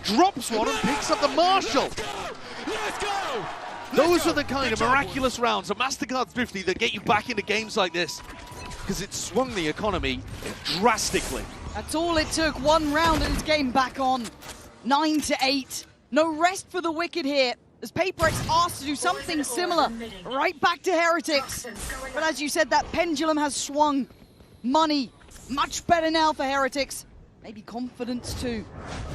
drops one and picks up the Marshall. Let's go! Those are the kind of miraculous rounds of MasterCard Thrifty that get you back into games like this, because it swung the economy drastically. That's all it took. One round and it's game back on. 9-8. No rest for the Wicked here, as PRX asked to do something similar. Right back to Heretics. But as you said, that pendulum has swung. Money, much better now for Heretics. Maybe confidence too.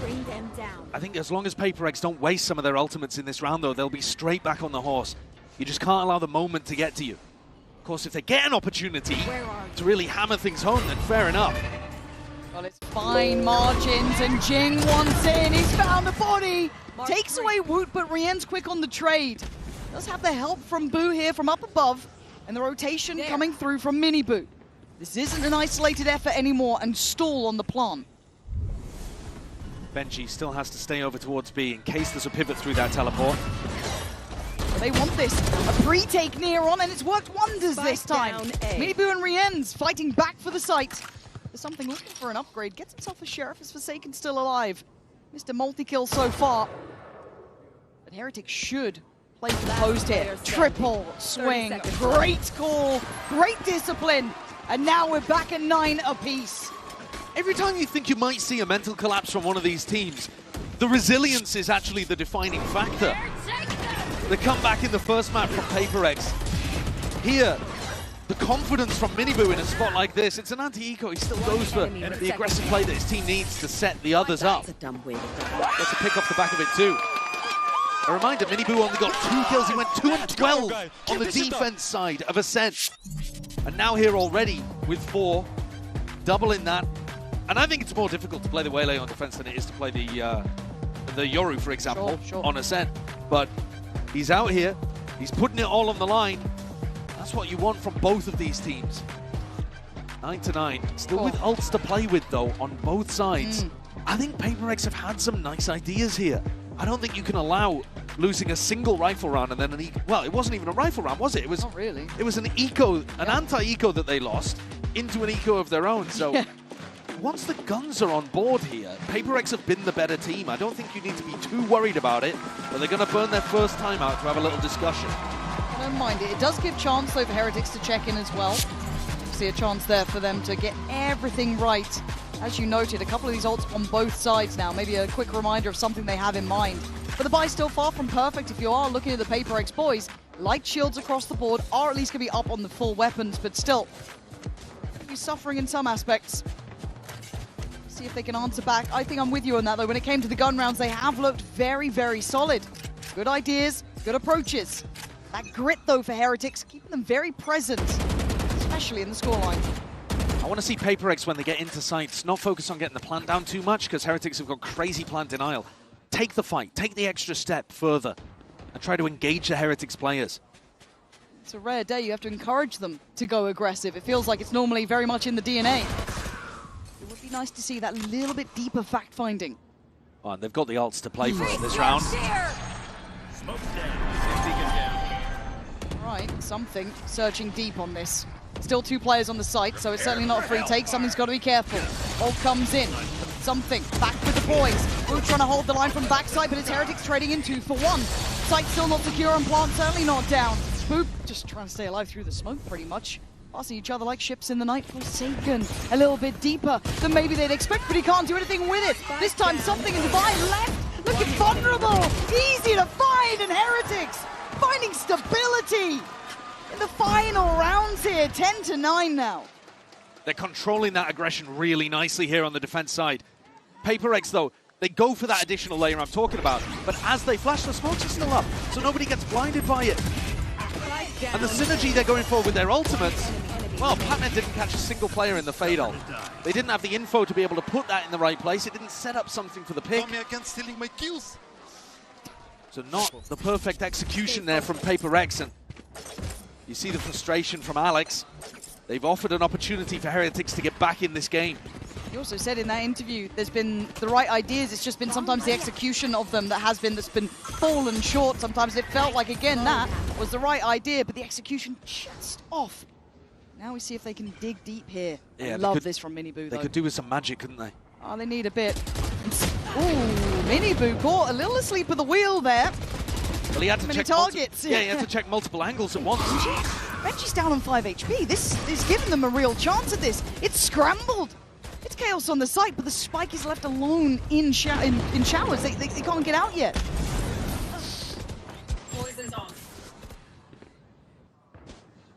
Bring them down. I think as long as PRX don't waste some of their ultimates in this round, though, they'll be straight back on the horse. You just can't allow the moment to get to you. Of course, if they get an opportunity to really hammer things home, then fair enough. Well, it's fine margins, and Jing wants in. He's found the body. Takes away Woot, but Rien's quick on the trade. Does have the help from Boo here from up above, and the rotation coming through from Mini Boo. This isn't an isolated effort anymore, and stall on the plant. Benji still has to stay over towards B in case there's a pivot through that teleport. They want this. A pre-take near on, and it's worked wonders this time. Mini Boo and Rien's fighting back for the site. There's something looking for an upgrade. Gets himself a Sheriff as Forsaken still alive. Mr. Multi-kill so far. But Heretic should play composed here. Triple swing. Great call. Great discipline. And now we're back at 9 apiece. Every time you think you might see a mental collapse from one of these teams, the resilience is actually the defining factor. The comeback in the first map from PRX. Here, the confidence from Miniboo in a spot like this. It's an anti-eco. He still goes for the aggressive play that his team needs to set the others up. Gets a pick off the back of it too. A reminder, Miniboo only got 2 kills. He went 2 and 12 on the defense side of Ascent. And now here already with 4, doubling that. And I think it's more difficult to play the Waylay on defense than it is to play the Yoru, for example, on Ascent. But he's out here. He's putting it all on the line. That's what you want from both of these teams. 9-9. Still with ults to play with, though, on both sides. I think PRX have had some nice ideas here. I don't think you can allow losing a single rifle round and then an eco. Well, it wasn't even a rifle round, was it? It was. Not really. It was an eco, an anti-eco that they lost into an eco of their own. So once the guns are on board here, PRX have been the better team. I don't think you need to be too worried about it, but they're going to burn their first time out to have a little discussion. I don't mind it. It does give chance, though, for Heretics to check in as well. See a chance there for them to get everything right. As you noted, a couple of these ults on both sides now. Maybe a quick reminder of something they have in mind. But the buy's still far from perfect if you are looking at the PRX boys. Light shields across the board are at least going to be up on the full weapons, but still, be suffering in some aspects. See if they can answer back. I think I'm with you on that, though. When it came to the gun rounds, they have looked very, very solid. Good ideas, good approaches. That grit, though, for Heretics, keeping them very present, especially in the scoreline. I want to see PRX when they get into sights, not focus on getting the plant down too much, because Heretics have got crazy plant denial. Take the fight, take the extra step further, and try to engage the Heretics players. It's a rare day. You have to encourage them to go aggressive. It feels like it's normally very much in the DNA. It would be nice to see that little bit deeper fact-finding. Oh, and they've got the ults to play for it this round. Smoke down. All right, something searching deep on this. Still 2 players on the site, so it's certainly not a free take. Something's got to be careful. Ult comes in. Something. Back with the boys. Boo trying to hold the line from backside, but it's Heretics trading in 2 for 1. Site still not secure and plant certainly not down. Boo just trying to stay alive through the smoke pretty much. Passing each other like ships in the night. Forsaken a little bit deeper than maybe they'd expect, but he can't do anything with it. This time something in Divine left. Looking vulnerable. Easy to find, and Heretics finding stability in the final rounds here. 10-9 now. They're controlling that aggression really nicely here on the defense side. PRX, though, they go for that additional layer I'm talking about, but as they flash, the smokes are still up, so nobody gets blinded by it. And the synergy they're going for with their ultimates, well, Patman didn't catch a single player in the fade ult. They didn't have the info to be able to put that in the right place. It didn't set up something for the pick. Stealing my kills. So not the perfect execution there from PRX, and you see the frustration from Alex. They've offered an opportunity for Heretics to get back in this game. He also said in that interview, there's been the right ideas, it's just been sometimes the execution of them that's been fallen short. Sometimes it felt like, again, that was the right idea, but the execution just off. Now we see if they can dig deep here. Yeah, I love this from Miniboo, though. They could do with some magic, couldn't they? Oh, they need a bit. Ooh. Miniboo caught a little asleep at the wheel there. Well, he had to Many check targets. Yeah, he had to check multiple angles at once. Benji's down on 5 HP. This is giving them a real chance at this. It's scrambled. It's chaos on the site, but the Spike is left alone in showers. They can't get out yet. Poison's on.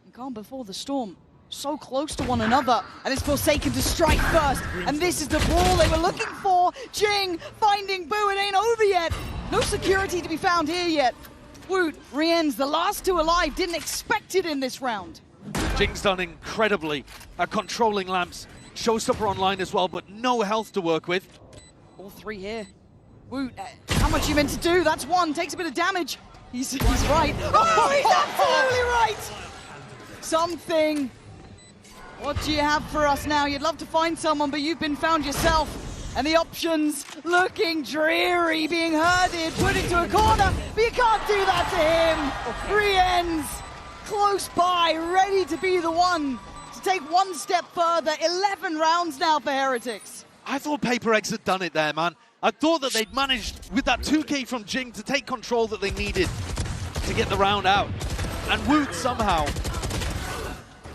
And calm before the storm. So close to one another, and it's Forsaken to strike first. And this is the brawl they were looking for. Jing finding Boo. It ain't over yet. No security to be found here yet. Woot, Rien's the last two alive. Didn't expect it in this round. Jing's done incredibly at controlling lamps. Showstopper online as well, but no health to work with. All three here. Woot, how much you meant to do? That's one. Takes a bit of damage. He's right. Oh, he's absolutely right. Something. What do you have for us now? You'd love to find someone, but you've been found yourself. And the options looking dreary, being herded, put into a corner, but you can't do that to him. Rien's close by, ready to be the one to take one step further. 11 rounds now for Heretics. I thought PRX had done it there, man. I thought that they'd managed, with that 2K from Jing, to take control that they needed to get the round out. And Woot somehow,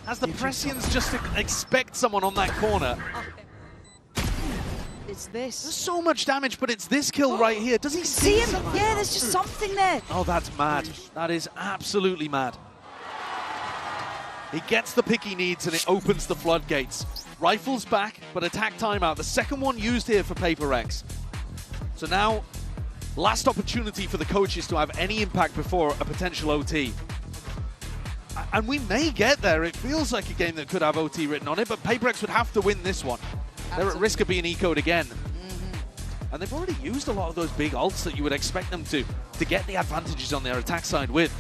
as the Prescience just expect someone on that corner. It's this. There's so much damage, but it's this kill right here. Does he See him? Yeah, there's just something there. Oh, that's mad. That is absolutely mad. He gets the pick he needs and it opens the floodgates. Rifles back, but attack timeout. The second one used here for PRX. So now, last opportunity for the coaches to have any impact before a potential OT. And we may get there. It feels like a game that could have OT written on it, but PRX would have to win this one. They're at risk of being ecoed again. And they've already used a lot of those big ults that you would expect them to get the advantages on their attack side with.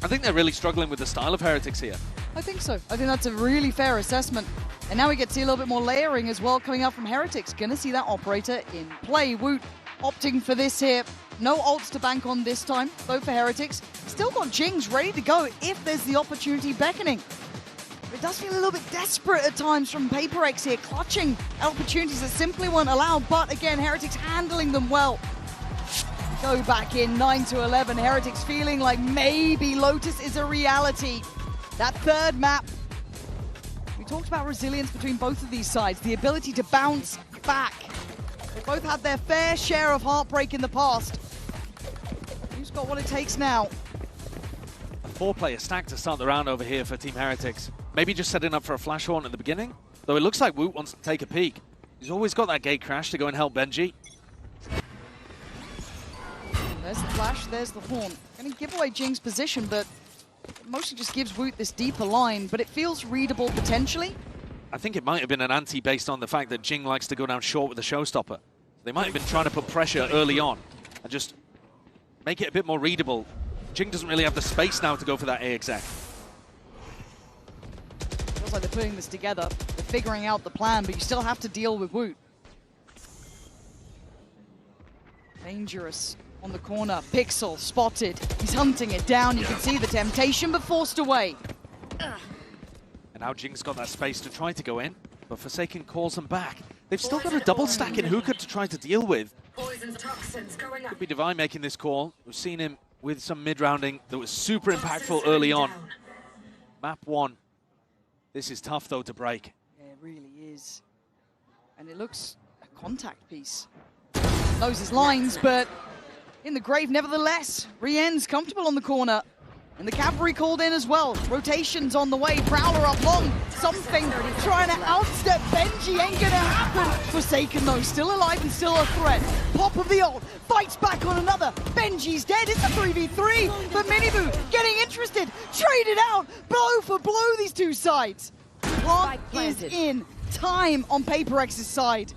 I think they're really struggling with the style of Heretics here. I think so. I think that's a really fair assessment. And now we get to see a little bit more layering as well coming out from Heretics. Gonna see that operator in play. Woot opting for this here. No ults to bank on this time, though, for Heretics. Still got Jings ready to go if there's the opportunity beckoning. It does feel a little bit desperate at times from PRX here, clutching opportunities that simply weren't allowed, but again, Heretics handling them well. Go back in 9-11, Heretics feeling like maybe Lotus is a reality. That third map, we talked about resilience between both of these sides, the ability to bounce back. They both had their fair share of heartbreak in the past. Who's got what it takes now? A 4-player stack to start the round over here for Team Heretics. Maybe just setting up for a flash horn at the beginning, though it looks like Woot wants to take a peek. He's always got that gate crash to go and help Benji. There's the flash, there's the horn. Gonna give away Jing's position, but it mostly just gives Woot this deeper line, but it feels readable potentially. I think it might have been an anti based on the fact that Jing likes to go down short with the showstopper. They might have been trying to put pressure early on and just make it a bit more readable. Jing doesn't really have the space now to go for that A exec. Feels like they're putting this together. They're figuring out the plan, but you still have to deal with Woot. Dangerous on the corner. Pixel spotted. He's hunting it down. You can see the temptation, but forced away. And now Jing's got that space to try to go in, but Forsaken calls him back. They've still got a double stack in Hookah to try to deal with. Could be Divine making this call. We've seen him with some mid-rounding that was super impactful early on. Map 1. This is tough, though, to break. Yeah, it really is. And it looks a contact piece. Knows his lines, but in the grave, nevertheless. Rien's comfortable on the corner. And the cavalry called in as well. Rotations on the way. Prowler up long. Something trying to outstep Benji. Ain't gonna happen. Forsaken, though, still alive and still a threat. Pop of the ult. Fights back on another. Benji's dead. It's a 3v3. But Miniboo getting interested. Traded out. Blow for blow, these two sides. Plant is in. Time on PRX's side.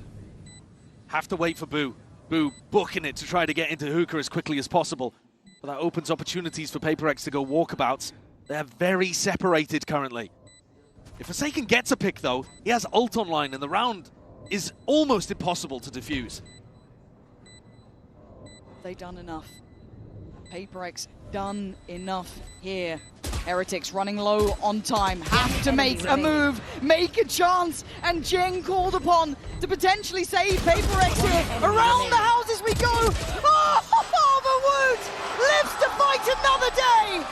Have to wait for Boo. Boo booking it to try to get into Hookah as quickly as possible. But that opens opportunities for PRX to go walkabouts. They're very separated currently. If Forsaken gets a pick, though, he has ult online, and the round is almost impossible to defuse. They done enough. PRX done enough here. Heretics running low on time, have to make a move, make a chance, and Jing called upon to potentially save PRX here. Around the houses we go,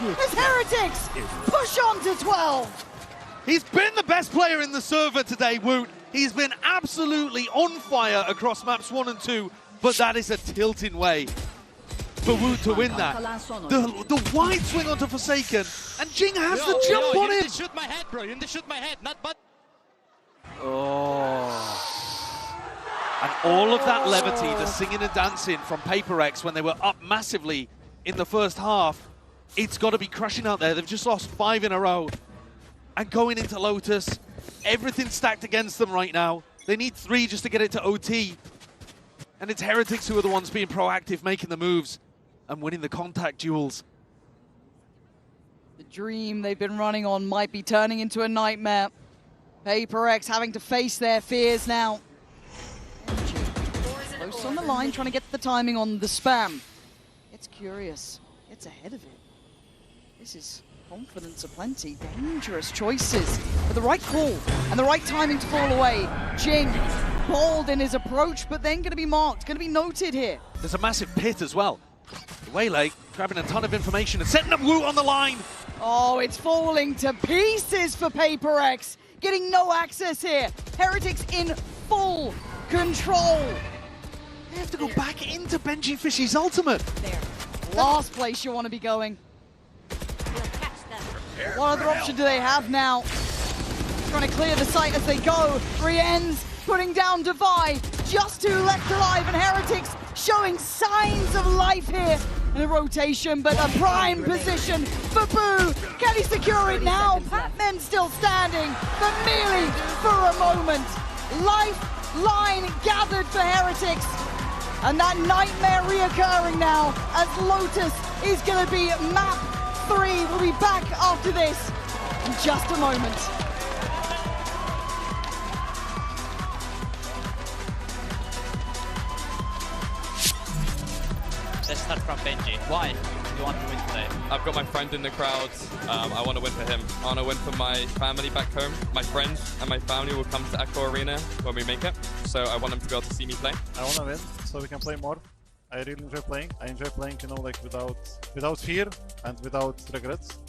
as Heretics push on to 12. He's been the best player in the server today, Woot. He's been absolutely on fire across maps 1 and 2, but that is a tilting way for Woot to win that. The wide swing onto Forsaken, and Jing has the jump on him. You need to shoot my head, bro. You need to shoot my head, not butt. Oh. And all of that levity, the singing and dancing from PRX when they were up massively in the first half, it's got to be crushing out there. They've just lost 5 in a row. And going into Lotus, everything's stacked against them right now. They need 3 just to get it to OT. And it's Heretics who are the ones being proactive, making the moves and winning the contact duels. The dream they've been running on might be turning into a nightmare. PRX having to face their fears now. Close on the line, trying to get the timing on the spam. It's curious, gets ahead of it. This is confidence aplenty, dangerous choices, but the right call and the right timing to fall away. Jing, bold in his approach, but then going to be marked, going to be noted here. There's a massive pit as well. Waylay grabbing a ton of information and setting up Woot on the line. Oh, it's falling to pieces for PRX, getting no access here. Heretics in full control. They have to go back into Benji Fishy's ultimate. There, last place you want to be going. What other option do they have now? Trying to clear the site as they go. Rien's putting down Divide, just 2 left alive, and Heretics showing signs of life here in a rotation, but a prime position for Boo. Can he secure it now? Patman still standing, but merely for a moment. Lifeline gathered for Heretics, and that nightmare reoccurring now as Lotus is going to be map 3. We'll be back after this in just a moment. Let's start from Benji. Why do you want to win today? I've got my friend in the crowd. I want to win for him. I want to win for my family back home. My friends and my family will come to Echo Arena when we make it. So I want them to be able to see me play. I want to win, so we can play more. I really enjoy playing. I enjoy playing, you know, like without fear and without regrets.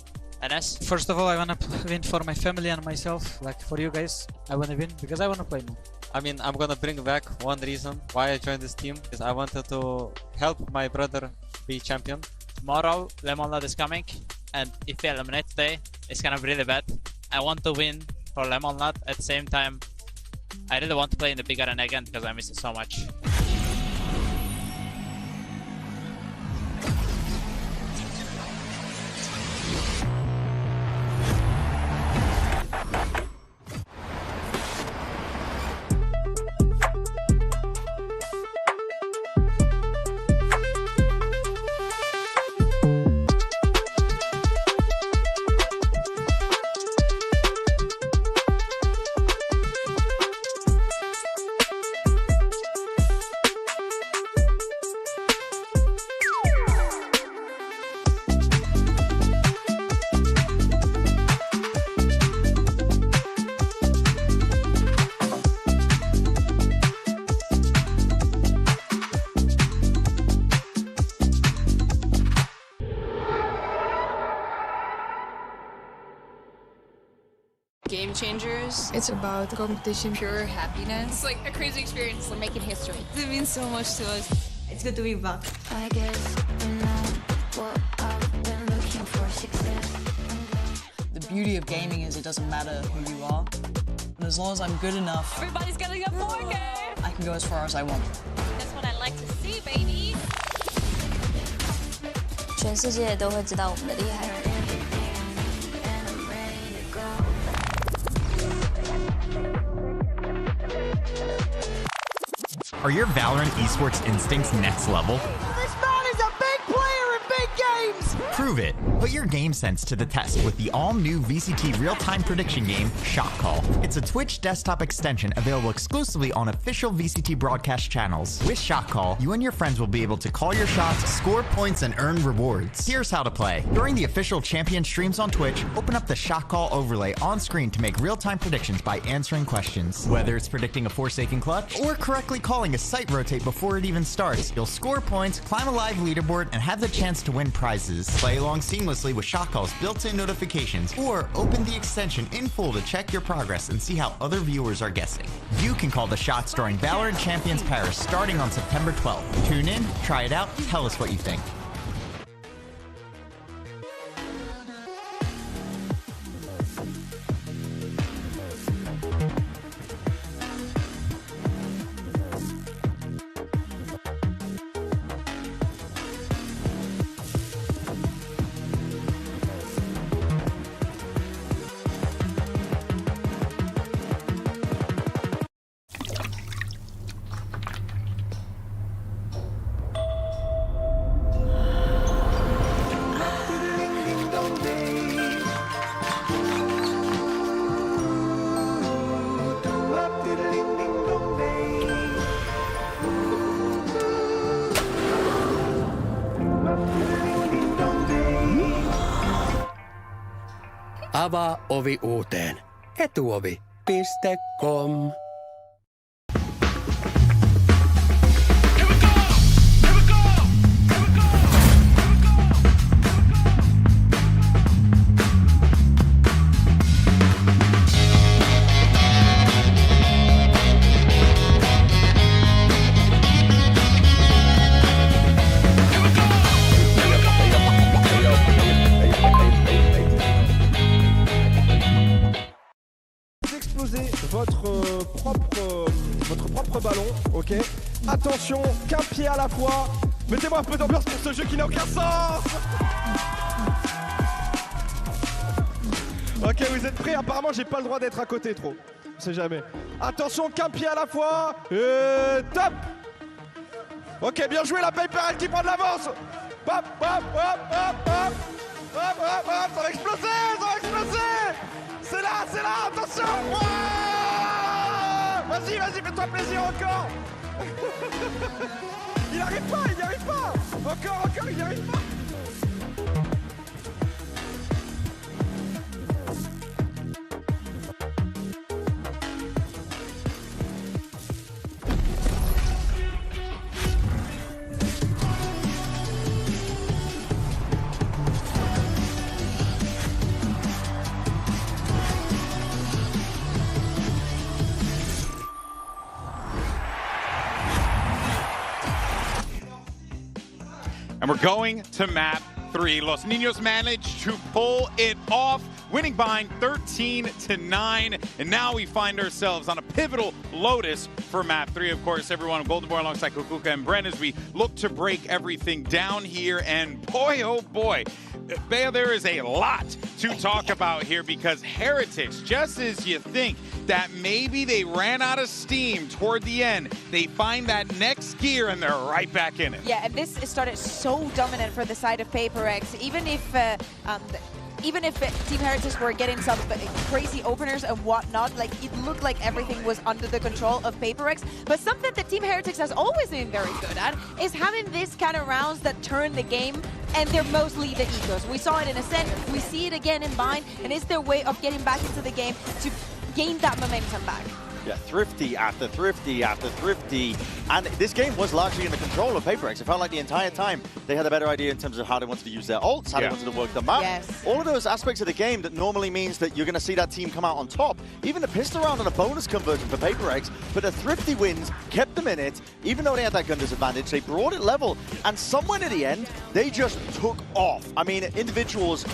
NS? First of all, I want to win for my family and myself, like for you guys. I want to win because I want to play more. I mean, I'm gonna bring back one reason why I joined this team is I wanted to help my brother be champion. Tomorrow, Lemonade is coming, and if we eliminate today, it's gonna be really bad. I want to win for Lemonade. At the same time, I really want to play in the big arena again because I miss it so much. Game changers. It's about competition, pure happiness. It's like a crazy experience. We're making history. It means so much to us. It's good to be back. I guess you know what I've been looking for, success. The beauty of gaming is it doesn't matter who you are. And as long as I'm good enough, Everybody's getting a 4K. I can go as far as I want. That's what I like to see, baby. 全世界都会知道我们的厉害。 Are your Valorant esports instincts next level? This man is a big player in big games! Prove it. Put your game sense to the test with the all-new VCT real-time prediction game, Shot Call. It's a Twitch desktop extension available exclusively on official VCT broadcast channels. With Shot Call, you and your friends will be able to call your shots, score points, and earn rewards. Here's how to play. During the official champion streams on Twitch, open up the Shot Call overlay on screen to make real-time predictions by answering questions. Whether it's predicting a Forsaken clutch or correctly calling a site rotate before it even starts, you'll score points, climb a live leaderboard, and have the chance to win prizes. Play along seamlessly with Shotcall's built-in notifications, or open the extension in full to check your progress and see how other viewers are guessing. You can call the shots during VALORANT Champions Paris starting on September 12th. Tune in, try it out, tell us what you think. Avaa ovi uuteen. Etuovi.com. Votre propre ballon, ok. Attention, qu'un pied à la fois. Mettez-moi un peu d'ambiance pour ce jeu qui n'a aucun sens. Ok, vous êtes prêts? Apparemment, j'ai pas le droit d'être à côté trop. On sait jamais. Attention, qu'un pied à la fois. Et top. Ok, bien joué la PRX qui prend de l'avance. Hop, hop, hop, hop, hop. Hop, hop, hop, ça va exploser, ça va exploser. C'est là, attention. Vas-y, fais-toi plaisir encore. Il n'y arrive pas. Encore, il n'y arrive pas. And we're going to map 3. Los Niños managed to pull it off, winning by 13-9. And now we find ourselves on a pivotal Lotus for map 3. Of course, everyone, Golden Boy alongside Kukuka and Bren as we look to break everything down here. And boy, oh boy, there is a lot to talk about here because Heretics, just as you think that maybe they ran out of steam toward the end, they find that next gear and they're right back in it. Yeah, and this started so dominant for the side of PRX. Even if Team Heretics were getting some crazy openers and whatnot, like it looked like everything was under the control of PRX. But something that Team Heretics has always been very good at is having this kind of rounds that turn the game, and they're mostly the ecos. We saw it in Ascent, we see it again in Bind, and it's their way of getting back into the game to gain that momentum back. Yeah, thrifty after thrifty after thrifty. And this game was largely in the control of PRX. It felt like the entire time they had a better idea in terms of how they wanted to use their ults, how they wanted to work the map. Yes. All of those aspects of the game that normally means that you're going to see that team come out on top. Even the pistol round and a bonus conversion for PRX, but the thrifty wins kept them in it. Even though they had that gun disadvantage, they brought it level. And somewhere at the end, they just took off. I mean, individuals,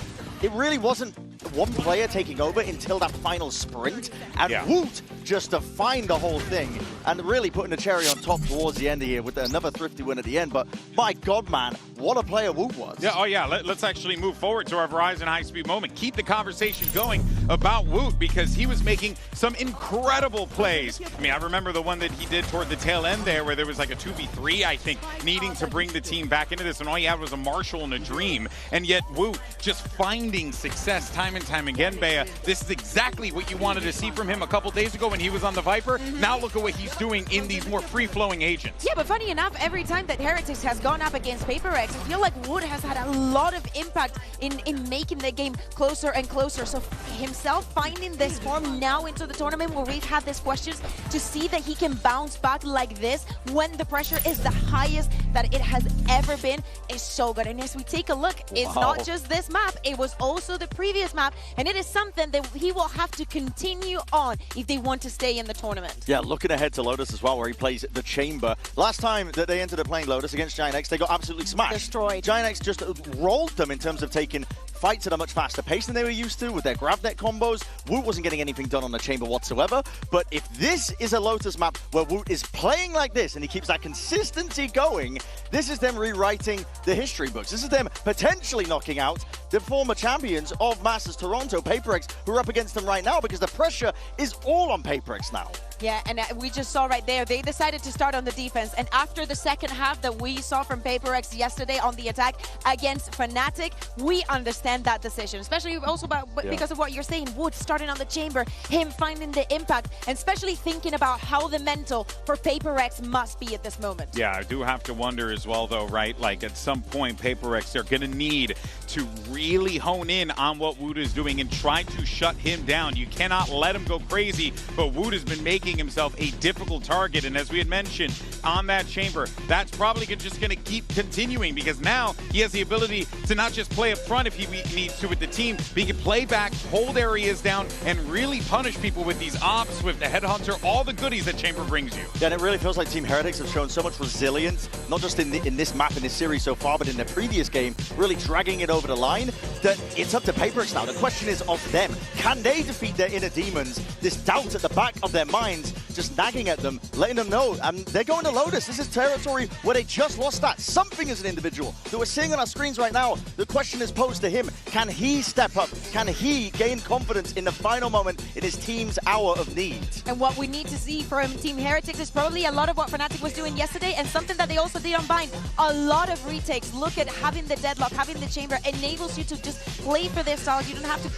it really wasn't one player taking over until that final sprint, and Woot just defined the whole thing and really putting the cherry on top towards the end of here with another thrifty win at the end. But my God, man, what a player Woot was. Yeah, oh yeah, let's actually move forward to our Verizon high-speed moment. Keep the conversation going about Woot because he was making some incredible plays. I mean, I remember the one that he did toward the tail end there where there was like a 2v3, I think, needing to bring the team back into this, and all you had was a Marshall and a Dream, and yet Woot just finding success time and time again, Bea. This is exactly what you wanted to see from him a couple days ago when he was on the Viper. Now look at what he's doing in these more free-flowing agents. Yeah, but funny enough, every time that Heretics has gone up against PRX, I feel like Wood has had a lot of impact in making the game closer and closer. So himself finding this form now into the tournament where we've had these questions, to see that he can bounce back like this when the pressure is the highest that it has ever been is so good. And as we take a look, it's not just this map, it was also the previous map, and it is something that he will have to continue on if they want to stay in the tournament. Yeah, looking ahead to Lotus as well, where he plays the Chamber. Last time that they ended up playing Lotus against Giant X, they got absolutely smashed. Destroyed. Giant X just rolled them in terms of taking fights at a much faster pace than they were used to with their grab net combos. Woot wasn't getting anything done on the Chamber whatsoever. But if this is a Lotus map where Woot is playing like this and he keeps that consistency going, this is them rewriting the history books. This is them potentially knocking out the former champions of Masters Toronto, PRX, who are up against them right now, because the pressure is all on PRX now. Yeah, and we just saw right there, they decided to start on the defense. And after the second half that we saw from PRX yesterday on the attack against Fnatic, we understand that decision, especially also because of what you're saying, Wood starting on the Chamber, him finding the impact, and especially thinking about how the mental for PRX must be at this moment. Yeah, I do have to wonder as well, though, right? Like, at some point, PRX, they're going to need to really hone in on what Wood is doing and try to shut him down. You cannot let him go crazy, but Wood has been making himself a difficult target, and as we had mentioned on that Chamber, that's probably just going to keep continuing, because now he has the ability to not just play up front if he needs to with the team, but he can play back, hold areas down, and really punish people with these ops, with the Headhunter, all the goodies that Chamber brings you. Yeah, and it really feels like Team Heretics have shown so much resilience, not just in this map, in this series so far, but in the previous game, really dragging it over the line, that it's up to PRX now. The question is of them. Can they defeat their inner demons? This doubt at the back of their minds just nagging at them, letting them know they're going to Lotus. This is territory where they just lost that. Something as an individual that we're seeing on our screens right now. The question is posed to him. Can he step up? Can he gain confidence in the final moment in his team's hour of need? And what we need to see from Team Heretics is probably a lot of what Fnatic was doing yesterday, and something that they also did on Bind. A lot of retakes. Look at having the deadlock, having the Chamber enables you to just play for their style. You don't have to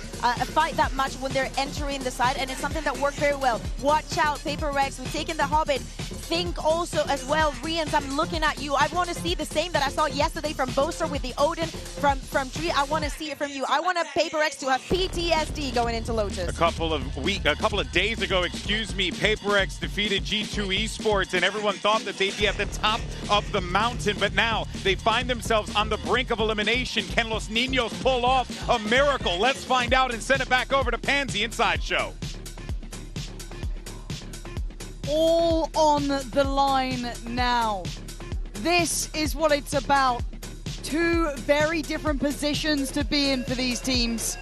fight that much when they're entering the side, and it's something that worked very well. Watch out, PRX, we've taken the Hobbit. Think also as well, Rians, I'm looking at you. I want to see the same that I saw yesterday from Boaster with the Odin from Tree. I want to see it from you. I want a PRX to have PTSD going into Lotus. A couple of days ago, PRX defeated G2 Esports, and everyone thought that they'd be at the top of the mountain, but now they find themselves on the brink of elimination. Can Los Niños pull off a miracle? Let's find out and send it back over to Pansy Inside Show. All on the line now. This is what it's about. Two very different positions to be in for these teams.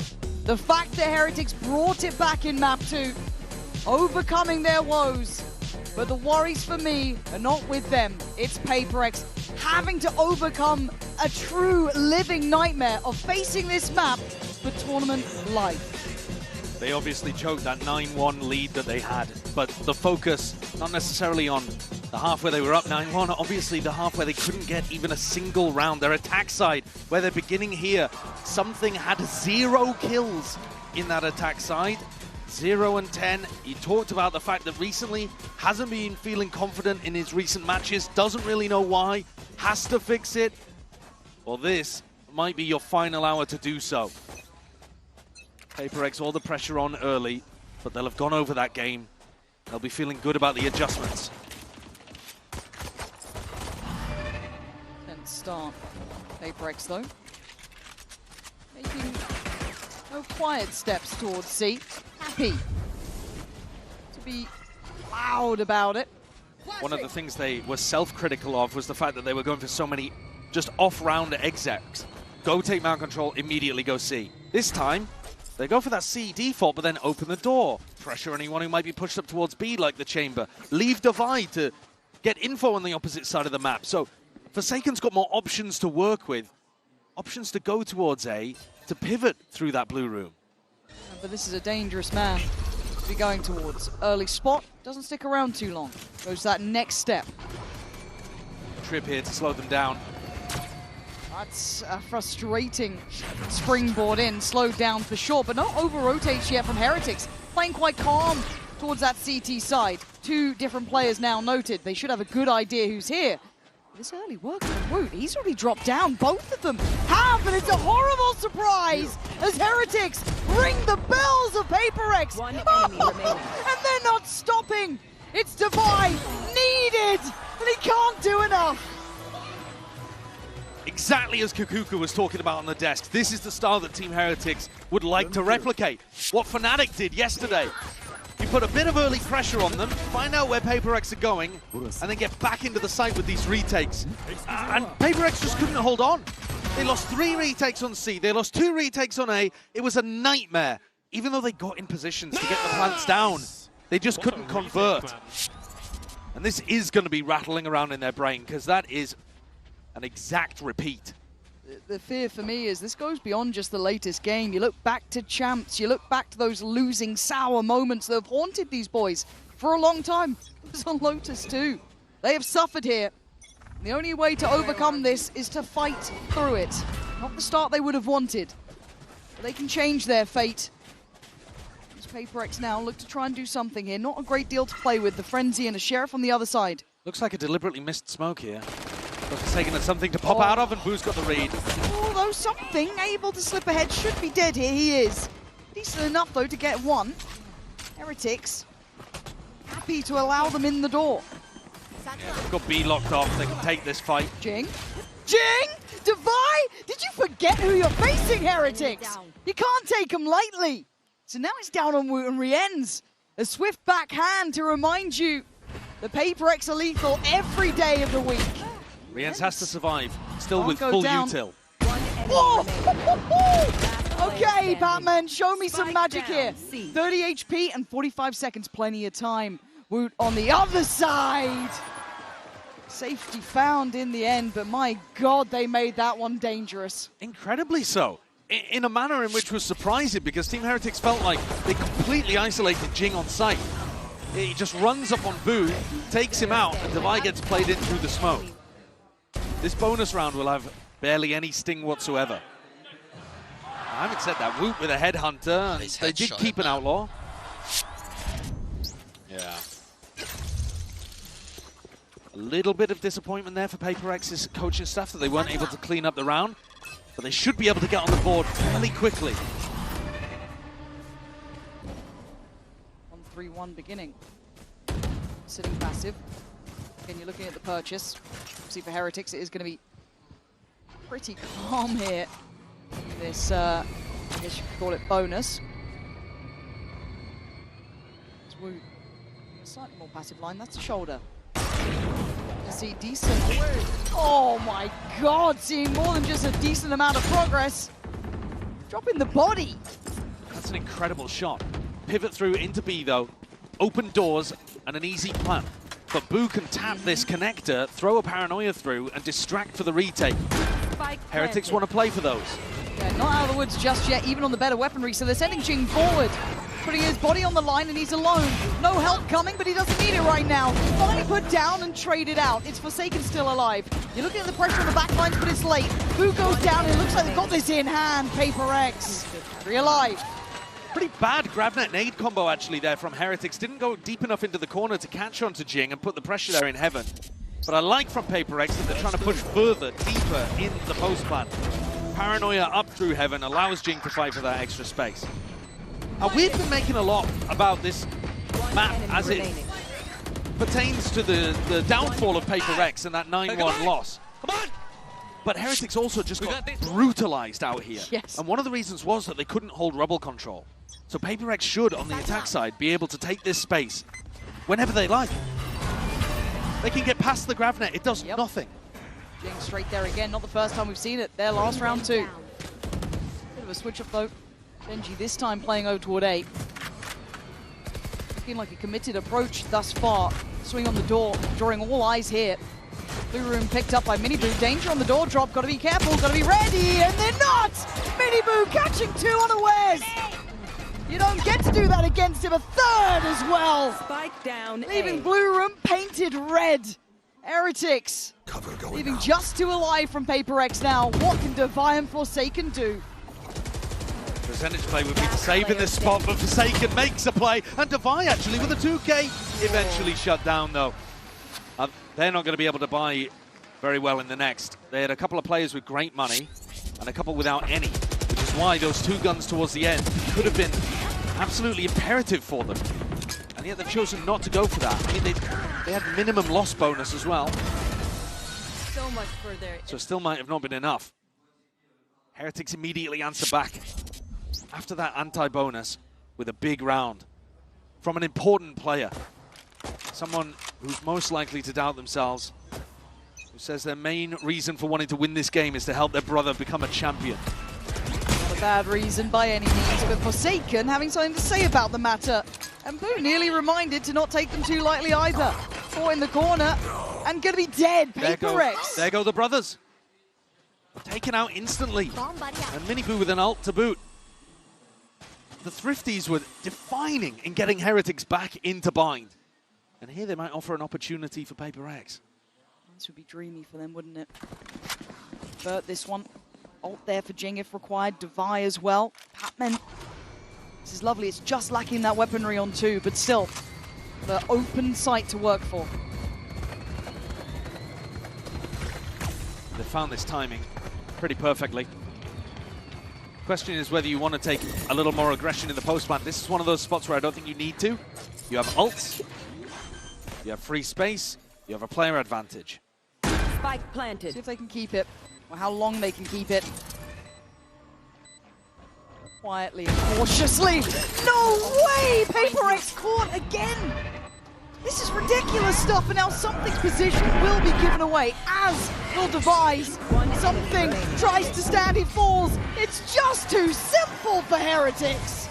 The fact that Heretics brought it back in map 2, overcoming their woes. But the worries for me are not with them. It's PRX having to overcome a true living nightmare of facing this map for tournament life. They obviously choked that 9-1 lead that they had, but the focus, not necessarily on the half where they were up 9-1, obviously the half where they couldn't get even a single round. Their attack side, where they're beginning here, something had 0 kills in that attack side. 0 and 10. He talked about the fact that recently hasn't been feeling confident in his recent matches, doesn't really know why, has to fix it. Well, this might be your final hour to do so. PRX all the pressure on early, but they'll have gone over that game. They'll be feeling good about the adjustments. Then start. PRX though, making no quiet steps towards C. Happy to be loud about it. One of the things they were self-critical of was the fact that they were going for so many just off-round execs. Go take mount control, immediately go C. This time, they go for that C default, but then open the door. Pressure anyone who might be pushed up towards B, like the Chamber. Leave Divide to get info on the opposite side of the map. So Forsaken's got more options to work with. Options to go towards A, to pivot through that blue room. But this is a dangerous man to be going towards. Early spot, doesn't stick around too long. Goes that next step. Trip here to slow them down. That's a frustrating springboard in, slowed down for sure, but no over-rotates yet from Heretics. Playing quite calm towards that CT side. Two different players now noted. They should have a good idea who's here. This early work from Woot, he's already dropped down. Both of them have, and it's a horrible surprise as Heretics ring the bells of PRX. One enemy remaining. And they're not stopping. It's Divine needed, and he can't do enough. Exactly as Kukuku was talking about on the desk. This is the style that Team Heretics would like to replicate. What Fnatic did yesterday. You put a bit of early pressure on them, find out where PRX are going, and then get back into the site with these retakes. And PRX just couldn't hold on. They lost 3 retakes on C, they lost 2 retakes on A. It was a nightmare. Even though they got in positions to get the plants down, they just couldn't convert. And this is going to be rattling around in their brain, because that is an exact repeat. The fear for me is this goes beyond just the latest game. You look back to champs, you look back to those losing sour moments that have haunted these boys for a long time. It was on Lotus too. They have suffered here. The only way to overcome this is to fight through it. Not the start they would have wanted, but they can change their fate. As PRX now look to try and do something here. Not a great deal to play with. The Frenzy and a Sheriff on the other side. Looks like a deliberately missed smoke here. Looks taking at something to pop out of, and Boo's got the read. Although something able to slip ahead, should be dead here, he is. Decent enough though to get one. Heretics happy to allow them in the door. Yeah, they've got B locked off, they can take this fight. Jing? Divine? Did you forget who you're facing, Heretics? You can't take them lightly. So now it's down on Woot and Rien's. A swift backhand to remind you the PRX are lethal every day of the week. Rien's has to survive, still with full util. Okay, Batman, show me some magic here. 30 HP and 45 seconds, plenty of time. Woot on the other side. Safety found in the end, but my God, they made that one dangerous. Incredibly so. In a manner in which was surprising, because Team Heretics felt like they completely isolated Jing on site. He just runs up on Boo, takes him out, and Divine gets played in through the smoke. This bonus round will have barely any sting whatsoever. I haven't said that. Woot with a headhunter, and they did keep an outlaw. Yeah. A little bit of disappointment there for PRX's coaching staff that they weren't able to clean up the round, but they should be able to get on the board fairly quickly. 1-3-1 beginning. Sitting passive. Again, you're looking at the purchase. See, for Heretics, it is going to be pretty calm here. This, I guess you could call it bonus. It's Woot. A slightly more passive line, that's the shoulder. You see decent. Oh my God, seeing more than just a decent amount of progress. Dropping the body. That's an incredible shot. Pivot through into B though. Open doors and an easy plan. But Boo can tap this connector, throw a paranoia through, and distract for the retake. Heretics want to play for those. Yeah, not out of the woods just yet, even on the better weaponry, so they're sending Jing forward. Putting his body on the line, and he's alone. No help coming, but he doesn't need it right now. Finally put down and traded out. It's Forsaken still alive. You're looking at the pressure on the back lines, but it's late. Boo goes down, and it looks like they've got this in hand. PRX, alive. Pretty bad GrabNet nade combo actually there from Heretics. Didn't go deep enough into the corner to catch onto Jing and put the pressure there in heaven. But I like from PRX that they're trying to push further, deeper in the post plan. Paranoia up through heaven allows Jing to fight for that extra space. We've been making a lot about this map as it pertains to the downfall of PRX and that 9-1 loss. Come on! But Heretics also just got brutalized out here. Yes. And one of the reasons was that they couldn't hold rubble control. So PRX should, on the attack side, be able to take this space whenever they like. They can get past the GrabNet, it does nothing. Jing straight there again, not the first time we've seen it. Their last round too. Bit of a switch up though. Benji this time playing over toward A. Looking like a committed approach thus far. Swing on the door, drawing all eyes here. Blue room picked up by Miniboo. Danger on the door drop, gotta be careful, gotta be ready, and they're not! Miniboo catching 2 unawares! You don't get to do that against him, a third as well! Spike down Leaving A. blue room painted red. Heretics leaving just 2 alive from PRX now. What can Divine and Forsaken do? Percentage play would be to save in this spot, but Forsaken makes a play, and Divine actually with a 2K eventually shut down though. They're not going to be able to buy very well in the next. They had a couple of players with great money and a couple without any, which is why those 2 guns towards the end could have been absolutely imperative for them. And yet they've chosen not to go for that. I mean, they had minimum loss bonus as well. So much further. So still might have not been enough. Heretics immediately answer back after that anti-bonus with a big round from an important player. Someone who's most likely to doubt themselves, who says their main reason for wanting to win this game is to help their brother become a champion. Not a bad reason by any means, but Forsaken having something to say about the matter. And Boo nearly reminded to not take them too lightly either. Caught in the corner and gonna be dead. PRX. There go the brothers. Taken out instantly. And Miniboo with an ult to boot. The Thrifties were defining in getting Heretics back into bind. And here they might offer an opportunity for PRX. This would be dreamy for them, wouldn't it? But this one, ult there for Jing if required, Devi as well. Patman, this is lovely. It's just lacking that weaponry on 2, but still, the open sight to work for. They found this timing pretty perfectly. Question is whether you want to take a little more aggression in the post-plant. This is one of those spots where I don't think you need to. You have ults, you have free space, you have a player advantage. Spike planted. See if they can keep it, or how long they can keep it. Quietly and cautiously. No way! PRX caught again! This is ridiculous stuff, and now something's position will be given away, as will Devise. Something tries to stand, it falls. It's just too simple for Heretics.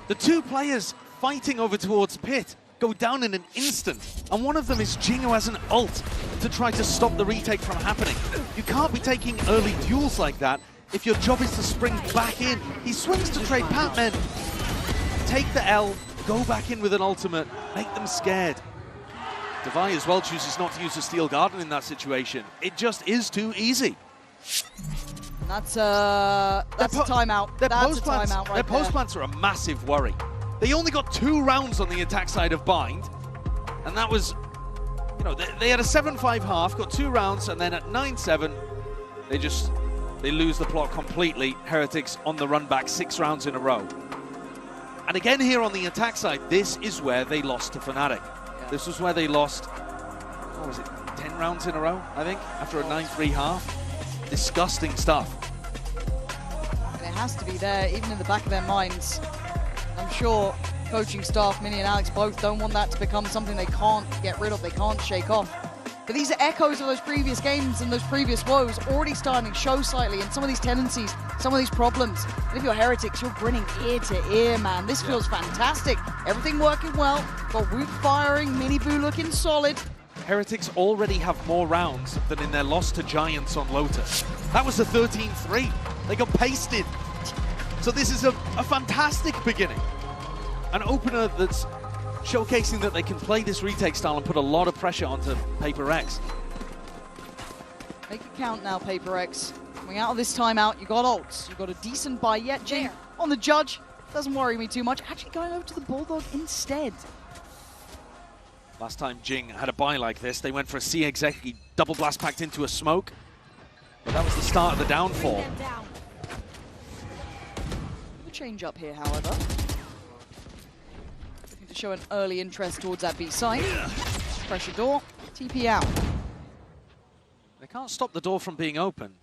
The 2 players fighting over towards Pit go down in an instant, and one of them is Jing, who has an ult to try to stop the retake from happening. You can't be taking early duels like that if your job is to spring back in. He swings to trade Patman, take the L, go back in with an ultimate, make them scared. Devi as well chooses not to use a Steel Garden in that situation. It just is too easy. That's a timeout. That's a timeout right Their post-plants are a massive worry. They only got 2 rounds on the attack side of Bind, and that was, you know, they had a 7-5 half, got 2 rounds, and then at 9-7, they lose the plot completely. Heretics on the run back 6 rounds in a row. And again here on the attack side, this is where they lost to Fnatic. Yeah. This was where they lost, what was it, 10 rounds in a row, I think, after a 9-3 half. Disgusting stuff. And it has to be there, even in the back of their minds. I'm sure coaching staff, Minnie and Alex, both don't want that to become something they can't get rid of, they can't shake off. But these are echoes of those previous games and those previous woes already starting to show slightly, and some of these tendencies, some of these problems. And if you're Heretics, you're grinning ear to ear, man. This feels fantastic. Everything working well, got Woot firing, Miniboo looking solid. Heretics already have more rounds than in their loss to Giants on Lotus. That was a 13-3. They got pasted. So this is a fantastic beginning. An opener that's showcasing that they can play this retake style and put a lot of pressure onto PRX. Make it count now, PRX. Coming out of this timeout, you got ults. You got a decent buy yet, Jing. On the Judge, doesn't worry me too much. Actually going over to the Bulldog instead. Last time Jing had a buy like this, they went for a C Exeki, double blast packed into a smoke. But that was the start of the downfall. A change up here, however. Looking to show an early interest towards that B side. Pressure door, TP out. They can't stop the door from being open.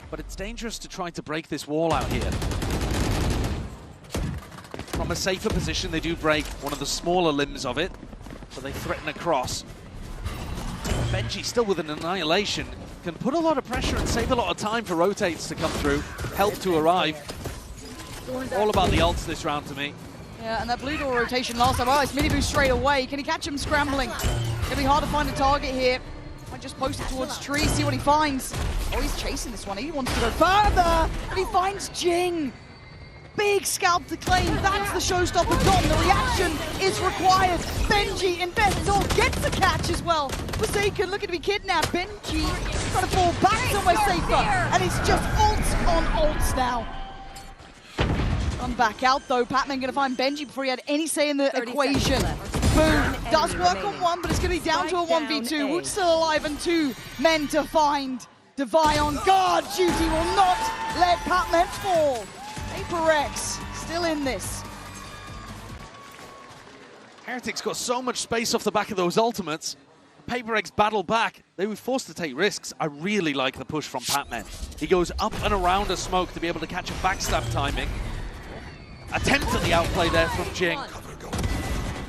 But it's dangerous to try to break this wall out here. From a safer position, they do break one of the smaller limbs of it, so they threaten across. Benji, still with an annihilation, can put a lot of pressure and save a lot of time for rotates to come through, help to arrive. All about the ults this round to me. Yeah, and that blue door rotation last time. Oh, it's Miniboo straight away. Can he catch him scrambling? Gonna be hard to find a target here. Might just post it towards Tree, see what he finds. Oh, he's chasing this one. He wants to go further, and he finds Jing. big scalp to claim. That's the showstopper Dom. The reaction is required. Benji invests all, gets the catch as well. Forsaken looking to be kidnapped. Benji trying to fall back somewhere safer. And it's just ults on ults now. Come back out though. Patman going to find Benji before he had any say in the equation. Boom. Does work on one, but it's going to be down to a 1v2. Wood's still alive and 2 men to find. Devi on guard duty will not let Patman fall. PRX still in this. Heretics got so much space off the back of those ultimates. PRX battle back. They were forced to take risks. I really like the push from Patman. He goes up and around a smoke to be able to catch a backstab timing. Attempt at the outplay there from Jing.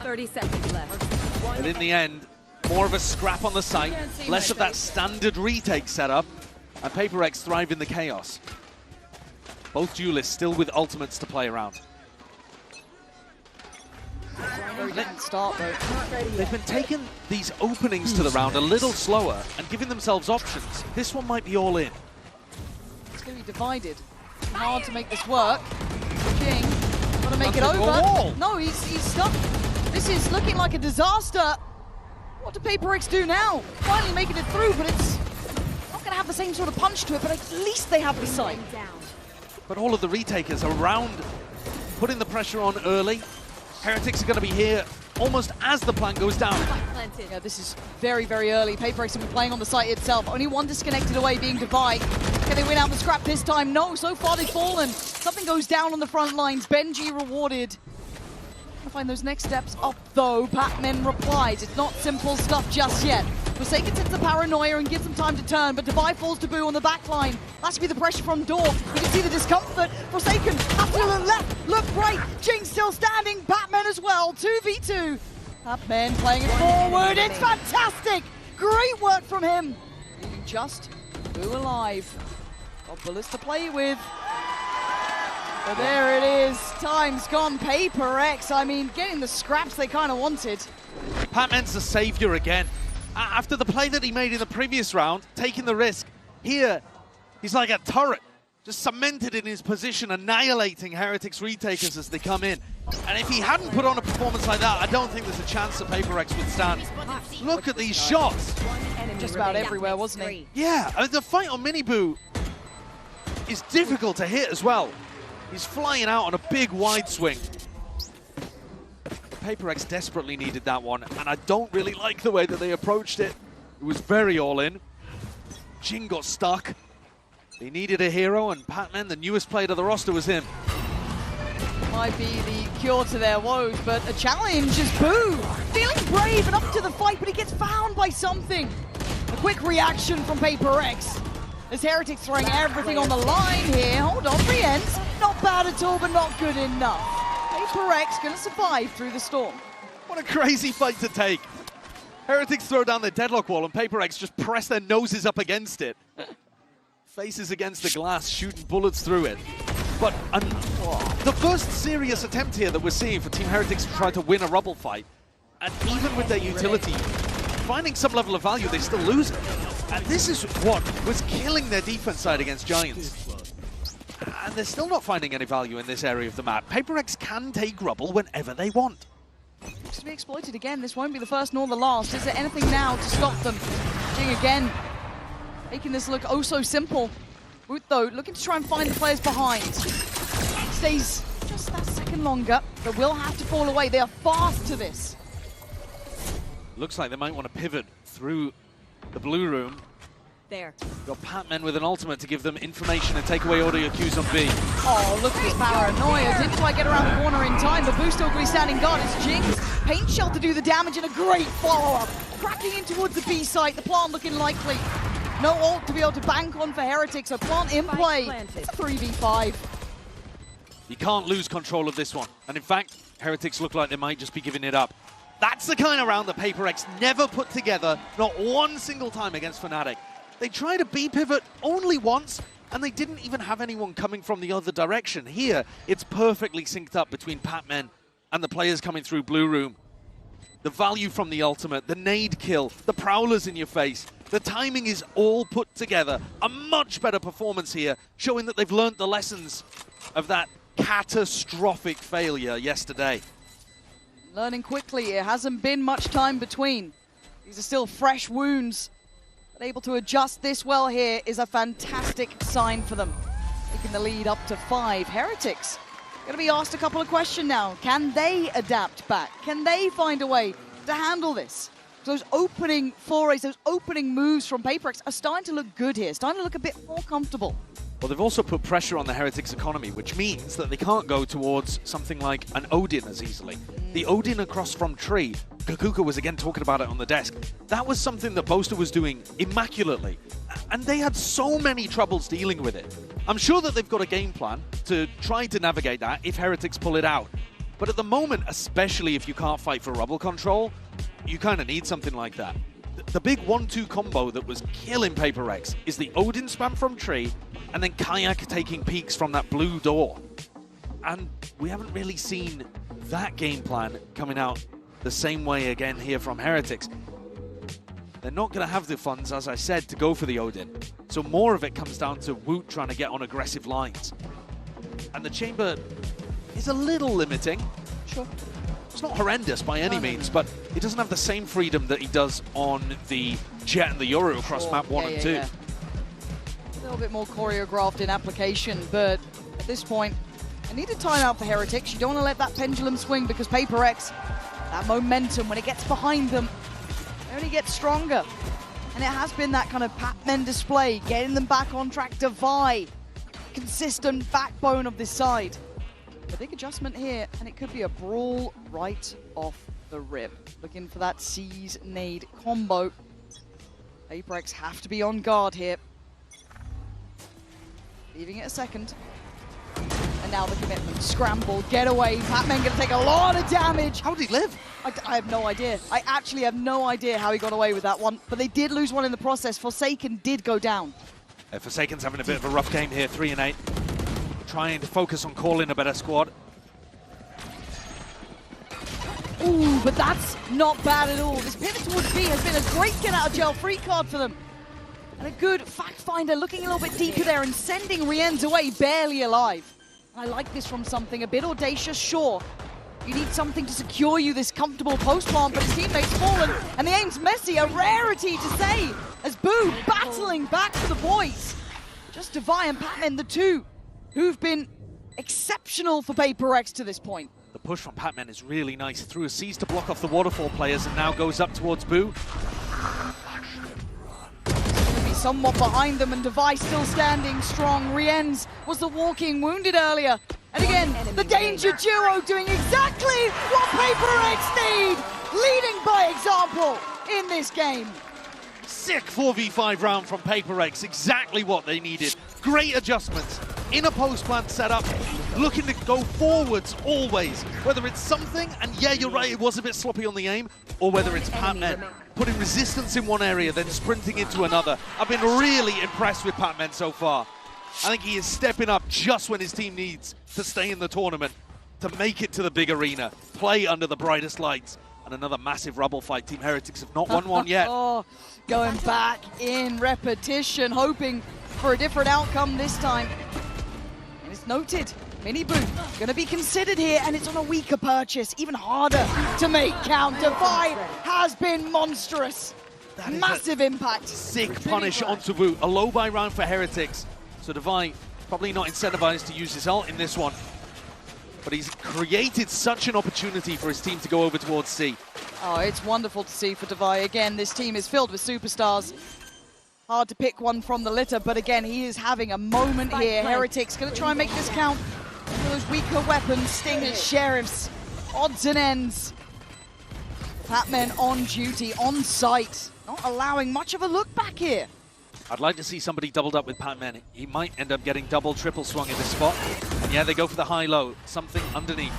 30 seconds left. But in the end, more of a scrap on the site, less of that standard retake setup, and PRX thrive in the chaos. Both duelists still with ultimates to play around. Very different start though. They've been taking these openings to the round a little slower and giving themselves options. This one might be all in. It's going to be divided. Hard to make this work. Jing, got to make it over. No, he's stuck. This is looking like a disaster. What do PRX do now? Finally making it through, but it's not going to have the same sort of punch to it, but at least they have the sight. But all of the retakers around, putting the pressure on early. Heretics are going to be here almost as the plan goes down. Yeah, this is very, very early. PRX have been playing on the site itself. Only one disconnected away, being Devi. Can they win out the scrap this time? No, so far they've fallen. Something goes down on the front lines. Benji rewarded. Trying to find those next steps up though. Patman replies. It's not simple stuff just yet. Forsaken sends the paranoia and gives them time to turn, but Devi falls to Boo on the back line. That's to be the pressure from Door. You can see the discomfort. Forsaken has to look left, look right. Jing still standing. Patman as well. 2v2. Patman playing it forward. It's fantastic. Great work from him. Leaving just Boo alive. Got bullets to play with. But there it is. Time's gone. PRX. I mean, getting the scraps they kind of wanted. Patman's the savior again. After the play that he made in the previous round, taking the risk, here, he's like a turret, just cemented in his position, annihilating Heretics retakers as they come in. And if he hadn't put on a performance like that, I don't think there's a chance that PRX would stand. Look at these shots. Just about everywhere, wasn't he? Yeah, I mean, the fight on Miniboo is difficult to hit as well. He's flying out on a big wide swing. PRX desperately needed that one, and I don't really like the way that they approached it. It was very all-in. Jing got stuck. They needed a hero, and Patman, the newest player to the roster, was him. Might be the cure to their woes, but a challenge is Boo. Feeling brave and up to the fight, but he gets found by something. A quick reaction from PRX. As Heretics throwing everything on the line here. Hold on, the ends. Not bad at all, but not good enough. PRX going to survive through the storm. What a crazy fight to take. Heretics throw down the deadlock wall and PRX just press their noses up against it. Faces against the glass, shooting bullets through it. But the first serious attempt here that we're seeing for Team Heretics to try to win a rubble fight. And even with their utility, finding some level of value, they still lose it. And this is what was killing their defense side against Giants. And they're still not finding any value in this area of the map. PRX can take rubble whenever they want. Looks to be exploited again. This won't be the first nor the last. Is there anything now to stop them? Jing again, making this look oh so simple. Woot though, looking to try and find the players behind. Stays just that second longer, but will have to fall away. They are fast to this. Looks like they might want to pivot through the blue room. There. Got Patman with an ultimate to give them information and take away audio cues on B. Oh, look at this paranoia. Didn't quite get around the corner in time. The boost still going to be standing guard. It's Jing's paint shell to do the damage and a great follow-up. Cracking in towards the B site. The plant looking likely. No ult to be able to bank on for Heretics. So plant in play. It's a 3v5. You can't lose control of this one. And in fact, Heretics look like they might just be giving it up. That's the kind of round that PRX never put together, not one single time against Fnatic. They tried a B pivot only once, and they didn't even have anyone coming from the other direction. Here, it's perfectly synced up between Patman and the players coming through Blue Room. The value from the ultimate, the nade kill, the prowlers in your face. The timing is all put together. A much better performance here, showing that they've learned the lessons of that catastrophic failure yesterday. Learning quickly, it hasn't been much time between. These are still fresh wounds. But able to adjust this well here is a fantastic sign for them. Taking the lead up to 5. Heretics going to be asked a couple of questions now. Can they adapt back? Can they find a way to handle this? Those opening forays, those opening moves from PRX are starting to look good here, starting to look a bit more comfortable. Well, they've also put pressure on the Heretics economy, which means that they can't go towards something like an Odin as easily. The Odin across from Tree, Kakuka was again talking about it on the desk. That was something that Boaster was doing immaculately, and they had so many troubles dealing with it. I'm sure that they've got a game plan to try to navigate that if Heretics pull it out. But at the moment, especially if you can't fight for rubble control, you kind of need something like that. The big 1-2 combo that was killing PRX is the Odin spam from Tree and then Kayak taking peeks from that blue door. And we haven't really seen that game plan coming out the same way again here from Heretics. They're not going to have the funds, as I said, to go for the Odin. So more of it comes down to Woot trying to get on aggressive lines. And the chamber is a little limiting. Sure. It's not horrendous by any means, but it doesn't have the same freedom that he does on the Jet and the Yoru across map 1 and 2. A little bit more choreographed in application, but at this point, I need a timeout for Heretics. You don't want to let that pendulum swing because PRX, that momentum, when it gets behind them, it only gets stronger. And it has been that kind of Pac-Man display, getting them back on track. Divide, consistent backbone of this side. A big adjustment here, and it could be a brawl right off the rip. Looking for that Seize nade combo. PRX have to be on guard here. Leaving it a second. And now the commitment. Scramble, get away. Pac-Man gonna take a lot of damage. How did he live? I have no idea. I actually have no idea how he got away with that one. But they did lose one in the process. Forsaken did go down. Forsaken's having a bit of a rough game here, 3 and 8. Trying to focus on calling a better squad. Ooh, but that's not bad at all. This pivot towards B has been a great get out of jail free card for them. And a good fact finder looking a little bit deeper there and sending Rienz away barely alive. I like this from something a bit audacious, sure. You need something to secure you this comfortable post plant, but his teammate's fallen and the aim's messy, a rarity to say, as Boo battling back for the boys. Just Devi and Pac-Man, the two who've been exceptional for PRX to this point. The push from Pac-Man is really nice. Threw a Seize to block off the waterfall players and now goes up towards Boo. Gonna be somewhat behind them and Devi still standing strong. Rienz was the walking wounded earlier. And again, the danger duo doing exactly what PRX need, leading by example in this game. Sick 4v5 round from PRX, exactly what they needed. Great adjustments in a post plant setup, looking to go forwards always. Whether it's something, and yeah, you're right, it was a bit sloppy on the aim, or whether it's Pac-Man putting resistance in one area, then sprinting into another. I've been really impressed with Pac-Man so far. I think he is stepping up just when his team needs to stay in the tournament, to make it to the big arena, play under the brightest lights. And another massive rubble fight. Team Heretics have not won one yet. Going back in repetition, hoping for a different outcome this time. And it's noted, Mini Boo gonna be considered here, and it's on a weaker purchase, even harder to make count. Devi has been monstrous. Massive impact. Sick punish onto Boo. A low buy round for Heretics. So Devi probably not incentivized to use his ult in this one. But he's created such an opportunity for his team to go over towards C. Oh, it's wonderful to see for Devi. Again, this team is filled with superstars. Hard to pick one from the litter, but again, he is having a moment here. Heretics gonna try and make this count. For those weaker weapons, Stingers, Sheriffs, odds and ends. Pac-Man on duty, on site, not allowing much of a look back here. I'd like to see somebody doubled up with Pac-Man. He might end up getting double, triple swung in this spot. And yeah, they go for the high-low, something underneath.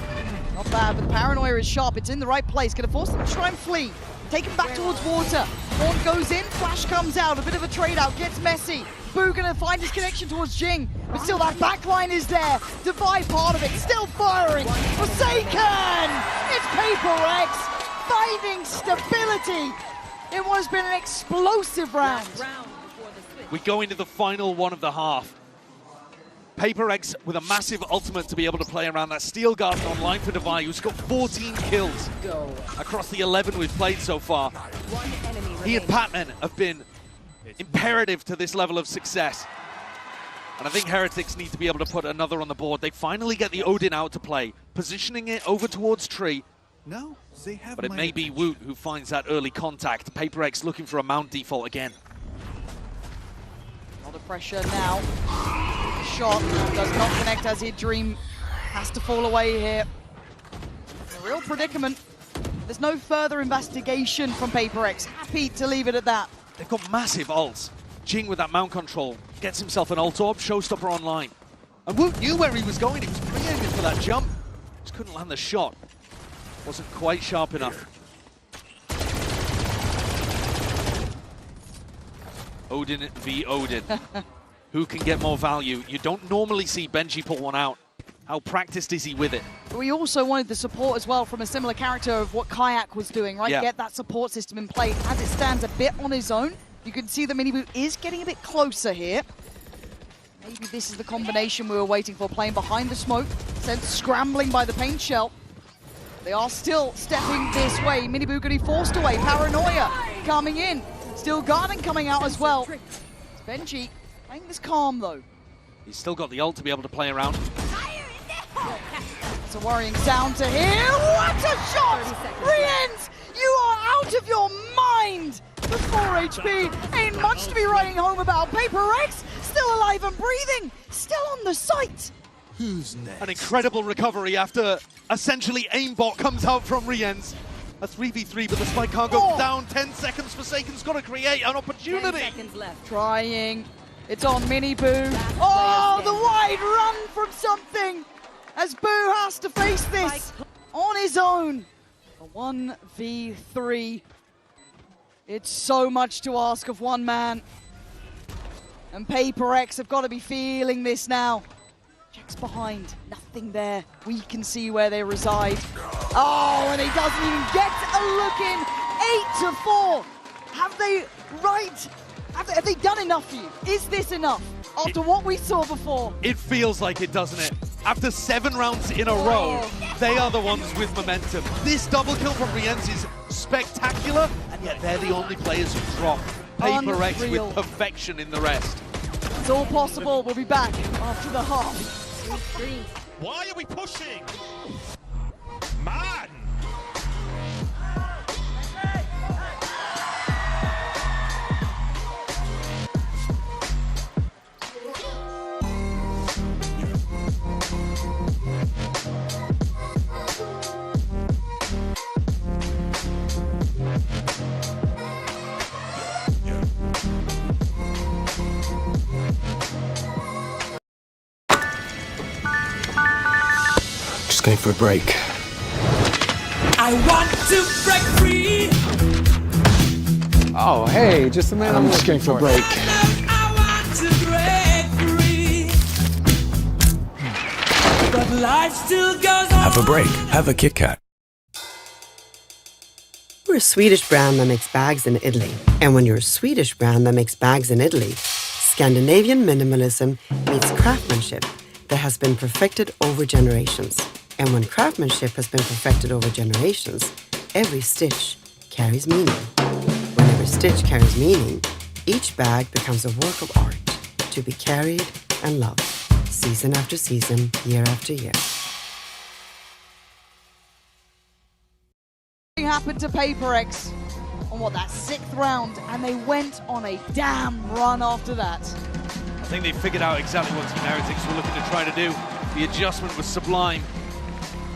Not bad, but the paranoia is sharp. It's in the right place. Gonna force them to try and flee. Take him back towards water. Horn goes in, Flash comes out. A bit of a trade-out, gets messy. Boo gonna find his connection towards Jing, but still that backline is there. Devi part of it, still firing. Forsaken! It's PRX finding stability. It has been an explosive round. We go into the final one of the half. PRX with a massive ultimate to be able to play around that Steel Garden online for Divide, who's got 14 kills across the 11 we've played so far. He and Patman have been imperative to this level of success. And I think Heretics need to be able to put another on the board. They finally get the Odin out to play, positioning it over towards Tree. No, they have But it may be Woot who finds that early contact. PRX looking for a mount default again. A lot of pressure now. Shot does not connect as he'd dream. Has to fall away here. A real predicament. There's no further investigation from PRX. Happy to leave it at that. They've got massive ults. Jing with that mount control gets himself an ult orb, showstopper online. And Woot knew where he was going. He was pre-aiming for that jump. Just couldn't land the shot. Wasn't quite sharp enough. Odin v Odin. Who can get more value? You don't normally see Benji pull one out. How practiced is he with it? We also wanted the support as well from a similar character of what Kayak was doing, right? Yeah. Get that support system in place. As it stands a bit on his own, you can see that Miniboot is getting a bit closer here. Maybe this is the combination we were waiting for, playing behind the smoke, sent scrambling by the paint shell. They are still stepping this way. Miniboot getting forced away. Paranoia coming in. Steel Garden coming out as well. It's Benji playing this calm though. He's still got the ult to be able to play around. It's a worrying sound to hear. What a shot! Riens, you are out of your mind! With 4 HP, ain't much to be writing home about. PRX, still alive and breathing, still on the site. Who's next? An incredible recovery after essentially aimbot comes out from Riens. A 3v3, but the spike can't go down. 10 seconds. Forsaken's got to create an opportunity. 10 seconds left. Trying. It's on Miniboo. Oh, the wide run from something. As Boo has to face this on his own. A 1v3. It's so much to ask of one man. And PRX have got to be feeling this now. Checks behind, nothing there. We can see where they reside. Oh, and he doesn't even get a look in. 8-4. Have they, have they done enough for you? Is this enough after what we saw before? It feels like it, doesn't it? After 7 rounds in a row, they are the ones with momentum. This double kill from Riens is spectacular, and yet they're the only players who drop. PRX with perfection in the rest. It's all possible. We'll be back after the half. Why are we pushing? Man! Just going for a break. I want to break free. Oh, hey, just a minute. I'm just going for a break. I want to break free. But life still goes on. Have a break. Have a Kit Kat. We're a Swedish brand that makes bags in Italy. And when you're a Swedish brand that makes bags in Italy, Scandinavian minimalism meets craftsmanship that has been perfected over generations. And when craftsmanship has been perfected over generations, every stitch carries meaning. When every stitch carries meaning, each bag becomes a work of art to be carried and loved, season after season, year after year. Happened to PRX on what, that 6th round, and they went on a damn run after that. I think they figured out exactly what Team Heretics were looking to try to do. The adjustment was sublime.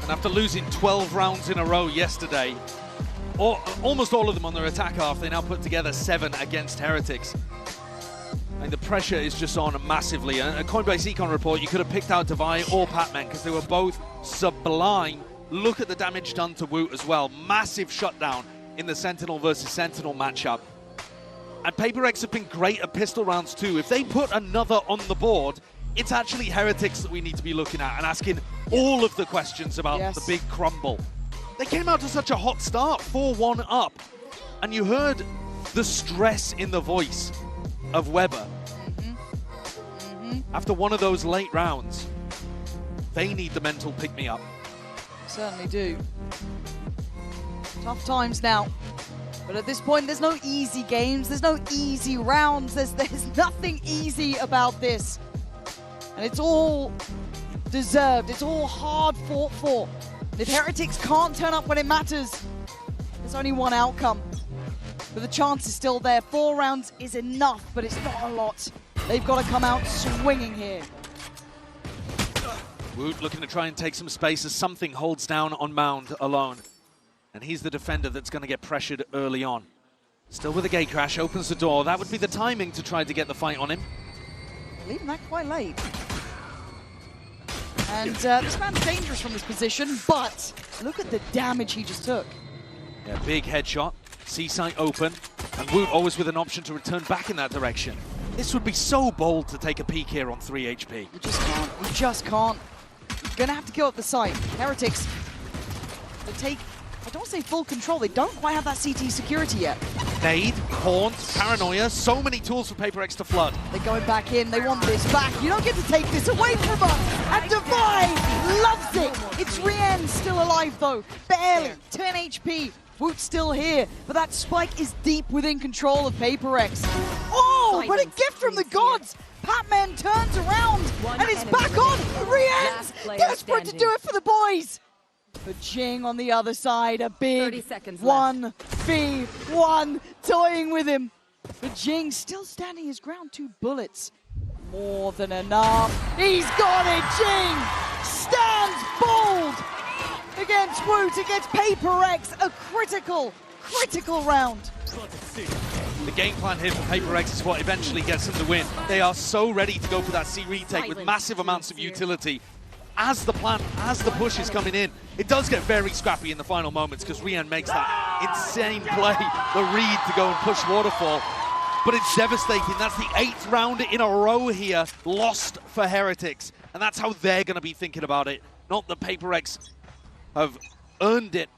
And after losing 12 rounds in a row yesterday, almost all of them on their attack half, they now put together 7 against Heretics. And the pressure is just on massively. A Coinbase Econ report, you could have picked out Divide or Patman because they were both sublime. Look at the damage done to Woot as well. Massive shutdown in the Sentinel versus Sentinel matchup. And PRX have been great at pistol rounds too. If they put another on the board, it's actually Heretics that we need to be looking at and asking all of the questions about the big crumble. They came out to such a hot start, 4-1 up. And you heard the stress in the voice of Weber. After one of those late rounds, they need the mental pick-me-up. Certainly do. Tough times now. But at this point, there's no easy games. There's no easy rounds. There's nothing easy about this. And it's all deserved. It's all hard fought for. And if Heretics can't turn up when it matters, there's only one outcome. But the chance is still there. 4 rounds is enough, but it's not a lot. They've got to come out swinging here. Woot looking to try and take some space as something holds down on Mound alone. And he's the defender that's going to get pressured early on. Still with a gate crash, opens the door. That would be the timing to try to get the fight on him. Leaving that quite late. And this man's dangerous from this position, but look at the damage he just took. Yeah, big headshot, C-site open, and Woot always with an option to return back in that direction. This would be so bold to take a peek here on 3 HP. You just can't. You just can't. You're going to have to give up the site. Heretics, they take, I don't want to say full control, they don't quite have that CT security yet. Nade, Haunt, Paranoia, so many tools for PaperX to flood. They're going back in, they want this back. You don't get to take this away from us. And Divide loves it. It's Rien still alive though, barely, 10 HP. Woot's still here, but that spike is deep within control of PaperX. Oh, but a gift from the gods! Patman turns around and is back on! Rien's desperate to do it for the boys! But Jing on the other side, a big 1v1 toying with him. But Jing still standing his ground, 2 bullets. More than enough. He's got it, Jing! Stands bold! Against Woot, against PaperX, a critical round. The game plan here for PaperX is what eventually gets them the win. They are so ready to go for that C retake with massive amounts of utility. As the plan, as the push is coming in, it does get very scrappy in the final moments because Rien makes that insane play, the read to go and push Waterfall. But it's devastating. That's the 8th round in a row here, lost for Heretics. And that's how they're going to be thinking about it. Not that PaperX have earned it,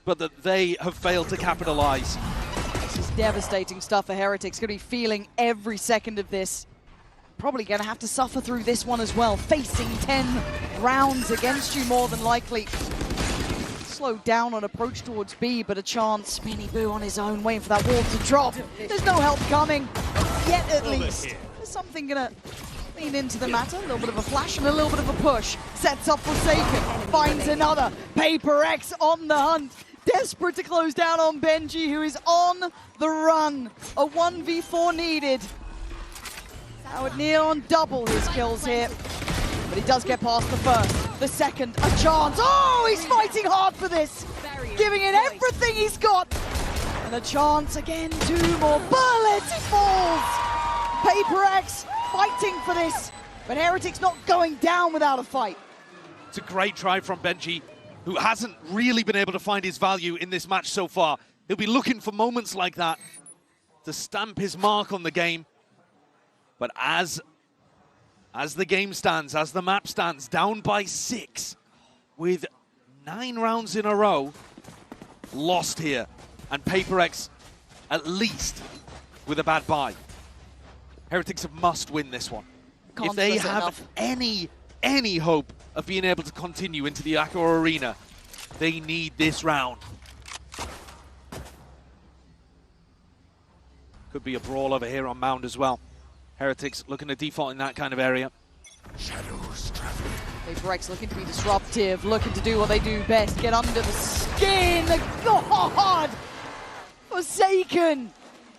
but that they have failed to capitalize. This is devastating stuff for Heretics. Going to be feeling every second of this. Probably going to have to suffer through this one as well. Facing 10 rounds against you more than likely. Slow down on approach towards B, but a chance. Mini Boo on his own, waiting for that wall to drop. There's no help coming, yet at least. There's something going to lean into the matter. A little bit of a flash and a little bit of a push. Sets up Forsaken, finds another. PaperX on the hunt. Desperate to close down on Benji, who is on the run. A 1v4 needed. Howard Neon double his kills here. But he does get past the first. The second, a chance. Oh, he's fighting hard for this. Giving it everything he's got. And a chance again, 2 more bullets. He falls. PaperX fighting for this. But Heretics not going down without a fight. It's a great try from Benji, who hasn't really been able to find his value in this match so far. He'll be looking for moments like that to stamp his mark on the game. But as the game stands, as the map stands, down by 6, with 9 rounds in a row, lost here. And PaperX, at least, with a bad bye. Heretics must win this one. If they have any hope of being able to continue into the Accor Arena, they need this round. Could be a brawl over here on Mound as well. Heretics looking to default in that kind of area. Shadows traveling. PaperX looking to be disruptive, looking to do what they do best, get under the skin. God! Forsaken!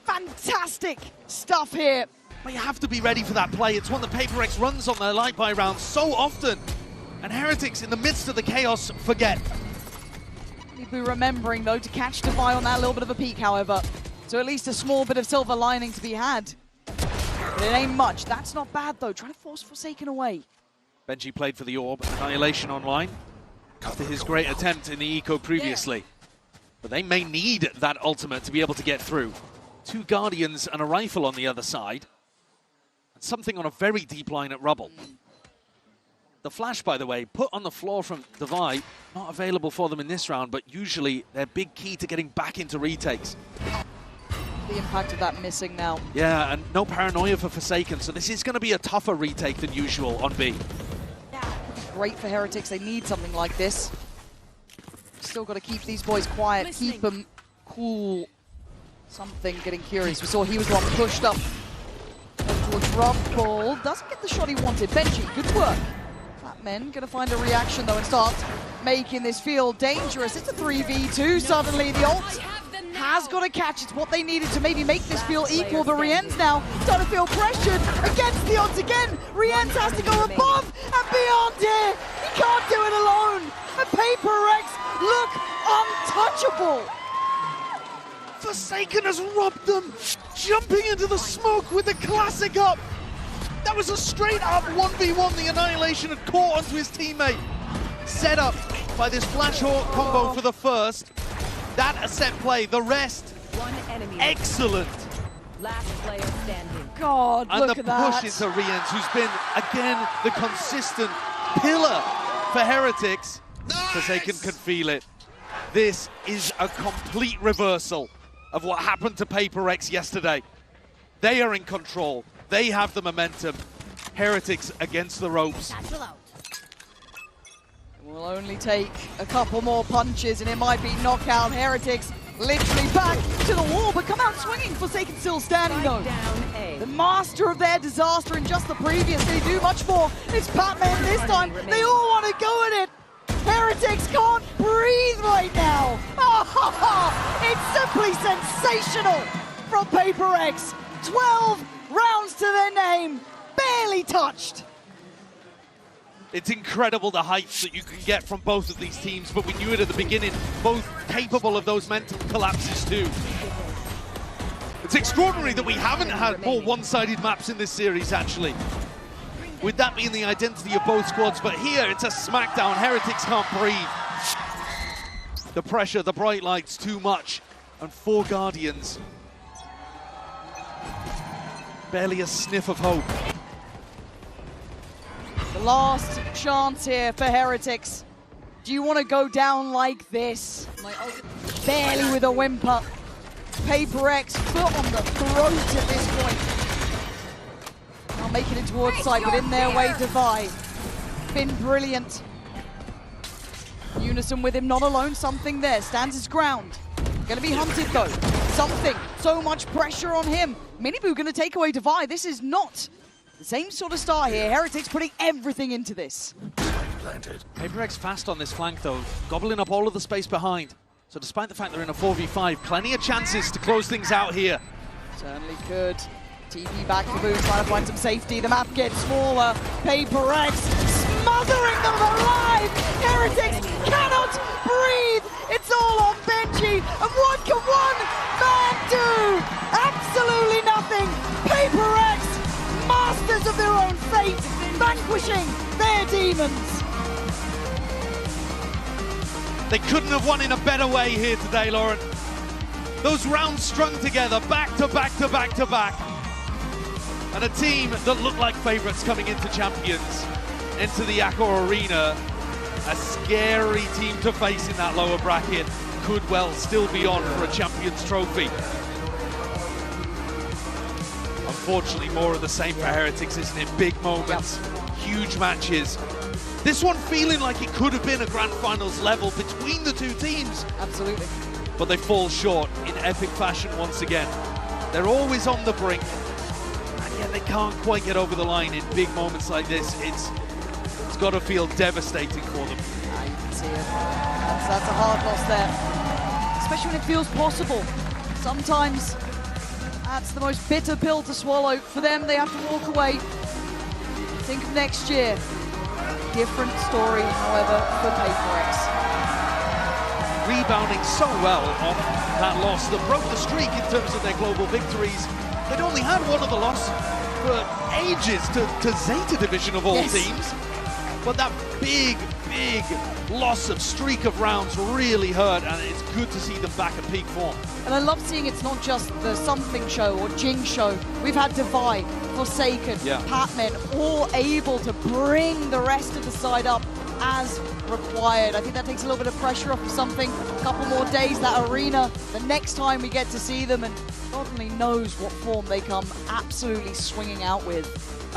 Fantastic stuff here. But you have to be ready for that play. It's one that PaperX runs on their light buy rounds so often. And Heretics, in the midst of the chaos, forget. We'll be remembering, though, to catch Devi on that little bit of a peak, however. So at least a small bit of silver lining to be had. But it ain't much. That's not bad, though. Trying to force Forsaken away. Benji played for the Orb, Annihilation online, after his great attempt in the Eco previously. But they may need that ultimate to be able to get through. 2 Guardians and a rifle on the other side. And something on a very deep line at Rubble. The flash, by the way, put on the floor from Devi, not available for them in this round, but usually their big key to getting back into retakes. the impact of that missing now. Yeah, and no paranoia for Forsaken, so this is going to be a tougher retake than usual on B. Great for Heretics, they need something like this. Still got to keep these boys quiet, keep them cool. Something getting curious. We saw he was the one pushed up towards Rumble. Doesn't get the shot he wanted. Benji, good work. Flatmen gonna find a reaction though and start making this feel dangerous. It's a 3v2 suddenly. The ult has got to catch. It's what they needed to maybe make this feel equal, but Rien's now starting to feel pressured against the odds again. Rien's has to go above and beyond here. He can't do it alone. And PRX look untouchable. Forsaken has robbed them, jumping into the smoke with the classic up. That was a straight up 1v1. The Annihilation had caught onto his teammate. Set up by this Flash Hawk combo for the first. That a set play, the rest, One enemy. excellent. Last player standing. God, And look the at that. push into Riens, who's been, again, the consistent pillar for Heretics. Forsaken can feel it. This is a complete reversal of what happened to PRX yesterday. They are in control. They have the momentum. Heretics against the ropes. Will only take a couple more punches and it might be knockout. Heretics literally back to the wall, but come out swinging. Forsaken still standing though. The master of their disaster in just the previous. They do much more. It's Batman this time. They all want to go at it. Heretics can't breathe right now. It's simply sensational from PRX. 12 rounds to their name, barely touched. It's incredible the heights that you can get from both of these teams, but we knew it at the beginning, both capable of those mental collapses too. It's extraordinary that we haven't had more one-sided maps in this series, actually. With that being the identity of both squads, but here it's a smackdown. Heretics can't breathe. The pressure, the bright lights, too much. And 4 Guardians. Barely a sniff of hope. The last chance here for Heretics. Do you want to go down like this? Barely with a whimper. PRX foot on the throat at this point. Not making it towards side, but in their way, Divide. Been brilliant. Unison with him, not alone, something there. Stands his ground. Gonna be hunted though. Something. So much pressure on him. Miniboo gonna take away Divide. This is not the same sort of start here. Heretics putting everything into this. PRX fast on this flank though, gobbling up all of the space behind. So despite the fact they're in a 4v5, plenty of chances to close things out here. Certainly could. TP back to Boo, trying to find some safety. The map gets smaller. PRX smothering them alive. Heretics cannot breathe. It's all on Benji. And what can one man do? Absolutely nothing. PRX, masters of their own fate, vanquishing their demons. They couldn't have won in a better way here today, Lauren. Those rounds strung together, back to back to back to back. And a team that looked like favourites coming into Champions, into the Accor Arena. A scary team to face in that lower bracket. Could well still be on for a Champions trophy. Unfortunately, more of the same for Heretics, isn't it? Big moments, huge matches. This one feeling like it could have been a grand finals level between the two teams. Absolutely. But they fall short in epic fashion once again. They're always on the brink, and yet they can't quite get over the line in big moments like this. It's got to feel devastating for them. Yeah, you can see it. That's a hard loss there, especially when it feels possible. Sometimes that's the most bitter pill to swallow. For them, they have to walk away. Think of next year. Different story, however, for PRX. Rebounding so well off that loss that broke the streak in terms of their global victories. They'd only had one other loss for ages to Zeta Division of all teams. But that big loss of streak of rounds really hurt, and it's good to see them back at peak form. And I love seeing it's not just the Something show or Jing show. We've had Divide, Forsaken, Patman, all able to bring the rest of the side up. as required. I think that takes a little bit of pressure off of something. A couple more days, that arena, the next time we get to see them, and God only knows what form they come absolutely swinging out with.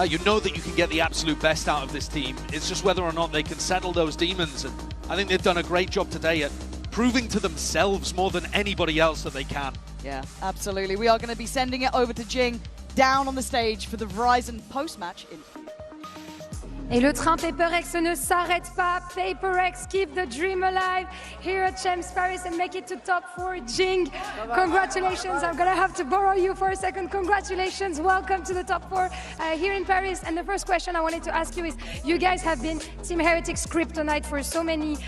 You know that you can get the absolute best out of this team. It's just whether or not they can settle those demons, and I think they've done a great job today at proving to themselves more than anybody else that they can. Yeah, absolutely. We are going to be sending it over to Jing down on the stage for the Verizon post-match interview. Et le train PRX ne s'arrête pas. PRX keep the dream alive here at Champs Paris and make it to top 4. Jing, congratulations. I'm going to have to borrow you for a second. Congratulations. Welcome to the top 4 here in Paris. And the first question I wanted to ask you is, you guys have been Team Heretics kryptonite for so many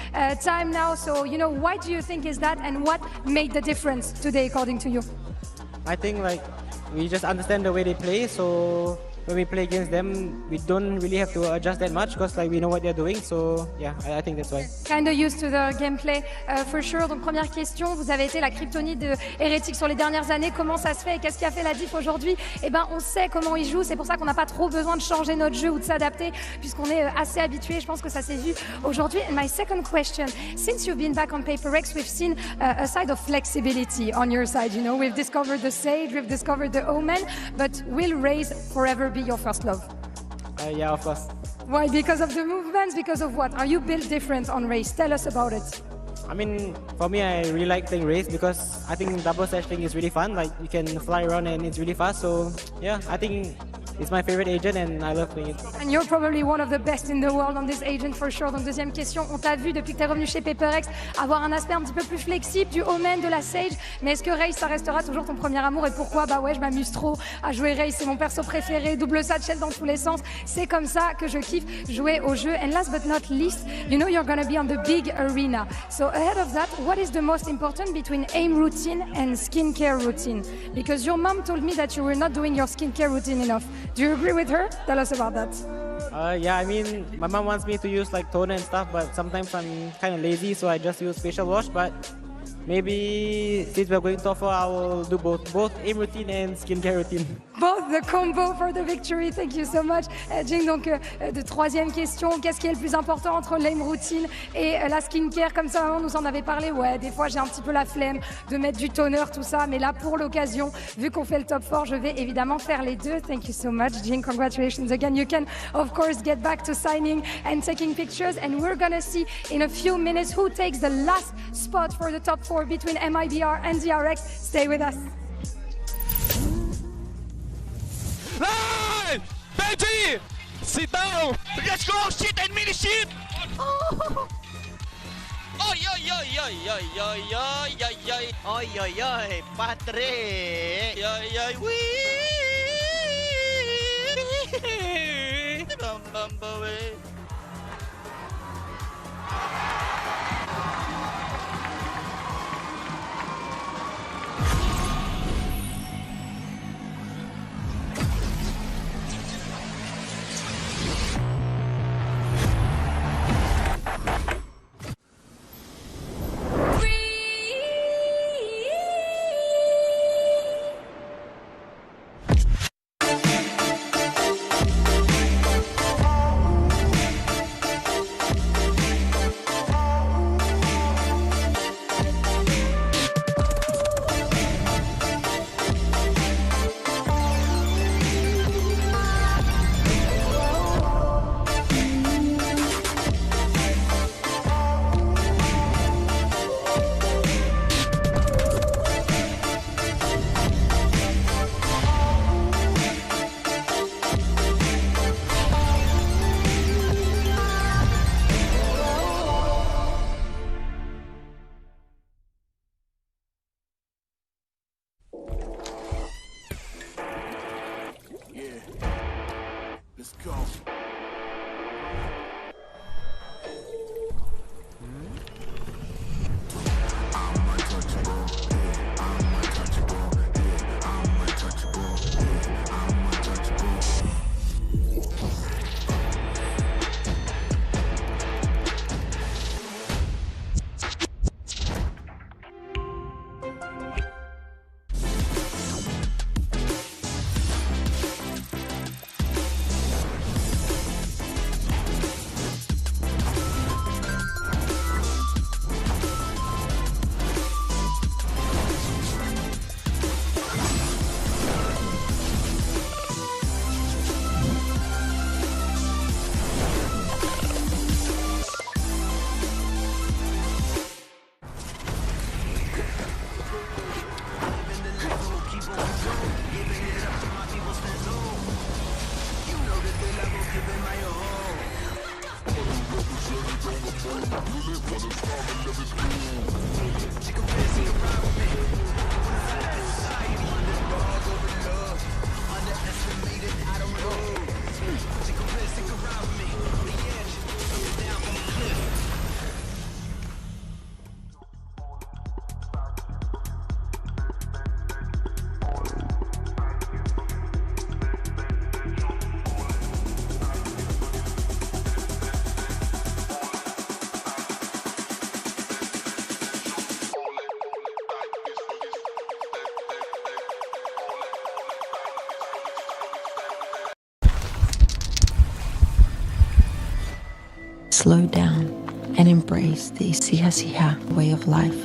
time now. So, you know, why do you think is that, and what made the difference today according to you? I think like we just understand the way they play, so when we play against them, we don't really have to adjust that much because like we know what they're doing. So yeah, I think that's why. Kind of used to the gameplay for sure. Donc première question, vous avez été la kryptonite de Heretics sur les dernières années. Comment ça se fait et qu'est-ce qui a fait la diff aujourd'hui? Eh ben, on sait comment ils jouent. C'est pour ça qu'on n'a pas trop besoin de changer notre jeu ou de s'adapter puisqu'on est assez habitué. Je pense que ça s'est vu aujourd'hui. And my second question, since you've been back on PRX, we've seen a side of flexibility on your side. You know, we've discovered the Sage, we've discovered the Omen, but will Raze forever be your first love? Yeah, of course. Why? Because of the movements? Because of what? Are you built different on Raze? Tell us about it. I mean, for me, I really like playing Raze because I think double slash thing is really fun. Like you can fly around and it's really fast. So yeah, I think it's my favorite agent and I love playing it. And you're probably one of the best in the world on this agent for sure. Donc deuxième question, on t'a vu depuis que t'es revenu chez PRX avoir un aspect un petit peu plus flexible, du Omen, de la Sage. Mais est-ce que Raze, ça restera toujours ton premier amour? Et pourquoi? Bah ouais, je m'amuse trop à jouer Raze, c'est mon perso préféré, double satchel dans tous les sens. C'est comme ça que je kiffe jouer au jeu. And last but not least, you know you're gonna be on the big arena. So ahead of that, what is the most important between aim routine and skincare routine? Because your mom told me that you were not doing your skincare routine enough. Do you agree with her? Tell us about that. Yeah, I mean, my mom wants me to use like toner and stuff, but sometimes I'm kind of lazy, so I just use facial wash. But maybe since we're going top 4, I will do both aim routine and skincare routine. Both the combo for the victory. Thank you so much. Jing, donc de troisième question, qu'est-ce qui est le plus important entre l'aim routine et la skincare? Comme ça, maman nous en avait parlé. Ouais, des fois j'ai un petit peu la flemme de mettre du toner, tout ça. Mais là, pour l'occasion, vu qu'on fait le top 4, je vais évidemment faire les deux. Thank you so much, Jing. Congratulations again. You can, of course, get back to signing and taking pictures. And we're gonna see in a few minutes who takes the last spot for the top 4 between MIBR and DRX. Stay with us. Hey! Benji! Sit down! Let's go! Shit and mini shit! Oh! Oi, oi, oi, oi, oi, oi, oi, oi, oi, oi, oi, oi, padre! Oi, oi, wee! Bum, bum, bum, wee! Slow down and embrace the Isiha way of life.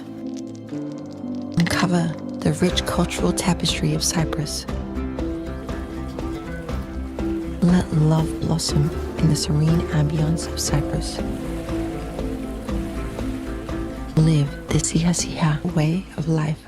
Uncover the rich cultural tapestry of Cyprus. Let love blossom in the serene ambience of Cyprus. Live the Isiha way of life.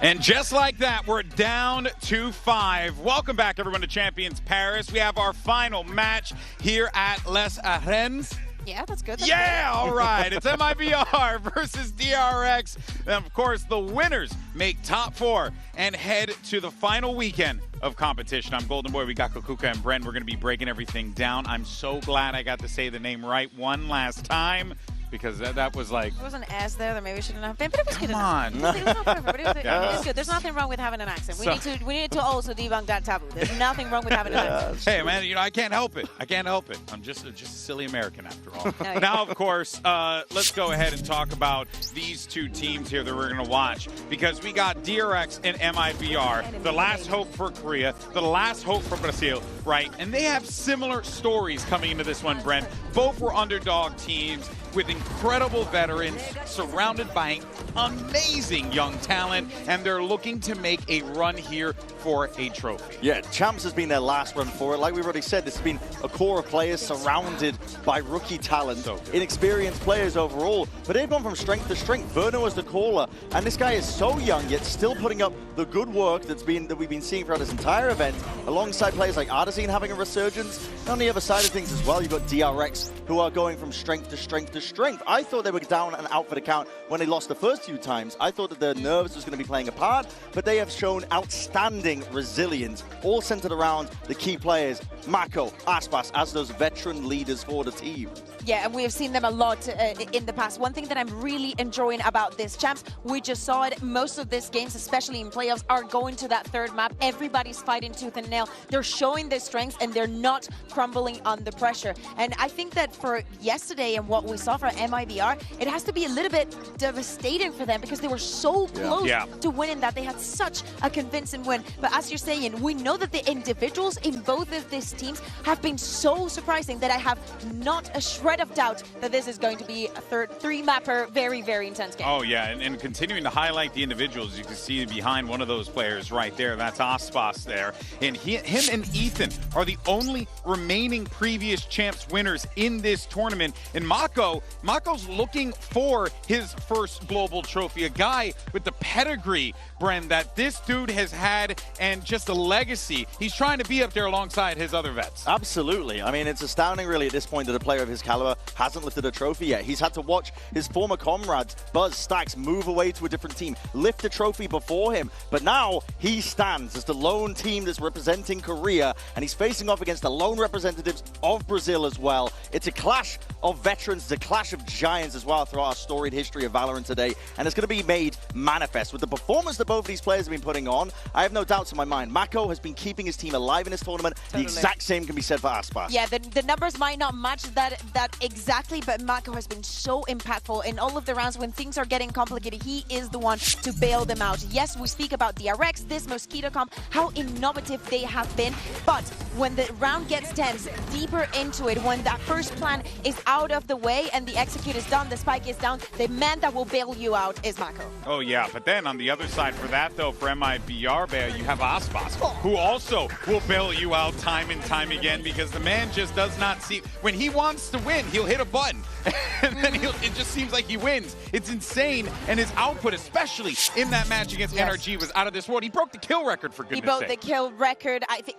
And just like that, we're down to 5. Welcome back, everyone, to Champions Paris. We have our final match here at Les Arènes. Yeah, that's good. That's yeah, good. All right. It's MIBR versus DRX. And, of course, the winners make top 4 and head to the final weekend of competition. I'm Golden Boy. We got Kokuka and Bren. We're going to be breaking everything down. I'm so glad I got to say the name right one last time, because that was like... There was an S there that maybe shouldn't have been, but it was good enough. It was not perfect, but it was good. There's nothing wrong with having an accent. We need to also debunk that taboo. There's nothing wrong with having an accent. Hey, man, you know, I can't help it. I can't help it. I'm just a silly American after all. Now, of course, let's go ahead and talk about these two teams here that we're going to watch, because we got DRX and MIBR, the last hope for Korea, the last hope for Brazil, right? And they have similar stories coming into this one, Brent. Both were underdog teams with incredible veterans, surrounded by amazing young talent, and they're looking to make a run here for a trophy. Yeah, Champs has been their last run for it. Like we've already said, this has been a core of players surrounded by rookie talent, inexperienced players overall, but they've gone from strength to strength. Verno was the caller, and this guy is so young, yet still putting up the good work that we've been seeing throughout this entire event, alongside players like Artesine having a resurgence. And on the other side of things as well, you've got DRX, who are going from strength to strength to strength. I thought they were down and out for the count when they lost the first few times. I thought that their nerves was going to be playing a part, but they have shown outstanding resilience, all centered around the key players, Mako, Aspas, as those veteran leaders for the team. Yeah, and we have seen them a lot in the past. One thing that I'm really enjoying about this Champs, we just saw it, most of these games, especially in playoffs, are going to that third map. Everybody's fighting tooth and nail. They're showing their strengths, and they're not crumbling under pressure. And I think that for yesterday and what we saw for MIBR, it has to be a little bit devastating for them, because they were so close to winning that. They had such a convincing win. But as you're saying, we know that the individuals in both of these teams have been so surprising that I have not a shred of doubt that this is going to be a three-mapper, very, very intense game. Oh, yeah, and continuing to highlight the individuals, you can see behind one of those players right there. That's Aspas there. And him and Ethan are the only remaining previous Champs winners in this tournament. And Mako's looking for his first global trophy, a guy with the pedigree, Bren, that this dude has had, and just a legacy. He's trying to be up there alongside his other vets. Absolutely. I mean, it's astounding really at this point that a player of his caliber hasn't lifted a trophy yet. He's had to watch his former comrades, Buzz, Stax, move away to a different team, lift a trophy before him. But now he stands as the lone team that's representing Korea, and he's facing off against the lone representatives of Brazil as well. It's a clash of veterans, it's a clash of giants as well throughout our storied history of Valorant today, and it's going to be made manifest with the performance that both of these players have been putting on. I have no doubts in my mind. Mako has been keeping his team alive in this tournament. Totally. The exact same can be said for Aspas. Yeah, the numbers might not match that exactly, but Mako has been so impactful in all of the rounds when things are getting complicated. He is the one to bail them out. Yes, we speak about the RX, this Mosquito Comp, how innovative they have been, but when the round gets tense, deeper into it, when that first plan is out of the way and the execute is done, the spike is down, the man that will bail you out is Mako. Oh yeah, but then on the other side for that though, for MIBR, you have Aspas, who also will bail you out time and time again because the man just does not see, when he wants to win, he'll hit a button and then it just seems like he wins. It's insane, and his output, especially in that match against NRG, was out of this world. He broke the kill record, for goodness sake. He broke the kill record. I think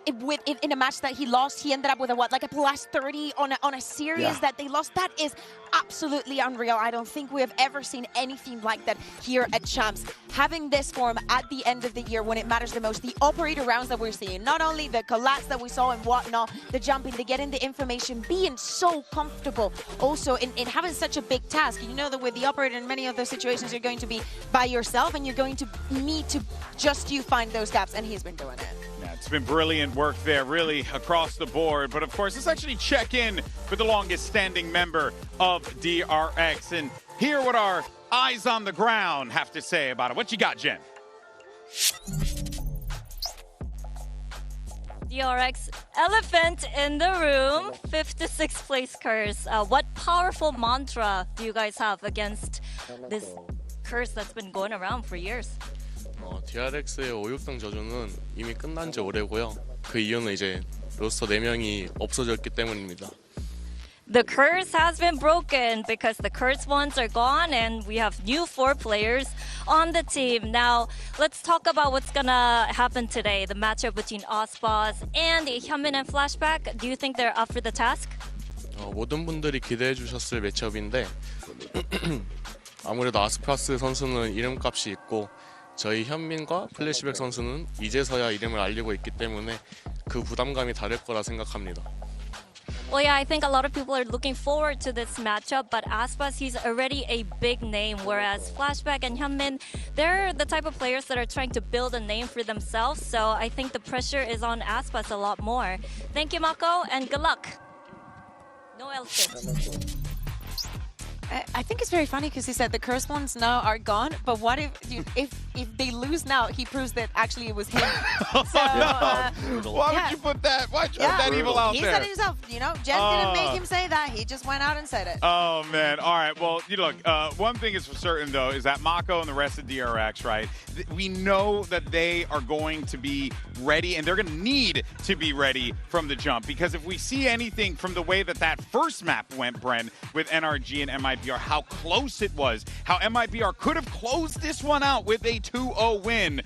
in a match that he lost, he ended up with a what, like a plus 30 on a series that they lost. That is absolutely unreal. I don't think we have ever seen anything like that here at Champs. Having this form at the end of the year when it matters the most, the operator rounds that we're seeing, not only the collapse that we saw and whatnot, the jumping, the getting the information, being so comfortable also in having such a big task. You know that with the operator in many of those situations, you're going to be by yourself and you're going to need to just find those gaps, and he's been doing it. Yeah, it's been brilliant work there, really, across the board. But of course, let's actually check in with the longest standing member of DRX and hear what our eyes on the ground have to say about it. What you got, Jen? DRX elephant in the room, 5th to 6th place curse. What powerful mantra do you guys have against this curse that's been going around for years? DRX의 5, 6등 저주는 이미 끝난 지 오래고요. 그 이유는 이제 로스터 4명이 없어졌기 때문입니다. The curse has been broken because the cursed ones are gone and we have new 4 players on the team. Now, let's talk about what's gonna happen today. The matchup between Aspas and Hyunmin and Flashback. Do you think they're up for the task? 모든 분들이 기대해 주셨을 매치업인데 아무래도 아스파스 선수는 이름값이 있고 저희 현민과 플래시백 선수는 이제서야 이름을 알리고 있기 때문에 그 부담감이 다를 거라 생각합니다. Well, yeah, I think a lot of people are looking forward to this matchup, but Aspas, he's already a big name, whereas Flashback and Hyunmin, they're the type of players that are trying to build a name for themselves, so I think the pressure is on Aspas a lot more. Thank you, Mako, and good luck. No outfit. I think it's very funny because he said the cursed ones now are gone, but what if they lose now, he proves that actually it was him. So, Why would you put that? Why'd you put that evil out he there? He said it himself, you know, Jen didn't make him say that, he just went out and said it. Oh, man. All right, well, you look, one thing is for certain, though, is that Mako and the rest of DRX, right, we know that they are going to be ready, and they're going to need to be ready from the jump, because if we see anything from the way that first map went, Bren, with NRG and MIBR, how close it was, how MIBR could have closed this one out with a 2-0 win.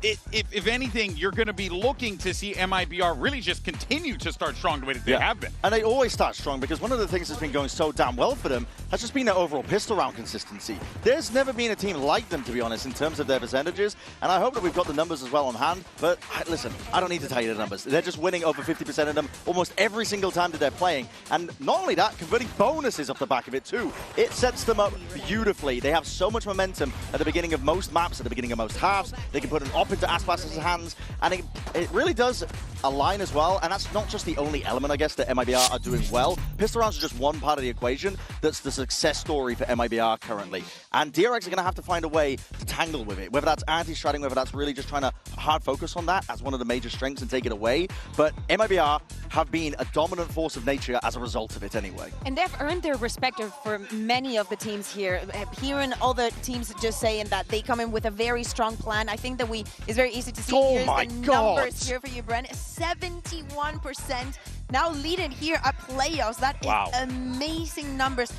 If anything, you're going to be looking to see MIBR really just continue to start strong the way that they have been. And they always start strong because one of the things that's been going so damn well for them has just been their overall pistol round consistency. There's never been a team like them, to be honest, in terms of their percentages, and I hope that we've got the numbers as well on hand, but listen, I don't need to tell you the numbers. They're just winning over 50% of them almost every single time that they're playing, and not only that, converting bonuses off the back of it too. It sets them up beautifully. They have so much momentum at the beginning of most maps, at the beginning of most halves. They can put an op into Aspas's hands, and it really does align as well, and that's not just the only element, I guess, that MIBR are doing well. Pistol rounds are just one part of the equation that's the success story for MIBR currently, and DRX are going to have to find a way to tangle with it, whether that's anti-stratting, whether that's really just trying to hard focus on that as one of the major strengths and take it away, but MIBR have been a dominant force of nature as a result of it anyway. And they've earned their respect for many of the teams here. Hearing all the teams just saying that they come in with a very strong plan, I think that it's very easy to see. Here's the numbers here for you, Bren. 71% now leading here at playoffs. That is amazing numbers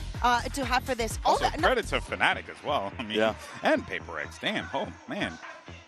to have for this. Also, credit to Fnatic as well. I mean, and PRX. Damn, oh man.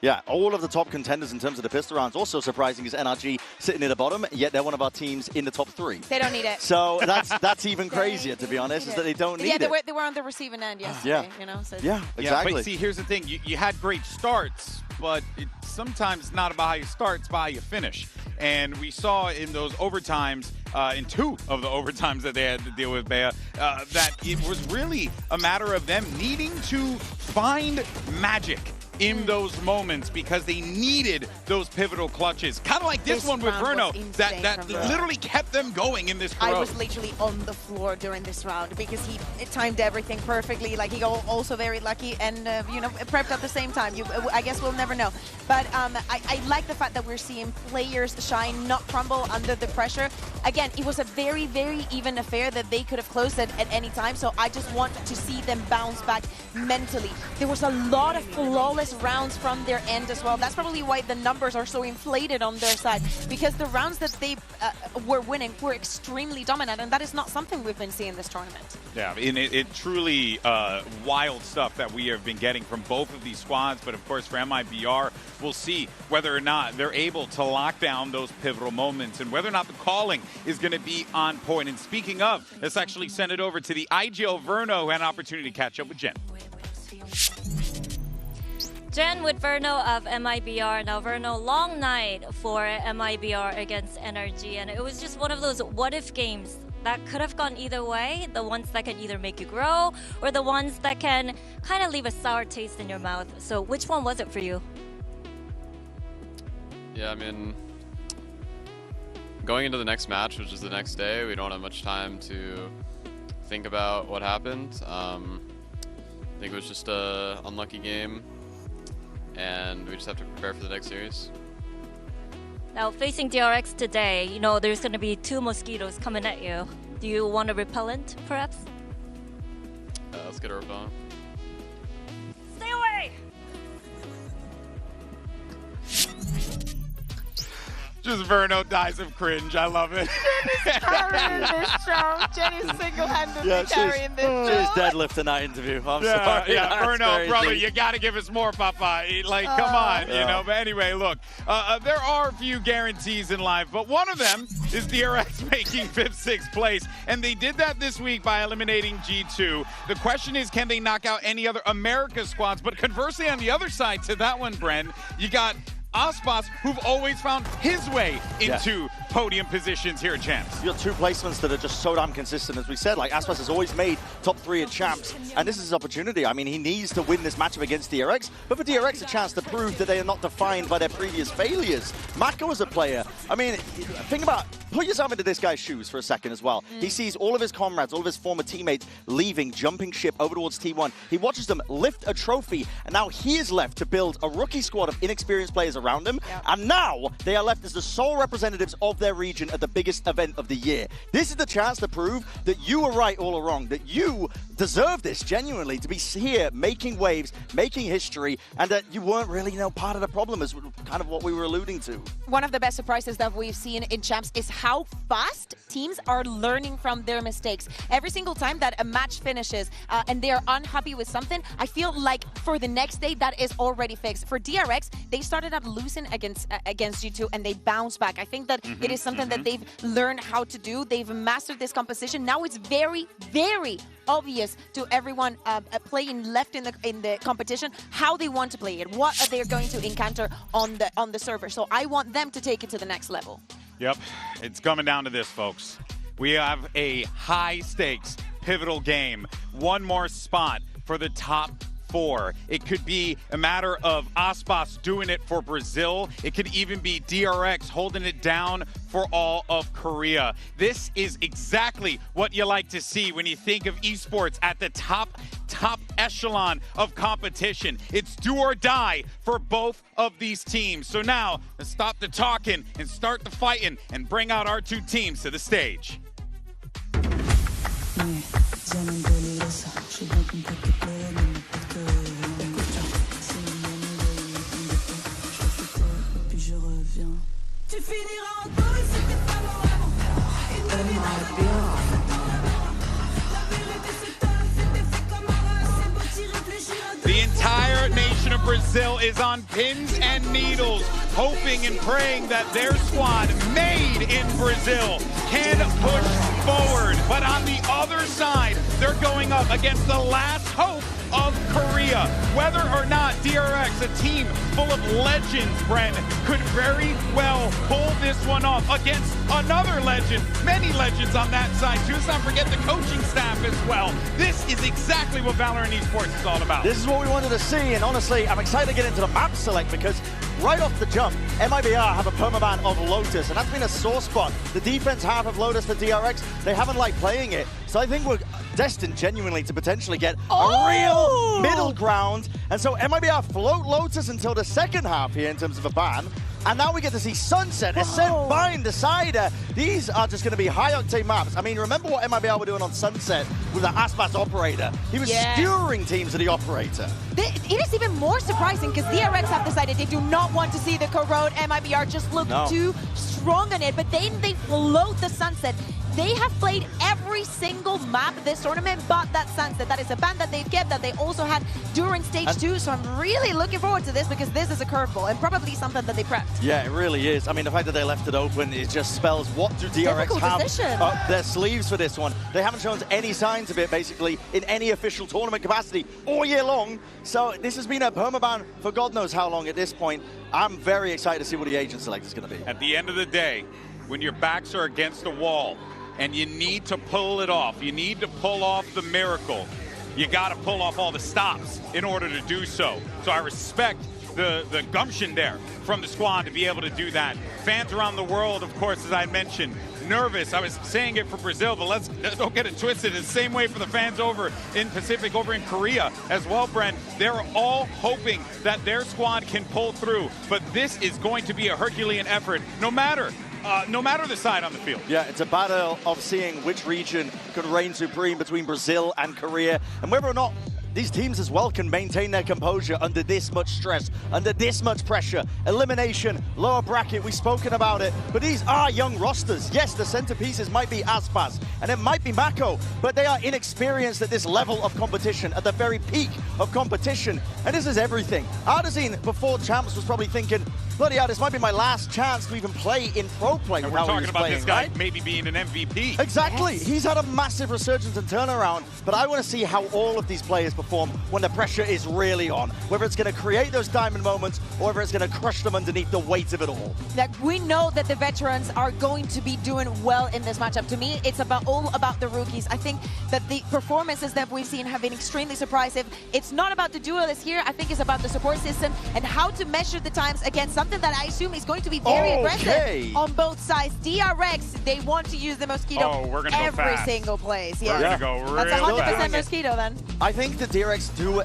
Yeah, all of the top contenders in terms of the pistol rounds. Also surprising is NRG sitting in the bottom, yet they're one of our teams in the top 3. They don't need it. So that's even crazier, to be honest, is that they don't need it. Yeah, they were on the receiving end yesterday, you know. So yeah, exactly. But see, here's the thing. You had great starts, but it's sometimes not about how you start, it's about how you finish. And we saw in those overtimes, in 2 of the overtimes that they had to deal with Bea, that it was really a matter of them needing to find magic in those moments because they needed those pivotal clutches. Kind of like this one with Verno that literally kept them going in this row. I was literally on the floor during this round because he timed everything perfectly. Like, he got also very lucky and, you know, prepped at the same time. I guess we'll never know. But I like the fact that we're seeing players shine, not crumble under the pressure. Again, it was a very, very even affair that they could have closed it at any time. So I just want to see them bounce back mentally. There was a lot of flawless rounds from their end as well. That's probably why the numbers are so inflated on their side, because the rounds that they were winning were extremely dominant, and that is not something we've been seeing this tournament. Yeah, and it truly wild stuff that we have been getting from both of these squads, but of course for MIBR, we'll see whether or not they're able to lock down those pivotal moments and whether or not the calling is going to be on point. And speaking of, let's actually send it over to the IGL Verno, who had an opportunity to catch up with Jen. Jen with Verno of MIBR. Now, Verno, long night for MIBR against NRG, and it was just one of those what-if games that could have gone either way. The ones that can either make you grow, or the ones that can kind of leave a sour taste in your mouth. So which one was it for you? Yeah, I mean, going into the next match, which is the next day, we don't have much time to think about what happened. I think it was just an unlucky game, and we just have to prepare for the next series. Now, facing DRX today, you know, there's going to be 2 mosquitoes coming at you. Do you want a repellent, perhaps? Let's get a repellent. Stay away! Just Verno dies of cringe. I love it. Jenny's carrying this show. Jenny's single-handedly carrying this show. She's deadlifting that interview. I'm sorry. Yeah, That's Verno, crazy. brother, you got to give us more, Papa. Like, come on, you know. But anyway, look, there are a few guarantees in life, but one of them is DRX making 5th, 6th place, and they did that this week by eliminating G2. The question is, can they knock out any other America squads? But conversely, on the other side to that one, Bren, you got Aspas, who've always found his way into podium positions here at Champs. You got 2 placements that are just so damn consistent, as we said. Like, Aspas has always made top 3 at Champs, and this is his opportunity. I mean, he needs to win this matchup against DRX, but for DRX, a chance to prove that they are not defined by their previous failures. Mako as a player, I mean, think about, put yourself into this guy's shoes for a second as well. He sees all of his comrades, all of his former teammates leaving, jumping ship over towards T1. He watches them lift a trophy, and now he is left to build a rookie squad of inexperienced players around him, and now they are left as the sole representatives of their region at the biggest event of the year. This is the chance to prove that you were right all along, that you deserve this genuinely, to be here making waves, making history, and that you weren't really, you know, part of the problem, is kind of what we were alluding to. One of the best surprises that we've seen in Champs is how fast teams are learning from their mistakes. Every single time that a match finishes and they're unhappy with something, I feel like for the next day that is already fixed. For DRX, they started up losing against G2 and they bounced back. I think that it is something that they've learned how to do. They've mastered this composition. Now it's very, very obvious to everyone playing left in the competition how they want to play it, what are they going to encounter on the server. So I want them to take it to the next level. Yep, it's coming down to this, folks. We have a high-stakes, pivotal game. One more spot for the top 4. It could be a matter of Aspas doing it for Brazil. It could even be DRX holding it down for all of Korea. This is exactly what you like to see when you think of esports at the top echelon of competition. It's do or die for both of these teams. So now, let's stop the talking and start the fighting and bring out our 2 teams to the stage. Tu finiras en taule, c'était favorable. La vérité c'est toi, c'était fait comme un rat. C'est beau d'y réfléchir à deux. The entire nation of Brazil is on pins and needles, hoping and praying that their squad, made in Brazil, can push forward. But on the other side, they're going up against the last hope of Korea. Whether or not DRX, a team full of legends, Bren, could very well pull this one off against another legend. Many legends on that side too. Let's not forget the coaching staff as well. This is exactly what VALORANT Esports is all about. This is what we wanted to see, and honestly, I'm excited to get into the map select because right off the jump, MIBR have a permaban of Lotus, and that's been a sore spot. The defense half of Lotus for DRX, they haven't liked playing it. So I think we're destined genuinely to potentially get a real middle ground. And so MIBR float Lotus until the second half here in terms of a ban. And now we get to see Sunset, Ascent, Bind, Decider. These are just going to be high-octane maps. I mean, remember what MIBR were doing on Sunset with the Aspas Operator? He was skewering teams to the Operator. It is even more surprising because DRX have decided they do not want to see the corrode. MIBR just look too strong on it, but then they float the Sunset. They have played every single map this tournament, but that Sunset, that is a ban that they've kept, that they also had during stage 2. So I'm really looking forward to this because this is a curveball and probably something that they prepped. Yeah, it really is. I mean, the fact that they left it open, it just spells what do DRX have up their sleeves for this one. They haven't shown any signs of it, basically, in any official tournament capacity all year long. So this has been a permaban for God knows how long at this point. I'm very excited to see what the agent select is going to be. At the end of the day, when your backs are against the wall, and you need to pull it off. You need to pull off the miracle. You got to pull off all the stops in order to do so. So I respect the gumption there from the squad to be able to do that. Fans around the world, of course, as I mentioned, nervous. I was saying it for Brazil, but let's don't get it twisted. It's the same way for the fans over in Pacific, over in Korea as well, Bren. They're all hoping that their squad can pull through, but this is going to be a Herculean effort, no matter the side on the field. Yeah, it's a battle of seeing which region could reign supreme between Brazil and Korea, and whether or not these teams as well can maintain their composure under this much stress, under this much pressure. Elimination, lower bracket, we've spoken about it, but these are young rosters. Yes, the centerpieces might be Aspas, and it might be Mako, but they are inexperienced at this level of competition, at the very peak of competition, and this is everything. Artazine, before Champs, was probably thinking, bloody hell, this might be my last chance to even play in pro play. And we're talking about this guy maybe being an MVP. Exactly. He's had a massive resurgence and turnaround, but I want to see how all of these players perform when the pressure is really on, whether it's going to create those diamond moments or whether it's going to crush them underneath the weight of it all. Like, we know that the veterans are going to be doing well in this matchup. To me, it's all about the rookies. I think that the performances that we've seen have been extremely surprising. It's not about the duelists here. I think it's about the support system and how to measure the times against something that I assume is going to be very aggressive on both sides. DRX, they want to use the Mosquito every single place. Yeah. We're going to go real That's 100% Mosquito then. I think the DRX do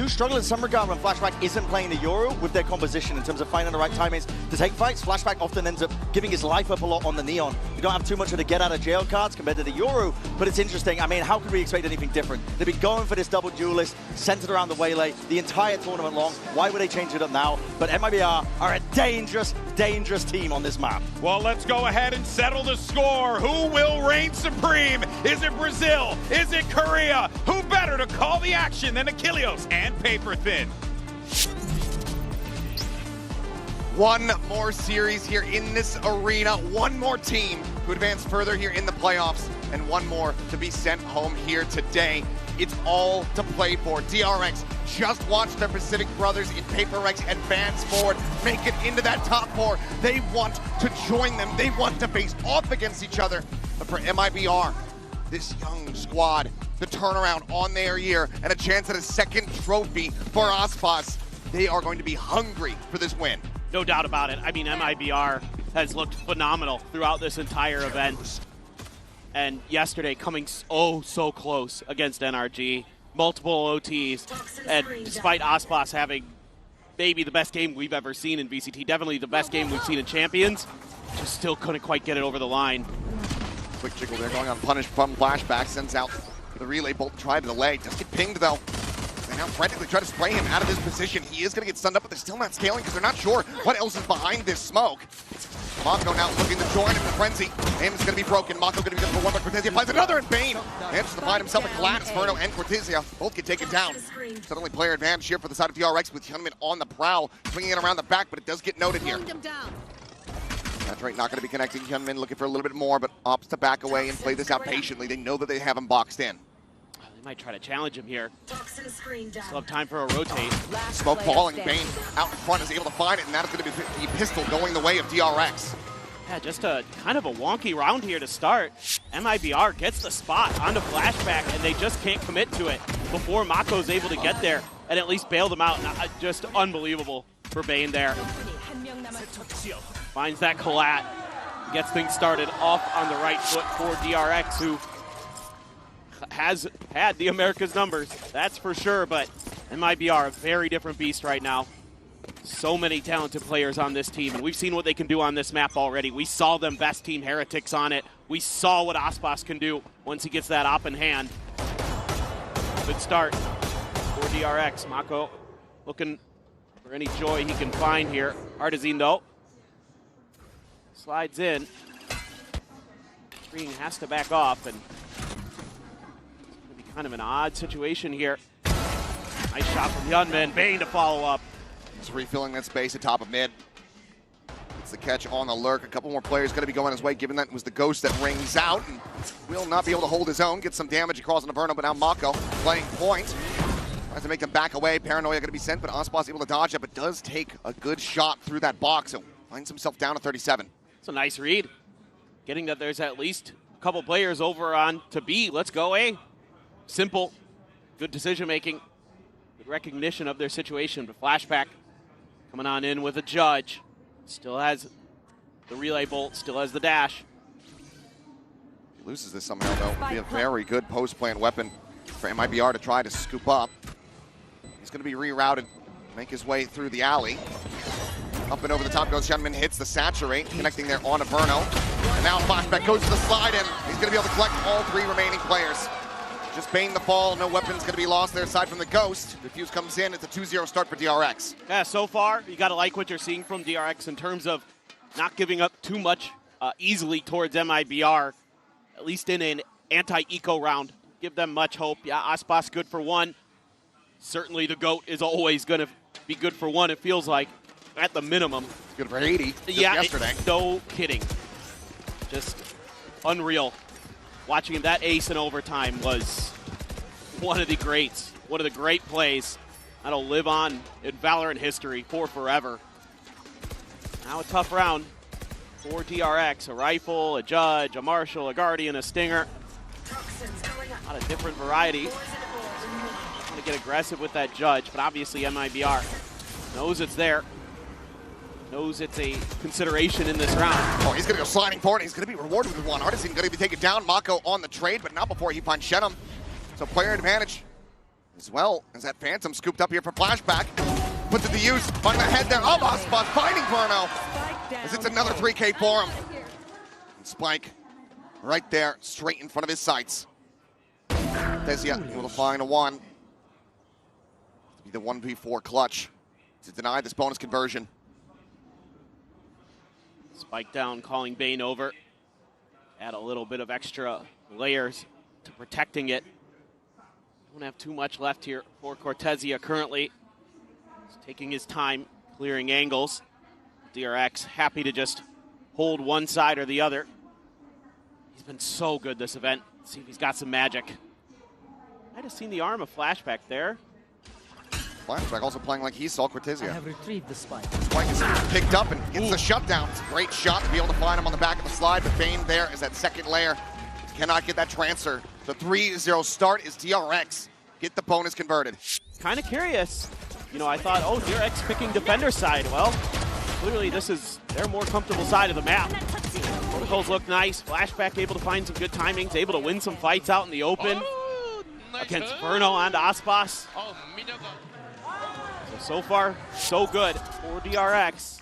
struggle in some regard when Flashback isn't playing the Euro with their composition in terms of finding the right timings to take fights. Flashback often ends up giving his life up a lot on the Neon. You don't have too much of the get out of jail cards compared to the Euro, but it's interesting. I mean, how could we expect anything different? They've been going for this double duelist, centered around the Waylay the entire tournament long. Why would they change it up now? But MIBR are a dangerous, dangerous team on this map. Well, let's go ahead and settle the score. Who will reign supreme? Is it Brazil? Is it Korea? Who better to call the action than Achilles and Paper Thin? One more series here in this arena, one more team who advance further here in the playoffs, and one more to be sent home here today. It's all to play for. DRX just watched their Pacific brothers in PRX advance forward, make it into that top 4. They want to join them. They want to face off against each other. But for MIBR, this young squad, the turnaround on their year, and a chance at a second trophy for Aspas, they are going to be hungry for this win. No doubt about it. I mean, MIBR has looked phenomenal throughout this entire event. And yesterday coming so close against NRG, multiple OTs, and despite Aspas having maybe the best game we've ever seen in VCT, definitely the best game we've seen in Champions, just still couldn't quite get it over the line. Quick jiggle there, going unpunished from Flashback, sends out the relay bolt to try to delay. Does get pinged though. They now frantically try to spray him out of his position. He is going to get stunned up, but they're still not scaling because they're not sure what else is behind this smoke. Mako now looking to join in the frenzy. Aim is going to be broken. Mako going to be good for one, but Cortezia finds another in Bane. Manages to find himself a collapse. Inferno and Cortezia both get taken down. Suddenly player advantage here for the side of DRX with Hyunmin on the prowl, swinging it around the back, but it does get noted here. That's right, not going to be connecting. Hyunmin looking for a little bit more, but opts to back away and play this out patiently. They know that they have him boxed in. Might try to challenge him here. Still have time for a rotate. Smoke falling, Bane out in front is able to find it, and that's going to be pistol going the way of DRX. Yeah, just a kind of a wonky round here to start. MIBR gets the spot onto flashback, and they just can't commit to it before Mako's able to get there and at least bail them out. Just unbelievable for Bane there. Finds that collat, gets things started off on the right foot for DRX, who has had the America's numbers, that's for sure, but MIBR, a very different beast right now. So many talented players on this team, and we've seen what they can do on this map already. We saw them best team Heretics on it. We saw what Aspas can do once he gets that op in hand. Good start for DRX. Mako looking for any joy he can find here. Artizine, though, slides in. Green has to back off, and it's going to be kind of an odd situation here. Nice shot from Hyunmin. Bane to follow up. Just refilling that space at top of mid. It's the catch on the lurk. A couple more players going to be going his way, given that it was the Ghost that rings out and will not be able to hold his own. Gets some damage across on Inferno, but now Mako playing point. Tries to make them back away. Paranoia going to be sent, but Aspas able to dodge it, but does take a good shot through that box. So finds himself down to 37. It's a nice read. Getting that there's at least a couple players over on to B. Let's go A. Simple. Good decision making. Good recognition of their situation. But flashback coming on in with a judge. Still has the relay bolt, still has the dash. Loses this somehow, though. It'll be a very good post-plant weapon for MIBR to try to scoop up. He's going to be rerouted, make his way through the alley. Up and over the top goes Hyunmin, hits the saturate, connecting there on Inferno. And now flashback goes to the slide in. He's going to be able to collect all three remaining players. Just Bane the fall, no weapons going to be lost there aside from the Ghost. Defuse comes in, it's a 2-0 start for DRX. Yeah, so far, you got to like what you're seeing from DRX in terms of not giving up too much easily towards MIBR, at least in an anti-eco round. Give them much hope. Yeah, Aspas good for one. Certainly the GOAT is always going to be good for one, it feels like, at the minimum. It's good for 80 yeah, yesterday. No kidding. Just unreal. Watching him, that ace in overtime was one of the greats. One of the great plays that'll live on in Valorant history for forever. Now a tough round for DRX. A rifle, a judge, a marshal, a guardian, a stinger. A lot of different variety. Want to get aggressive with that judge, but obviously MIBR knows it's there. Knows it's a consideration in this round. Oh, he's going to go sliding forward. He's going to be rewarded with one. Artisan going to be taken down. Mako on the trade, but not before he finds Shenum. So player advantage as well as that Phantom scooped up here for flashback. Puts it to use. Finding the head there. Oh, Aspas finding Verno. As it's another 3K for him. And Spike right there, straight in front of his sights. Desia able to find a one. To be the 1v4 clutch to deny this bonus conversion. Spike down, calling Bane over. Add a little bit of extra layers to protecting it. Don't have too much left here for Cortezia currently. He's taking his time, clearing angles. DRX happy to just hold one side or the other. He's been so good this event. Let's see if he's got some magic. Might have seen the arm of flashback there. Flashback also playing like he saw Cortezia. I have retrieved the spike. Spike is picked up and gets the shutdown. It's a great shot to be able to find him on the back of the slide, but Bane there is that second layer. Cannot get that transfer. The 3-0 start is DRX. Get the bonus converted. Kind of curious. You know, I thought, oh, DRX picking defender side. Well, clearly this is their more comfortable side of the map. Protocols look nice. Flashback able to find some good timings, able to win some fights out in the open. Against Verno onto Aspas. So far, so good for DRX.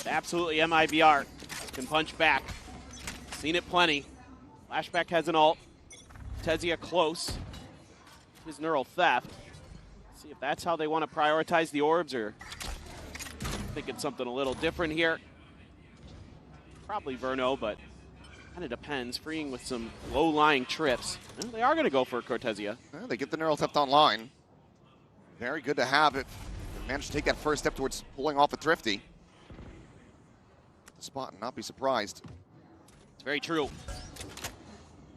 But absolutely MIBR can punch back. Seen it plenty. Flashback has an ult. Tezia close. His neural theft. See if that's how they want to prioritize the orbs, or thinking something a little different here. Probably Verno, but kind of depends. Freeing with some low-lying trips. And they are going to go for Cortezia. Well, they get the neural theft online. Very good to have it. They managed to take that first step towards pulling off a Thrifty. The spot and not be surprised. It's very true.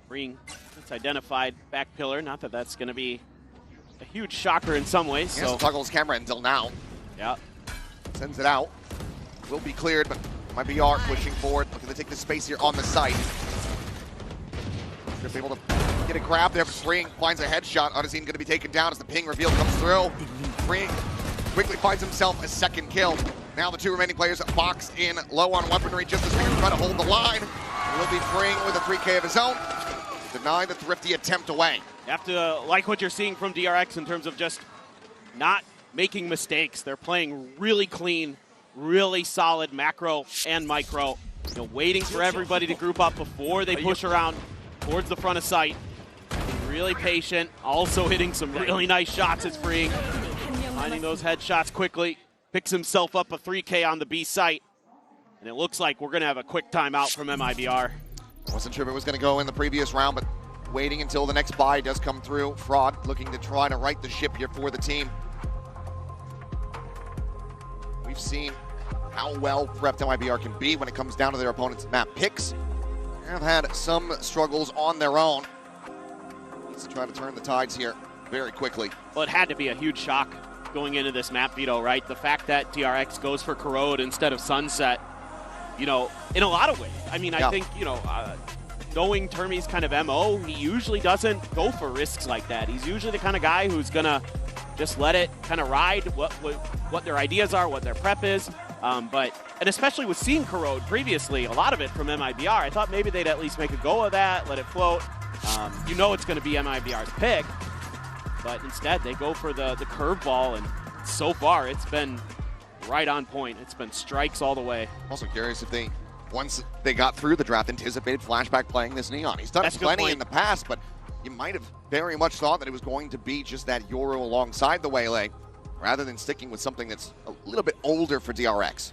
Freeing It's identified back pillar. Not that that's going to be a huge shocker in some ways. He hasn't toggled his camera until now. Yeah. Sends it out. Will be cleared, but might be Art pushing forward, looking to take the space here on the site. Should be able to get a grab there, but Freeing finds a headshot. Odyssey going to be taken down as the ping reveal comes through. Freeing quickly finds himself a second kill. Now the two remaining players boxed in, low on weaponry, just as Freeing try to hold the line. Will be Freeing with a 3K of his own. Deny the thrifty attempt away. You have to like what you're seeing from DRX in terms of just not making mistakes. They're playing really clean, really solid macro and micro. You know, waiting for everybody to group up before they push around towards the front of sight. Being really patient, also hitting some really nice shots as Freeing. Finding those headshots quickly. Picks himself up a 3K on the B site. And it looks like we're going to have a quick timeout from MIBR. Wasn't sure if it was going to go in the previous round, but waiting until the next buy does come through. Fraud looking to try to right the ship here for the team. We've seen how well prepped MIBR can be when it comes down to their opponent's map picks. Have had some struggles on their own. Needs to try to turn the tides here very quickly. Well, it had to be a huge shock going into this map veto, right? The fact that DRX goes for Corrode instead of Sunset, you know, in a lot of ways. I mean, I think, you know, knowing Termi's kind of MO, he usually doesn't go for risks like that. He's usually the kind of guy who's going to just let it kind of ride what their ideas are, what their prep is. And especially with seeing Corrode previously, a lot of it from MIBR, I thought maybe they'd at least make a go of that, let it float. You know it's going to be MIBR's pick, but instead they go for the curveball, and so far it's been right on point. It's been strikes all the way. Also curious if they, once they got through the draft, anticipated Flashback playing this Neon. He's done it plenty in the past, but you might have very much thought that it was going to be just that Yoru alongside the Waylay, rather than sticking with something that's a little bit older for DRX.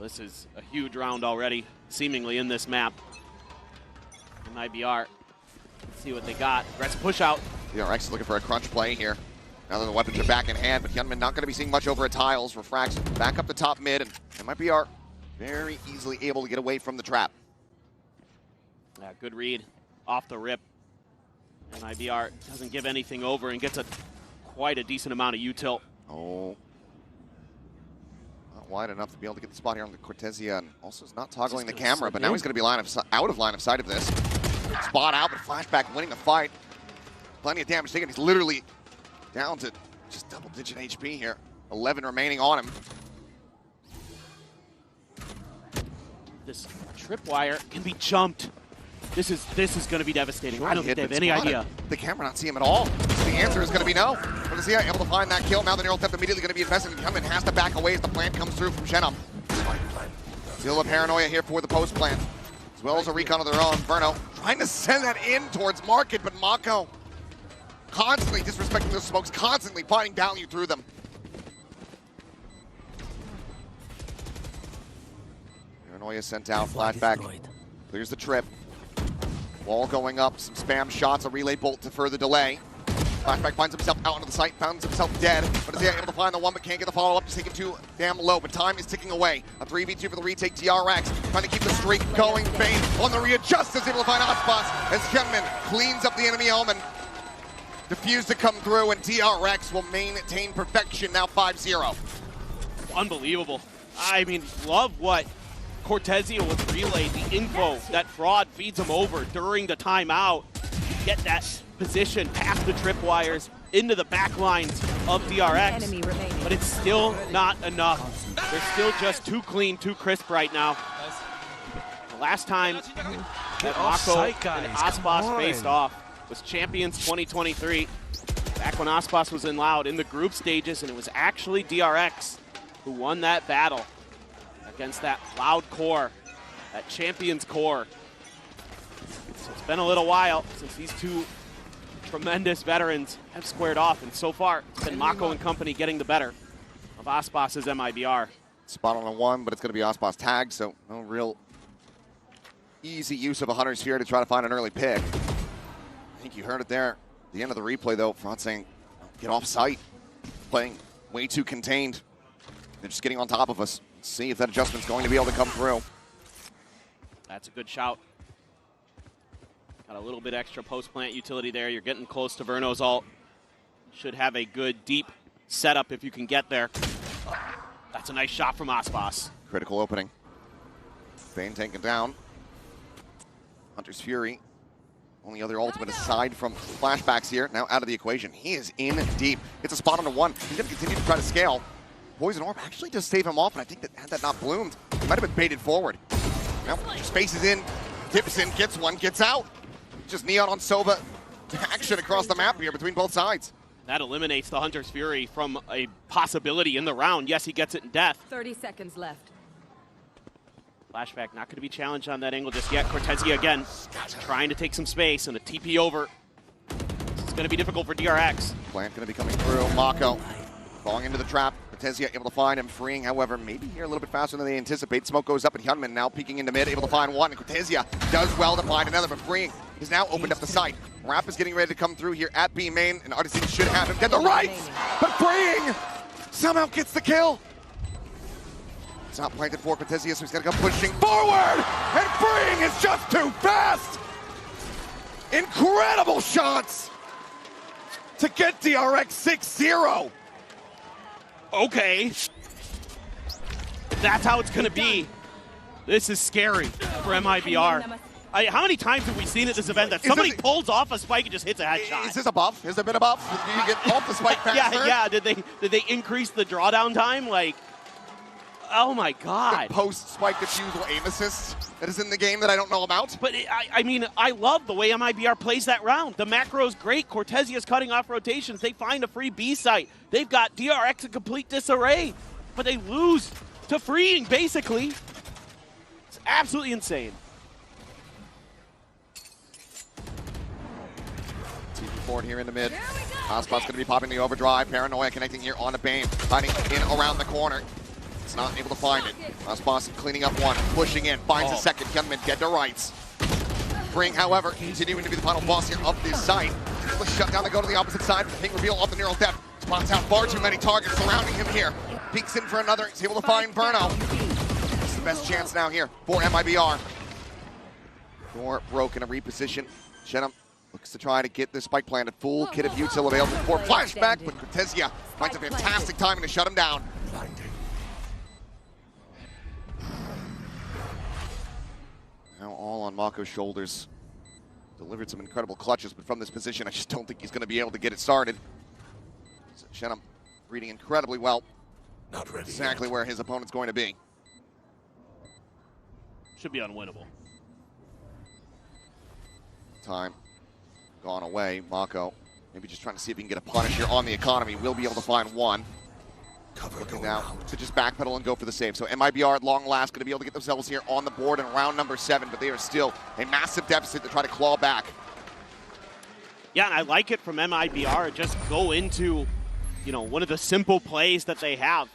This is a huge round already, seemingly in this map. MIBR, let's see what they got. Aggressive push out. DRX is looking for a crunch play here. Now that the weapons are back in hand, but Hyunmin not going to be seeing much over at Tiles. Refracts back up the top mid, and MIBR very easily able to get away from the trap. Yeah, good read off the rip. MIBR doesn't give anything over and gets quite a decent amount of U-tilt. Oh. Not wide enough to be able to get the spot here on the Cortesia, and also is not toggling the camera, but now he's going to be out of line of sight of this. Spot out, but Flashback winning the fight. Plenty of damage taken. He's literally down to just double-digit HP here. 11 remaining on him. This tripwire can be jumped. This is going to be devastating. Sure, I don't think they have any idea. The camera not see him at all. So the answer is going to be no. Cortesia able to find that kill. Now the neural theft immediately going to be invested. Hyunmin has to back away as the plant comes through from Shenum. Still a paranoia here for the post plant, as well as a recon of their own. Verno trying to send that in towards Market, but Mako constantly disrespecting those smokes, constantly finding value through them. Paranoia sent out, Flashback clears the trip. Wall going up, some spam shots, a relay bolt to further delay. Flashback finds himself out onto the site, finds himself dead, but is he able to find the one but can't get the follow-up, just taking too damn low, but time is ticking away. A 3v2 for the retake. DRX trying to keep the streak going. Bane on the readjust is able to find Aspas as Hyunmin cleans up the enemy Omen. Defuse to come through, and DRX will maintain perfection, now 5-0. Unbelievable. I mean, love what Cortesia was relayed, the info that Fraud feeds him over during the timeout. Get that position past the tripwires into the back lines of DRX, but it's still not enough. They're still just too clean, too crisp right now. The last time that Mako and Aspas faced off was Champions 2023, back when Aspas was in Loud in the group stages, and it was actually DRX who won that battle against that Loud core, that Champions core. So it's been a little while since these two tremendous veterans have squared off, and so far it's been Mako and company getting the better of Aspas's MIBR. Spot on a one, but it's going to be Aspas tagged, so no real easy use of a Hunter's here to try to find an early pick. I think you heard it there. At the end of the replay, though, Fraud saying, get off site. Playing way too contained. They're just getting on top of us. Let's see if that adjustment's going to be able to come through. That's a good shout. Got a little bit extra post-plant utility there. You're getting close to Verno's ult. Should have a good, deep setup if you can get there. That's a nice shot from Aspas. Critical opening. Bane taken down. Hunter's Fury. Only other ultimate aside from flashbacks here. Now out of the equation. He is in deep. Gets a spot on the one. He's going to continue to try to scale. Poison Orb actually does save him off, and I think that had that not bloomed, he might have been baited forward. Now spaces in, dips in, gets one, gets out. Just Neon on Sova. Action across the map here between both sides. That eliminates the Hunter's Fury from a possibility in the round. Yes, he gets it in death. 30 seconds left. Flashback not going to be challenged on that angle just yet. Cortezia again trying to take some space and a TP over. It's going to be difficult for DRX. Plant going to be coming through. Mako falling into the trap. Cortezia able to find him, freeing, however, maybe here a little bit faster than they anticipate. Smoke goes up and Hyunmin now peeking into mid, able to find one. And Cortezia does well to find another, but freeing has now opened up the site. Rap is getting ready to come through here at B main, and Artisan should have him get the rights, but freeing somehow gets the kill. It's not planted for Cortezia, so he's got to come pushing forward, and freeing is just too fast. Incredible shots to get DRX 6-0. Okay. That's how it's going to be. This is scary for MIBR. How many times have we seen at this event that somebody pulls off a spike and just hits a headshot? Is this a buff? Has there been a buff? Did you get off the spike faster? Yeah. Did they increase the drawdown time? Like, oh my God. The post-spike defusal aim assist that is in the game that I don't know about. But I mean, I love the way MIBR plays that round. The macro's great. Cortezia's cutting off rotations. They find a free B site. They've got DRX in complete disarray, but they lose to freeing, basically. It's absolutely insane. TV forward here in the mid. Aspas going to be popping the overdrive. Paranoia connecting here on the Bane. Fighting in around the corner. It's not able to find it. Aspas cleaning up one, pushing in, finds a second. Gunman dead to rights. Bring, however, continuing to be the final boss here of this site. Able to shut down the go to the opposite side. Ping reveal off the neural depth. Spots out far too many targets surrounding him here. Peeks in for another. He's able to find Verno. It's the best chance now here for MIBR. Door broken, a reposition. Shenham looks to try to get this spike planted. Full kit of util available for flashback, but Cortezia finds a fantastic timing to shut him down. Now all on Mako's shoulders. Delivered some incredible clutches, but from this position, I just don't think he's going to be able to get it started. Shenham reading incredibly well. Not ready exactly yet. Where his opponent's going to be. Should be unwinnable. Time gone away. Mako maybe just trying to see if he can get a punish here on the economy. Will be able to find one. Looking now to just backpedal and go for the save. So MIBR at long last going to be able to get themselves here on the board in round number 7, but they are still a massive deficit to try to claw back. Yeah, and I like it from MIBR. Just go into, one of the simple plays that they have.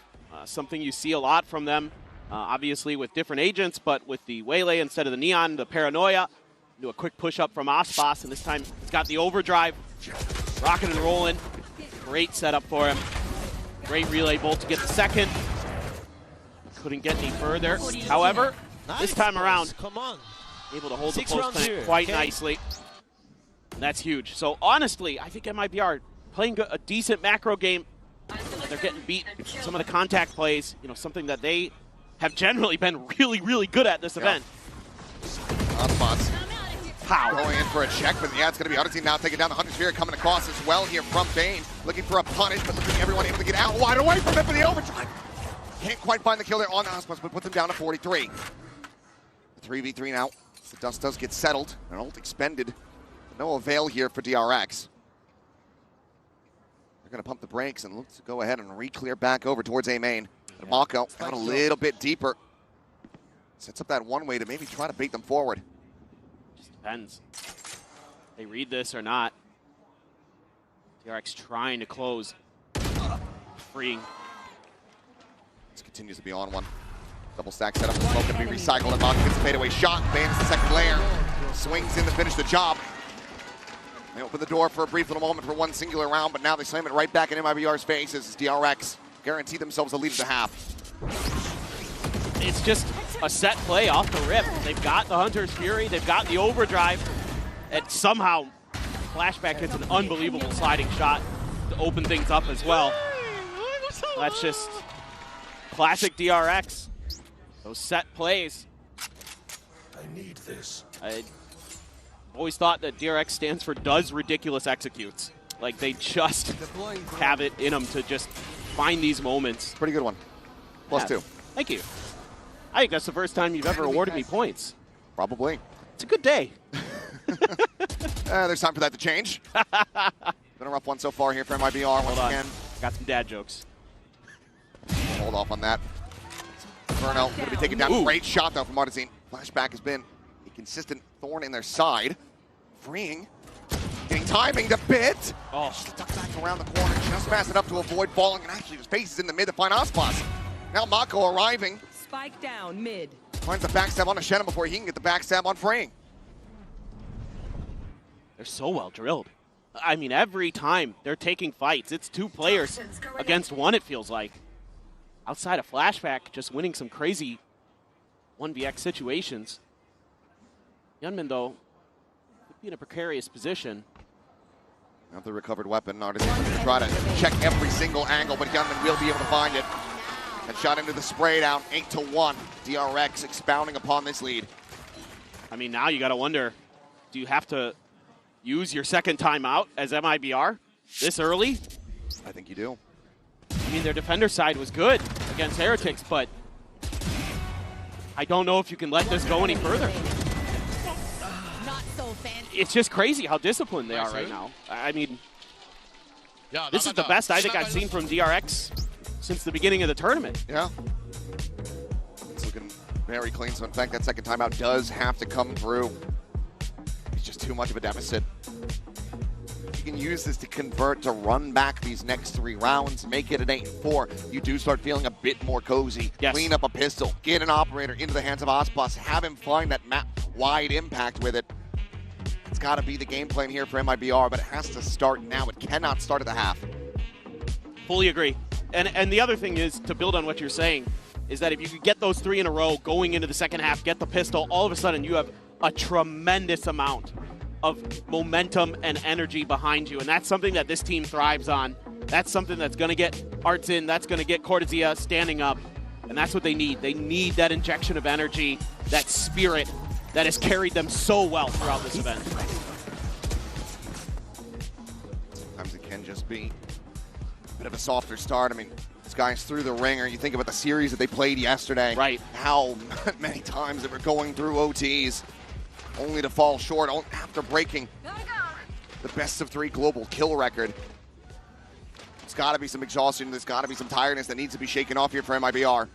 Something you see a lot from them, obviously with different agents, but with the Waylay instead of the Neon, the Paranoia. Do a quick push up from Aspas, and this time he's got the overdrive. Rocking and rolling. Great setup for him. Great relay bolt to get the second. Couldn't get any further. However, this time around, able to hold the post plant quite nicely. And that's huge. So honestly, I think MIBR playing a decent macro game. They're getting beat. Some of the contact plays, something that they have generally been really, really good at this event. Aspas going in for a check, but yeah, it's going to be Odyssey now taking down the Hunter's Fury coming across as well here from Bane. Looking for a punish, but looking everyone able to get out wide away from it for the overdrive. Can't quite find the kill there on Aspas, but puts him down to 43. 3v3 now. The dust does get settled. An ult expended. No avail here for DRX. They're going to pump the brakes and look to go ahead and re-clear back over towards A main. Yeah. Mako got a little bit deeper. Sets up that one way to maybe try to bait them forward. Just depends. They read this or not. DRX trying to close. Freeing. This continues to be on one. Double stack setup. Smoke going to be recycled. And Mako gets a fadeaway shot. Bans the second layer. Swings in to finish the job. They open the door for a brief little moment for one singular round, but now they slam it right back in MIBR's face as DRX guarantee themselves a lead at the half. It's just a set play off the rip. They've got the Hunter's Fury. They've got the overdrive. And somehow, Flashback hits an unbelievable sliding shot to open things up as well. That's just classic DRX. Those set plays. I need this. I always thought that DRX stands for does ridiculous executes. Like they just have it in them to just find these moments. Pretty good one. +2. Thank you. I think that's the first time you've ever awarded me points. Probably. It's a good day. There's time for that to change. Been a rough one so far here for MIBR once again. Got some dad jokes. Hold off on that. Inferno going to be taken down. Ooh. Great shot, though, from Artizine. Flashback has been a consistent thorn in their side. Freeing. Getting timing to bit. Oh. Ducks back around the corner, just fast enough to avoid falling, and actually his face is in the mid to find Aspas. Now Mako arriving. Spike down mid. Finds the backstab on Shannon before he can get the backstab on Freeing. They're so well drilled. I mean, every time they're taking fights, it's two players against one, it feels like. Outside of Flashback, just winning some crazy 1vx situations. Yunmin, though, could be in a precarious position. Now the recovered weapon, Artizine going to try to check every single angle, but Yunmin will be able to find it. And shot into the spray down, 8-1. DRX expounding upon this lead. I mean, now you got to wonder, do you have to use your second timeout as MIBR this early? I think you do. I mean, their defender side was good against Heretics, but I don't know if you can let this go any further. It's just crazy how disciplined they are right now. I mean, this is the best I think I've seen from DRX since the beginning of the tournament. Yeah. It's looking very clean, so in fact, that second timeout does have to come through. It's just too much of a deficit. You can use this to convert, to run back these next 3 rounds, make it an 8-4. You do start feeling a bit more cozy. Yes. Clean up a pistol, get an operator into the hands of Aspas, have him find that map-wide impact with it. It's got to be the game plan here for MIBR, but it has to start now. It cannot start at the half. Fully agree. And the other thing is, to build on what you're saying, is that if you could get those 3 in a row going into the second half, get the pistol, all of a sudden you have a tremendous amount of momentum and energy behind you. And that's something that this team thrives on. That's something that's going to get Arts in, that's going to get Cortezia standing up. And that's what they need. They need that injection of energy, that spirit that has carried them so well throughout this event. Sometimes it can just be a bit of a softer start. I mean, this guy's through the ringer. You think about the series that they played yesterday. Right. How many times they were going through OTs only to fall short after breaking the best-of-3 global kill record. There's got to be some exhaustion. There's got to be some tiredness that needs to be shaken off here for MIBR.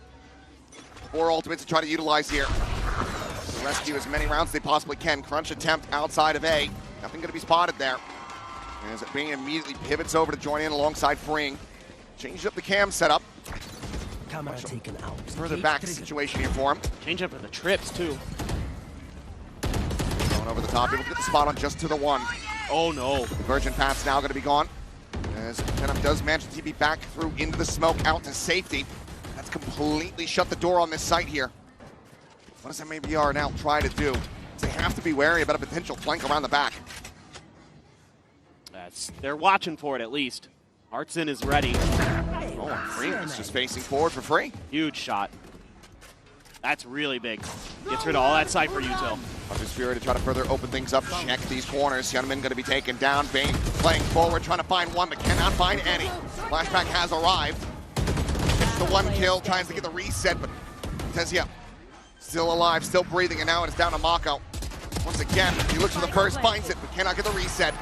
4 ultimates to try to utilize here. To rescue as many rounds as they possibly can. Crunch attempt outside of A. Nothing going to be spotted there. As Bing immediately pivots over to join in alongside Freeing. Changed up the cam setup. Camera taken out. Further back situation here for him. Change up for the trips, too. Going over the top, able to get the spot on just to the 1. Oh, no. The Virgin Path's now going to be gone. As Venom does manage to TP back through into the smoke, out to safety. That's completely shut the door on this site here. What does MIBR now try to do? They have to be wary about a potential flank around the back. They're watching for it at least. Artsin is ready. Oh, and Freeing is just facing forward for free. Huge shot. That's really big. Gets rid of all that Cypher util. Hunter's Fury to try to further open things up, check these corners. Yeneman going to be taken down. Bane playing forward, trying to find one, but cannot find any. Flashback has arrived. Gets the 1 kill, tries to get the reset, but Tezia still alive, still breathing, and now it's down to Mako. Once again, he looks for the first, finds it, but cannot get the reset.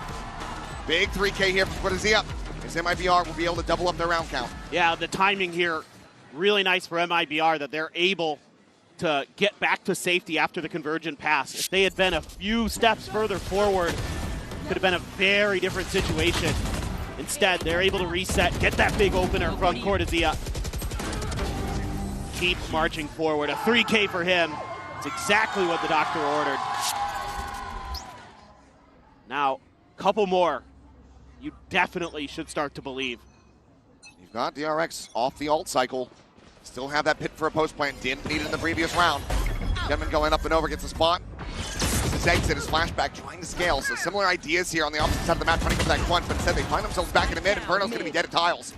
Big 3K here for Cortezia. As MIBR will be able to double up their round count. Yeah, the timing here, really nice for MIBR that they're able to get back to safety after the convergent pass. If they had been a few steps further forward, could have been a very different situation. Instead, they're able to reset, get that big opener from Cortezia. Keep marching forward. A 3K for him. It's exactly what the doctor ordered. Now, a couple more. You definitely should start to believe. You've got DRX off the ult cycle. Still have that pit for a post plant. Didn't need it in the previous round. Denman going up and over, gets the spot. His exit is flashback trying to scale. So similar ideas here on the opposite side of the map, trying to go for that crunch, but instead they find themselves back in the mid, and Verno's going to be dead at tiles.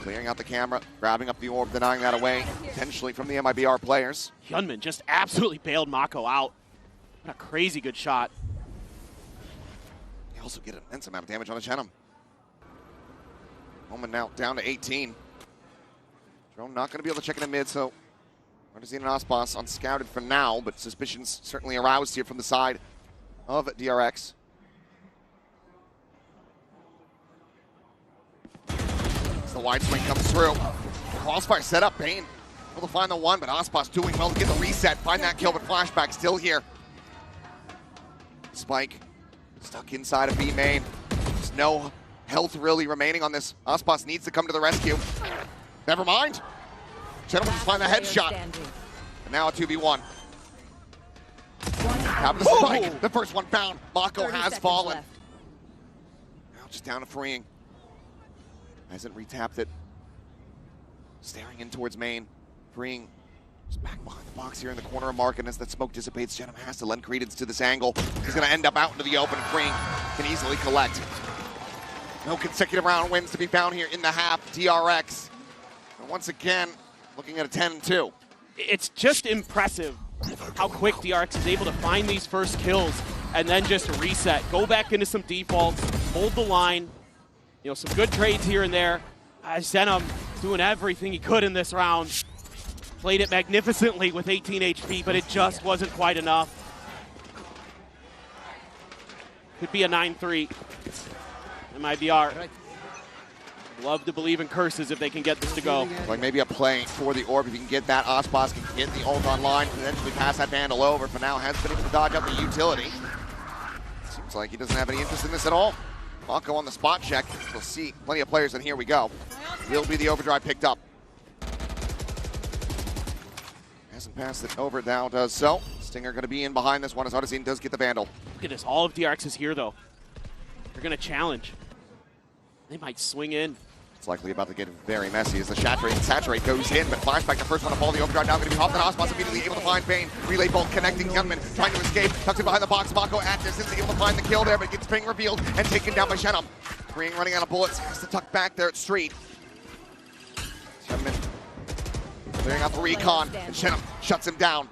Clearing out the camera, grabbing up the orb, denying that away, potentially from the MIBR players. Hyunmin just absolutely bailed Mako out. What a crazy good shot. They also get an immense amount of damage on the Chenem. Moment now down to 18. Drone not going to be able to check in the mid, so Artesian and Aspas unscouted for now, but suspicions certainly aroused here from the side of DRX. As the wide swing comes through. Crossfire set up, Bane able to find the one, but Aspas doing well to get the reset, find that kill, but flashback still here. Spike stuck inside of B main. There's no health really remaining on this. Aspas needs to come to the rescue. Never mind. Gentlemen just find the headshot. And now a 2v1. Tap the spike. The first one found. Mako has fallen. Now just down to freeing. Hasn't retapped it. Staring in towards main. Freeing. Just back behind the box here in the corner of Mark, and as that smoke dissipates, Chenem has to lend credence to this angle. He's going to end up out into the open, and Freeing can easily collect. No consecutive round wins to be found here in the half. DRX, and once again, looking at a 10-2. It's just impressive how quick DRX is able to find these first kills and then just reset, go back into some defaults, hold the line. You know, some good trades here and there. Zenom doing everything he could in this round. Played it magnificently with 18 HP, but it just wasn't quite enough. Could be a 9-3. MIBR. Love to believe in curses if they can get this to go. Like maybe a play for the orb. If you can get that, Aspas can get the ult online, potentially pass that Vandal over. For now, has been able to dodge out the utility. Seems like he doesn't have any interest in this at all. Mako on the spot check. We'll see plenty of players, and here we go. Will be the overdrive picked up. Hasn't passed it over, now does so. Stinger going to be in behind this one as Artesian does get the Vandal. Look at this, all of DRX is here though. They're going to challenge. They might swing in. It's likely about to get very messy as the Saturate goes in, but flashback, the first one to fall, the overdrive now going to be hopped, and Aspas immediately able to find Bane. Relay bolt connecting Hyunmin, trying to escape, tucks in behind the box. Mako at distance, able to find the kill there, but gets Bing revealed and taken down by Chenem. Freeing running out of bullets, has to tuck back there at Street. Hyunmin clearing out the recon, and Chenem shuts him down.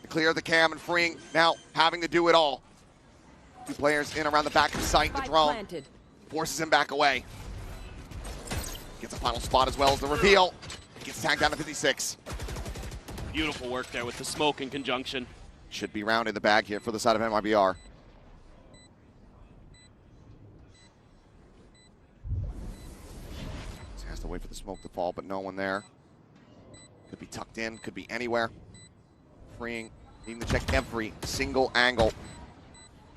To clear the cam, and Freeing now having to do it all. Two players in around the back of sight, the drone forces him back away. Gets a final spot as well as the reveal. Gets tagged down to 56. Beautiful work there with the smoke in conjunction. Should be round in the bag here for the side of MIBR. So has to wait for the smoke to fall, but no one there. Could be tucked in, could be anywhere. Freeing, needing to check every single angle.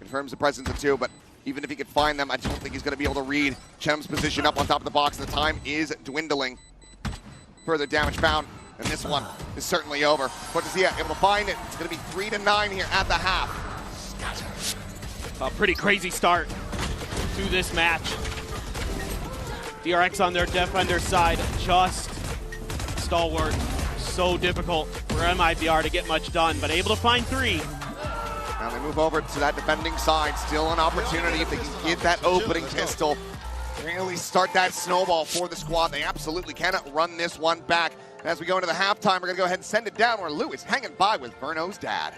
Confirms the presence of two, but even if he could find them, I don't think he's going to be able to read Chenem's position up on top of the box. The time is dwindling. Further damage found, and this one is certainly over. Cortesia able to find it. It's going to be 3-9 here at the half. A pretty crazy start to this match. DRX on their defender side, just stalwart. So difficult for MIBR to get much done, but able to find three. Now they move over to that defending side. Still an opportunity if they can get that opening pistol. Really start that snowball for the squad. They absolutely cannot run this one back. And as we go into the halftime, we're going to go ahead and send it down where Lou is hanging by with Verno's dad.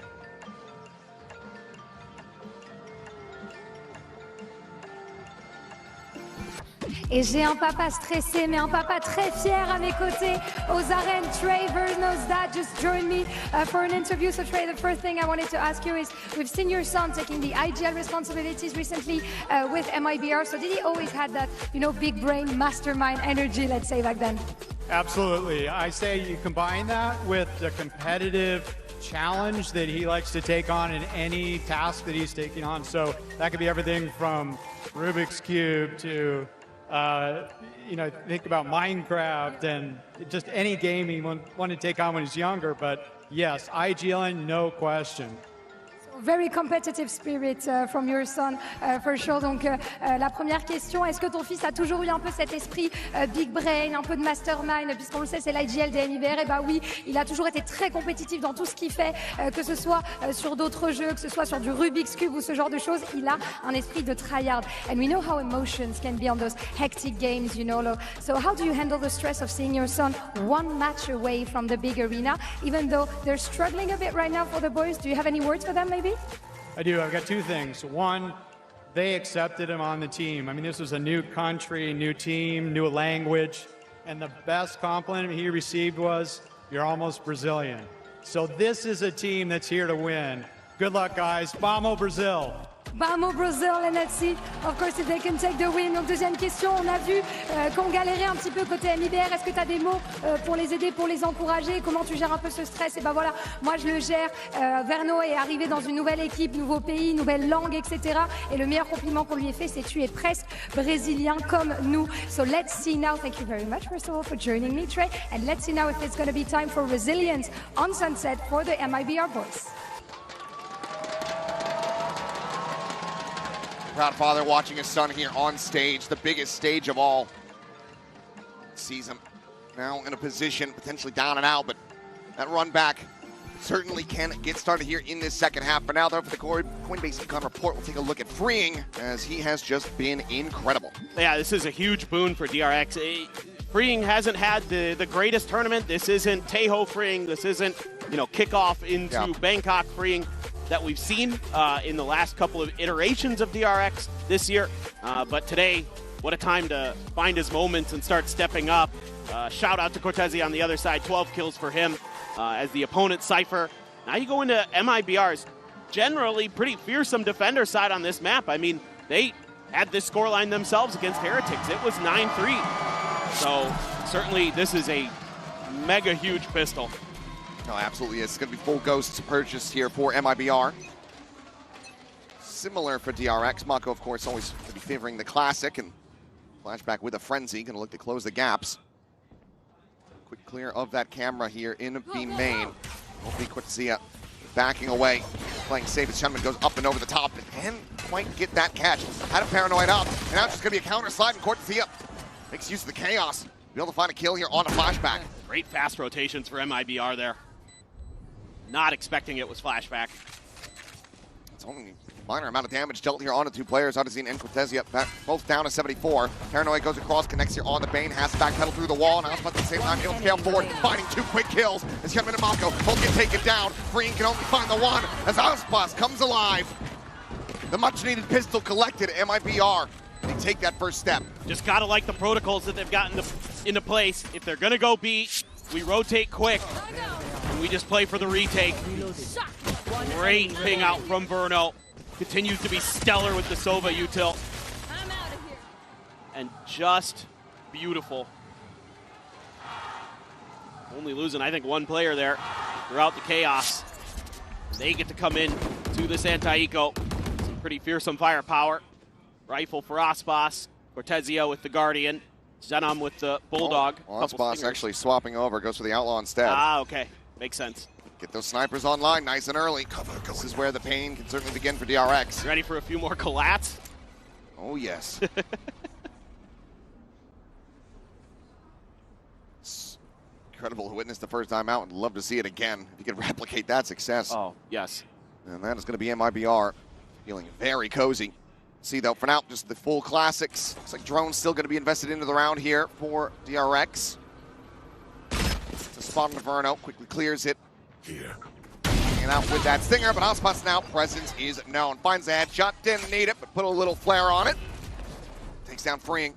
Et j'ai un papa stressé, mais un papa très fier à mes côtés aux arènes. Trey, Verno's dad, just joined me for an interview. So Trey, the first thing I wanted to ask you is, we've seen your son taking the IGL responsibilities recently with MIBR. So did he always have that, you know, big brain, mastermind energy, let's say, back then? Absolutely. I say you combine that with the competitive challenge that he likes to take on in any task that he's taking on. So that could be everything from Rubik's Cube to you know, think about Minecraft and just any game he wanted to take on when he's younger. But yes, IGLing, no question. So very competitive spirit from your son, for sure. Donc, la première question, est-ce que ton fils a toujours eu un peu cet esprit big brain, un peu de mastermind, puisqu'on le sait, c'est l'IGL des MIBR? Et bah oui, il a toujours été très compétitif dans tout ce qu'il fait, que ce soit sur d'autres jeux, que ce soit sur du Rubik's Cube ou ce genre de choses. Il a un esprit de tryhard. And we know how emotions can be on those hectic games, you know. So how do you handle the stress of seeing your son one match away from the big arena, even though they're struggling a bit right now for the boys? Do you have any words for them, maybe? I do. I've got two things. One, they accepted him on the team. I mean, this was a new country, new team, new language, and the best compliment he received was, "You're almost Brazilian." So this is a team that's here to win. Good luck, guys. Vamos, Brazil. Vamos Brazil, and let's see, of course, if they can take the win. Donc, deuxième question, on a vu qu'on galérait un petit peu côté MIBR. Est-ce que tu as des mots pour les aider, pour les encourager? Comment tu gères un peu ce stress? Et ben voilà, moi je le gère. Verno est arrivé dans une nouvelle équipe, nouveau pays, nouvelle langue, etc. Et le meilleur compliment qu'on lui ait fait, c'est tu es presque brésilien comme nous. So let's see now. Thank you very much, first of all, for joining me, Trey. And let's see now if it's going to be time for resilience on Sunset for the MIBR boys. Proud father watching his son here on stage, the biggest stage of all. Sees him now in a position potentially down and out, but that run back certainly can get started here in this second half. But now, though, for the Coinbase Econ report, we'll take a look at Freeing, as he has just been incredible. Yeah, this is a huge boon for DRX. Freeing hasn't had the greatest tournament. This isn't Taeho Freeing. This isn't, kickoff into Bangkok Freeing that we've seen in the last couple of iterations of DRX this year. But today, what a time to find his moments and start stepping up. Shout out to Cortezi on the other side, 12 kills for him as the opponent Cypher. Now you go into MIBR's generally pretty fearsome defender side on this map. I mean, they had this scoreline themselves against Heretics. It was 9-3. So certainly this is a mega huge pistol. No, absolutely. It's going to be full ghosts purchased here for MIBR. Similar for DRX. Mako, of course, always going to be favoring the classic, and Flashback with a frenzy, going to look to close the gaps. Quick clear of that camera here in B main. Hopefully Cortezia backing away, playing safe as Shunman goes up and over the top, and can't quite get that catch. Had him paranoid up, and now it's just going to be a counter slide, and Cortezia makes use of the chaos. Be able to find a kill here on a Flashback. Great fast rotations for MIBR there. Not expecting it was Flashback. It's only a minor amount of damage dealt here on the two players, Odyssey and Cortezia, both down to 74. Paranoid goes across, connects here on the Bane, has to backpedal through the wall, and Aspas at the same time, able to scale forward, finding two quick kills as Hyunmin and Mako both get taken down. Freeing can only find the one as Aspas comes alive. The much-needed pistol collected at MIBR. They take that first step. Just gotta like the protocols that they've gotten into place. If they're gonna go B, we rotate quick. And we just play for the retake. Great ping out from Verno. Continues to be stellar with the Sova util. And just beautiful. Only losing, I think, one player there throughout the chaos. They get to come in to this anti-eco. Some pretty fearsome firepower. Rifle for Aspas. Cortezia with the Guardian. Zenum with the Bulldog. Aspas actually swapping over, goes for the Outlaw instead. Ah, okay. Makes sense. Get those snipers online nice and early. This is where the pain can certainly begin for DRX. You ready for a few more collats? Oh, yes. It's incredible to witness the first time out, and love to see it again. If you could replicate that success. Oh, yes. And that is going to be MIBR feeling very cozy. See, though, for now, just the full classics. Looks like Drone's still going to be invested into the round here for DRX. It's a spot on Verno, quickly clears it. Here. Hanging out with that Stinger, but Aspas now, presence is known. Finds the headshot, didn't need it, but put a little flare on it. Takes down Freeing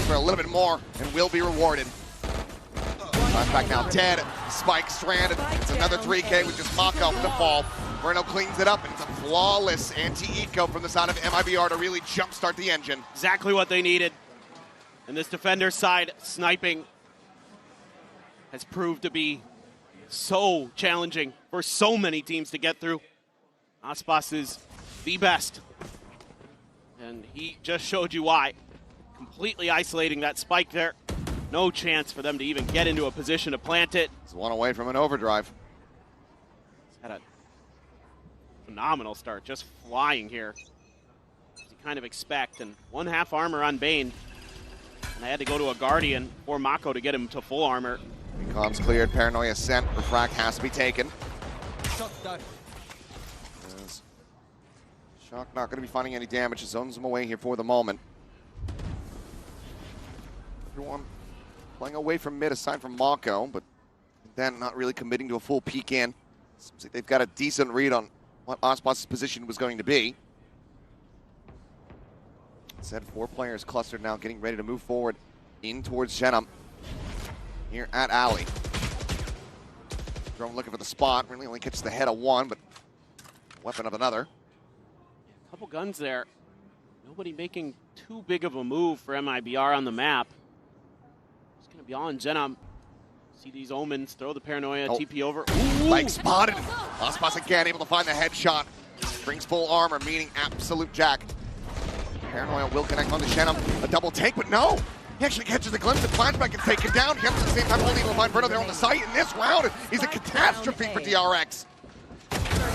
for a little bit more and will be rewarded. Flashback now dead, Spike stranded. It's another 3K with just Mako to fall. Verno cleans it up, and it's a flawless anti-eco from the side of MIBR to really jumpstart the engine. Exactly what they needed. And this defender side sniping has proved to be so challenging for so many teams to get through. Aspas is the best. And he just showed you why. Completely isolating that spike there. No chance for them to even get into a position to plant it. It's one away from an overdrive. Had a phenomenal start, just flying here. As you kind of expect, and 1/2 armor on Bane. And I had to go to a Guardian or Mako to get him to full armor. Recon's cleared, Paranoia sent, Refract has to be taken. Shock not going to be finding any damage, zones him away here for the moment. Everyone playing away from mid aside from Mako, but then not really committing to a full peek in. Seems like they've got a decent read on what Ospos' position was going to be. Said 4 players clustered now, getting ready to move forward in towards Jenna here at Alley. Drone looking for the spot, really only catches the head of one, but weapon of another. Couple guns there. Nobody making too big of a move for MIBR on the map. It's going to be all in Jenna. See these omens, throw the Paranoia, TP over. Ooh. Leg spotted. Ospos again able to find the headshot. Brings full armor, meaning absolute jack. Paranoia will connect on the Shenum. A double take, but no! He actually catches the glimpse of Flashback and take it down. He at the same time only able to find Bruno there on the site. In this round, he's a catastrophe for DRX.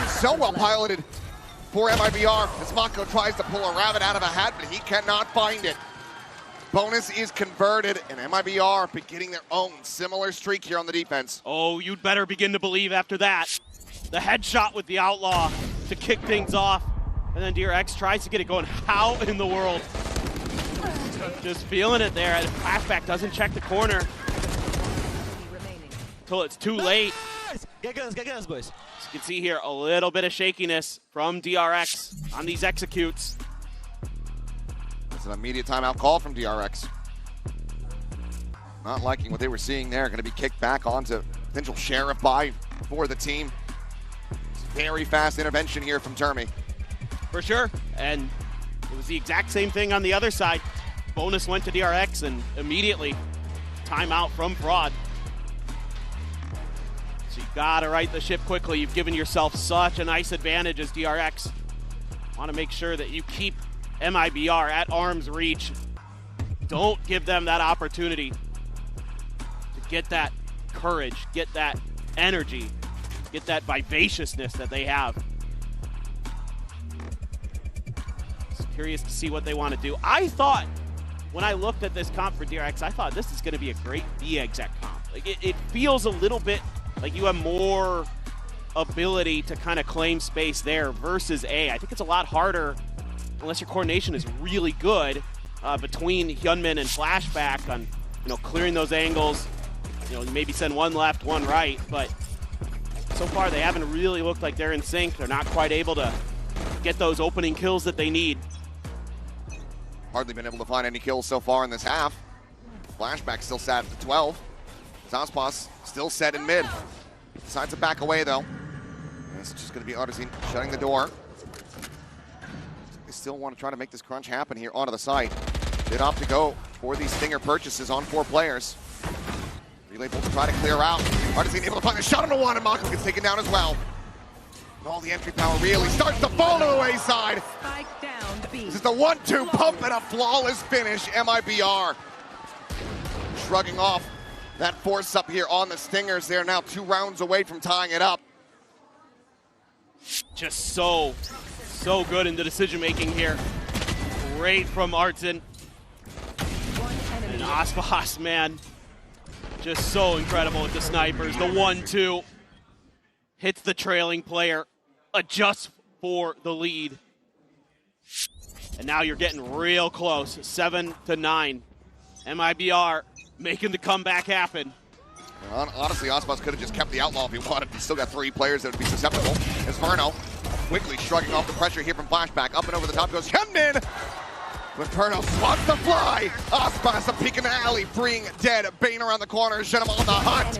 So well piloted for MIBR as Mako tries to pull a rabbit out of a hat, but he cannot find it. Bonus is converted, and MIBR beginning their own similar streak here on the defense. Oh, you'd better begin to believe after that. The headshot with the Outlaw to kick things off. And then DRX tries to get it going. How in the world? Just feeling it there. And Flashback doesn't check the corner until it's too late. Get guns, boys. As you can see here, a little bit of shakiness from DRX on these executes. It's an immediate timeout call from DRX. Not liking what they were seeing there. Going to be kicked back onto potential Sheriff buy for the team. Very fast intervention here from Termi. For sure, and it was the exact same thing on the other side. Bonus went to DRX and immediately timeout from Fraud. So you gotta right the ship quickly. You've given yourself such a nice advantage as DRX. Want to make sure that you keep MIBR at arm's reach. Don't give them that opportunity to get that courage, get that energy, get that vivaciousness that they have. Curious to see what they want to do. I thought, when I looked at this comp for DRX, I thought this is going to be a great B exec comp. Like it feels a little bit like you have more ability to kind of claim space there versus A. I think it's a lot harder, unless your coordination is really good, between Hyunmin and Flashback on, clearing those angles. Maybe send one left, one right, but so far they haven't really looked like they're in sync. They're not quite able to get those opening kills that they need. Hardly been able to find any kills so far in this half. Flashback still sat at the 12. Ospos still set in mid. Decides to back away though. And it's just going to be Artesine shutting the door. They still want to try to make this crunch happen here onto the site. Did opt to go for these Stinger purchases on 4 players. Relay Bolt to try to clear out. Artesine able to find a shot on the one, and Mako gets taken down as well. And all the entry power really starts to fall to the wayside. This is the 1-2 pump and a flawless finish. MIBR shrugging off that force up here on the Stingers. They're now 2 rounds away from tying it up. Just so good in the decision making here. Great from Artson. And Ospos, man, just so incredible with the snipers. The 1-2 hits the trailing player, adjusts for the lead. And now you're getting real close, 7-9. MIBR making the comeback happen. Honestly, Ospos could have just kept the Outlaw if he wanted. He's still got 3 players that would be susceptible. As Verno quickly shrugging off the pressure here from Flashback. Up and over the top goes Hyunmin. But Verno swats the fly. Ospos a peek in the alley, freeing dead. Bane around the corner, shut him on the hunt.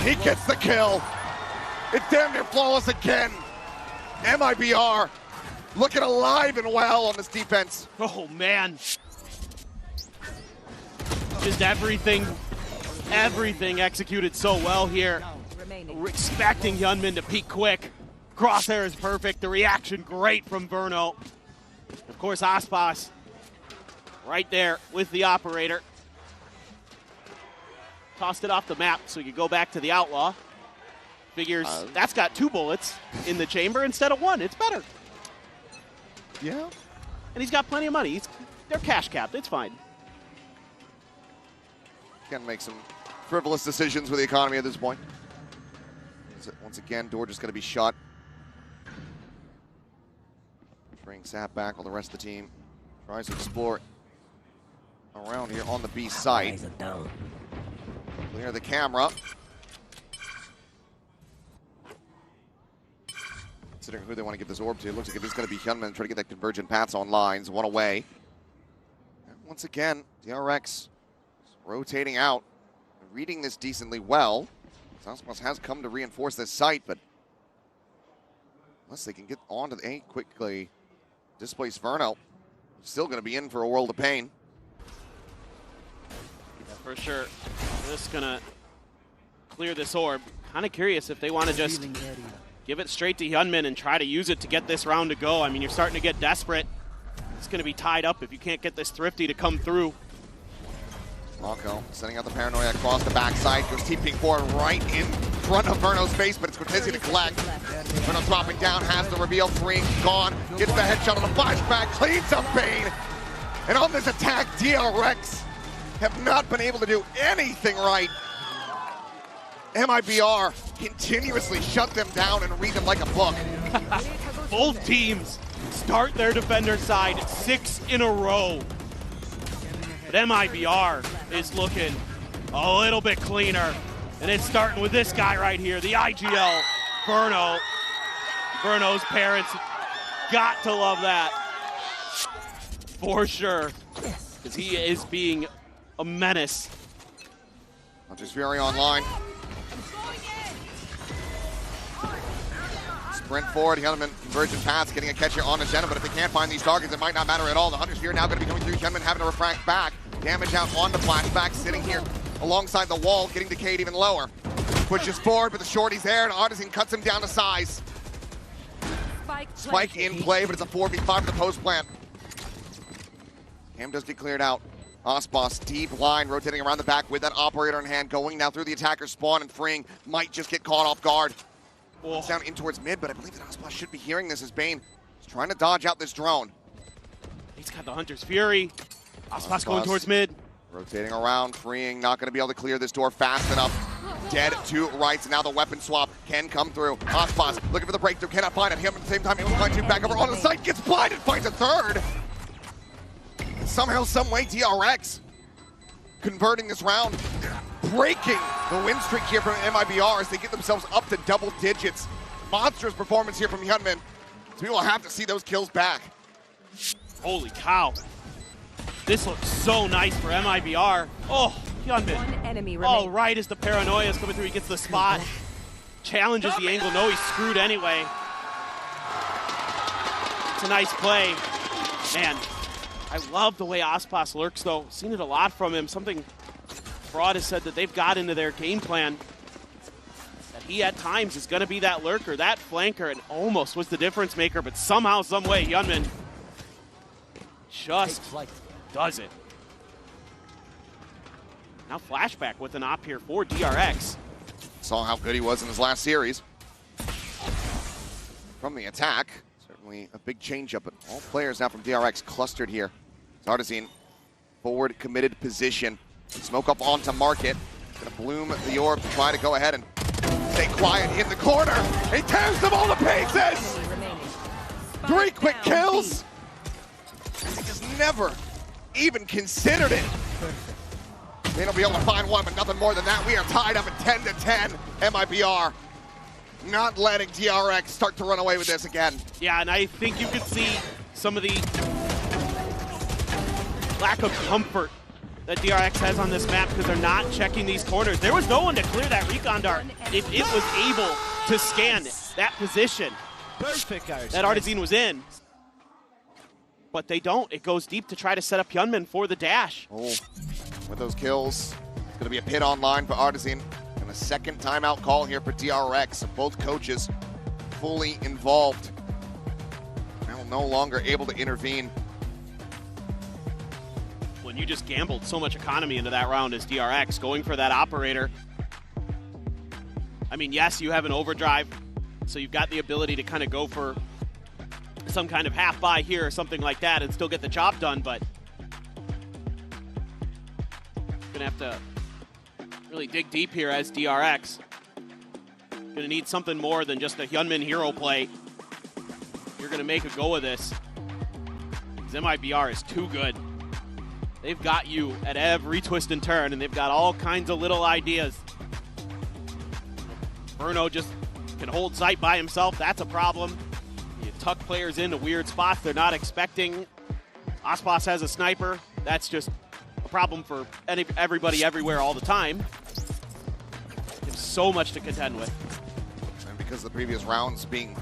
He gets the kill. It's damn near flawless again. MIBR looking alive and well on this defense. Oh, man. Just everything executed so well here. We're expecting Hyunmin to peek quick. Crosshair is perfect. The reaction great from Verno. Of course, Ospos right there with the operator. Tossed it off the map so you could go back to the Outlaw. Figures that's got 2 bullets in the chamber instead of 1. It's better. Yeah. And he's got plenty of money. They're cash capped. It's fine. Can make some frivolous decisions with the economy at this point. Once again, door just going to be shut. Bring Sap back while the rest of the team tries to explore around here on the B site. Clear the camera. Considering who they want to give this orb to, it looks like it is going to be Hyunmin trying to get that convergent paths on lines. 1 away. And once again, DRX rotating out, reading this decently well. Aspas has come to reinforce this site, but unless they can get onto the A quickly, displace Verno, still going to be in for a world of pain. Yeah, for sure. Just going to clear this orb. Kind of curious if they want to just give it straight to Hyunmin and try to use it to get this round to go. I mean, you're starting to get desperate. It's going to be tied up if you can't get this Thrifty to come through. Rocco sending out the paranoia across the backside, goes TPing forward right in front of Verno's face, but it's Cortese to collect. Verno dropping down, has the reveal, Freeing gone, gets the headshot on the flashback, cleans up Bane. And on this attack, DRX have not been able to do anything right. MIBR continuously shut them down and read them like a book. Both teams start their defender side 6 in a row. But MIBR is looking a little bit cleaner. And it's starting with this guy right here, the IGL, Verno. Verno's parents got to love that. For sure. Because he is being a menace. Hunter's Fury online. Sprint forward, Hyunmin, convergent paths, getting a catch here on Agenda, but if they can't find these targets, it might not matter at all. The Hunter's Fury now going to be coming through, Hyunmin having to refract back. Damage out on the flashback, sitting here alongside the wall, getting decayed even lower. Pushes forward, but the shorty's there, and Artisan cuts him down to size. Spike in play, but it's a 4v5 for the post plant. Cam does get cleared out. Aspas, deep line, rotating around the back with that operator in hand, going now through the attacker's spawn, and Freeing might just get caught off guard. It's down in towards mid, but I believe that Aspas should be hearing this as Bane is trying to dodge out this drone. He's got the Hunter's Fury. Aspas going towards mid. Rotating around, Freeing, not going to be able to clear this door fast enough. Dead to rights, now the weapon swap can come through. Aspas looking for the breakthrough, cannot find it. Him at the same time, able to find 2 back over on the site, gets blinded, finds a 3rd. Somehow, someway, DRX converting this round, breaking the win streak here from MIBR as they get themselves up to double digits. Monstrous performance here from Hyunmin. So we will have to see those kills back. Holy cow. This looks so nice for MIBR. Oh, Hyunmin. One enemy Oh, right as the paranoia is coming through, he gets the spot. Challenges the angle. No, he's screwed anyway. It's a nice play. Man, I love the way Aspas lurks, though. Seen it a lot from him. Something Broad has said that they've got into their game plan. That he, at times, is going to be that lurker, that flanker, and almost was the difference maker, but somehow, some way, Hyunmin just does it. Now flashback with an op here for DRX. Saw how good he was in his last series. From the attack, certainly a big change-up, but all players now from DRX clustered here. Artisan, forward committed position. Smoke up onto Market. Gonna bloom the orb to try to go ahead and stay quiet in the corner. He tears them all to pieces! 3 quick kills! He just never even considered it. They'll be able to find one, but nothing more than that. We are tied up at 10-10. MIBR not letting DRX start to run away with this again. Yeah, and I think you could see some of the lack of comfort that DRX has on this map because they're not checking these corners. There was no one to clear that recon dart if it was able to scan that position that Artisan was in. But they don't. It goes deep to try to set up Hyunmin for the dash. Oh, with those kills, it's going to be a pit online for Artisan. And a second timeout call here for DRX. Both coaches fully involved. Now no longer able to intervene. When you just gambled so much economy into that round as DRX, going for that operator. I mean, yes, you have an overdrive, so you've got the ability to kind of go for some kind of half buy here or something like that and still get the job done, but gonna have to really dig deep here as DRX. Gonna need something more than just a Hyunmin hero play. You're gonna make a go of this. Because MIBR is too good. They've got you at every twist and turn, and they've got all kinds of little ideas. Bruno just can hold sight by himself. That's a problem. You tuck players into weird spots they're not expecting. Aspas has a sniper. That's just a problem for everybody everywhere all the time. There's so much to contend with. And because of the previous rounds being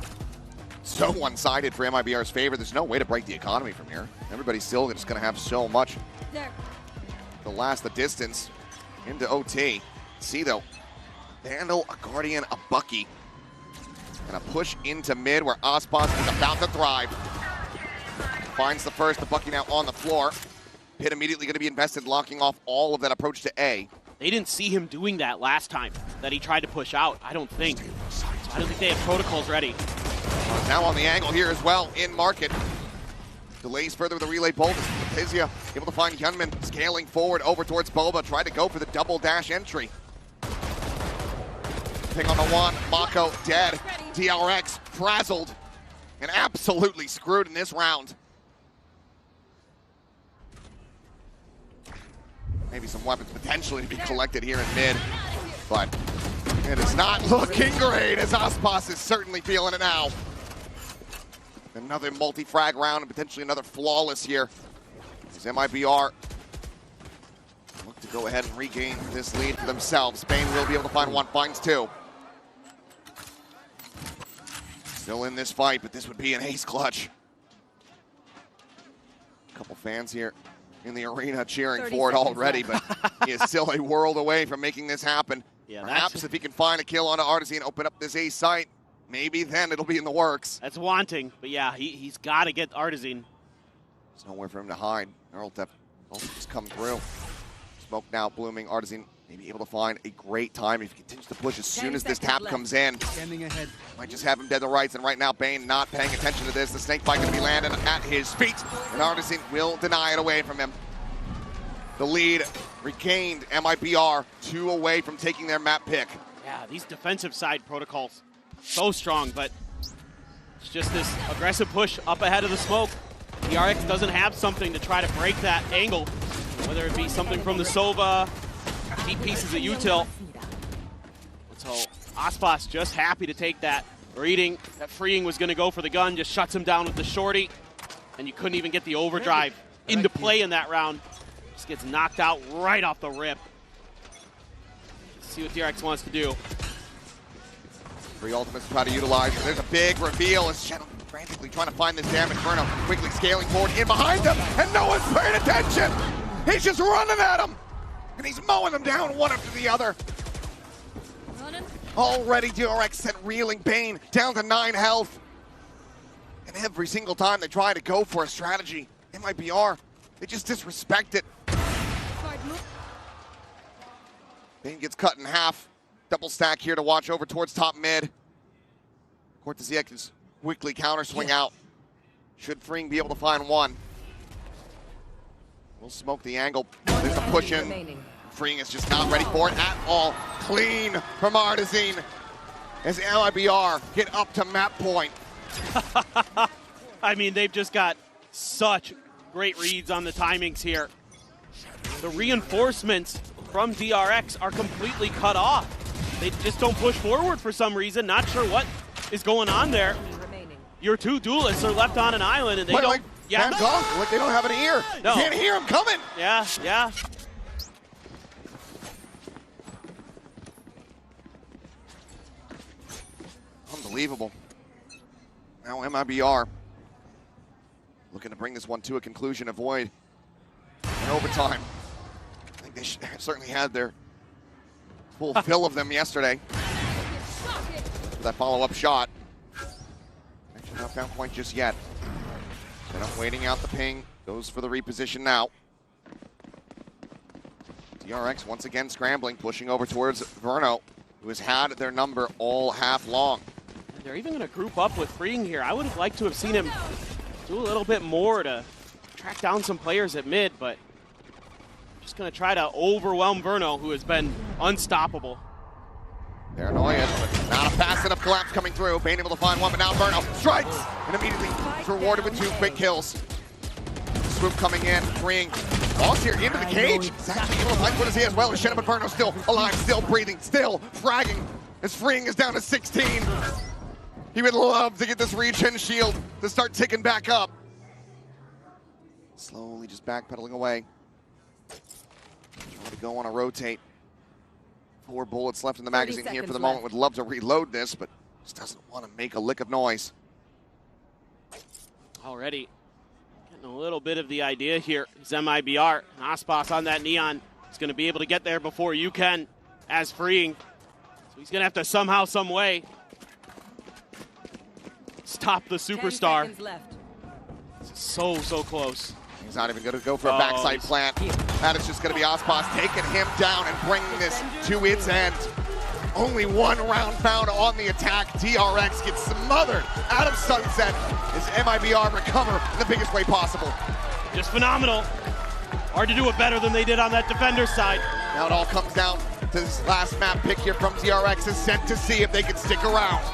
so one-sided for MIBR's favor, there's no way to break the economy from here. Everybody's still just going to have so much to last the distance into OT. See, though, Vandal, a Guardian, a Bucky. And a push into mid where Aspas is about to thrive. Finds the first, the Bucky now on the floor. Pit immediately going to be invested, locking off all of that approach to A. They didn't see him doing that last time that he tried to push out, I don't think. So I don't think they have protocols ready. Now on the angle here as well, in market. Delays further with the relay bolt. Tizia able to find Hyunmin scaling forward over towards Boba. Tried to go for the double dash entry. Ping on the one, Mako dead. DRX frazzled and absolutely screwed in this round. Maybe some weapons potentially to be collected here in mid, but it is not looking great as Aspas is certainly feeling it now. Another multi-frag round and potentially another flawless here. As MIBR look to go ahead and regain this lead for themselves. Spain will be able to find one, finds two. Still in this fight, but this would be an ace clutch. A couple fans here in the arena cheering for it already, but he is still a world away from making this happen. Yeah, perhaps if he can find a kill on Artsy and open up this ace site, maybe then it'll be in the works. That's wanting, but yeah, he's got to get Artisan. There's nowhere for him to hide. Erltef just come through. Smoke now blooming. Artisan may be able to find a great time if he continues to push as soon as this tap comes in. Standing ahead. Might just have him dead to rights, and right now Bane not paying attention to this. The snake bite gonna be landing at his feet, and Artisan will deny it away from him. The lead regained. MIBR 2 away from taking their map pick. Yeah, these defensive side protocols, so strong, but it's just this aggressive push up ahead of the smoke. PRX doesn't have something to try to break that angle, whether it be something from the Sova, deep pieces of util. So Aspas just happy to take that. Reading that Freeing was going to go for the gun, just shuts him down with the shorty, and you couldn't even get the overdrive into play in that round. Just gets knocked out right off the rip. Let's see what DRX wants to do. 3 ultimates to try to utilize. There's a big reveal as Shadow frantically trying to find this damage. Inferno quickly scaling forward in behind him, and no one's paying attention. He's just running at him, and he's mowing them down one after the other. Already DRX sent reeling Bane down to 9 health. And every single time they try to go for a strategy, MIBR, they just disrespect it. Bane gets cut in half. Double stack here to watch over towards top mid. Cortesiak can quickly counter swing out. Should Freeing be able to find one. We'll smoke the angle. There's a push in. Freeing is just not ready for it at all. Clean from Artisan as MIBR get up to map point. I mean, they've just got such great reads on the timings here. The reinforcements from DRX are completely cut off. They just don't push forward for some reason. Not sure what is going on there. Your 2 duelists are left on an island, and they don't. Yeah, like they don't have an ear. No. You can't hear them coming. Yeah, yeah. Unbelievable. Now MIBR looking to bring this one to a conclusion, avoid an overtime. I think they certainly had their full fill of them yesterday. That follow-up shot. Actually not found point just yet. They're not waiting out the ping. Goes for the reposition now. DRX once again scrambling, pushing over towards Verno. who has had their number all half long. And they're even going to group up with Freeing here. I would have liked to have seen him do a little bit more to track down some players at mid, but just going to try to overwhelm Verno, who has been unstoppable. Paranoia, but not a fast enough collapse coming through. Bane able to find one, but now Verno strikes and immediately is rewarded with 2 quick kills. Swoop coming in, freeing. Lost here into the cage. He's actually able to find what is he as well. Shen, but Verno still alive, still breathing, still fragging. As freeing is down to 16. He would love to get this regen shield to start ticking back up. Slowly just backpedaling away. Trying to go on a rotate. 4 bullets left in the magazine here for the moment. Would love to reload this, but just doesn't want to make a lick of noise. Already getting a little bit of the idea here. Is MIBR. Aspas on that Neon is going to be able to get there before you can as Freeing. So he's going to have to somehow, some way stop the superstar. 10 seconds left. So close. He's not even going to go for a backside plant. That is just going to be Aspas taking him down and bringing this to its end. Only 1 round found on the attack. PRX gets smothered out of Sunset as MIBR recover in the biggest way possible. Just phenomenal. Hard to do it better than they did on that defender side. Now it all comes down to this last map pick here from TRX is sent to see if they can stick around.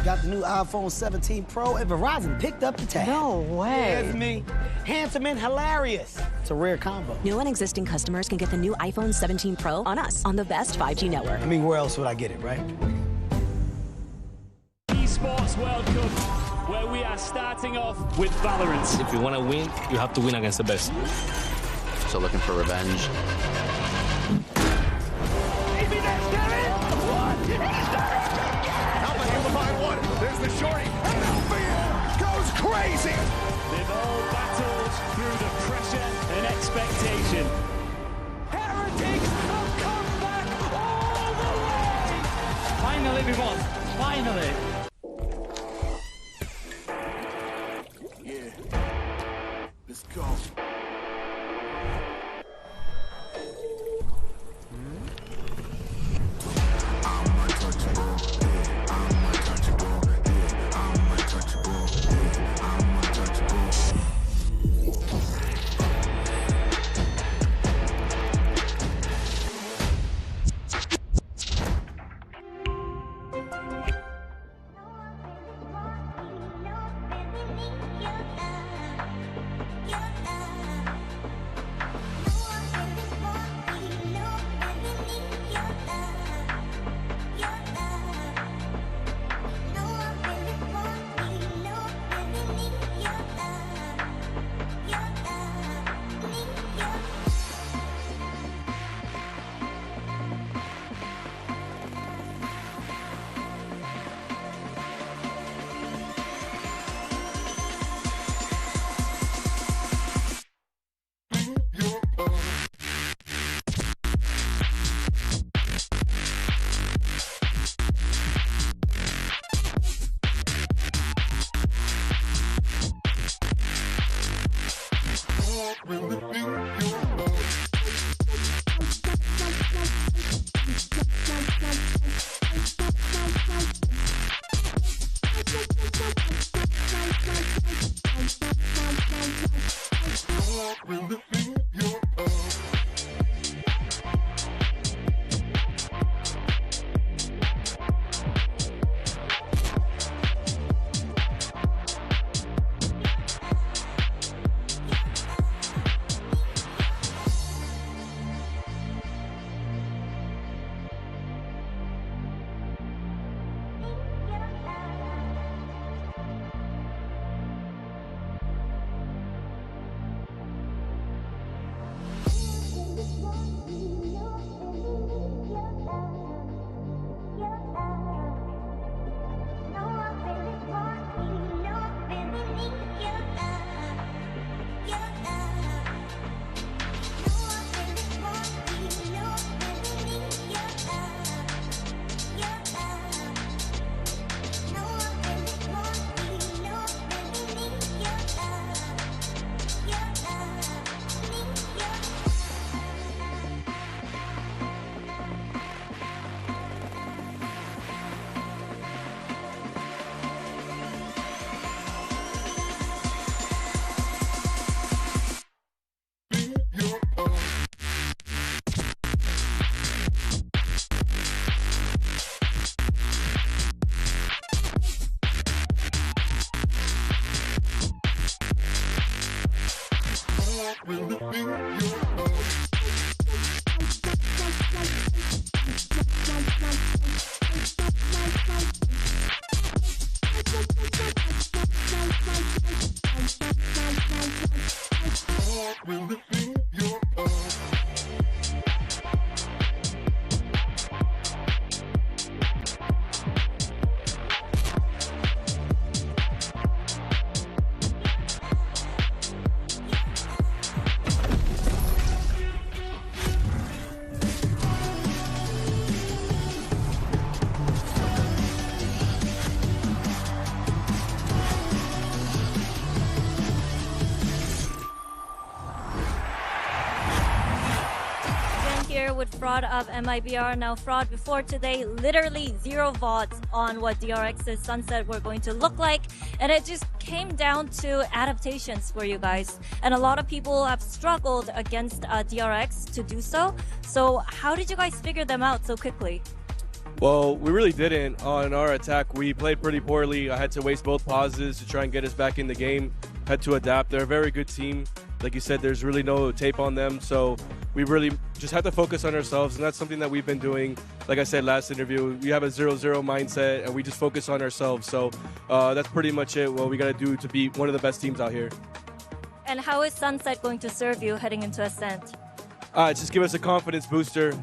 Got the new iPhone 17 Pro, and Verizon picked up the tab. No way. That's me. Handsome and hilarious. It's a rare combo. New and existing customers can get the new iPhone 17 Pro on us, on the best 5G network. I mean, where else would I get it, right? Esports World Cup, where we are starting off with VALORANT. If you want to win, you have to win against the best. So looking for revenge. There's the shorty, and LBM goes crazy! They've all battled through the pressure and expectation. Heretics have come back all the way! Finally we won, finally! Yeah, let's go. Here with Fraud of MIBR. Now, Fraud, before today, literally 0 votes on what DRX's Sunset were going to look like, and it just came down to adaptations for you guys. And a lot of people have struggled against DRX to do so. So how did you guys figure them out so quickly? Well, we really didn't. On our attack, we played pretty poorly. I had to waste both pauses to try and get us back in the game. Had to adapt. They're a very good team. Like you said, there's really no tape on them, so we really just have to focus on ourselves, and that's something that we've been doing. Like I said last interview, we have a 0-0 mindset, and we just focus on ourselves. So that's pretty much it, what we got to do to be one of the best teams out here. And how is Sunset going to serve you heading into Ascent? Just give us a confidence booster.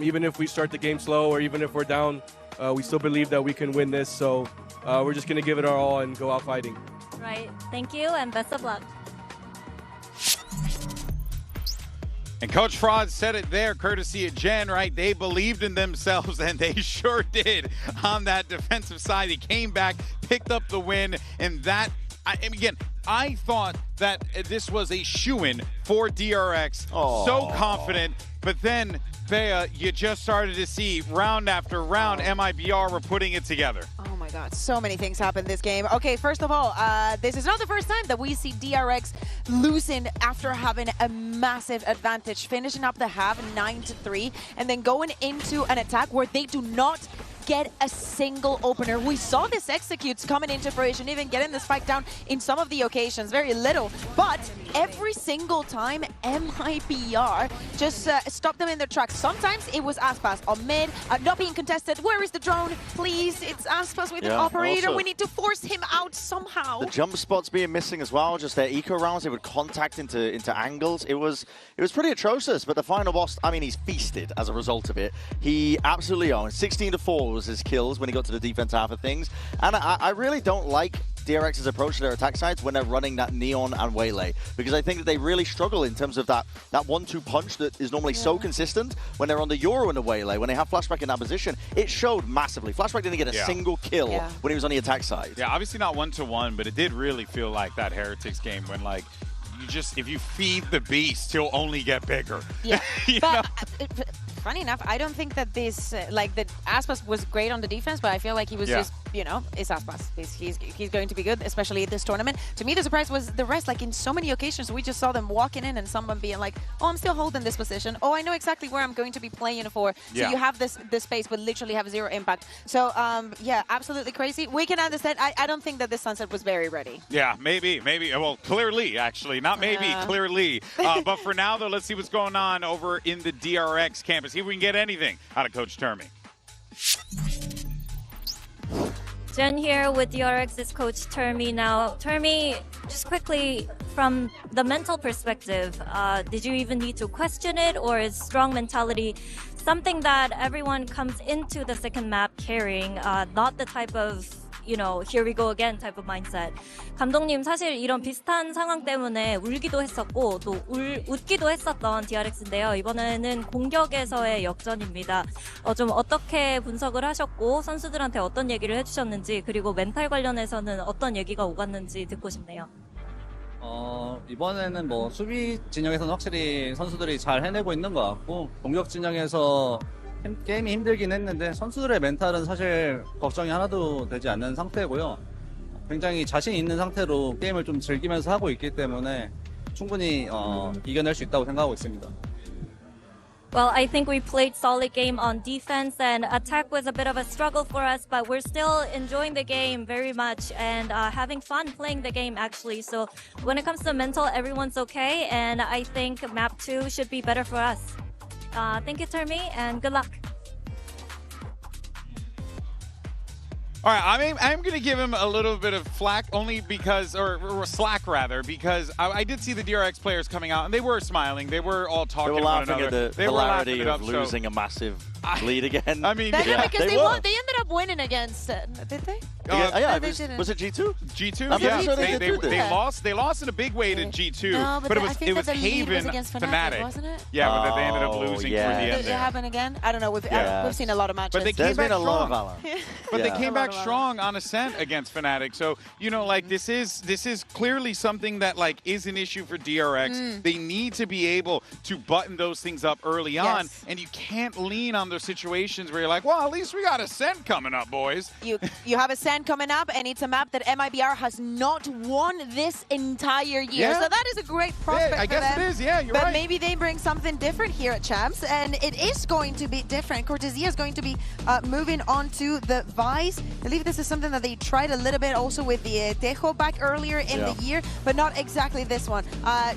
Even if we start the game slow or even if we're down, we still believe that we can win this. So we're just going to give it our all and go out fighting. Right. Thank you, and best of luck. And Coach Fraud said it there, courtesy of Jen, right? They believed in themselves, and they sure did on that defensive side. He came back, picked up the win, and that, again, I thought that this was a shoo-in for DRX. So confident, but then, Bea, you just started to see round after round, MIBR were putting it together. Oh my God, so many things happened this game. Okay, first of all, this is not the first time that we see DRX losing after having a massive advantage, finishing up the half 9-3, and then going into an attack where they do not get a single opener. We saw this executes coming into fruition, even getting the spike down in some of the occasions, very little, but every single time MIBR just stopped them in their tracks. Sometimes it was Aspas on mid, not being contested. Where is the drone? Please, it's Aspas with an operator. Also, we need to force him out somehow. The jump spots being missing as well, just their eco rounds, they would contact into angles. It was pretty atrocious, but the final boss, I mean, he's feasted as a result of it. He absolutely owned 16-4 was his kills when he got to the defense half of things. And I really don't like DRX's approach to their attack sides when they're running that Neon and Waylay, because I think that they really struggle in terms of that 1-2 punch that is normally so consistent when they're on the Euro and the Waylay. When they have Flashback in that position, it showed massively. Flashback didn't get a single kill when he was on the attack side. Yeah, obviously not 1-to-1, but it did really feel like that Heretics game when, like, if you feed the beast, he'll only get bigger. Yeah, but funny enough, I don't think that this, like, the Aspas was great on the defense, but I feel like he was just, you know, it's Aspas. He's going to be good, especially at this tournament. To me, the surprise was the rest. Like, in so many occasions, we just saw them walking in and someone being like, oh, I'm still holding this position. Oh, I know exactly where I'm going to be playing for. So you have this space, but literally have 0 impact. So, yeah, absolutely crazy. We can understand. I don't think that this Sunset was very ready. Yeah, maybe. Well, clearly, actually. Not maybe, clearly. But for now, though, let's see what's going on over in the DRX campus. See if we can get anything out of Coach Termi. Jen here with DRX's Coach Termi. Now, Termi, just quickly, from the mental perspective, did you even need to question it, or is strong mentality something that everyone comes into the second map carrying, not the type of, you know, here we go again type of mindset? 감독님, 사실 이런 비슷한 상황 때문에 울기도 했었고 또 웃기도 했었던 DRX인데요. 이번에는 공격에서의 역전입니다. 좀 어떻게 분석을 하셨고 선수들한테 어떤 얘기를 해주셨는지, 그리고 멘탈 관련해서는 어떤 얘기가 오갔는지 듣고 싶네요. 이번에는 뭐 수비 진영에서는 확실히 선수들이 잘 해내고 있는 것 같고, 공격 진영에서 게임이 힘들긴 했는데 선수들의 멘탈은 사실 걱정이 하나도 되지 않는 상태고요. 굉장히 자신 있는 상태로 게임을 좀 즐기면서 하고 있기 때문에 충분히 이겨낼 수 있다고 생각하고 있습니다. Well, I think we played solid game on defense, and attack was a bit of a struggle for us, but we're still enjoying the game very much and having fun playing the game, actually. So when it comes to mental, everyone's okay, and I think map 2 should be better for us. Thank you, Termi, and good luck. All right, I'm going to give him a little bit of flack, only because, or slack rather, because I did see the DRX players coming out, and they were smiling. They were all talking to one another. They were laughing at the hilarity of losing a massive lead again. I mean, because they ended up winning against it, did they? Yeah, didn't. Was it G2? G2, yeah. Sure They lost in a big way to G2, no, but I think it was the lead Haven was against Fnatic, wasn't it? Yeah, but they ended up losing toward the end Did it there. happen again? I don't know. We've seen a lot of matches. But they came back strong. But they came back Valorant. strong on Ascent against Fnatic. So, you know, like this is clearly something that like is an issue for DRX. They need to be able to button those things up early on, and you can't lean on those situations where you're like, well, at least we got Ascent coming up, boys. You have Ascent coming up, and it's a map that MIBR has not won this entire year. Yeah. So that is a great prospect I guess for them. it is, yeah, you're but right. maybe they bring something different here at Champs, and it is going to be different. Cortesia is going to be moving on to the Vice. I believe this is something that they tried a little bit also with the Tejo back earlier in the year, but not exactly this one.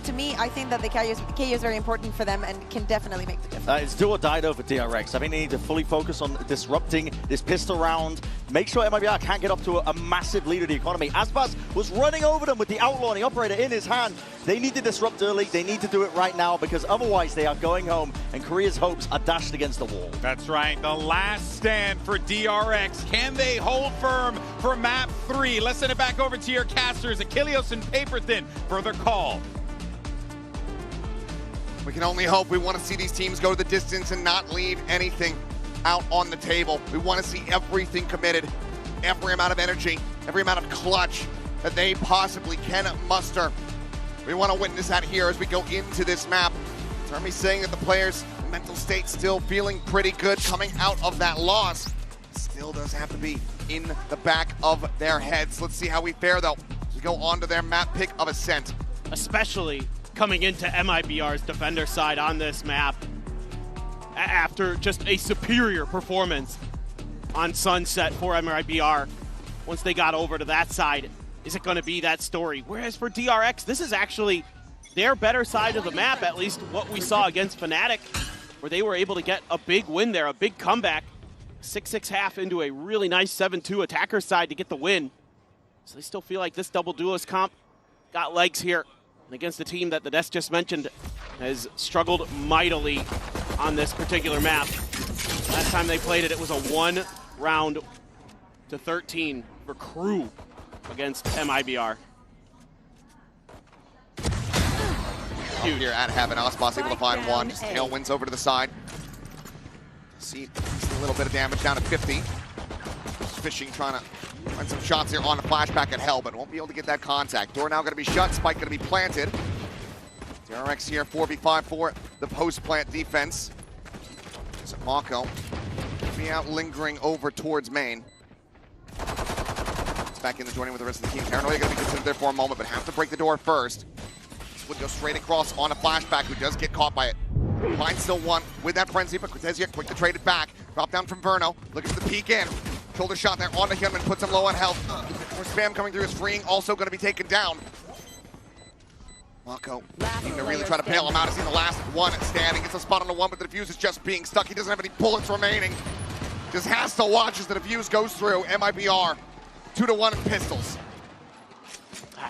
To me, I think that the KO is very important for them and can definitely make the difference. It's do or die though for DRX. I think they need to fully focus on disrupting this pistol round. Make sure MIBR can't get up to a massive lead of the economy. Aspas was running over them with the Outlaw and the Operator in his hand. They need to disrupt early. They need to do it right now because otherwise they are going home and Korea's hopes are dashed against the wall. That's right. The last stand for DRX. Can they hold firm for map 3? Let's send it back over to your casters, Achilleos and Paperthin, for their call. We can only hope. We want to see these teams go to the distance and not leave anything out on the table. We want to see everything committed, every amount of energy, every amount of clutch that they possibly can muster. We want to witness that here as we go into this map. Termi saying that the players' mental state still feeling pretty good coming out of that loss. Still does have to be in the back of their heads. Let's see how we fare though as we go on to their map pick of Ascent. Especially coming into MIBR's defender side on this map after just a superior performance on Sunset for MIBR. Once they got over to that side, is it going to be that story? Whereas for DRX, this is actually their better side of the map, at least what we saw against Fnatic, where they were able to get a big win there, a big comeback. 6-6 half into a really nice 7-2 attacker side to get the win. So they still feel like this double duelist comp got legs here. And against the team that the desk just mentioned has struggled mightily on this particular map. Last time they played it, it was a 1-round to 13 for Crew against MIBR. Huge here at Heaven. Aspas able to find one. Just tailwinds over to the side. See a little bit of damage down to 50. Fishing trying to find some shots here on a flashback at Hell, but won't be able to get that contact. Door now going to be shut. Spike going to be planted. DRX here 4v5 for the post plant defense. So Mako be out lingering over towards main. It's back in the joining with the rest of the team. Paranoia going to be considered there for a moment, but have to break the door first. This would go straight across on a flashback, who does get caught by it. Find still one with that frenzy, but Cortesia quick to trade it back. Drop down from Verno, looking for the peek in. Shoulder shot there onto Hyunmin, puts him low on health. More spam coming through, is freeing, also going to be taken down. Mako needing to really try to bail him out. He's in the last one standing. Gets a spot on the one, but the defuse is just being stuck. He doesn't have any bullets remaining. Just has to watch as the defuse goes through. MIBR 2-1 in pistols.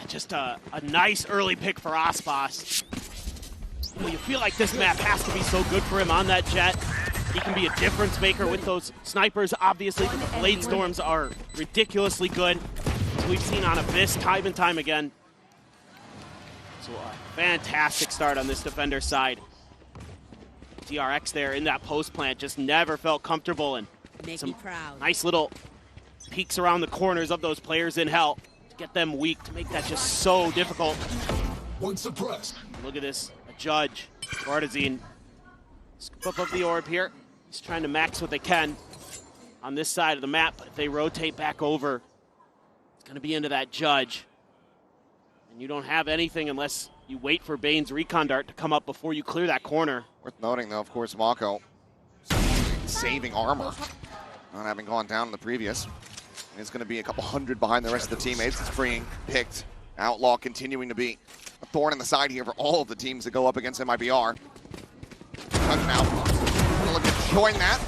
Just a nice early pick for Aspas. You feel like this map has to be so good for him on that jet. He can be a difference maker with those snipers, obviously, but the Blade Storms are ridiculously good, as we've seen on Abyss time and time again. So a fantastic start on this defender side. DRX there in that post plant just never felt comfortable, and some nice little peeks around the corners of those players in Hell to get them weak, to make that just so difficult. One suppressed. Look at this, a Judge, Artazine. Scoop up of the orb here. He's trying to max what they can on this side of the map, but if they rotate back over, it's going to be into that Judge. And you don't have anything unless You wait for Bane's recon dart to come up before you clear that corner. Worth noting, though, of course, Mako saving armor, not having gone down in the previous. And it's going to be a couple hundred behind the rest of the teammates. It's freeing, picked. Outlaw continuing to be a thorn in the side here for all of the teams that go up against MIBR. Now, look at join that.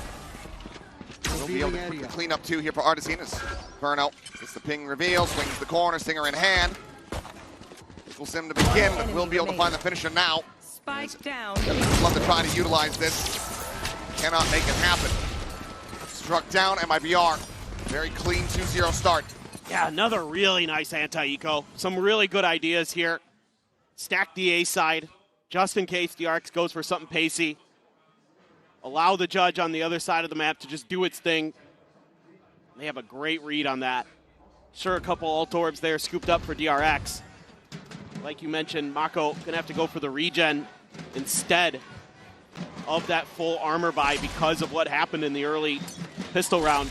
We'll be able to quickly clean up two here for Artisan as Verno gets the ping reveal, swings the corner, Stinger in hand. Will sim to begin, but we'll be able to find the finisher now. Spike down. Love to try to utilize this. Cannot make it happen. Struck down MIBR. Very clean 2-0 start. Yeah, another really nice anti-eco. Some really good ideas here. Stack the A side, just in case the PRX goes for something pacey. Allow the judge on the other side of the map to just do its thing. They have a great read on that. Sure, a couple ult orbs there scooped up for PRX. Like you mentioned, Mako gonna have to go for the regen instead of that full armor buy because of what happened in the early pistol round.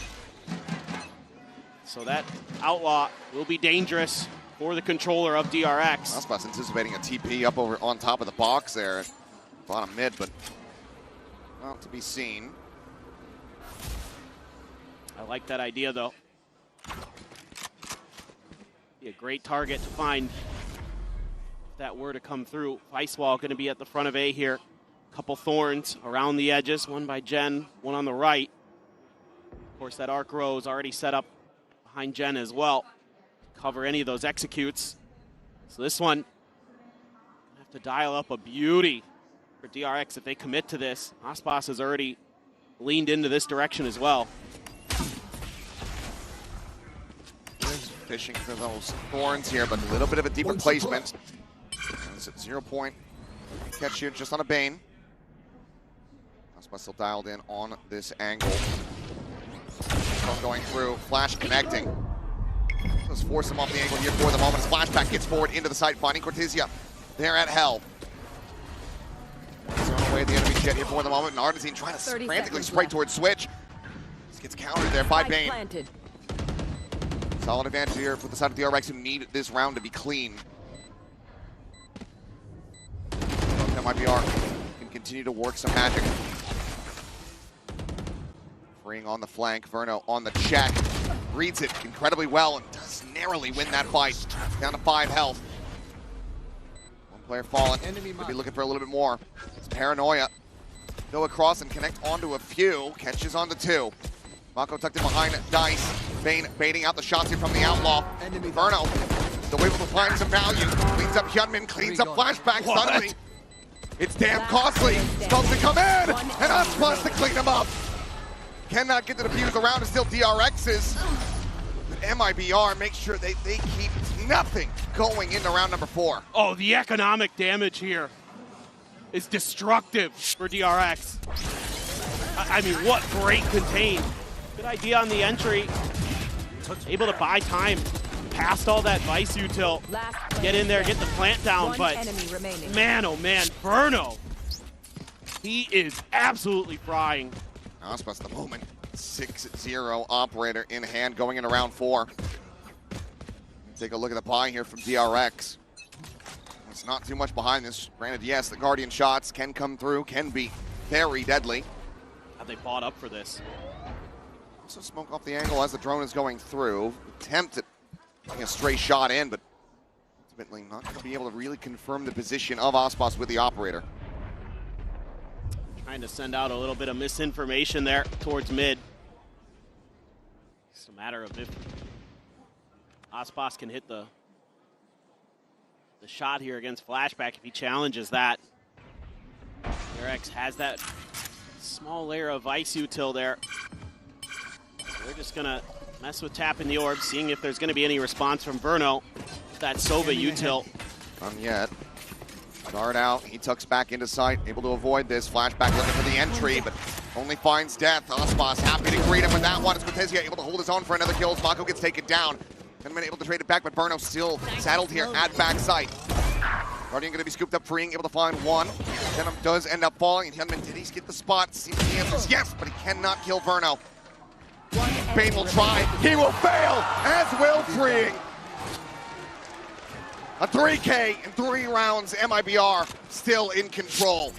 So that Outlaw will be dangerous for the controller of PRX. Aspas anticipating a TP up over on top of the box there. Bottom mid, but not to be seen. I like that idea, though. Be a great target to find if that were to come through. Icewall going to be at the front of A here. Couple thorns around the edges, one by Jen, one on the right. Of course, that arc row is already set up behind Jen as well. Cover any of those executes. So this one, have to dial up a beauty for PRX if they commit to this. Aspas has already leaned into this direction as well. Fishing for those thorns here, but a little bit of a deeper placement. It's at 0 point. Catch you just on a Bane. Aspas still dialed in on this angle. Going through, Flash connecting. Let's force him off the angle here for the moment. His flashback gets forward into the site, finding Cortezia there at Hell. Throwing away the enemy jet here for the moment, and Artisan trying to frantically spray towards Switch. This gets countered there by Bane. Planted. Solid advantage here for the side of the PRX who need this round to be clean. MIBR can continue to work some magic. Freeing on the flank, Verno on the check. Reads it incredibly well and does narrowly win that fight. Down to 5 health. One player fallen. Maybe looking for a little bit more. It's Paranoia. Go across and connect onto a few. Catches onto 2. Mako tucked in behind Dice. Bane baiting out the shots here from the Outlaw. Verno still able to find some value. Cleans up Hyunmin, cleans up Flashback suddenly. It's damn costly. Supposed to come in, and Aspas to clean him up. Cannot get the defuse around, it's still PRX's. But MIBR makes sure they keep nothing going into round number 4. Oh, the economic damage here is destructive for PRX. I mean, what great contain. Good idea on the entry. Able to buy time past all that Vice util. Get in there, get the plant down, but man, oh man, Verno. He is absolutely frying. Aspas at the moment, 6-0 operator in hand going into round 4. Take a look at the buy here from PRX. It's not too much behind this. Granted, yes, the Guardian shots can come through, can be very deadly. Have they bought up for this? Also smoke off the angle as the drone is going through. Attempt at getting a stray shot in, but ultimately not going to be able to really confirm the position of Aspas with the operator. Trying to send out a little bit of misinformation there towards mid. It's a matter of if Aspas can hit the shot here against Flashback if he challenges that. PRX has that small layer of Vice util there. They're just gonna mess with tapping the orb, seeing if there's gonna be any response from Verno. That Sova util. Not yet. Guard out, he tucks back into sight, able to avoid this. Flashback looking for the entry, but only finds death. Aspas happy to greet him with that one. As Cortezia able to hold his own for another kill as Mako gets taken down. Been able to trade it back, but Verno still saddled here at backside. Guardian going to be scooped up, freeing, able to find one. Venom does end up falling, and Hyunmin, did he get the spot? Seems the answer is yes, but he cannot kill Verno. Bane will try, he will fail, as will freeing. A 3K in 3 rounds. MIBR still in control.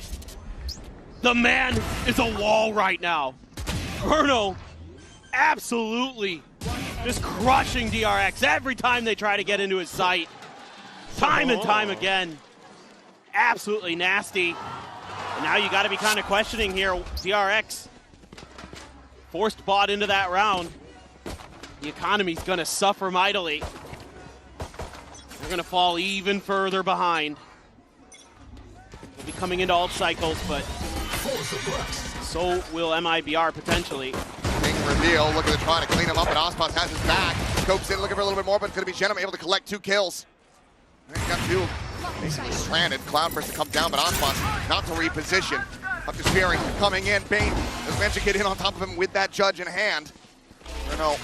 The man is a wall right now. Bruno absolutely just crushing DRX every time they try to get into his sight. Time and time again. Absolutely nasty. And now you got to be kind of questioning here. DRX forced bot into that round. The economy's going to suffer mightily. They're going to fall even further behind. They'll be coming into alt cycles, but so will MIBR potentially. King reveal, looking to try to clean him up, and Ospas has his back. Scopes in, looking for a little bit more, but it's going to be Genom able to collect 2 kills. He's got 2 basically stranded. Cloudburst to come down, but Ospas not to reposition. Hunter's Fury coming in. Bane does manage to get in on top of him with that judge in hand. Bruno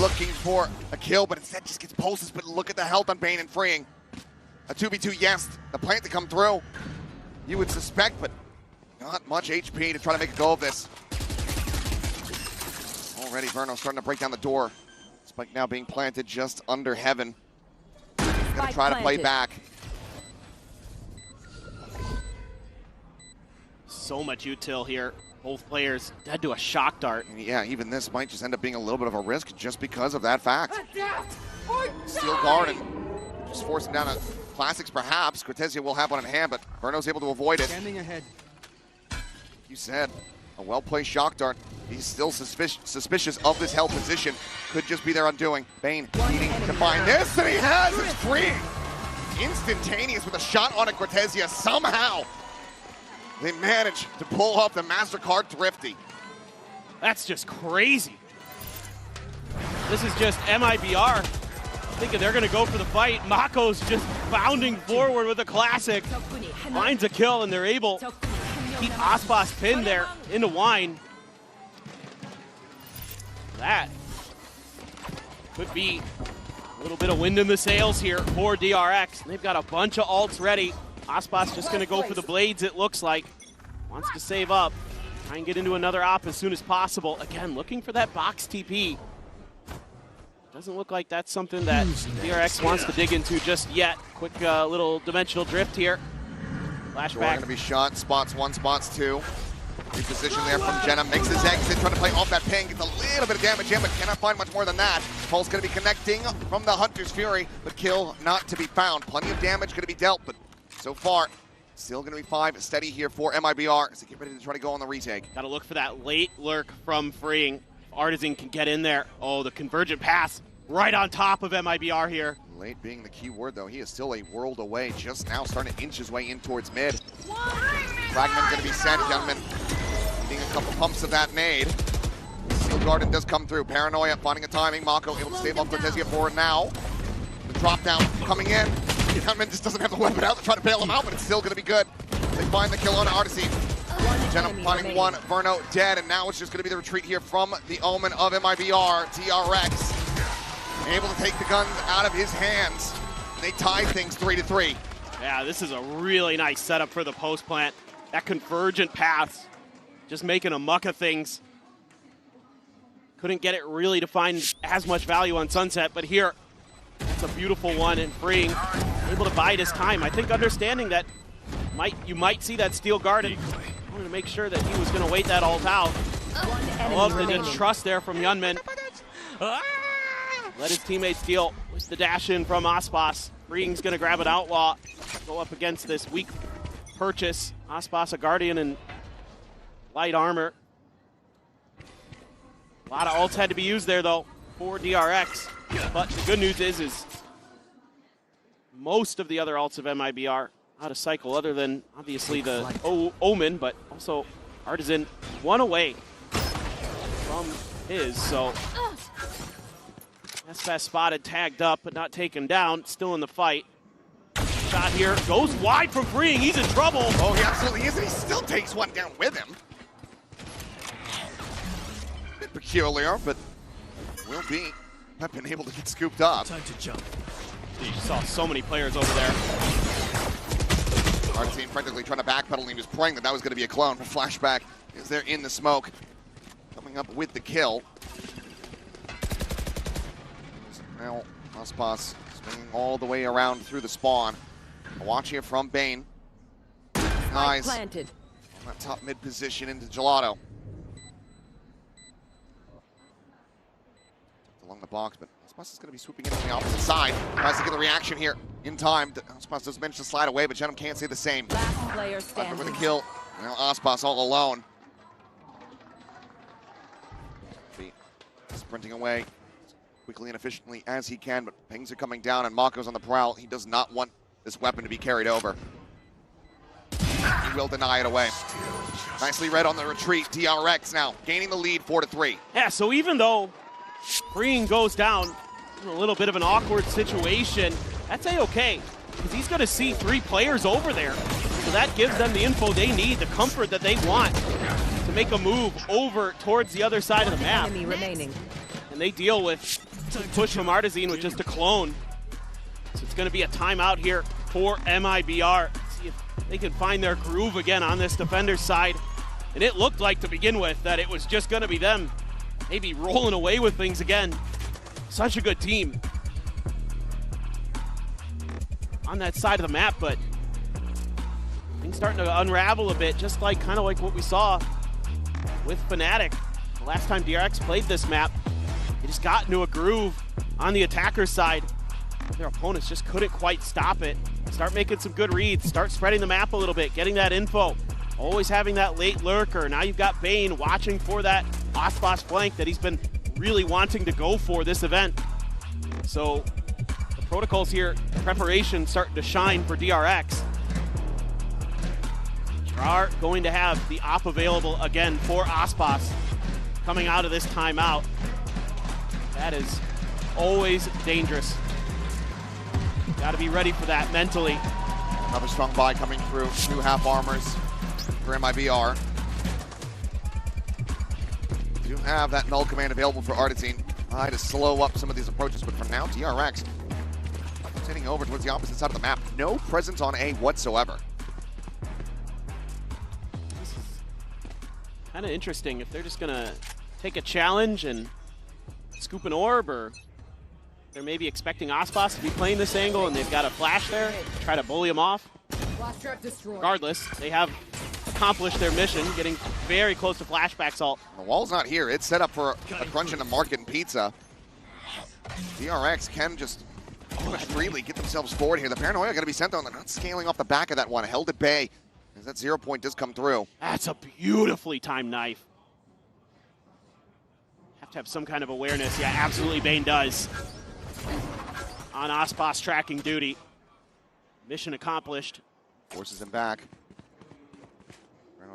looking for a kill, but instead just gets pulses, but look at the health on Bane and freeing. A 2v2, yes. The plant to come through, you would suspect, but not much HP to try to make a go of this. Already Bruno starting to break down the door. Spike now being planted just under heaven. Gonna try to play back. So much util here. Both players dead to a shock dart. Yeah, even this might just end up being a little bit of a risk just because of that fact. Steel guard and just forcing down a classics perhaps. Cortezia will have one in hand, but Bruno's able to avoid it. Standing ahead. You said a well-placed shock dart. He's still suspicious of this held position. Could just be their undoing. Bane needing to find this, and he has. It's free. Instantaneous with a shot on a Cortezia. Somehow they manage to pull off the MasterCard Thrifty. That's just crazy. This is just MIBR thinking they're going to go for the fight. Mako's just bounding forward with a classic. Finds a kill, and they're able to keep Ospas pinned there into Wine. That could be a little bit of wind in the sails here for DRX. They've got a bunch of ults ready. Ospas just going to go for the blades, it looks like. Wants to save up. Try and get into another op as soon as possible. Again, looking for that box TP. Doesn't look like that's something that DRX wants to dig into just yet. Quick little dimensional drift here. Flashback. Going to be shot. Spots 1, spots 2. Reposition there from Genom. Makes his exit. Trying to play off that ping. Gets a little bit of damage in, but cannot find much more than that. Pulse going to be connecting from the Hunter's Fury, but kill not to be found. Plenty of damage going to be dealt, but so far, still going to be 5 steady here for MIBR as they get ready to try to go on the retake. Got to look for that late lurk from freeing. Artisan can get in there. Oh, the convergent pass right on top of MIBR here. Late being the key word, though. He is still a world away, just now starting to inch his way in towards mid. Fragment going to be sent, gentlemen. Needing a couple pumps of that nade. Steel Garden does come through. Paranoia finding a timing. Mako able to stave off Cortezia for it now. The drop down coming in. Gentleman just doesn't have the weapon out to try to bail him out, but it's still going to be good. They find the kill on Artisan. Genom finding one. Verno dead, and now it's just going to be the retreat here from the Omen of MIBR. DRX able to take the guns out of his hands. They tie things 3-3. Yeah, this is a really nice setup for the post plant. That convergent path, just making a muck of things. Couldn't get it really to find as much value on Sunset, but here, it's a beautiful one, and freeing, able to bide his time. I think understanding that you might see that Steel Garden. Wanted to make sure that he was going to wait that ult out. I love the trust there from Yunmin. Let his teammates deal with the dash in from Ospas. Freeing's going to grab an Outlaw, go up against this weak purchase. Ospas, a Guardian, and light armor. A lot of ults had to be used there, though, for DRX. But the good news is most of the other ults of MIBR out of cycle, other than obviously the Omen, but also Artisan one away from his. So SFS spotted, tagged up, but not taken down. Still in the fight. Shot here goes wide from freeing. He's in trouble. Oh, he absolutely is, and he still takes one down with him. A bit peculiar, but will be. I've been able to get scooped up. Time to jump. You saw so many players over there. Artisan frantically trying to backpedal, and he was praying that that was going to be a clone. But Flashback is there in the smoke, coming up with the kill. So now Ospas Swinging all the way around through the spawn. Watching it from Bane. Nice. Planted. On that top mid position into Gelato. Along the box, but Aspas is going to be swooping in on the opposite side. Tries to get the reaction here in time. Aspas does manage to slide away, but Genum can't say the same. Last player With standing. a kill. Now Aspas all alone. Sprinting away as quickly and efficiently as he can, but pings are coming down and Mako's on the prowl. He does not want this weapon to be carried over. He will deny it away. Nicely read on the retreat. DRX now gaining the lead 4-3. Yeah, so even though Green goes down in a little bit of an awkward situation, that's A-okay, because he's going to see 3 players over there. So that gives them the info they need, the comfort that they want to make a move over towards the other side of the map. Enemy remaining. And they deal with a push from Artizine with just a clone. So it's going to be a timeout here for MIBR. See if they can find their groove again on this defender's side. And it looked like to begin with that it was just going to be them maybe rolling away with things again. Such a good team on that side of the map, but things starting to unravel a bit, just like kind of like what we saw with Fnatic. The last time DRX played this map, they just got into a groove on the attacker's side. Their opponents just couldn't quite stop it. Start making some good reads, start spreading the map a little bit, getting that info, always having that late lurker. Now you've got Bane watching for that Aspas flank that he's been really wanting to go for this event. So the protocols here, preparation starting to shine for DRX. Are going to have the op available again for Aspas coming out of this timeout. That is always dangerous. Got to be ready for that mentally. Another strong buy coming through. 2 half armors for MIBR. Do have that null command available for Artizine. Try to slow up some of these approaches, but for now, DRX sitting over towards the opposite side of the map. No presence on A whatsoever. Kind of interesting if they're just going to take a challenge and scoop an orb, or they're maybe expecting Aspas to be playing this angle and they've got a flash there, try to bully him off. Regardless, they have accomplished their mission, getting very close to flashback salt. The wall's not here. It's set up for a crunch in the market and pizza. DRX can just freely get themselves forward here. The paranoia going to be sent on. They're not scaling off the back of that one. Held at bay as that 0 point does come through. That's a beautifully timed knife. Have to have some kind of awareness. Yeah, absolutely Bane does. On Aspas tracking duty. Mission accomplished. Forces him back.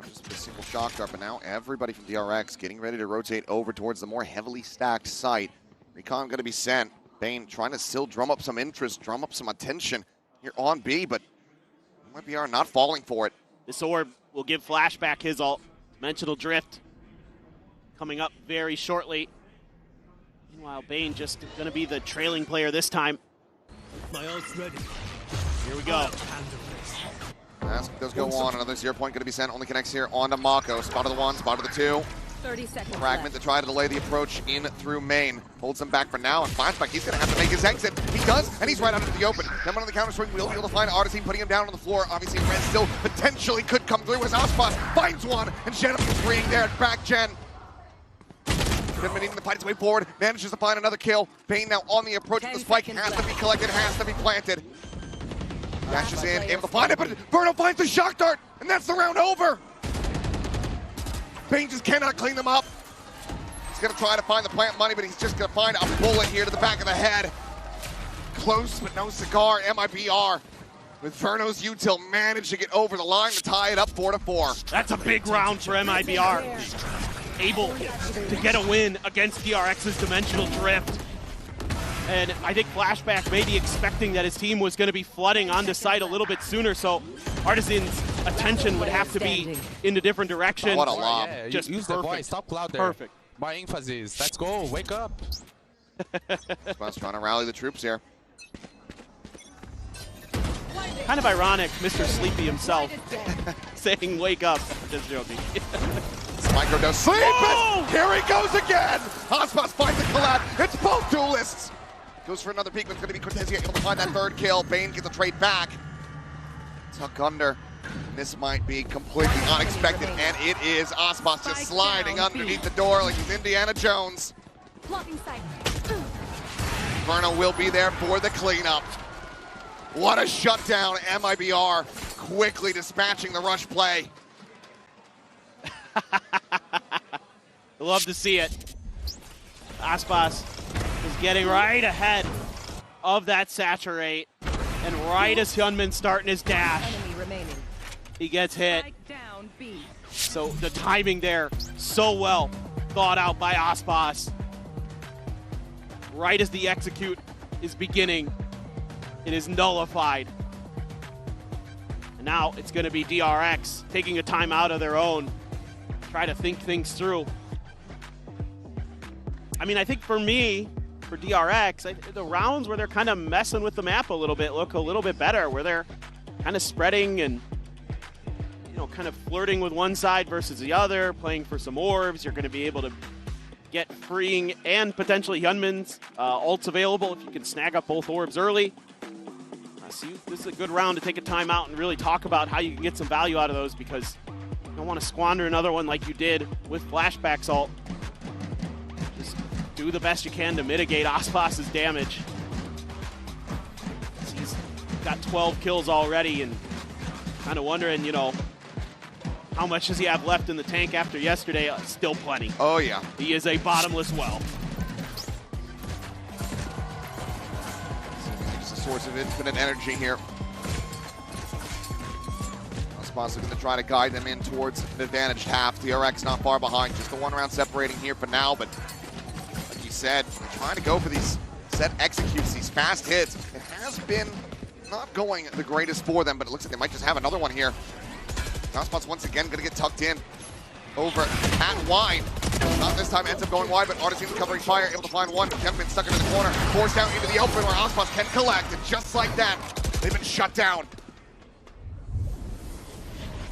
Just a single shock dart, but now everybody from DRX getting ready to rotate over towards the more heavily stacked site. Recon going to be sent. Bane trying to still drum up some interest, drum up some attention here on B, but MIBR not falling for it. This orb will give Flashback his ult. Dimensional Drift coming up very shortly. Meanwhile, Bane just going to be the trailing player this time. My ult's ready. Here we go. As does go on, another 0 point going to be sent. Only connects here onto Mako. Spot of the 1, spot of the 2. 30 seconds Fragment left. to try to delay the approach in through main. Holds him back for now, and Flashback, he's going to have to make his exit. He does, and he's right out into the open. Then on the counter swing, we'll be able to find Artizine, putting him down on the floor. Obviously, Red still potentially could come through as Aspas finds one, and Gen is freeing there at back Gen. Been needing to fight his way forward, manages to find another kill. Bane now on the approach with the spike, has to be collected, has to be planted. Dashes in, able to find it, but Verno finds the shock dart, and that's the round over. Bane just cannot clean them up. He's gonna try to find the plant money, but he's just gonna find a bullet here to the back of the head. Close, but no cigar. MIBR with Verno's util managed to get over the line to tie it up 4-4. That's a big round for MIBR. Able to get a win against DRX's Dimensional Drift. And I think Flashback may be expecting that his team was going to be flooding onto site a little bit sooner, so Artizine's attention would have to be in a different direction. What a lob. Yeah, just use perfect. the voice. Stop cloud there. Perfect. By emphasis. Let's go. Wake up. Spaz trying to rally the troops here. Kind of ironic, Mr. Sleepy himself saying wake up. Just joking. Micro does sleep. Here he goes again. Aspas finds the collab. It's both duelists. Goes for another peek, but it's going to be Cortezia able to find that third kill. Bane gets a trade back. Tuck under. This might be completely unexpected, and it is. Aspas just sliding underneath the door like he's Indiana Jones. Verno will be there for the cleanup. What a shutdown. MIBR quickly dispatching the rush play. Love to see it. Aspas is getting right ahead of that saturate, and right as Hyunmin's starting his dash, he gets hit. So the timing there, so well thought out by Aspas. Right as the execute is beginning, it is nullified. And now it's going to be DRX taking a timeout of their own, try to think things through. I mean, I think for me, for DRX, the rounds where they're kind of messing with the map a little bit look a little bit better, where they're kind of spreading and, you know, kind of flirting with one side versus the other, playing for some orbs. You're going to be able to get freeing and potentially Hyunmin's ults available if you can snag up both orbs early. So this is a good round to take a timeout and really talk about how you can get some value out of those, because you don't want to squander another one like you did with Flashback's ult. Just do the best you can to mitigate Aspas's damage. He's got 12 kills already, and kind of wondering, you know, how much does he have left in the tank after yesterday? Still plenty. Oh, yeah. He is a bottomless well. Just a source of infinite energy here. Aspas going to try to guide them in towards an advantaged half. DRX not far behind. Just the one round separating here for now, but like you said, they're trying to go for these set executes, these fast hits. It has been not going the greatest for them, but it looks like they might just have another one here. Aspas once again going to get tucked in over at wide. Not this time, ends up going wide, but Artisan covering fire, able to find one. Hyunmin stuck into the corner, forced down into the open where Aspas can collect, and just like that, they've been shut down.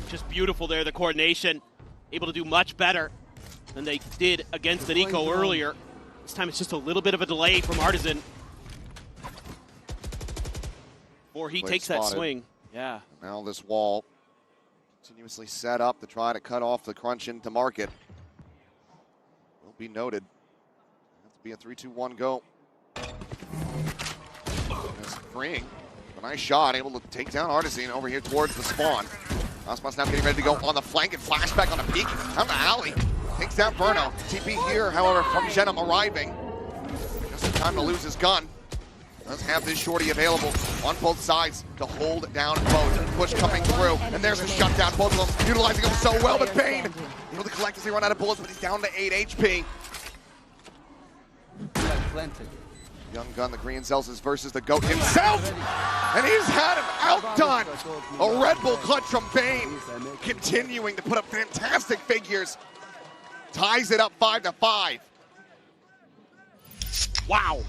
Just beautiful there, the coordination. Able to do much better than they did against the Nico earlier. This time it's just a little bit of a delay from Artisan before he takes that swing. Yeah. Now this wall continuously set up to try to cut off the crunch into market. Will be noted. Have to be a 3-2-1 go. Freeing. A nice shot, able to take down Artisan over here towards the spawn. Aspas now getting ready to go on the flank and flashback on a peak. Down the alley. Takes down Verno. TP here, however, from Shenum arriving. Just in time to lose his gun. Does have this shorty available on both sides to hold down both. Push coming through, and there's a shutdown. Both of them utilizing him so well, but Bane able to collect as they run out of bullets, but he's down to 8 HP. Young Gun, the Green Celsius versus the GOAT himself, and he's had him outdone. A Red Bull clutch from Bane, continuing to put up fantastic figures. Ties it up 5-5. Wow.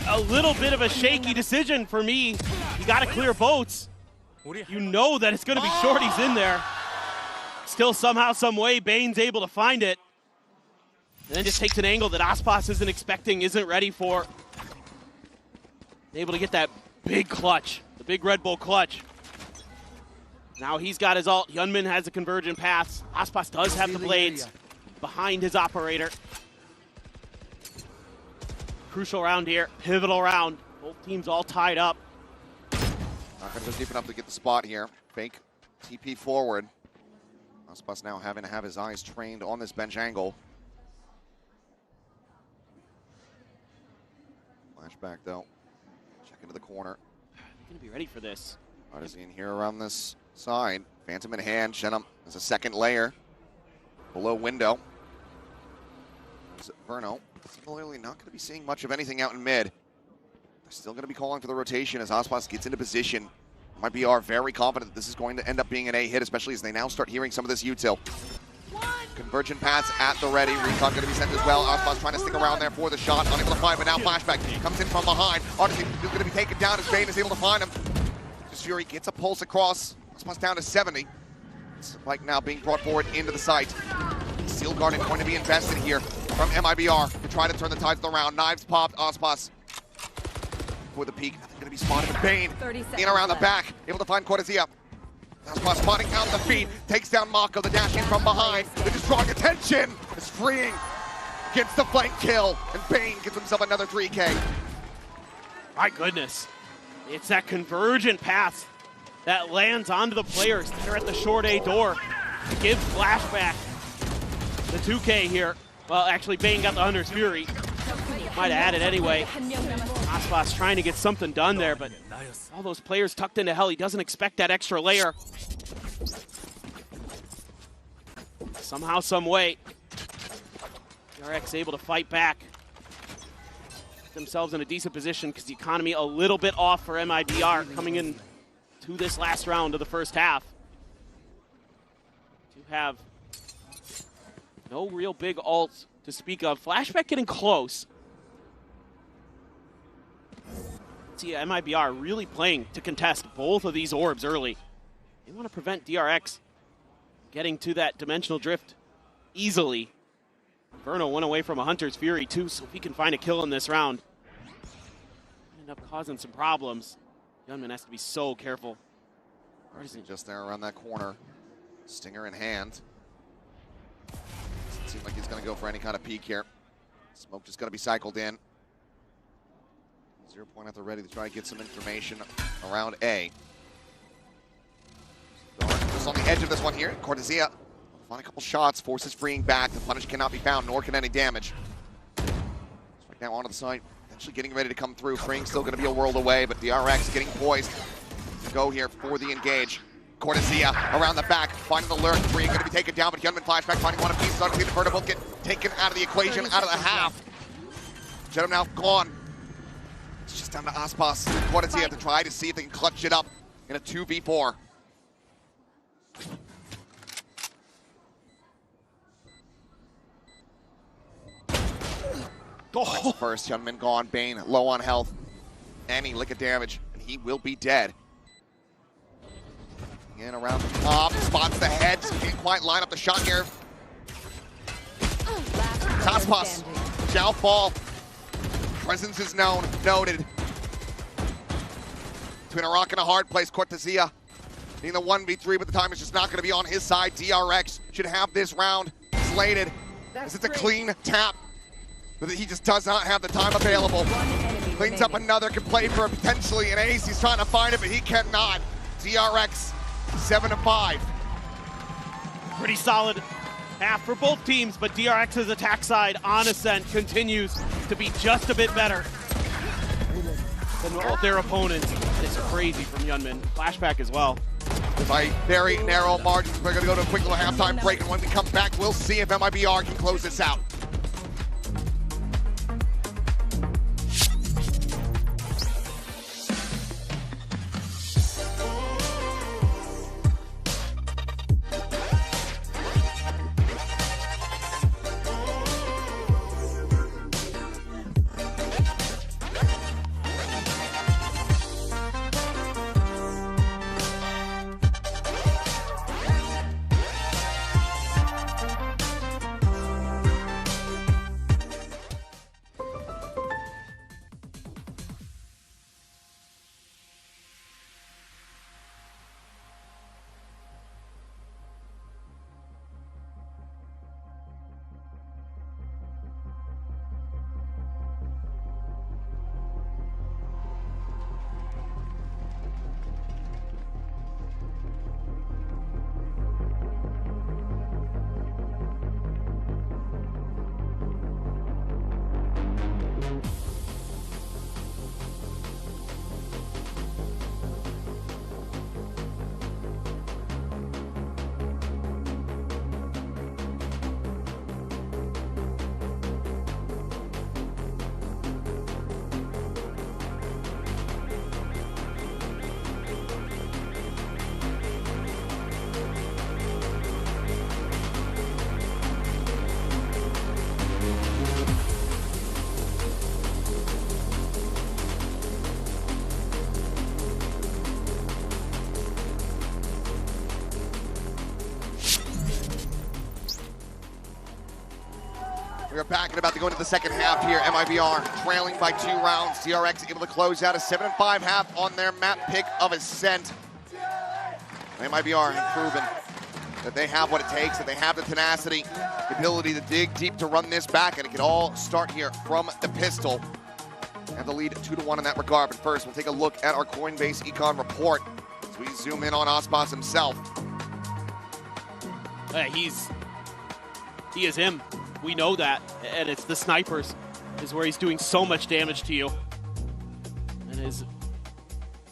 A little bit of a shaky decision for me. You got to clear boats. You know that it's going to be shorties in there. Still somehow, some way, Bane's able to find it. And then just takes an angle that Aspas isn't expecting, isn't ready for. Able to get that big clutch, the big Red Bull clutch. Now he's got his ult. Hyunmin has the convergent paths. Aspas does have the blades behind his operator. Crucial round here, pivotal round. Both teams all tied up. Not going to go deep enough to get the spot here. Fake TP forward. Aspas now having to have his eyes trained on this bench angle. Flashback though. Check into the corner. Gonna be ready for this. Artisan here around this side. Phantom in hand. Shenum has a second layer below window. Verno similarly not going to be seeing much of anything out in mid. They're still going to be calling for the rotation as Aspas gets into position. MIBR very confident that this is going to end up being an A hit, especially as they now start hearing some of this util. Convergent paths at the ready. Recon going to be sent as well. Aspas trying to stick around there for the shot. Unable to find, but now Flashback comes in from behind. Artisan is going to be taken down as Bane is able to find him. Fury gets a pulse across. Aspas down to 70. Spike now being brought forward into the site. Steel Garden going to be invested here. from MIBR to try to turn the tides around. Knives popped, Aspas for the peak. Nothing gonna be spotted with Bane. In around the back, able to find Cortezia. Aspas spotting out the feet, takes down Mako, the dash in from behind. They're just drawing attention. It's freeing. Gets the flank kill, and Bane gets himself another 3K. My goodness. It's that convergent pass that lands onto the players that are at the short A door. Give Flashback the 2K here. Well, actually, Bane got the Hunter's Fury. Might have added anyway. Aspas trying to get something done there, but all those players tucked into hell. He doesn't expect that extra layer. Somehow, some way, PRX able to fight back. Get themselves in a decent position because the economy a little bit off for MIBR coming in to this last round of the first half. To have no real big ults to speak of. Flashback getting close. See, MIBR really playing to contest both of these orbs early. They want to prevent DRX getting to that dimensional drift easily. Verno went away from a Hunter's Fury too, so if he can find a kill in this round, end up causing some problems. Gunman has to be so careful. Artisan just there around that corner. Stinger in hand. Doesn't seem like he's going to go for any kind of peek here. Smoke just going to be cycled in. 0 point at the ready to try to get some information around A. Just on the edge of this one here. Cortezia find a couple shots, forces freeing back. The punish cannot be found, nor can any damage. Right now onto the side, potentially getting ready to come through. Freeing still going to be a world away, but DRX getting poised to go here for the engage. Cortezia around the back, finding the lurk. Freeing going to be taken down, but Hyunmin Flashback finding one of pieces. Obviously the vertical get taken out of the equation, out of the half. Jedam now gone. It's just down to Aspas and Cortezia to try to see if they can clutch it up in a 2v4. Oh. First, Hyunmin gone, Bane low on health. Any lick of damage, and he will be dead. In around the top, spots the head, so can't quite line up the shot here. Aspas shall fall. Presence is known, noted. Between a rock and a hard place, Cortezia being the 1v3, but the time is just not going to be on his side. DRX should have this round slated, as it's a clean tap, but he just does not have the time available. Cleans up another, can play for potentially an ace. He's trying to find it, but he cannot. DRX 7-5. Pretty solid half for both teams, but DRX's attack side on Ascent continues to be just a bit better than their opponents. It's crazy from Hyunmin. Flashback as well. By very narrow margins, we're going to go to a quick little halftime break, and when we come back, we'll see if MIBR can close this out. We are back and about to go into the second half here. MIBR trailing by 2 rounds. TRX able to close out a 7-5 half on their map pick of Ascent. MIBR have proven that they have what it takes, that they have the tenacity, the ability to dig deep to run this back, and it can all start here from the pistol. Have the lead 2-1 in that regard. But first, we'll take a look at our Coinbase Econ report as we zoom in on Aspas himself. He is him. We know that, and it's the snipers is where he's doing so much damage to you. And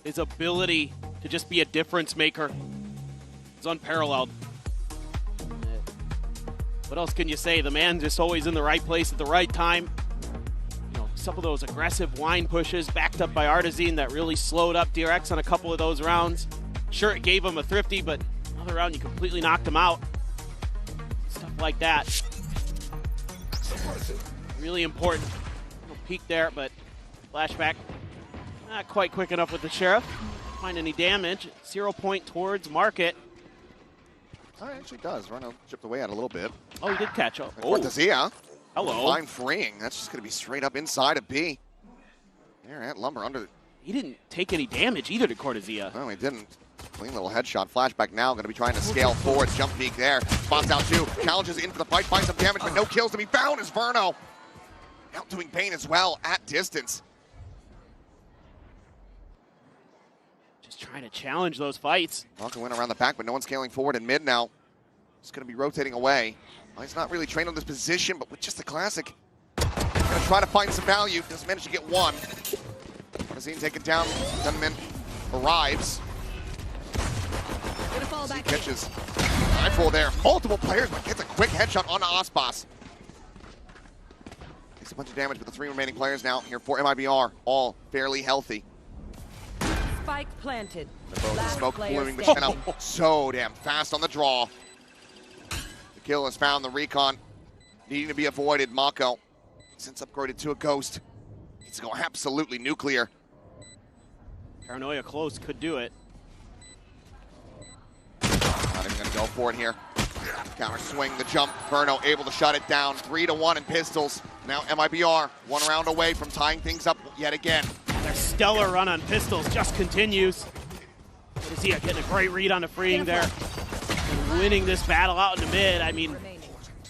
his ability to just be a difference maker is unparalleled. What else can you say? The man just always in the right place at the right time. You know, some of those aggressive line pushes backed up by Artazine that really slowed up DRX on a couple of those rounds. Sure, it gave him a thrifty, but another round you completely knocked him out. Stuff like that. Really important. Little peek there, but flashback not quite quick enough with the Sheriff. Find any damage. 0 point towards Market. Oh, it actually does. Rhino chipped away at a little bit. Oh, he did catch up. Cortezia. Hello. Line freeing. That's just going to be straight up inside of B. There at Lumber under. He didn't take any damage either to Cortezia. No, he didn't. Clean little headshot. Flashback now. Going to be trying to scale forward. Jump peek there. Spots out 2. Challenges in for the fight. Finds some damage, but no kills to be found as Verno. Out doing Bane as well at distance. Just trying to challenge those fights. Malka went around the back, but no one's scaling forward in mid now. Just going to be rotating away. Well, he's not really trained on this position, but with just the classic. Going to try to find some value. Doesn't manage to get one. Mazine taken down. Gunman arrives. He catches. Mindful there. Multiple players, but gets a quick headshot on Aspas. Takes a bunch of damage with the 3 remaining players now here for MIBR. All fairly healthy. Spike planted. The smoke blooming, but Shenna so damn fast on the draw. The kill is found. The recon needing to be avoided. Mako, since upgraded to a ghost, needs to go absolutely nuclear. Paranoia close, could do it. Not even going to go for it here. Counter swing, the jump. Verno able to shut it down. 3-1 in pistols. Now MIBR 1 round away from tying things up yet again. Their stellar run on pistols just continues. Cortezia getting a great read on the freeing there. And winning this battle out in the mid. I mean,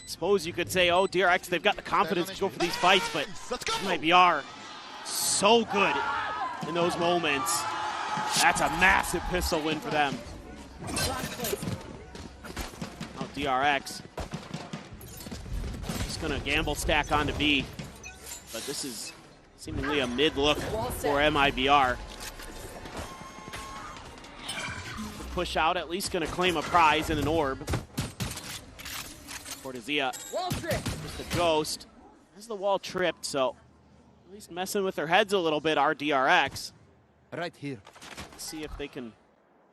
suppose you could say, oh, DRX, they've got the confidence to go for these fights, but MIBR so good in those moments. That's a massive pistol win for them. Oh, DRX. Just gonna gamble stack onto B. But this is seemingly a mid look for MIBR. Push out, at least gonna claim a prize in an orb. Cortezia, just a ghost. Has the wall tripped, so at least messing with their heads a little bit, our DRX. Right here. Let's see if they can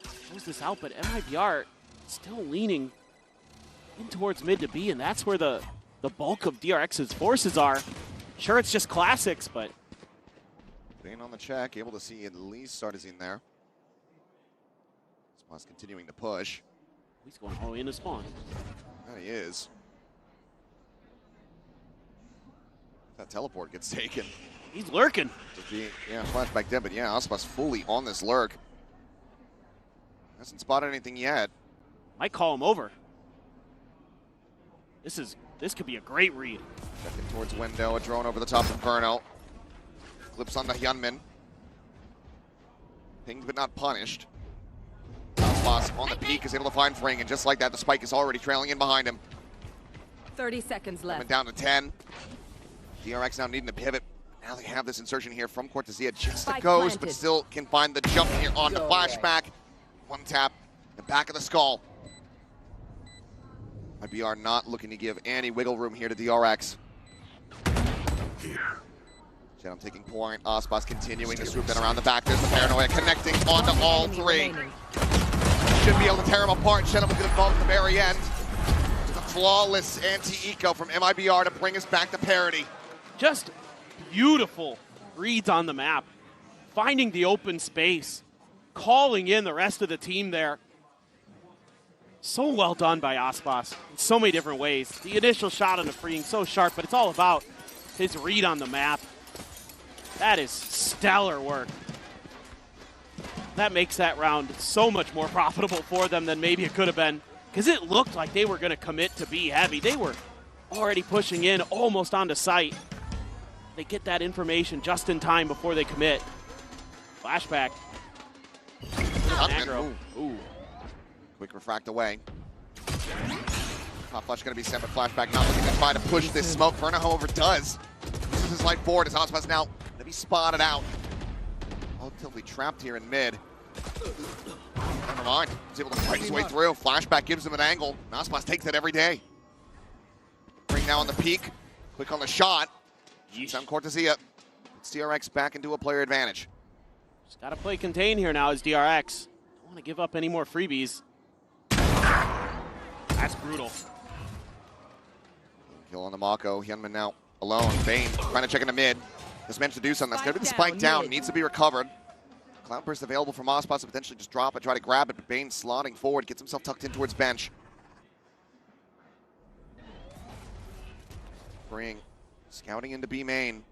close this out, but MIBR still leaning in towards mid to B, and that's where the bulk of DRX's forces are. Sure, it's just classics, but... Bane on the check, able to see at least Artazine there. Spawn's continuing to push. He's going all the way into spawn. There he is. That teleport gets taken. He's lurking. Yeah, flashback dead, but yeah, Aspas fully on this lurk. Hasn't spotted anything yet. Might call him over. This could be a great read. Stepping towards window, a drone over the top of Verno. Clips on the Hyunmin. Pinged but not punished. Aspas on the peak is able to find Fring, and just like that, the spike is already trailing in behind him. 30 seconds left. Coming down to 10. DRX now needing to pivot. Now they have this insertion here from Cortezia. Just a ghost, but still can find the jump here on the flashback. One tap, the back of the skull. MIBR not looking to give any wiggle room here to DRX. Shannon taking point. Aspas continuing to swoop in around the back. There's the Paranoia connecting onto all 3. Should be able to tear him apart. Shannon will get involved at the very end. Just a flawless anti-eco from MIBR to bring us back to parity. Just beautiful reads on the map. Finding the open space. Calling in the rest of the team there. So well done by Aspas in so many different ways. The initial shot on the freeing, so sharp, but it's all about his read on the map. That is stellar work. That makes that round so much more profitable for them than maybe it could have been, because it looked like they were going to commit to be heavy. They were already pushing in almost onto site. They get that information just in time before they commit. Flashback. Aggro. Ooh. Quick refract away. Top flash going to be sent, but Flashback not looking to try to push this smoke. Verna, however, does. Uses his light forward as Aspas now going to be spotted out. Relatively trapped here in mid. Never mind. He's able to fight his way through. Flashback gives him an angle. Aspas takes it every day. Bring now on the peak. Quick on the shot. Sam Cortesia. Puts DRX back into a player advantage. Just got to play contain here now as DRX. Don't want to give up any more freebies. That's brutal. Kill on the Mako. Hyunmin now alone. Bane trying to check into mid. Just managed to do something. That's going to be the spike down. Needs to be recovered. Cloudburst available from Aspas to potentially just drop it, try to grab it, but Bane slotting forward, gets himself tucked in towards bench. Bring scouting into B main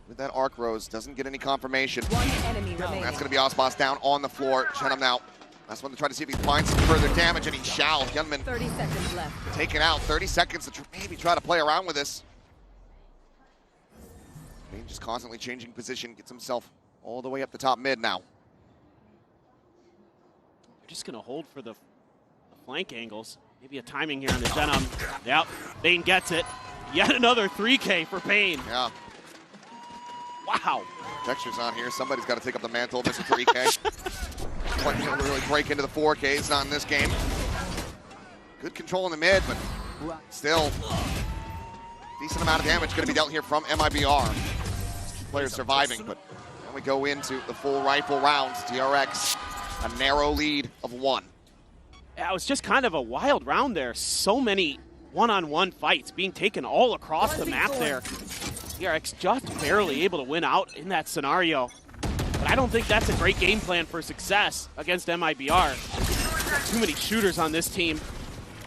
with that arc rose. Doesn't get any confirmation. One enemy remaining. That's going to be Aspas down on the floor. Shenham now. Last one to try to see if he can find some further damage, and he shall. Hyunmin 30 seconds left. taken out. 30 seconds to maybe try to play around with this. Bane just constantly changing position, gets himself all the way up the top mid now. They're just going to hold for the flank angles. Maybe a timing here on the Shenham. Yep, Bane gets it. Yet another 3K for Bane. Yeah. Wow. Textures on here. Somebody's got to take up the mantle of this 3K. One can really break into the 4K. It's not in this game. Good control in the mid, but still decent amount of damage going to be dealt here from MIBR. Players surviving, but then we go into the full rifle rounds. DRX, a narrow lead of 1. Yeah, it was just kind of a wild round there. So many one-on-one fights being taken all across the map there. DRX just barely able to win out in that scenario. But I don't think that's a great game plan for success against MIBR. Too many shooters on this team.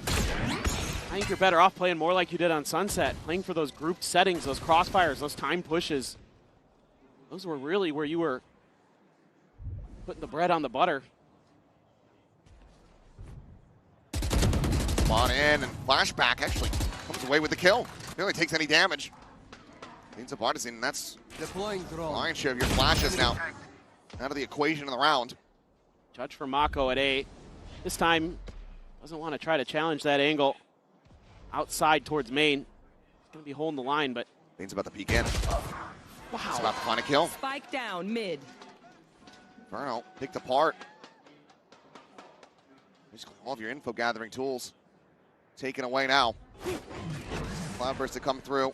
I think you're better off playing more like you did on Sunset, playing for those group settings, those crossfires, those time pushes. Those were really where you were putting the bread on the butter. Come on in, and Flashback actually comes away with the kill. Barely takes any damage. Means a partisan, and that's deploying drone. Lion's share of your flashes now out of the equation in the round. Judge for Mako at 8. This time, doesn't want to try to challenge that angle outside towards main. He's going to be holding the line, but Bane's about to peek in. Wow. He's about to find a kill. Spike down mid. Inferno picked apart. Just all of your info gathering tools taken away now. Cloudburst to come through.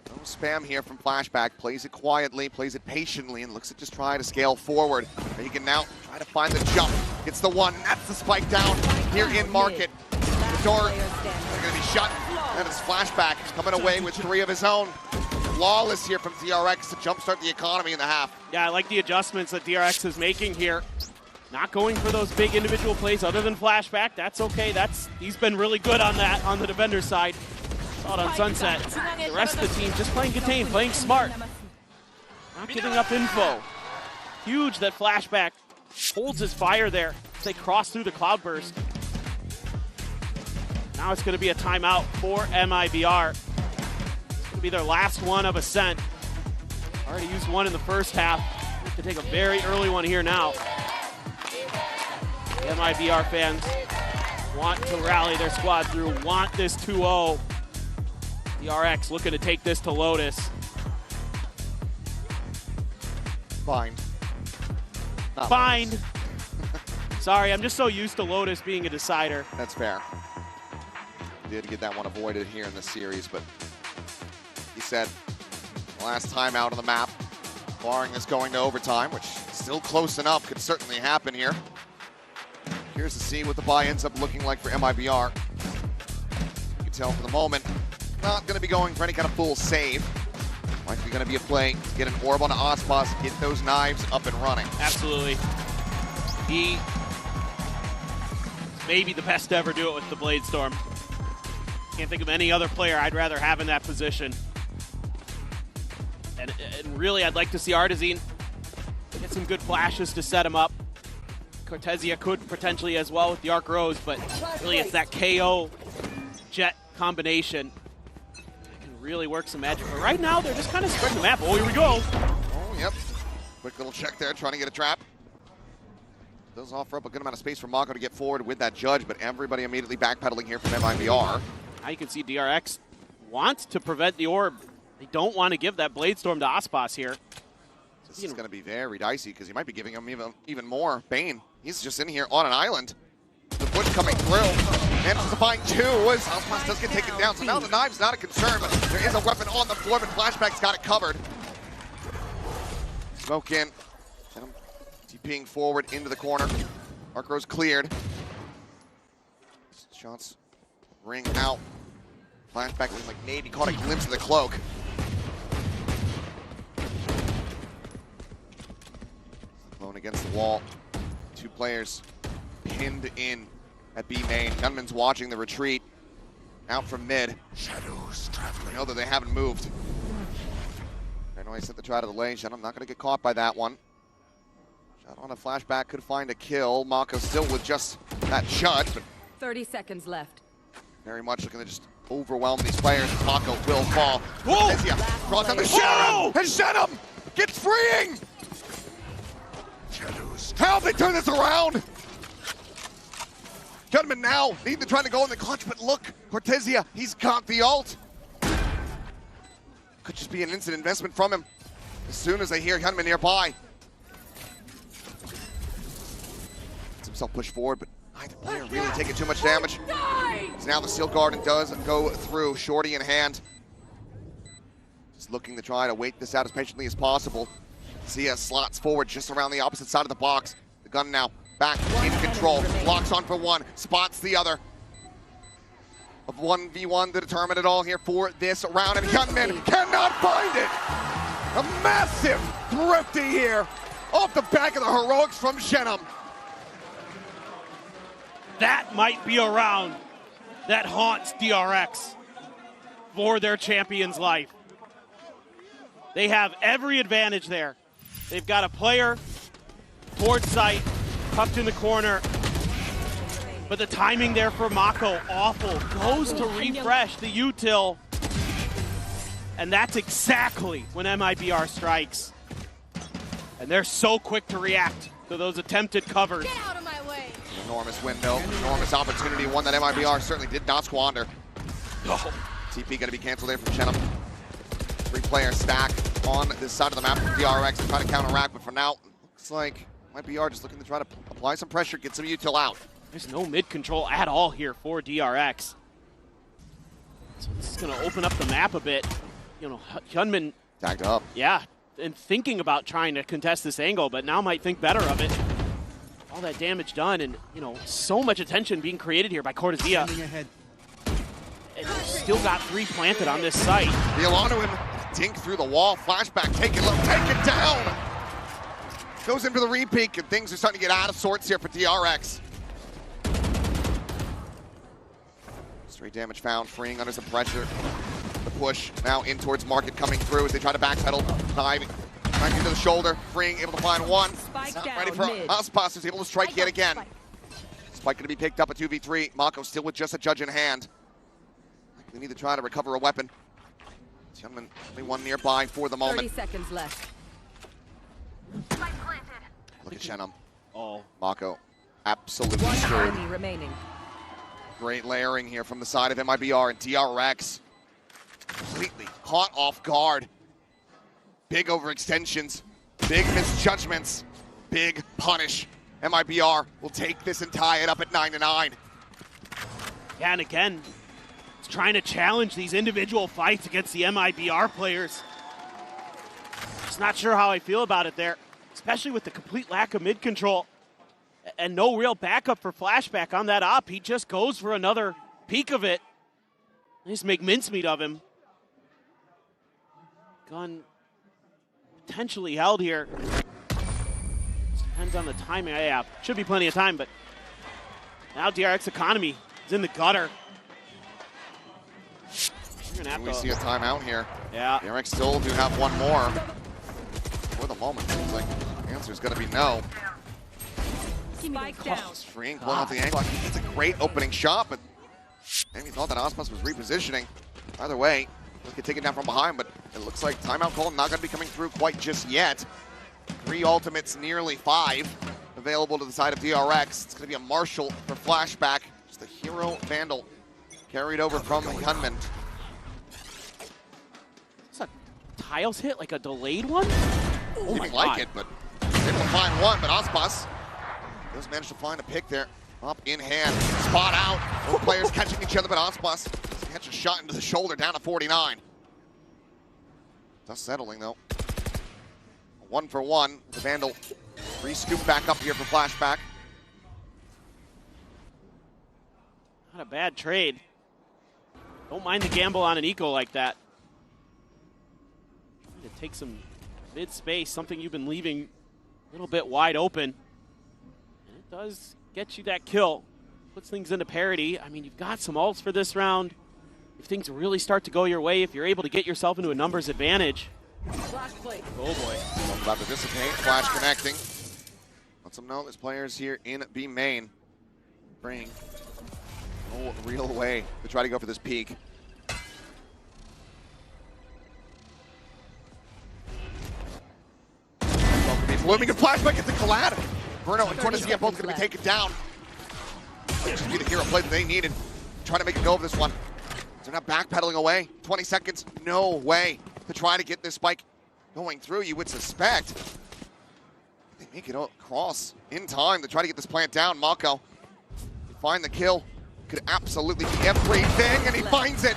No spam here from Flashback. Plays it quietly, plays it patiently, and looks to just try to scale forward. But he can now try to find the jump. Gets the one. That's the spike down here in market. The door is going to be shut. That is Flashback coming away with 3 of his own. Flawless here from DRX to jumpstart the economy in the half. yeah, I like the adjustments that DRX is making here. Not going for those big individual plays other than Flashback. That's okay. He's been really good on that on the defender side. Saw it on Sunset. The rest of the team just playing contain, playing smart. Not giving up info. Huge that Flashback holds his fire there as they cross through the Cloudburst. Now it's going to be a timeout for MIBR. It's going to be their last one of Ascent. Already used one in the first half. Have to take a very early one here now. The MIBR fans want to rally their squad through, want this 2-0. The RX looking to take this to Lotus. Fine. Not Fine. Sorry, I'm just so used to Lotus being a decider. That's fair. Did get that one avoided here in this series, but he said last time out on the map, barring this going to overtime, which is still close enough, could certainly happen here. Here's to see what the buy ends up looking like for MIBR. You can tell for the moment, not going to be going for any kind of full save. Likely going to be a play to get an orb on Aspas, get those knives up and running. Absolutely. He maybe the best to ever do it with the Blade Storm. Can't think of any other player I'd rather have in that position. And really, I'd like to see Artazine get some good flashes to set him up. Cortezia could potentially as well with the Arc Rose, but really it's that KO Jet combination that can really work some magic. But right now, they're just kind of spreading the map. Oh, here we go. Oh, yep. Quick little check there, trying to get a trap. Does offer up a good amount of space for Mako to get forward with that judge, but everybody immediately backpedaling here from MIBR. Now you can see DRX wants to prevent the orb. They don't want to give that Blade Storm to Aspas here. This is going to be very dicey because he might be giving him even more. Bane, he's just in here on an island. The push coming through. Manages to find two. Aspas does get taken down, so now the knive's not a concern, but there is a weapon on the floor, but Flashback's got it covered. Smoke in. TPing forward into the corner. Arc Rose cleared. Shots ring out. Flashback looks like maybe caught a glimpse of the cloak. Alone against the wall. Two players pinned in at B main. Gunman's watching the retreat. Out from mid. Shadows traveling. I know that they haven't moved. I know I set the try to the lane. I'm not going to get caught by that one. Shot on a Flashback could find a kill. Mako still with just that judge, but 30 seconds left. very much looking to just overwhelm these players. Mako will fall. Cortezia draws down the Shenum, and Shenum gets freeing! How have they turned this around? Gunman now need to try to go in the clutch, but look, Cortezia, he's got the ult. Could just be an instant investment from him as soon as they hear Gunman nearby. Gets himself pushed forward, but neither player really taking too much damage. So now the Steel Garden does go through, Shorty in hand. Just looking to try to wait this out as patiently as possible. Zia slots forward just around the opposite side of the box. The gun now back in control. Locks on for one, spots the other. Of 1v1 to determine it all here for this round, and Gunman cannot find it! A massive thrifty here off the back of the heroics from Shenum. That might be a round that haunts DRX for their champion's life. They have every advantage there. They've got a player towards sight, tucked in the corner, but the timing there for Mako, awful. Goes to refresh the util, and that's exactly when MIBR strikes. And they're so quick to react to those attempted covers. Get out of my way. Enormous window, enormous opportunity, one that MIBR certainly did not squander. Oh. TP going to be canceled there from Shenum. Three-player stack on this side of the map from DRX to try to counteract, but for now, looks like MIBR just looking to try to apply some pressure, get some util out. There's no mid-control at all here for DRX. So this is going to open up the map a bit. You know, Hyunmin tagged up. Yeah, and thinking about trying to contest this angle, but now might think better of it. All that damage done, and you know, so much attention being created here by Cortezia. And they've still got three planted on this site. The onto him, dink through the wall, Flashback, take it low, take it down! Goes into the repeat, and things are starting to get out of sorts here for DRX. Straight damage found, freeing under some pressure. The push now in towards Market coming through as they try to backpedal. Diving right into the shoulder, freeing, able to find one. Not ready for Aspas, who's able to strike yet again. Spike going to be picked up at 2v3. Mako still with just a judge in hand. They need to try to recover a weapon. Hyunmin only one nearby for the moment. 30 seconds left. Look at Shenum. Oh. Mako absolutely One screwed. enemy remaining. Great layering here from the side of MIBR, and DRX completely caught off guard. Big overextensions, big misjudgments, big punish. MIBR will take this and tie it up at 9-9. Yeah, and again, it's trying to challenge these individual fights against the MIBR players. Just not sure how I feel about it there, especially with the complete lack of mid control and no real backup for Flashback on that op. He just goes for another peek of it. They just make mincemeat of him. Gun potentially held here. Just depends on the timing. Yeah, should be plenty of time, but Now DRX economy is in the gutter. We see a timeout here. Yeah. PRX still do have one more. For the moment, seems like the answer is going to be no. Spike down. Freeing, pulling off the angle. I think it's a great opening shot, but maybe thought that Aspas was repositioning. Either way, let's get taken down from behind, but it looks like timeout call not going to be coming through quite just yet. 3 ultimates, nearly 5 available to the side of DRX. It's going to be a Marshall for flashback. Just a hero Vandal carried over from Hyunmin. It's a tiles hit, like a delayed one? Oh my like it, but able to find one, but Aspas does manage to find a pick there. Up in hand, spot out. Both players catching each other, but Aspas does catch a shot into the shoulder, down to 49. Just settling though. 1 for 1. The Vandal re-scoop back up here for flashback. Not a bad trade. Don't mind the gamble on an eco like that. Need to take some mid space, something you've been leaving a little bit wide open. And it does get you that kill. Puts things into parity. I mean, you've got some ults for this round. If things really start to go your way, if you're able to get yourself into a numbers advantage. Oh boy. About to dissipate. Flash connecting. Lets them know there's players here in B main. Bring no real way to try to go for this peak. Blooming and flashback into Collad. Bruno and Cortezia both going to be taken down. Might just be the hero play that they needed. Trying to make a go of this one. They're not backpedaling away. 20 seconds, no way to try to get this spike going through, you would suspect. They make it across in time to try to get this plant down. Mako, find the kill. Could absolutely be everything, and he finds it.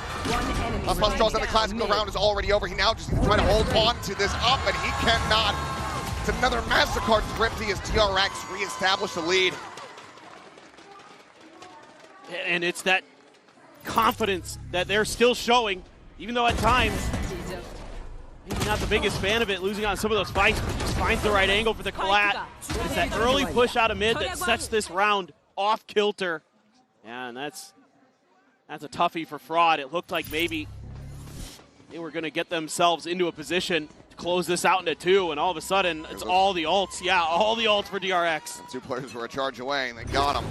Aspas draws down the classical round is already over. He now just needs to try to hold on to this up, and he cannot. It's another MasterCard thrifty as DRX reestablish the lead. And it's that confidence that they're still showing, even though at times, maybe not the biggest fan of it, losing on some of those fights, but just finds the right angle for the collat. It's that early push out of mid that sets this round off kilter. Yeah, and that's a toughie for Fraud. It looked like maybe they were going to get themselves into a position to close this out into 2, and all of a sudden, it's all the ults. Yeah, all the ults for DRX. And 2 players were a charge away, and they got him.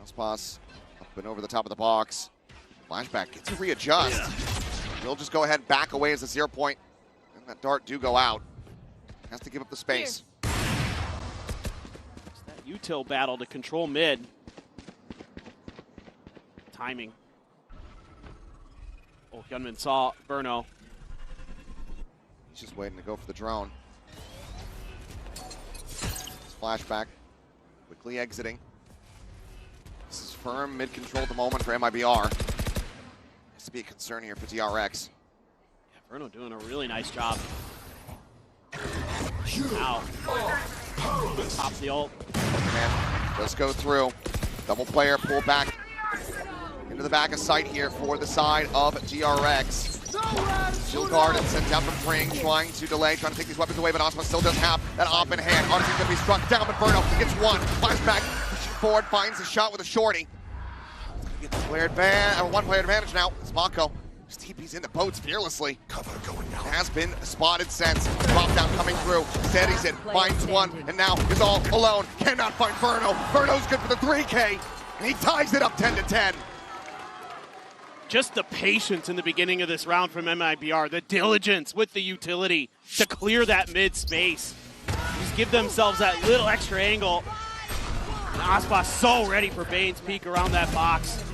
Aspas up and over the top of the box. Flashback gets to readjust. He'll just go ahead, back away as a 0 point. And that dart do go out. Has to give up the space. It's that util battle to control mid. Timing. Oh, Hyunmin saw Burno. He's just waiting to go for the drone. Flashback. Quickly exiting. This is firm mid-control at the moment for MIBR. Has to be a concern here for DRX. Yeah, Burno doing a really nice job. Ow. Pops the ult. And does go through. Double player, pull back into the back of sight here for the side of DRX. Shield guard and sent down from Pring, trying to delay, trying to take these weapons away, but Aspas still does have that op in hand. Artisan's gonna be struck down, but Burno gets one. Flashback, pushing forward, finds a shot with a shorty. Gets player advantage, or 1 player advantage now. It's Mako. Just TP's into boats fearlessly. Cover going down. Has been spotted since. Drop down coming through. Steadies it, finds one, and now is all alone. Cannot find Burno. Burno's good for the 3K, and he ties it up 10-10. Just the patience in the beginning of this round from MIBR, the diligence with the utility to clear that mid space. Just give themselves that little extra angle. And Aspas so ready for Bane's peek around that box.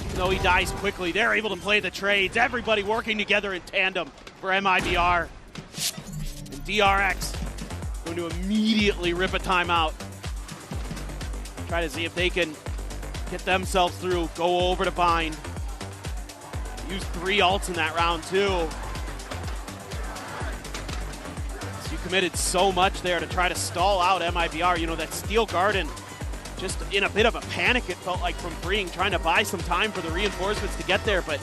Even though he dies quickly, they're able to play the trades. Everybody working together in tandem for MIBR. And DRX going to immediately rip a timeout. Try to see if they can get themselves through, go over to Bind. Use 3 ults in that round too. So you committed so much there to try to stall out MIBR. You know, that Steel Garden, just in a bit of a panic, it felt like, from Freeing, trying to buy some time for the reinforcements to get there. But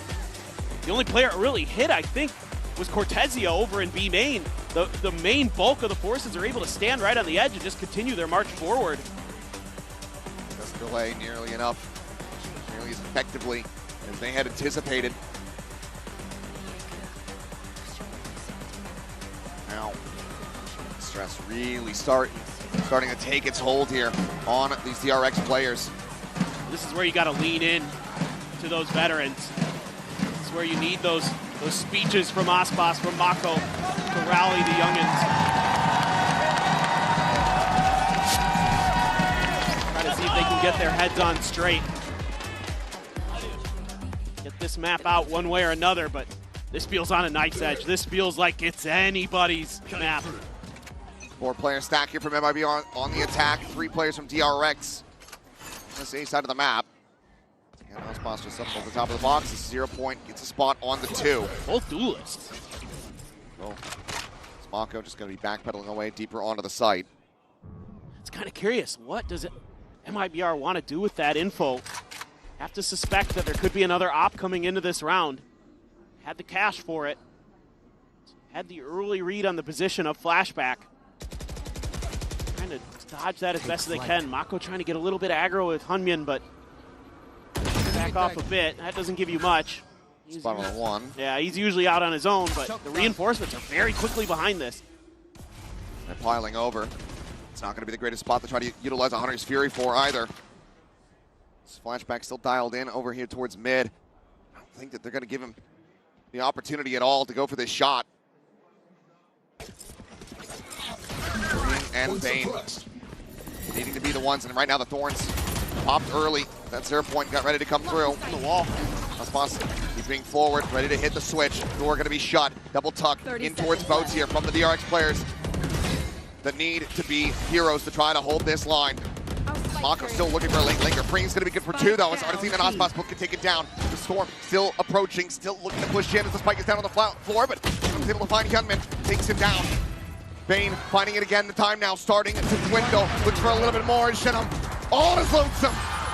the only player it really hit, I think, was Cortezia over in B main. The main bulk of the forces are able to stand right on the edge and just continue their march forward. delay nearly enough, nearly as effectively as they had anticipated. Now, stress really starting to take its hold here on these DRX players. This is where you got to lean in to those veterans. This is where you need those speeches from Aspas, from Mako, to rally the youngins. Trying to see if they can get their heads on straight. Get this map out one way or another, but this feels on a knife's edge. This feels like it's anybody's map. 4-player stack here from MIB on the attack. 3 players from DRX on this A side of the map. And Aspas just up at the top of the box. This 0 point gets a spot on the 2. Both duelists. Oh, Mako just going to be backpedaling away deeper onto the site. It's kind of curious. What does MIBR want to do with that info? Have to suspect that there could be another op coming into this round. Had the cash for it. Had the early read on the position of Flashback. Trying to dodge that as best as they can. Mako trying to get a little bit aggro with Hunmyeon, but back off a bit. That doesn't give you much. Spot on the 1. Yeah, he's usually out on his own, but the reinforcements are very quickly behind this. They're piling over. It's not going to be the greatest spot to try to utilize a Hunter's Fury for either. This Flashback still dialed in over here towards mid. I don't think that they're going to give him the opportunity at all to go for this shot. And Bane needing to be the ones, and right now the Thorns popped early. That 0 point got ready to come through. On the wall. Aspas keeping forward, ready to hit the switch. Door going to be shut. Double tuck in towards boats here from the DRX players. The need to be heroes to try to hold this line. Mako still looking for a late linker. Freeing's going to be good for 2 though, as Artesine and Aspas both can take it down. The Storm still approaching, still looking to push in as the spike is down on the floor, but he's able to find Hyunmin, takes him down. Bane finding it again, the time now starting to dwindle. Looks for a little bit more, and Shinham all is lonesome.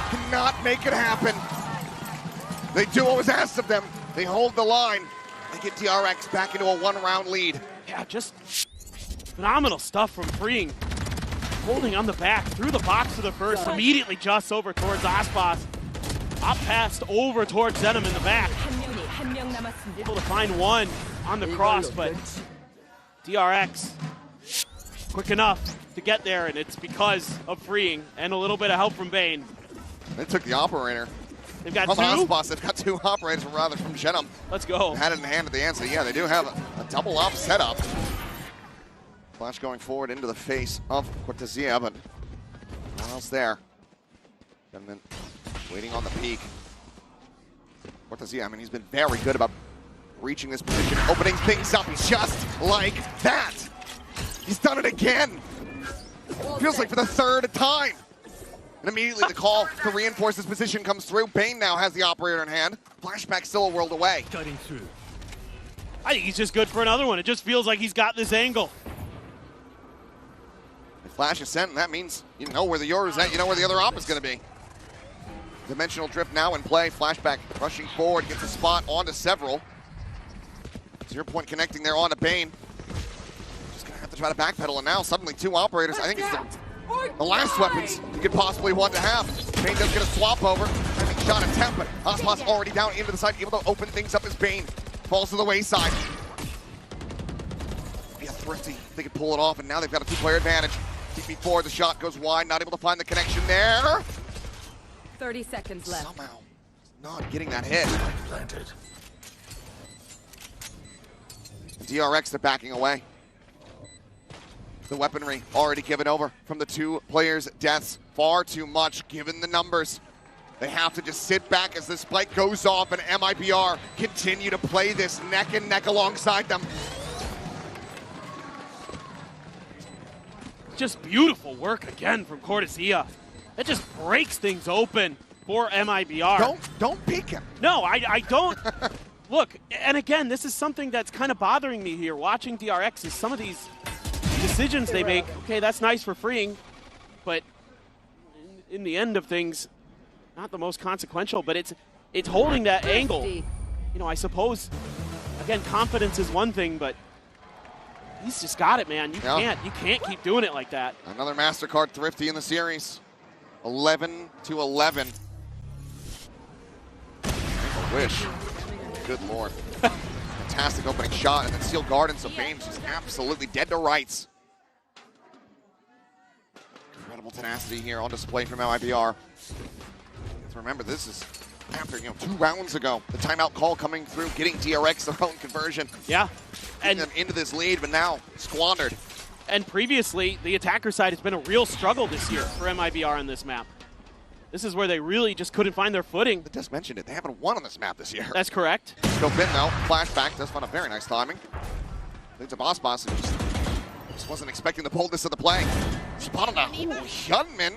Cannot make it happen. They do what was asked of them. They hold the line. They get DRX back into a 1-round lead. Yeah, just phenomenal stuff from Freeing. Holding on the back, through the box to the first, immediately just over towards Aspas. Up past over towards Zenom in the back. Able to find one on the cross, but DRX quick enough to get there, and it's because of Freeing and a little bit of help from Bane. They took the operator. They've got from 2? Aspas, they've got 2 operators, rather from Shenham. Let's go. Had it in hand at the end, so yeah, they do have a double op setup. Flash going forward into the face of Cortesia, but no one else there. And then waiting on the peak. Cortesia, I mean, he's been very good about reaching this position, opening things up just like that. He's done it again. Feels like for the 3rd time. And immediately the call to reinforce this position comes through. Bane now has the operator in hand. Flashback still a world away. I think he's just good for another one. It just feels like he's got this angle. If Flash is sent, that means you know where the yours is at, you know where the other op is going to be. Dimensional drift now in play. Flashback rushing forward, gets a spot onto several. 0 point connecting there onto Bane. Just going to have to try to backpedal, and now suddenly 2 operators. I think it's the last weapons you could possibly want to have. Bane does get a swap over. Timing shot attempt, but Aspas already down into the side, able to open things up as Bane falls to the wayside. Yeah, Thrifty, they can pull it off, and now they've got a 2-player advantage. TP forward, the shot goes wide, not able to find the connection there. 30 seconds left. Somehow not getting that hit. DRX, they're backing away. The weaponry already given over from the 2 players' deaths. Far too much given the numbers. They have to just sit back as the spike goes off, and MIBR continue to play this neck and neck alongside them. Just beautiful work again from Cortesia. That just breaks things open for MIBR. Don't peek him. No, I don't. Look, and again, this is something that's kind of bothering me here, watching DRX, is some of these decisions they make. Okay, that's nice for Freeing, but in the end of things, not the most consequential, but it's holding that angle. You know, I suppose, again, confidence is one thing, but he's just got it, man. You can't keep doing it like that. Another MasterCard Thrifty in the series. 11-11. I wish. Good lord. Fantastic opening shot, and then Steel Garden, so Bames just absolutely dead to rights. Incredible tenacity here on display from MIBR. Remember, this is after 2 rounds ago. The timeout call coming through, getting DRX their own conversion. Yeah. And them into this lead, but now squandered. And previously, the attacker side has been a real struggle this year for MIBR on this map. This is where they really just couldn't find their footing. I just mentioned it. They haven't won on this map this year. That's correct. Still bin though. Flashback does find a very nice timing. Leads a boss who just wasn't expecting the boldness of the play. Spotted a Hyunmin.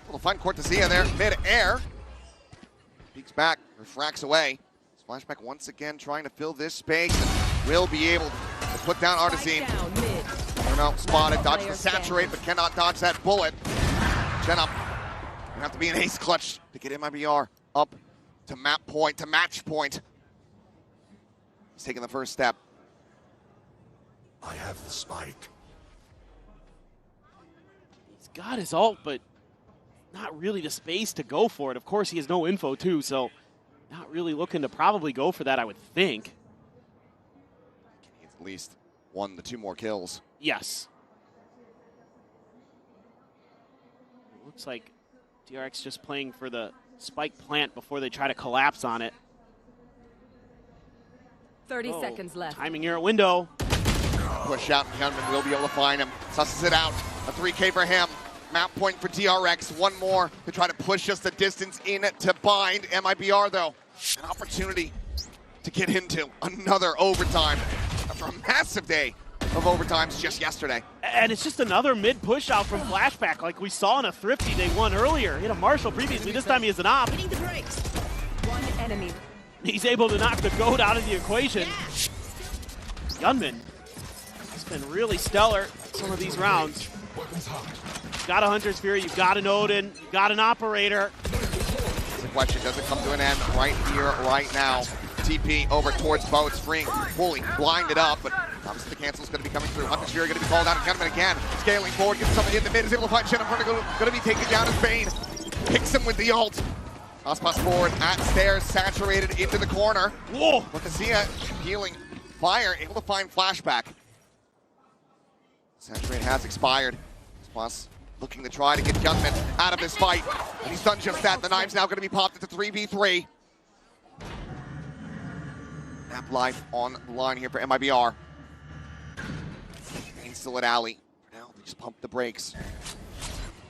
We'll find Cortesia there mid-air. Peeks back, refracts away. Flashback once again trying to fill this space and will be able to put down Artesine. Spotted, dodges the saturate, but cannot dodge that bullet. Jenna, you have to be an ace clutch to get MIBR up to map point, to match point. He's taking the first step. I have the spike. He's got his ult, but not really the space to go for it. Of course, he has no info too, so not really looking to probably go for that, I would think. He needs at least 1 to 2 more kills. Yes. It looks like DRX just playing for the spike plant before they try to collapse on it. 30 seconds left. Timing here at window. Push out, and Hyunmin will be able to find him. Susses it out. A 3K for him. Map point for DRX. 1 more to try to push just the distance in to bind. MIBR, though, an opportunity to get into another overtime after a massive day of overtimes just yesterday. And it's just another mid-push out from Flashback like we saw in a Thrifty they won earlier. Hit a Marshall previously. This time he has an op. Hitting the brakes. 1 enemy. He's able to knock the goat out of the equation. Hyunmin has been really stellar some of these rounds. You've got a Hunter's Fury, you've got an Odin, you've got an Operator. The question doesn't come to an end right here, right now. TP over towards boats, freeing fully blinded up, but obviously the cancel's going to be coming through. Hunter's Fury going to be called out, and Hyunmin again, scaling forward, gets somebody in the mid, is able to find Shen. Going to be taken down as Bane. Picks him with the ult. Ospas forward at stairs, saturated into the corner. Whoa! Cortesia healing fire, able to find Flashback. Saturate has expired. Ospas looking to try to get Hyunmin out of this fight, and he's done just that. The knive's now going to be popped into 3v3. Map life on the line here for MIBR. Bane's still at alley. Now they just pump the brakes.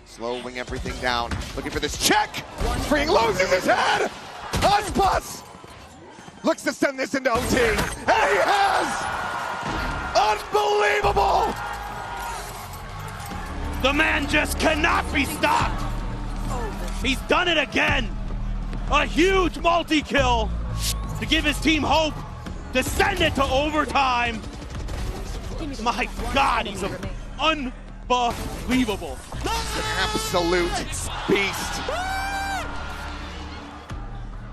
Slowing everything down. Looking for this check. Freeing loses his head. Ospas looks to send this into OT. And he has! Unbelievable! The man just cannot be stopped. He's done it again. A huge multi-kill to give his team hope to send it to overtime. My God, he's unbelievable. Absolute beast.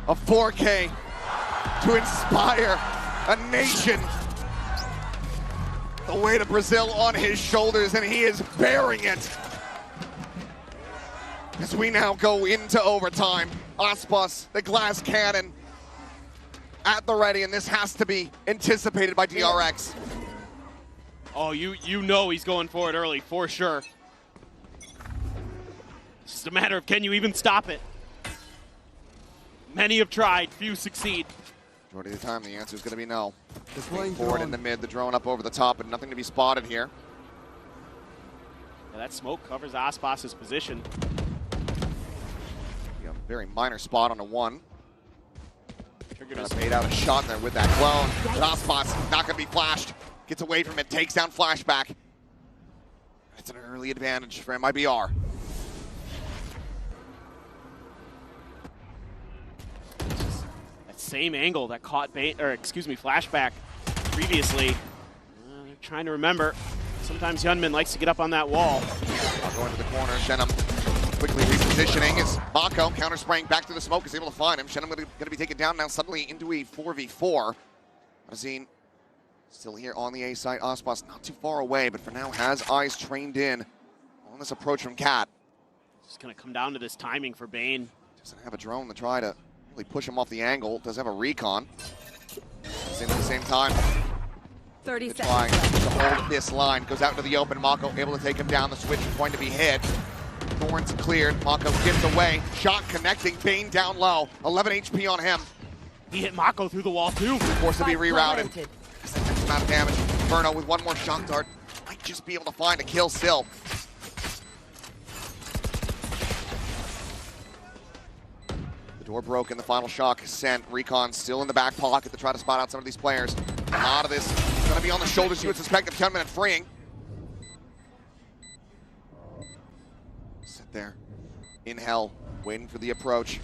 A 4K to inspire a nation. The weight of Brazil on his shoulders, and he is bearing it. As we now go into overtime, Ospas, the glass cannon, at the ready, and this has to be anticipated by DRX. Oh, you know he's going for it early, for sure. It's just a matter of, can you even stop it? Many have tried, few succeed. Majority of the time, the answer is going to be no. Forward in the mid, the drone up over the top, and nothing to be spotted here. Yeah, that smoke covers Ospas's position. Yeah, very minor spot on a 1. Made out a shot there with that clone. But Ospas not going to be flashed. Gets away from it, takes down Flashback. It's an early advantage for MIBR. That same angle that caught Flashback previously. They're trying to remember. Sometimes Hyunmin likes to get up on that wall. Going to the corner, Shenum quickly repositioning as Mako counter-spraying back to the smoke is able to find him. Shenum going to be taken down now suddenly into a 4v4. Azine still here on the A side. Ospas not too far away, but for now has eyes trained in on this approach from Cat. Just going to come down to this timing for Bane. Doesn't have a drone to try to really push him off the angle. Does have a recon. At the same time, 30 trying seconds. to hold this line. Goes out to the open. Mako able to take him down. The switch is going to be hit. Thorns cleared. Mako gives away. Shot connecting. Bane down low. 11 HP on him. He hit Mako through the wall too. Forced to be rerouted. X amount of damage. Inferno with one more shock dart. Might just be able to find a kill still. The door broken. The final shock is sent. Recon still in the back pocket to try to spot out some of these players. A lot of this is going to be on the shoulders, you would suspect, of Hyunmin and Freeing. Sit there in hell, waiting for the approach.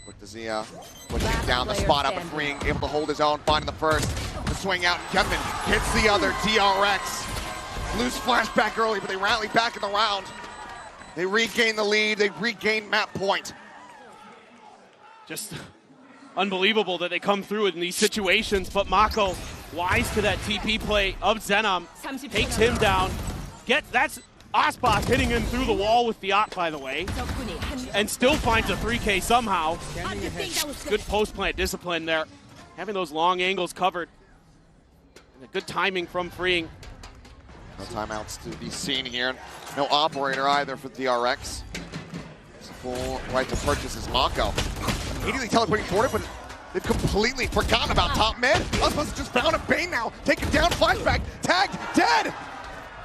Quick to Zia, pushing down the spot up, and Freeing able to hold his own, finding the first. The swing out, and Hyunmin hits the other. DRX lose flashback early, but they rally back in the round. They regain the lead. They regain map point. Just unbelievable that they come through in these situations, but Mako, wise to that TP play of Zenom, takes him down. That's Aspas hitting him through the wall with the op, by the way, and still finds a 3K somehow. Good post-plant discipline there, having those long angles covered. And a good timing from Freeing. No timeouts to be seen here. No operator either for DRX. It's a full right to purchase is Mako. Immediately teleporting forward, but they've completely forgotten about top mid. Aspas just found a Bane now. Taken down, flashback, tagged, dead.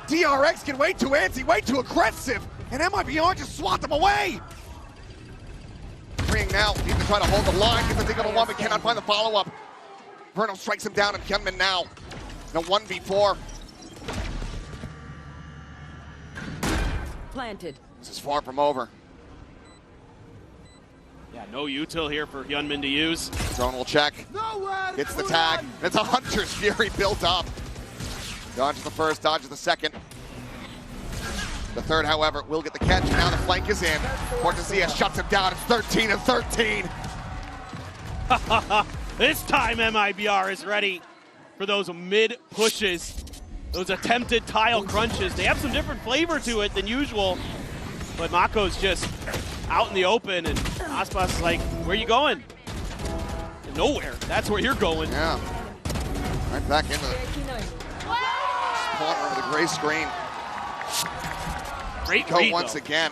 DRX get way too antsy, way too aggressive, and MIBR just swat them away. Freeing now, need to try to hold the line, get the thing on the one, but cannot find the follow-up. Verno strikes him down, and Hyunmin now. No 1v4. Planted. This is far from over. Yeah, no util here for Hyunmin to use. Drone will check. Gets the tag. And it's a Hunter's Fury built up. Dodges the first, dodges the second. The third, however, will get the catch. Now the flank is in. Cortesia shuts him down. It's 13-13. This time MIBR is ready for those mid pushes, those attempted tile crunches. They have some different flavor to it than usual, but Mako's just out in the open, and Aspas is like, where you going? Nowhere. That's where you're going. Yeah. Right back into the spot over the gray screen. Great go read, once though. again.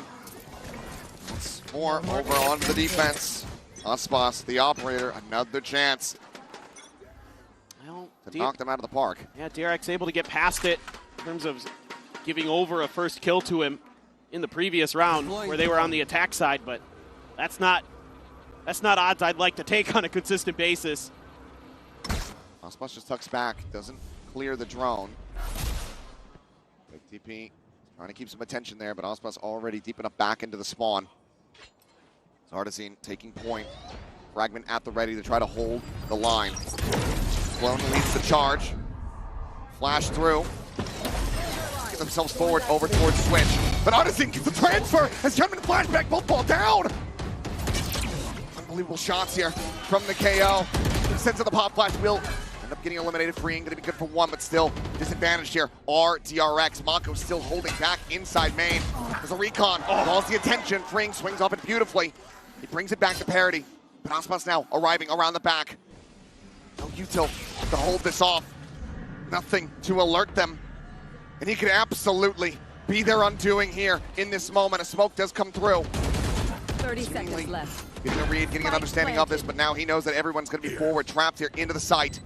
Once more over onto the defense. Aspas, the operator, another chance to knock them out of the park. Yeah, DRX able to get past it in terms of giving over a first kill to him in the previous round where they were on the attack side, but that's not odds I'd like to take on a consistent basis. Aspas just tucks back, doesn't clear the drone. Big TP, trying to keep some attention there, but Aspas already deep enough back into the spawn. Artisan taking point. Fragment at the ready to try to hold the line. Clone leads the charge. Flash through. Get themselves forward over towards Switch. But Artisan gets the transfer as Hyunmin and Flashback both fall down. Unbelievable shots here from the KO. Sends to the pop flash. Will end up getting eliminated. Freeing, gonna be good for one, but still disadvantaged here. DRX. Mako still holding back inside main. There's a recon. Draws the attention. Freeing swings off it beautifully. He brings it back to parity. But Aspas now arriving around the back. No util to hold this off. Nothing to alert them. And he could absolutely be their undoing here in this moment. A smoke does come through. 30 seconds left. Getting a read, getting an understanding of this, but now he knows that everyone's going to be forward, trapped here into the site.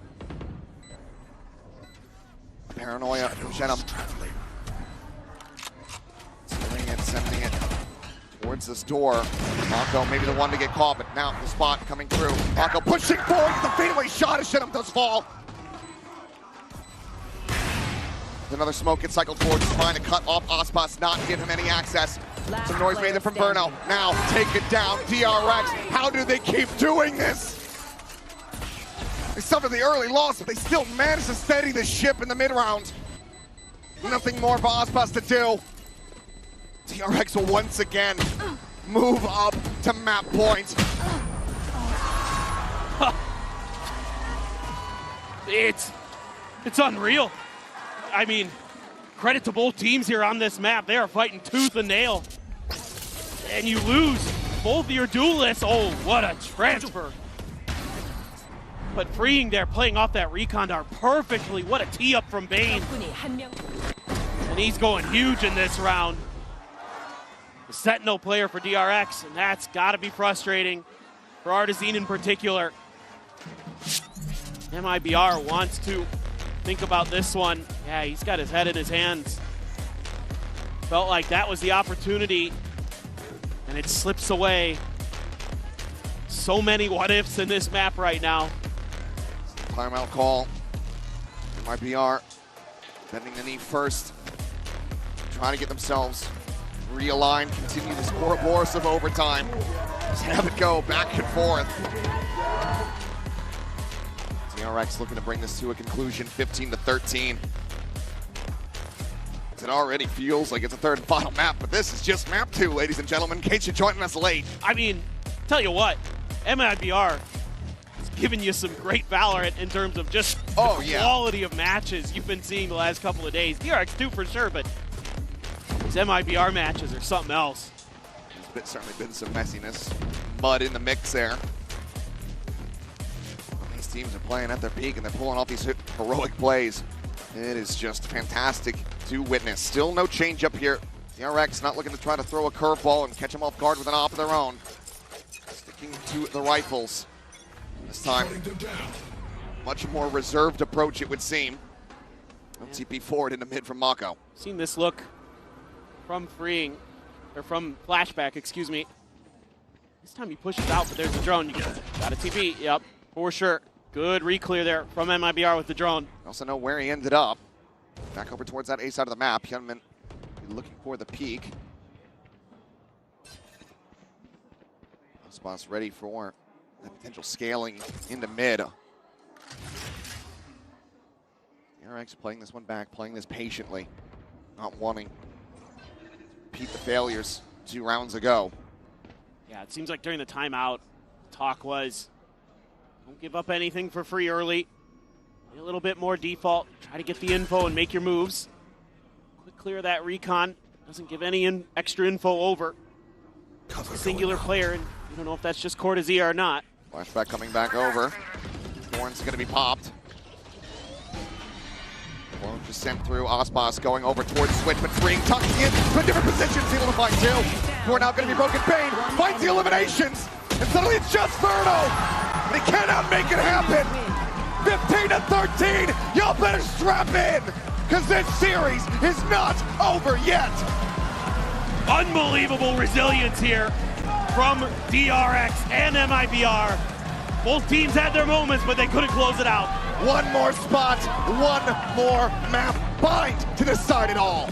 Paranoia from Shenum. Sending it towards this door. Mako maybe the one to get caught, but now the spot coming through. Mako pushing forward, the fadeaway shot as Shenum does fall. Another smoke gets cycled forward, trying to cut off Aspas, not give him any access. Some noise made there from Verno. Now take it down, DRX. How do they keep doing this? They suffered the early loss, but they still managed to steady the ship in the mid-round. Nothing more for Aspas to do. DRX will once again move up to map point. It's unreal. I mean, credit to both teams here on this map. They are fighting tooth and nail. And you lose both your duelists. Oh, what a transfer. But freeing there, playing off that Recondar perfectly. What a tee up from Bane. And he's going huge in this round. The Sentinel player for DRX, and that's gotta be frustrating for Artesine in particular. MIBR wants to think about this one. Yeah, he's got his head in his hands. Felt like that was the opportunity, and it slips away. So many what-ifs in this map right now. Timeout call. MIBR bending the knee first, trying to get themselves realigned, continue the Ouroboros of overtime. Just have it go back and forth. PRX looking to bring this to a conclusion, 15-13. It already feels like it's a third and final map, but this is just map 2, ladies and gentlemen, in case you're joining us late. I mean, tell you what, MIBR has given you some great Valorant in terms of just the quality of matches you've been seeing the last couple of days. DRX too for sure, but these MIBR matches are something else. There's certainly been some messiness, mud in the mix there. These teams are playing at their peak and they're pulling off these heroic plays. It is just fantastic to witness. Still no change up here. DRX not looking to try to throw a curveball and catch them off guard with an op of their own. Sticking to the rifles. This time, much more reserved approach it would seem. TP forward into mid from Mako. Seen this look from freeing, or from flashback, excuse me. This time he pushes out, but there's the drone. You got a TP, yep, for sure. Good re-clear there from MIBR with the drone. Also know where he ended up. Back over towards that A side of the map. Hyunmin looking for the peak. Spots ready for the potential scaling into mid. PRX playing this one back, playing this patiently, not wanting to repeat the failures 2 rounds ago. Yeah, it seems like during the timeout, talk was, don't give up anything for free early. Be a little bit more default. Try to get the info and make your moves. Quick clear that recon. Doesn't give any extra info over. It's a singular player, and you don't know if that's just Cortezia or not. Flashback coming back over. Thorn's going to be popped. Thorn just sent through. Ospas going over towards Switch, but freeing, tucking in to a different position. Able to find 2. Thorn now going to be broken. Bane finds the eliminations, and suddenly it's just Verno. And he cannot make it happen. 15-13. Y'all better strap in, because this series is not over yet. Unbelievable resilience here from DRX and MIBR. Both teams had their moments, but they couldn't close it out. One more spot, one more map. Bind to decide it all.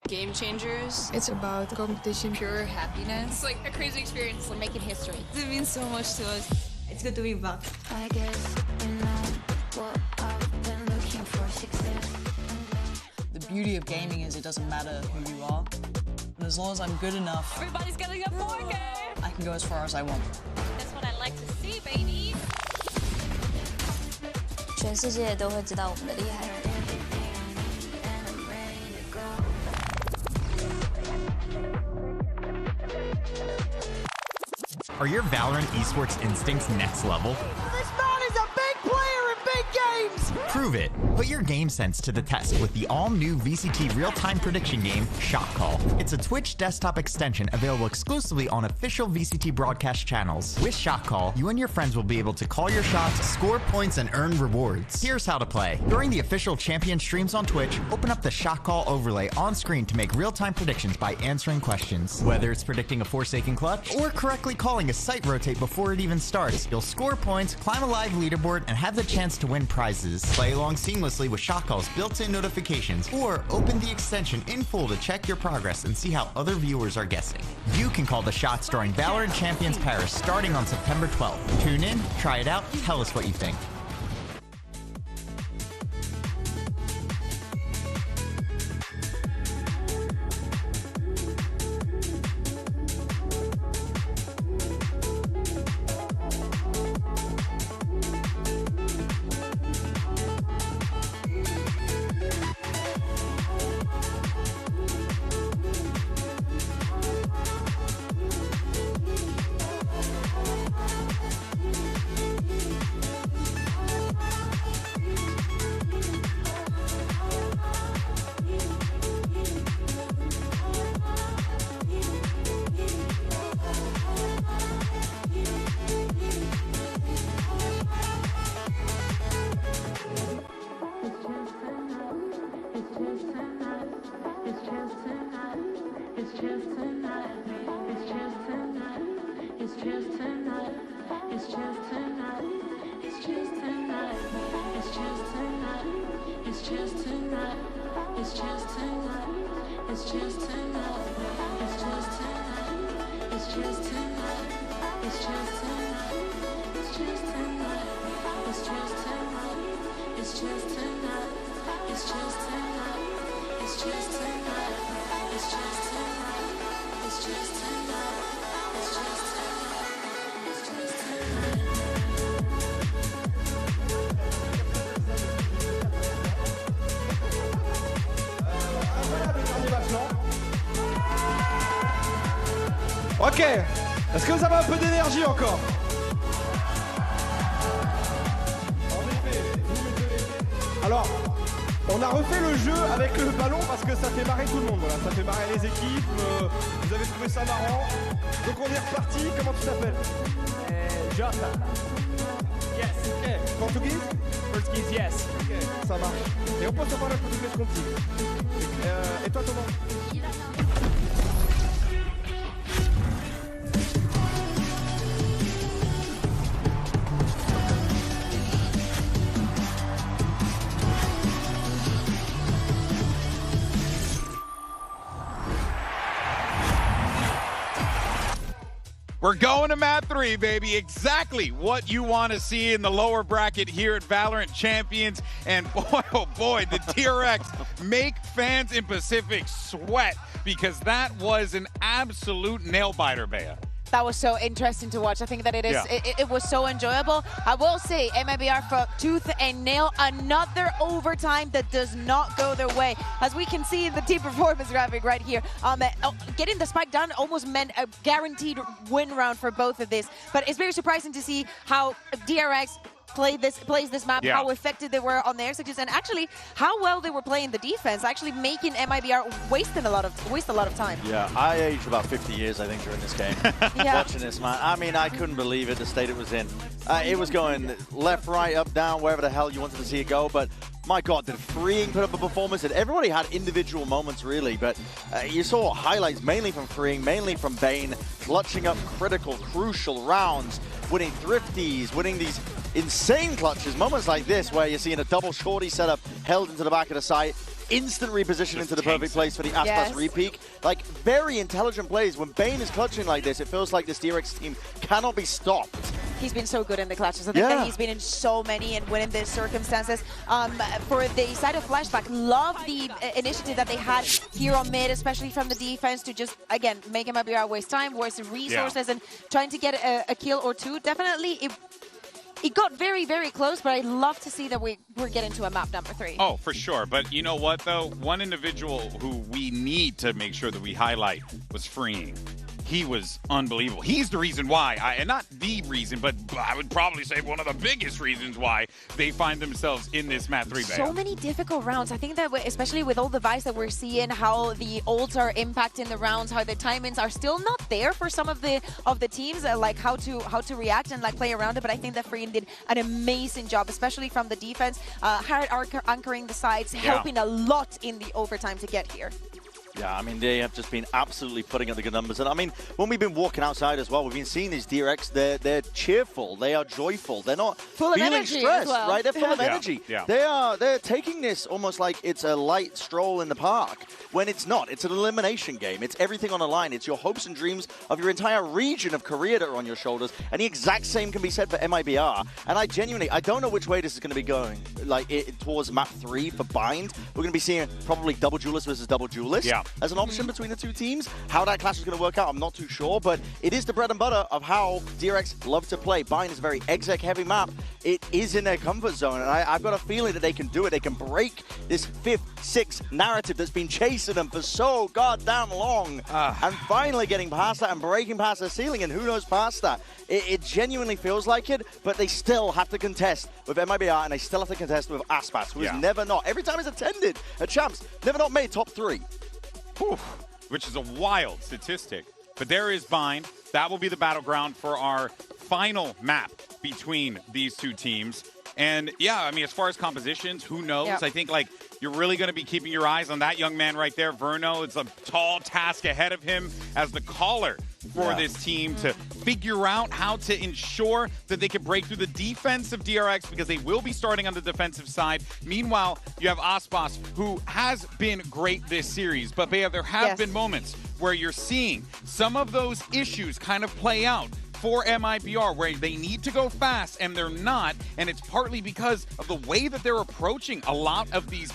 Game changers. It's about competition, pure happiness. It's like a crazy experience. We're making history. It means so much to us. It's good to be back. I guess you know what I've been looking for, success. The beauty of gaming is it doesn't matter who you are. And as long as I'm good enough, Everybody's getting a 4K. I can go as far as I want. That's what I like to see, baby. 全世界都会知道我们的厉害。 Are your Valorant esports instincts next level? This man is a big player in big games! Prove it. Put your game sense to the test with the all-new VCT real-time prediction game, Shot Call. It's a Twitch desktop extension available exclusively on official VCT broadcast channels. With Shot Call, you and your friends will be able to call your shots, score points, and earn rewards. Here's how to play. During the official champion streams on Twitch, open up the Shot Call overlay on screen to make real-time predictions by answering questions. Whether it's predicting a Forsaken clutch or correctly calling a site rotate before it even starts, you'll score points, climb a live leaderboard, and have the chance to win prizes. Play along seamlessly with Shot Call's built-in notifications, or open the extension in full to check your progress and see how other viewers are guessing. You can call the shots during VALORANT Champions Paris starting on September 12th. Tune in, try it out, tell us what you think. Ok, est-ce que vous avez un peu d'énergie encore? Alors, on a refait le jeu avec le ballon parce que ça fait marrer tout le monde, voilà. Ça fait marrer les équipes, vous avez trouvé ça marrant. Donc on est reparti, comment tu t'appelles? Jota. Yes. Ok, portugais? Portuguese, yes. Ok, ça marche. Et on peut se parler portugais contigo. Et toi, Thomas? We're going to map 3, baby. Exactly what you want to see in the lower bracket here at VALORANT Champions. And boy, oh boy, did TRX make fans in Pacific sweat, because that was an absolute nail-biter, Bea. That was so interesting to watch. I think that it was so enjoyable. I will say, MIBR for tooth and nail, another overtime that does not go their way. As we can see in the team performance graphic right here, getting the spike done almost meant a guaranteed win round for both of this. But it's very surprising to see how DRX plays this map, how effective they were on the execution, and actually how well they were playing the defense, actually making MIBR waste a lot of time. Yeah, I aged about 50 years, I think, during this game. Watching this, man. I mean, I couldn't believe it, the state it was in. It was going left, right, up, down, wherever the hell you wanted to see it go, but my God, did Freeing put up a performance? And everybody had individual moments, really, but you saw highlights mainly from Freeing, mainly from Bane, clutching up critical, crucial rounds, winning thrifties, winning these insane clutches, moments like this where you're seeing a double shorty setup held into the back of the site, instant reposition into the perfect place for the Aspas repeak. Like, very intelligent plays. When Bane is clutching like this, it feels like this DRX team cannot be stopped. He's been so good in the clutches. I think that he's been in so many and winning these circumstances. For the side of Flashback, love the initiative that they had here on mid, especially from the defense, to just, again, make MIBR waste time, waste resources, and trying to get a kill or two. Definitely, it got very, very close, but I'd love to see that we're getting to a map number 3. Oh, for sure. But you know what, though? One individual who we need to make sure that we highlight was Freeing. he was unbelievable. He's the reason why, and not the reason, but I would probably say one of the biggest reasons why they find themselves in this Mat 3 So many difficult rounds. I think that especially with all the vibes that we're seeing, how the ults are impacting the rounds, how the timings are still not there for some of the teams, like how to react and like play around it. But I think that Freeing did an amazing job, especially from the defense, hard anchoring the sides, helping a lot in the overtime to get here. Yeah, I mean, they have just been absolutely putting up the good numbers. And I mean, when we've been walking outside as well, we've been seeing these DRX, they're cheerful, they are joyful, they're not feeling stressed, right? They're full of energy. They're taking this almost like it's a light stroll in the park, when it's not. It's an elimination game. It's everything on the line. It's your hopes and dreams of your entire region of Korea that are on your shoulders. And the exact same can be said for MIBR. And I don't know which way this is going to be going, like towards Map 3 for Bind. We're going to be seeing probably double duelist versus double duelist. As an option between the two teams. How that clash is going to work out, I'm not too sure, but it is the bread and butter of how DRX love to play. Bind is a very exec-heavy map. It is in their comfort zone, and I've got a feeling that they can do it. They can break this 5th, 6th narrative that's been chasing them for so goddamn long, and finally getting past that and breaking past the ceiling, and who knows past that. It genuinely feels like it, but they still have to contest with MIBR, and they still have to contest with Aspas, who is never not, every time he's attended at Champs, never not made top 3. Whew, which is a wild statistic. But there is Bind. That will be the battleground for our final map between these two teams. And yeah, I mean, as far as compositions, who knows? I think like you're really going to be keeping your eyes on that young man right there, Verno. It's a tall task ahead of him as the caller for this team to figure out how to ensure that they can break through the defense of DRX, because they will be starting on the defensive side. Meanwhile, you have Aspas, who has been great this series, but there have been moments where you're seeing some of those issues kind of play out for MIBR, where they need to go fast and they're not, and it's partly because of the way that they're approaching a lot of these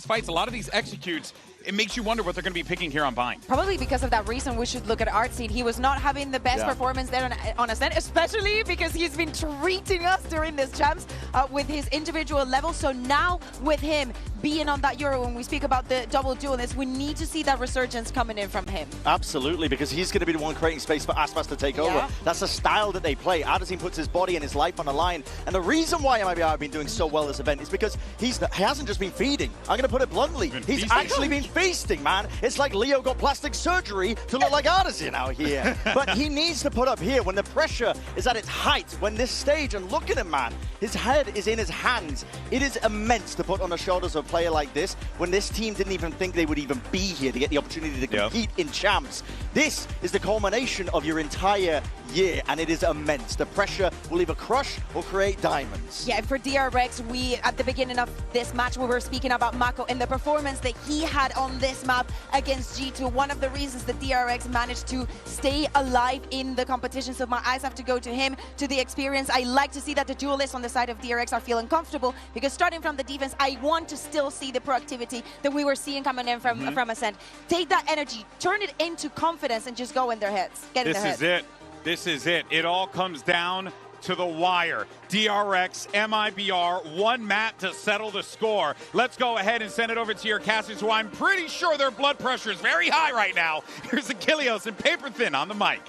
fights, a lot of these executes. It makes you wonder what they're going to be picking here on Bind. Probably because of that reason, we should look at Artseed. He was not having the best performance there on Ascent, especially because he's been treating us during this Champs with his individual level. So now with him being on that Euro, when we speak about the double duelist, we need to see that resurgence coming in from him. Absolutely, because he's going to be the one creating space for Aspas to take over. That's the style that they play. Addison puts his body and his life on the line. And the reason why MIBR have been doing so well this event is because he hasn't just been feeding. I'm going to put it bluntly. He's actually been feasting, man. It's like Leo got plastic surgery to look like Artisan out here. But he needs to put up here when the pressure is at its height, when this stage, and look at him, man. His head is in his hands. It is immense to put on the shoulders of a player like this when this team didn't even think they would even be here to get the opportunity to compete in Champs. This is the culmination of your entire year, and it is immense. The pressure will either crush or create diamonds. Yeah, for DRX, at the beginning of this match, we were speaking about Mako and the performance that he had on this map against G2. One of the reasons that DRX managed to stay alive in the competition, so my eyes have to go to him, to the experience. I like to see that the duelists on the side of DRX are feeling comfortable, because starting from the defense, I want to still see the proactivity that we were seeing coming in from Ascent. Take that energy, turn it into confidence, and just go in their heads. Get in their heads. This is it. This is it. It all comes down to the wire. DRX, MIBR, one map to settle the score. Let's go ahead and send it over to your casters, who I'm pretty sure their blood pressure is very high right now. Here's Achilleos and Paper Thin on the mic.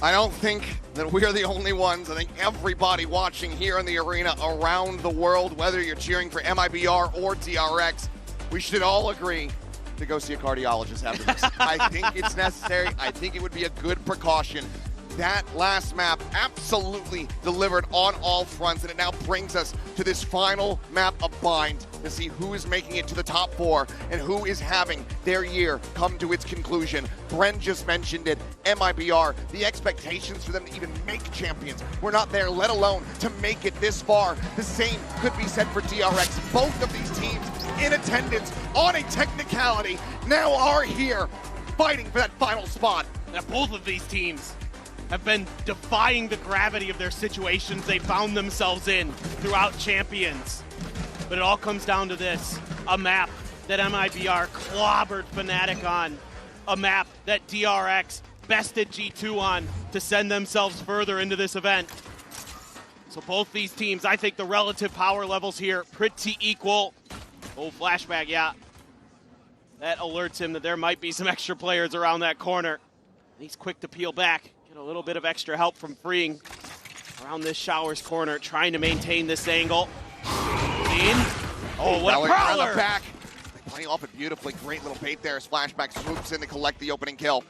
I don't think that we are the only ones. I think everybody watching here in the arena around the world, whether you're cheering for MIBR or DRX, we should all agree to go see a cardiologist after this. I think it's necessary. I think it would be a good precaution. That last map absolutely delivered on all fronts, and it now brings us to this final map of Bind to see who is making it to the top 4 and who is having their year come to its conclusion. Bren just mentioned it, MIBR, the expectations for them to even make champions were not there, let alone to make it this far. The same could be said for DRX. Both of these teams in attendance on a technicality now are here fighting for that final spot. Now, both of these teams have been defying the gravity of their situations they found themselves in throughout Champions. But it all comes down to this, a map that MIBR clobbered Fnatic on, a map that DRX bested G2 on to send themselves further into this event. So both these teams, I think the relative power levels here, pretty equal. Oh, flashback, yeah. That alerts him that there might be some extra players around that corner. He's quick to peel back, get a little bit of extra help from freeing around this Showers corner, trying to maintain this angle. In. Oh, what a prowler! On the back. Playing off it beautifully. Great little bait there as Flashback swoops in to collect the opening kill.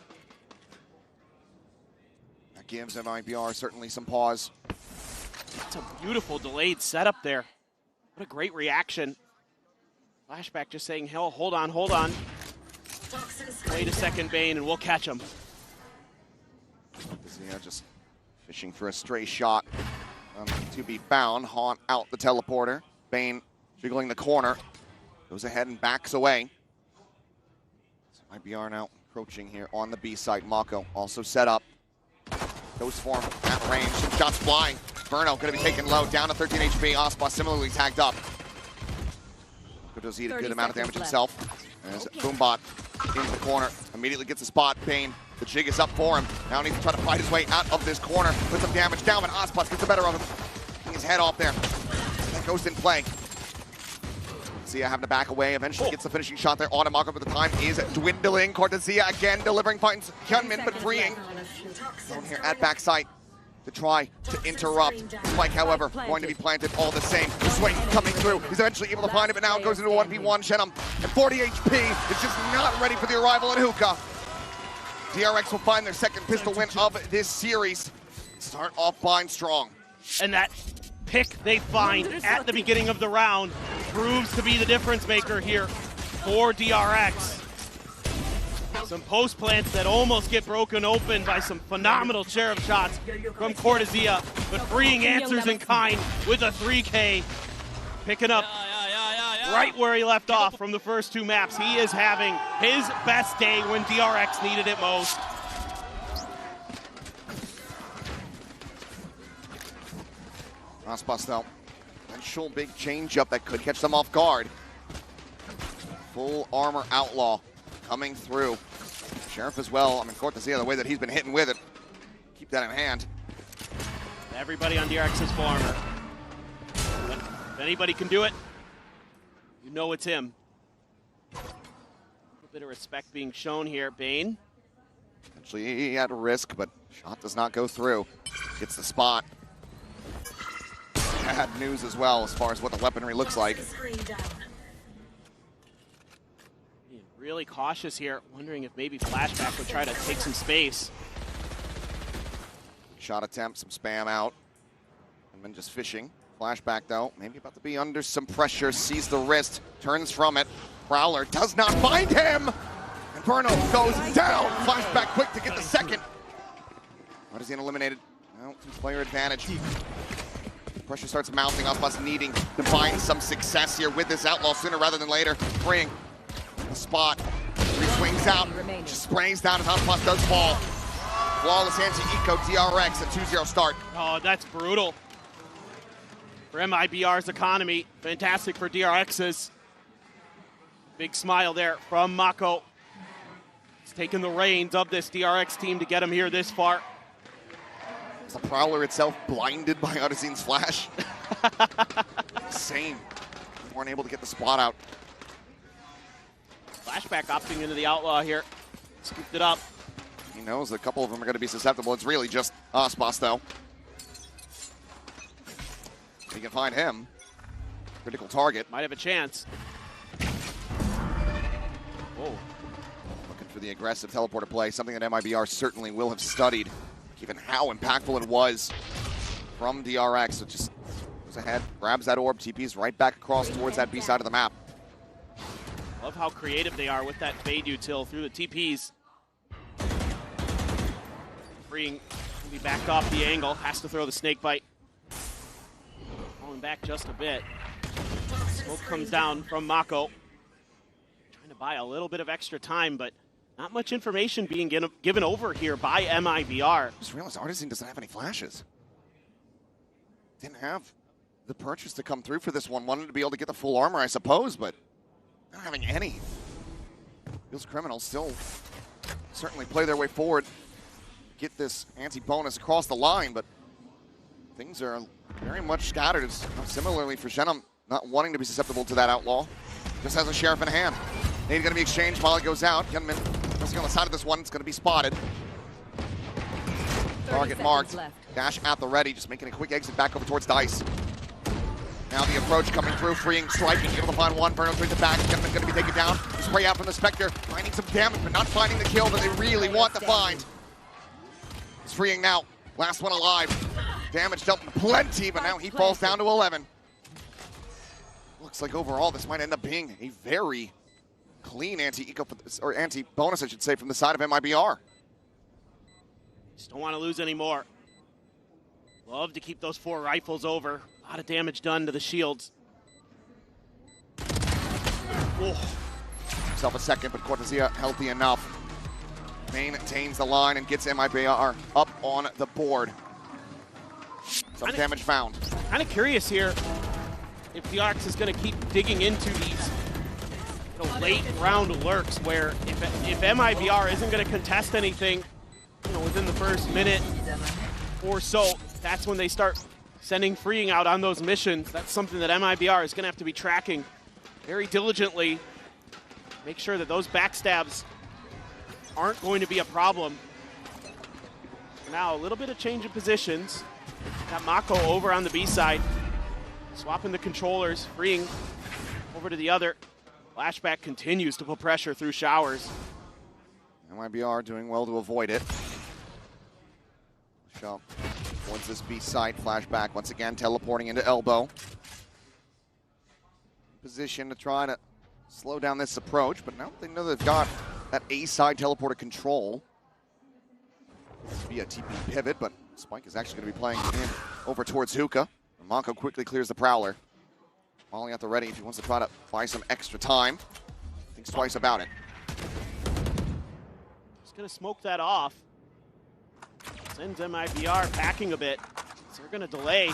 That gives MIBR certainly some pause. That's a beautiful delayed setup there. What a great reaction. Flashback just saying, hell, hold on, hold on. Wait a second, Bane, and we'll catch him. Zia just fishing for a stray shot. To be found. Haunt out the teleporter. Bane jiggling the corner. Goes ahead and backs away. So IBR now approaching here on the B side. Mako also set up. Goes for him at range. Some shots flying. Verno going to be taken low. Down to 13 HP. Ospa similarly tagged up. Does eat a good amount of damage himself. As Boombot into the corner, immediately gets a spot. Bane, the jig is up for him. Now needs to try to fight his way out of this corner. Put some damage down, but Ospas gets the better of him. Getting his head off there. That goes in play. Zia having to back away. Eventually gets the finishing shot there on him. But the time is dwindling. Cortezia again delivering points. Hyunmin, but freeing. Down here at backside to try to interrupt. Spike, however, going to be planted all the same. The swing coming through. He's eventually able to find it, but now it goes into a 1v1. Shenum at 40 HP is just not ready for the arrival at Hookah. PRX will find their second pistol win of this series. Start off blind strong. And that pick they find at the beginning of the round proves to be the difference maker here for DRX. Some post plants that almost get broken open by some phenomenal share of shots from Cortezia, but freeing answers in kind with a 3K. Picking up right where he left off from the first two maps. He is having his best day when DRX needed it most. Ospas though, potential big change-up that could catch them off guard. Full armor outlaw coming through. Sheriff as well. I mean, Cortezia, the way that he's been hitting with it. Keep that in hand. Everybody on DRX is full armor. But if anybody can do it, you know it's him. A little bit of respect being shown here. Bane. Actually at risk, but shot does not go through. Gets the spot. Bad news as well as far as what the weaponry looks like. Really cautious here, wondering if maybe Flashback would try to take some space. Shot attempt, some spam out. And then just fishing. Flashback though, maybe about to be under some pressure, sees the wrist, turns from it. Prowler does not find him! And Verno goes down. Flashback quick to get the second. Artisan eliminated. Well, two-player advantage. Pressure starts mounting. Ospas needing to find some success here with this outlaw sooner rather than later. Freeing the spot. Three swings out. Just sprays down as Ospas does fall. Flawless anti-eco DRX, a 2-0 start. Oh, that's brutal. For MIBR's economy, fantastic for DRX's. Big smile there from Mako. He's taking the reins of this DRX team to get him here this far. Is the Prowler itself blinded by Artisan's flash? Insane. Weren't able to get the spot out. Flashback opting into the outlaw here. Scooped it up. He knows a couple of them are going to be susceptible. It's really just Ospas, though. If he can find him, critical target. Might have a chance. Whoa. Looking for the aggressive teleporter play, something that MIBR certainly will have studied, given how impactful it was from DRX. So just goes ahead, grabs that orb, TPs right back across towards that B side of the map. Love how creative they are with that fade util through the TPs. Freeing, be backed off the angle, has to throw the snake bite. Falling back just a bit. Smoke comes down from Mako. Trying to buy a little bit of extra time, but not much information being given over here by MIBR. Just realized Artisan doesn't have any flashes. Didn't have the purchase to come through for this one. Wanted to be able to get the full armor, I suppose, but not having any. Feels criminal. Still certainly play their way forward. Get this anti-bonus across the line, but things are very much scattered. It's similarly for Shenum, not wanting to be susceptible to that outlaw. Just has a sheriff in hand. Nade going to be exchanged. Molly goes out. Hyunmin pressing on the side of this one. It's going to be spotted. Target marked. Dash at the ready, just making a quick exit back over towards Dice. Now the approach coming through, freeing Striking, able to find one. Burno brings it back. Hyunmin going to be taken down. Spray out from the Spectre, finding some damage, but not finding the kill that they really want to find. It's freeing now. Last one alive. Damage dealt plenty, but now he falls down to 11. Looks like overall this might end up being a very clean anti-eco, or anti-bonus, I should say, from the side of MIBR. Just don't want to lose any more. Love to keep those 4 rifles over. A lot of damage done to the shields. Himself a second, but Cortezia healthy enough. Maintains the line and gets MIBR up on the board. Some damage found. Kind of curious here if PRX is going to keep digging into these late round lurks where if MIBR isn't going to contest anything within the first minute or so, that's when they start sending freeing out on those missions. That's something that MIBR is going to have to be tracking very diligently. Make sure that those backstabs aren't going to be a problem. Now a little bit of change of positions. Got Mako over on the B side, swapping the controllers, freeing over to the other. Flashback continues to put pressure through showers. MIBR doing well to avoid it. Show towards this B side. Flashback once again teleporting into elbow. Position to try to slow down this approach, but now they know they've got that A side teleporter control. This would be a TP pivot, but Spike is actually going to be playing in over towards Hookah. Mako quickly clears the Prowler. Molly at the ready if he wants to try to buy some extra time. Thinks twice about it. Just going to smoke that off. Sends MIBR packing a bit. So they're going to delay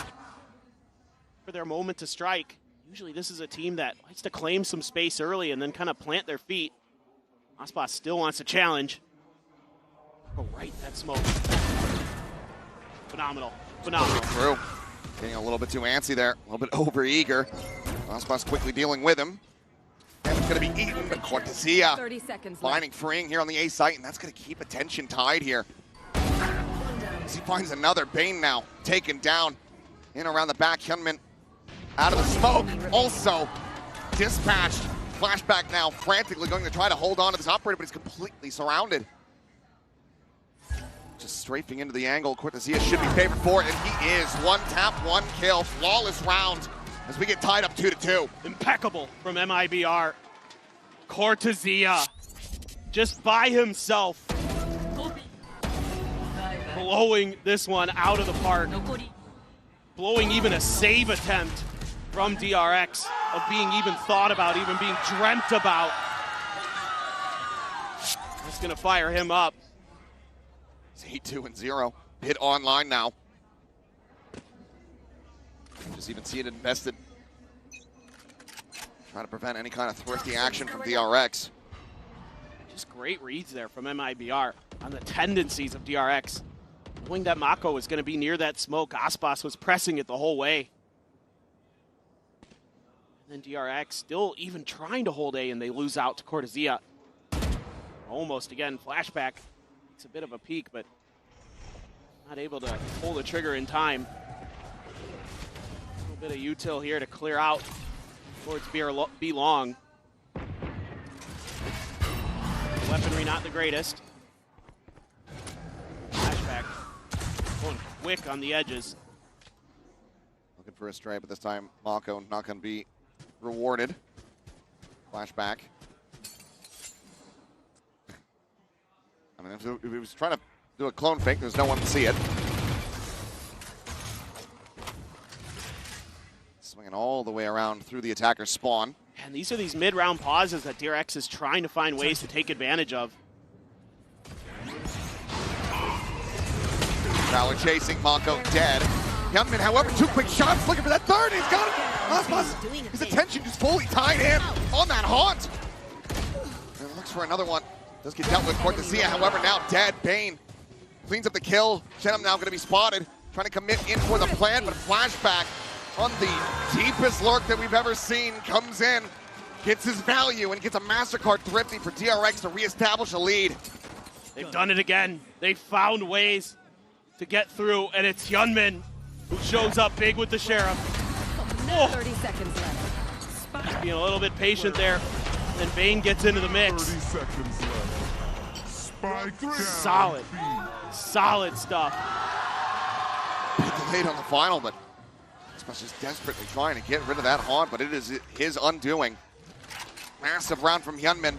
for their moment to strike. Usually this is a team that likes to claim some space early and then kind of plant their feet. Aspas still wants to challenge. Oh, right, that smoke. Phenomenal. Phenomenal. Through. Getting a little bit too antsy there. A little bit over-eager. Aspas quickly dealing with him. And it's going to be eaten, but Cortezia 30 seconds finding freeing here on the A site, and that's going to keep attention tied here. As he finds another Bane now, taken down in around the back. Hyunmin out of the smoke, also dispatched. Flashback now frantically going to try to hold on to this operator, but he's completely surrounded. Just strafing into the angle. Cortezia should be favored for it, and he is. One tap, one kill. Flawless round as we get tied up 2-2. Impeccable from MIBR. Cortezia just by himself, blowing this one out of the park. Blowing even a save attempt from DRX of being even thought about, even being dreamt about. It's gonna fire him up. It's 8-2-0. Hit online now. Just even see it invested. Trying to prevent any kind of thrifty action from DRX. Just great reads there from MIBR on the tendencies of DRX. Knowing that Mako was going to be near that smoke, Aspas was pressing it the whole way. And then DRX still even trying to hold A, and they lose out to Cortezia. Almost again, Flashback takes a bit of a peek, but not able to pull the trigger in time. A little bit of util here to clear out towards B long. Weaponry not the greatest. Flashback going quick on the edges. Looking for a strike, but this time Mako not going to be rewarded. Flashback. I mean, if he was trying to do a clone fake, there's no one to see it. Swinging all the way around through the attacker's spawn. And these are these mid-round pauses that DRX is trying to find ways to take advantage of. Fowler chasing, Mako dead. Hyunmin, however, 2 quick shots, looking for that third, he's got it! Aspas, his attention just fully tied in on that haunt. And looks for another one. Does get dealt with. Cortezia, however, now dead. Bane cleans up the kill. Shenum now going to be spotted, trying to commit in for the plan, but Flashback on the deepest lurk that we've ever seen comes in. gets his value and gets a MasterCard thrifty for DRX to reestablish a lead. They've done it again. They found ways to get through, and it's Hyunmin who shows up big with the Sheriff. 30 seconds left. Being a little bit patient there, and Vayne gets into the mix. 30 seconds left. Spike down. Solid stuff. Bit delayed on the final, but Aspas is desperately trying to get rid of that haunt, but it is his undoing. Massive round from Hyunmin.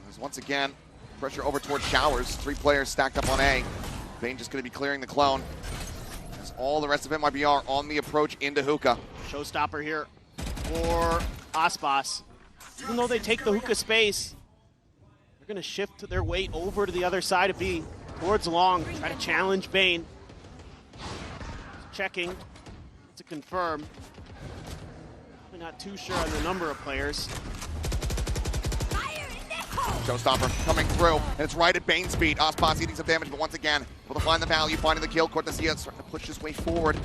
There's once again pressure over towards Showers. 3 players stacked up on A. Vayne just going to be clearing the clone. As all the rest of MIBR on the approach into Hookah. Showstopper here for Aspas. Even though they take the Hookah space, they're going to shift their weight over to the other side of B, towards Long, try to challenge Vayne. Checking to confirm. We're not too sure on the number of players. Showstopper coming through, and it's right at Bane's speed. Aspas eating some damage, but once again, able to find the value, finding the kill. Cortesia starting to push his way forward.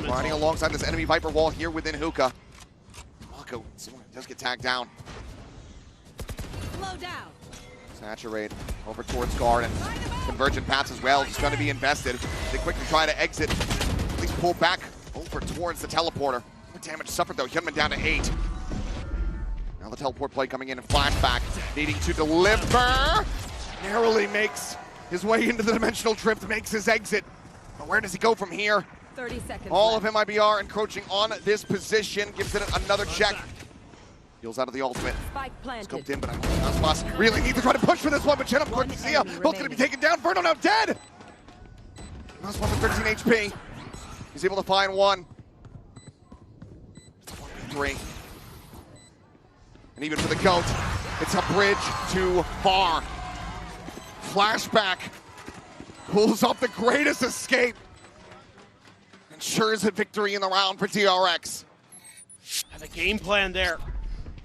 Riding alongside this enemy Viper wall here within Hookah. Mako does get tagged down. Slow down. Saturate over towards guard, and convergent paths as well. Just going to be invested. They quickly try to exit, at least pull back over towards the teleporter. What damage suffered though? Hyunmin down to 8. Now the teleport play coming in and flashback, needing to deliver. Narrowly makes his way into the dimensional drift, makes his exit. But where does he go from here? 30 seconds All left. of MIBR encroaching on this position, gives it another check. Heals out of the ultimate. Spike planted. Scoped in, but Aspas really needs to try to push for this one, but Chen up Cortesia, both going to be taken down. Verno now dead! Aspas with 13 HP. He's able to find one. It's a 1v3. And even for the GOAT, it's a bridge too far. Flashback pulls off the greatest escape. Ensures a victory in the round for DRX. And the game plan there,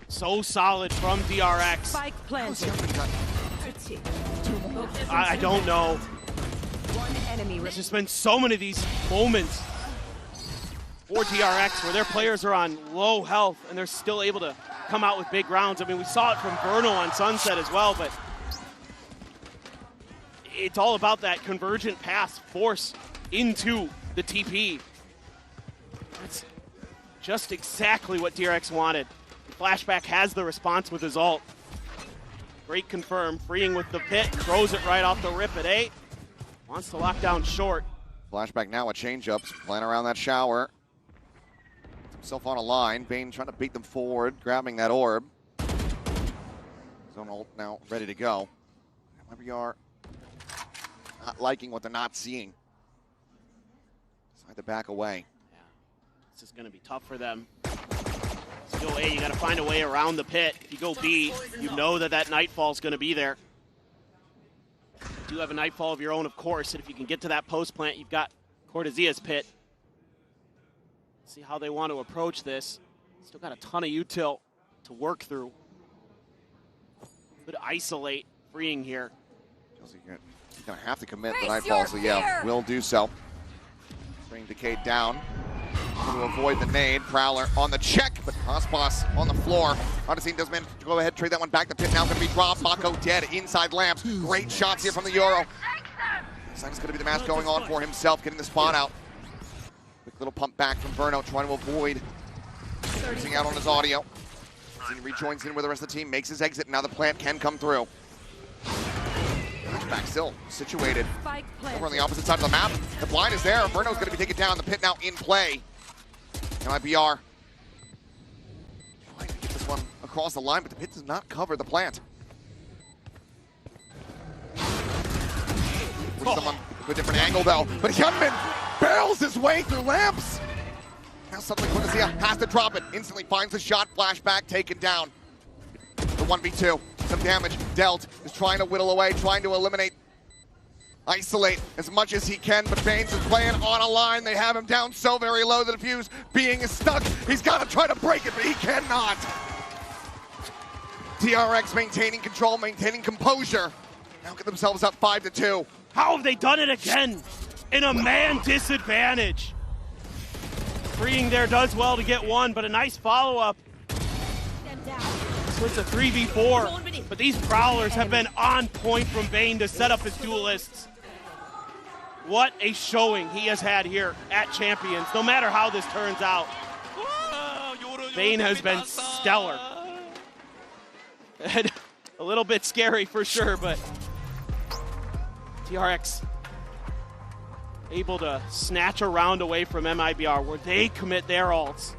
so solid from DRX. Spike planted. I don't know. One enemy. There's just been so many of these moments for DRX where their players are on low health and they're still able to come out with big rounds. I mean, we saw it from Verno on Sunset as well, but it's all about that convergent pass force into the TP. That's just exactly what DRX wanted. Flashback has the response with his ult. Great confirm, freeing with the pit, throws it right off the rip at 8. Wants to lock down short. Flashback now with change-ups, playing around that shower. Himself on a line, Vayne trying to beat them forward, grabbing that orb. Zone ult now ready to go. MIBR not liking what they're not seeing. Decide to back away. Yeah, this is going to be tough for them. If you go A, you got to find a way around the pit. If you go B, you know that Nightfall's going to be there. You do have a Nightfall of your own, of course, and if you can get to that post plant, you've got Cortesia's pit. See how they want to approach this. Still got a ton of util to work through. Could isolate, freeing here. You're going to have to commit the Nightfall, so yeah, will do so. Bring Decade down to avoid the nade. Prowler on the check, but Aspas on the floor. Odyssey does manage to go ahead, trade that one back. The pit now going to be dropped. Mako dead inside lamps. Great shots here from the Euro. Simon's going to be the match going on for himself, getting the spot out. Quick little pump back from Verno, trying to avoid losing out on his audio. He rejoins in with the rest of the team, makes his exit, and now the plant can come through. Back still situated over on the opposite side of the map. The blind is there. Verno's going to be taken down. The pit now in play. MIBR trying to get this one across the line, but the pit does not cover the plant. Push someone to a different angle though, but Hyunmin barrels his way through lamps. Now suddenly Cortesia has to drop it. Instantly finds the shot. Flashback taken down. The 1v2. Some damage dealt, is trying to whittle away, trying to eliminate, isolate as much as he can, but Baines is playing on a line. They have him down so very low, the defuse being stuck. He's got to try to break it, but he cannot. DRX maintaining control, maintaining composure. Now get themselves up 5-2. How have they done it again? In a man disadvantage. Freeing there does well to get one, but a nice follow-up. So it's a 3v4, but these Prowlers have been on point from Bane to set up his duelists. What a showing he has had here at Champions, no matter how this turns out. Bane has been stellar. And a little bit scary for sure, but PRX able to snatch a round away from MIBR where they commit their ults.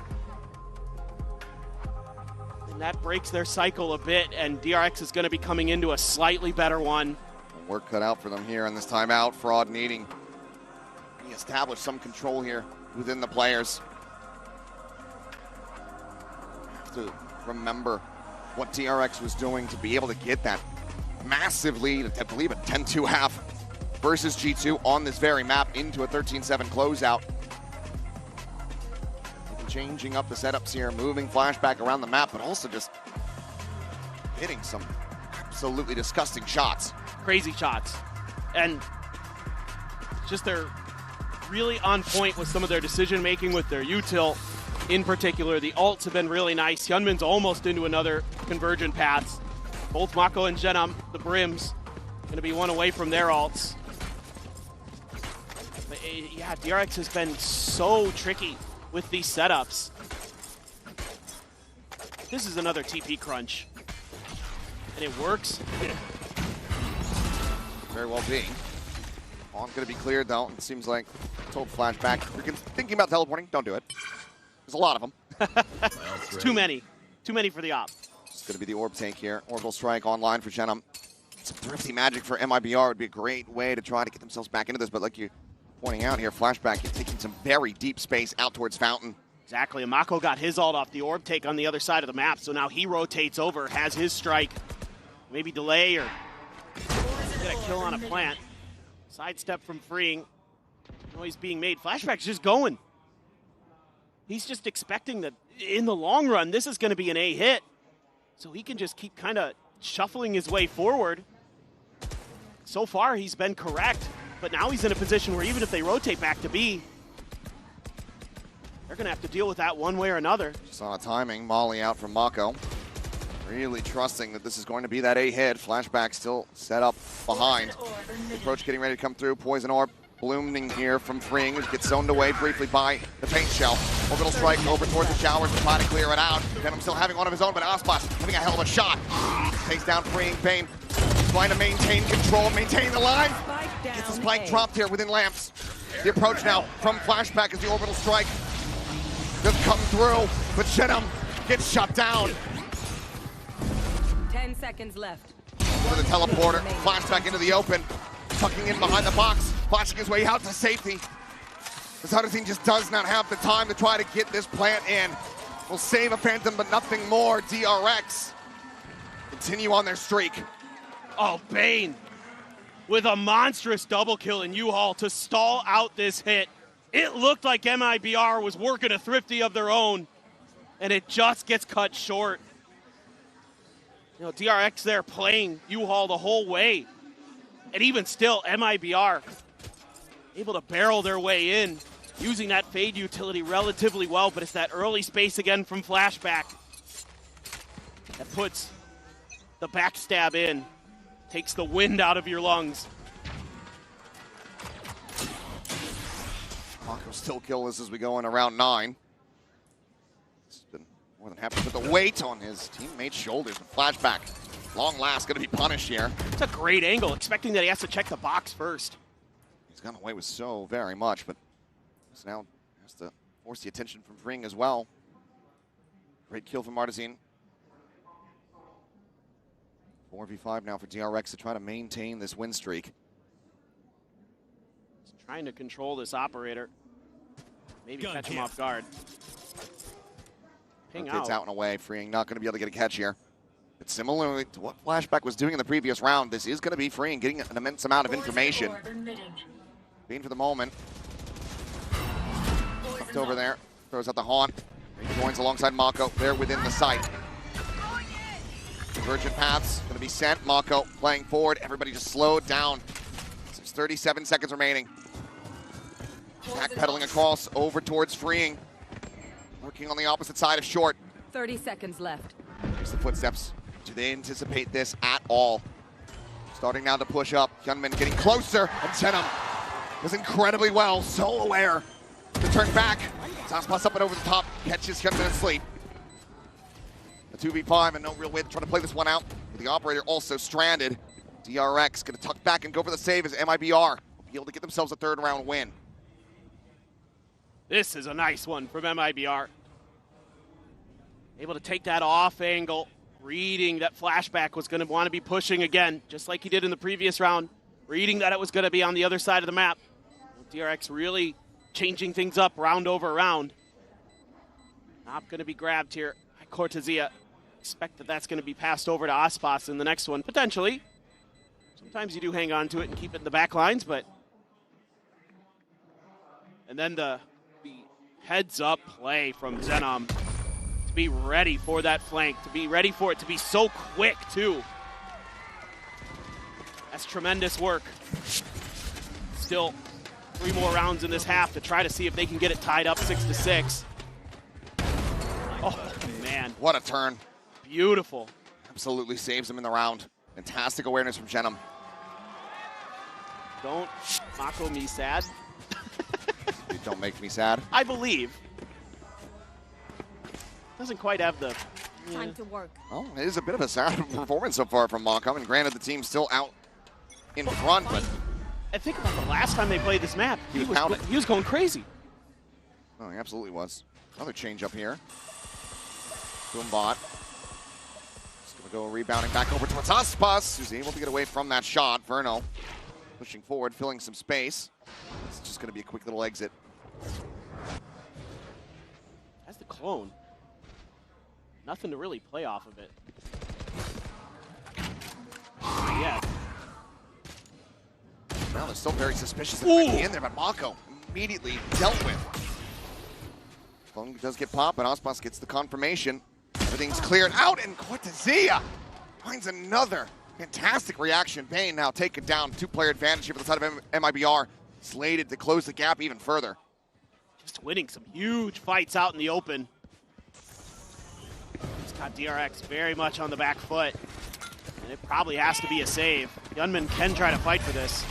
And that breaks their cycle a bit, and DRX is going to be coming into a slightly better one. Work cut out for them here in this timeout. Fraud needing to establish some control here within the players. Have to remember what DRX was doing to be able to get that massive lead, I believe a 10-2 half versus G2 on this very map into a 13-7 closeout. Changing up the setups here, moving Flashback around the map, but also just hitting some absolutely disgusting shots. Crazy shots. And just they're really on point with some of their decision making with their util. In particular, the ults have been really nice. Hyunmin's almost into another convergent paths. Both Mako and Jenam, the Brims, going to be one away from their ults. But, yeah, DRX has been so tricky with these setups. This is another TP crunch. And it works. Very well being. On's going to be cleared though. It seems like told Flashback, if you're thinking about teleporting, don't do it. There's a lot of them. It's too many. Too many for the op. It's going to be the orb tank here. Orbital Strike online for Jenam. Some thrifty magic for MIBR would be a great way to try to get themselves back into this, but like you're pointing out here, Flashback is taking some very deep space out towards Fountain. Exactly. And Mako got his ult off the orb take on the other side of the map, so now he rotates over, has his strike. Maybe delay or get a kill on a plant. Sidestep from Freeing. Noise being made. Flashback's just going. He's just expecting that in the long run, this is going to be an A hit. So he can just keep kind of shuffling his way forward. So far, he's been correct. But now he's in a position where even if they rotate back to B, they're going to have to deal with that one way or another. Saw timing. Molly out from Mako. Really trusting that this is going to be that A hit. Flashback still set up behind. The approach getting ready to come through. Poison Orb blooming here from Freeing, which gets zoned away briefly by the paint shell. Orbital Strike over towards the showers to try to clear it out. Venom still having one of his own, but Aspas having a hell of a shot. Takes down Freeing. Bane trying to maintain control, maintain the line. Gets his spike dropped here within lamps. The approach now from Flashback as the Orbital Strike does come through, but Jenam gets shut down. 10 seconds left. Over the teleporter, Flashback into the open, tucking in behind the box, flashing his way out to safety. This other team just does not have the time to try to get this plant in. Will save a Phantom, but nothing more. DRX continue on their streak. Oh, Bane with a monstrous double kill in U-Haul to stall out this hit. It looked like MIBR was working a thrifty of their own, and it just gets cut short. You know, DRX there playing U-Haul the whole way. And even still, MIBR able to barrel their way in, using that Fade utility relatively well, but it's that early space again from Flashback that puts the backstab in, takes the wind out of your lungs. Mako still killless as we go in round 9. He's been more than happy to put the weight on his teammate's shoulders. Flashback, long last, going to be punished here. It's a great angle, expecting that he has to check the box first. He's gotten away with so very much, but now has to force the attention from Freeing as well. Great kill from Artizine. 4v5 now for DRX to try to maintain this win streak. Trying to control this operator. Maybe catch him off guard. Ping Rotates out and away. Freeing not going to be able to get a catch here. But similarly to what Flashback was doing in the previous round, this is going to be Freeing getting an immense amount of information. Being for the moment. Tucked over there. Throws out the haunt. He joins alongside Mako. They're within the site. Convergent paths going to be sent. Mako playing forward. Everybody just slowed down. There's 37 seconds remaining. Backpedaling across over towards Freeing. Working on the opposite side of short. 30 seconds left. Here's the footsteps. Do they anticipate this at all? Starting now to push up. Hyunmin getting closer. And Zenom does incredibly well. So aware to turn back. Zaspas up and over the top. Catches Hyunmin asleep. A 2v5 and no real way to try to play this one out. With the operator also stranded. DRX going to tuck back and go for the save as MIBR will be able to get themselves a third round win. This is a nice one from MIBR. Able to take that off angle, reading that Flashback was going to want to be pushing again, just like he did in the previous round, reading that it was going to be on the other side of the map. DRX really changing things up round over round. Not going to be grabbed here by Cortezia. Expect that that's going to be passed over to Aspas in the next one, potentially. Sometimes you do hang on to it and keep it in the back lines, but... And then the heads-up play from Zenom to be ready for that flank, to be ready for it to be so quick, too. That's tremendous work. Still 3 more rounds in this half to try to see if they can get it tied up 6-6. Oh, man. What a turn. Beautiful. Absolutely saves him in the round. Fantastic awareness from Zenom. Don't Mako me sad. You don't make me sad. I believe. Doesn't quite have the... Time to work. Oh, it is a bit of a sad performance so far from Mako. And granted, the team's still out in front, but... I think about the last time they played this map, he was going crazy. Oh, he absolutely was. Another change up here. Boombot. Just going to go rebounding back over towards Aspas, who's able to get away from that shot. Verno pushing forward, filling some space. It's just going to be a quick little exit. That's the clone. Nothing to really play off of it. Yeah. Well, they're still very suspicious of it in there, but Mako immediately dealt with. Clone does get popped, but Aspas gets the confirmation. Everything's cleared out, and Cortezia finds another fantastic reaction. Payne now taken down. 2-player advantage here for the side of MIBR. Slated to close the gap even further. Just winning some huge fights out in the open. It's got DRX very much on the back foot. And it probably has to be a save. Gunman can try to fight for this.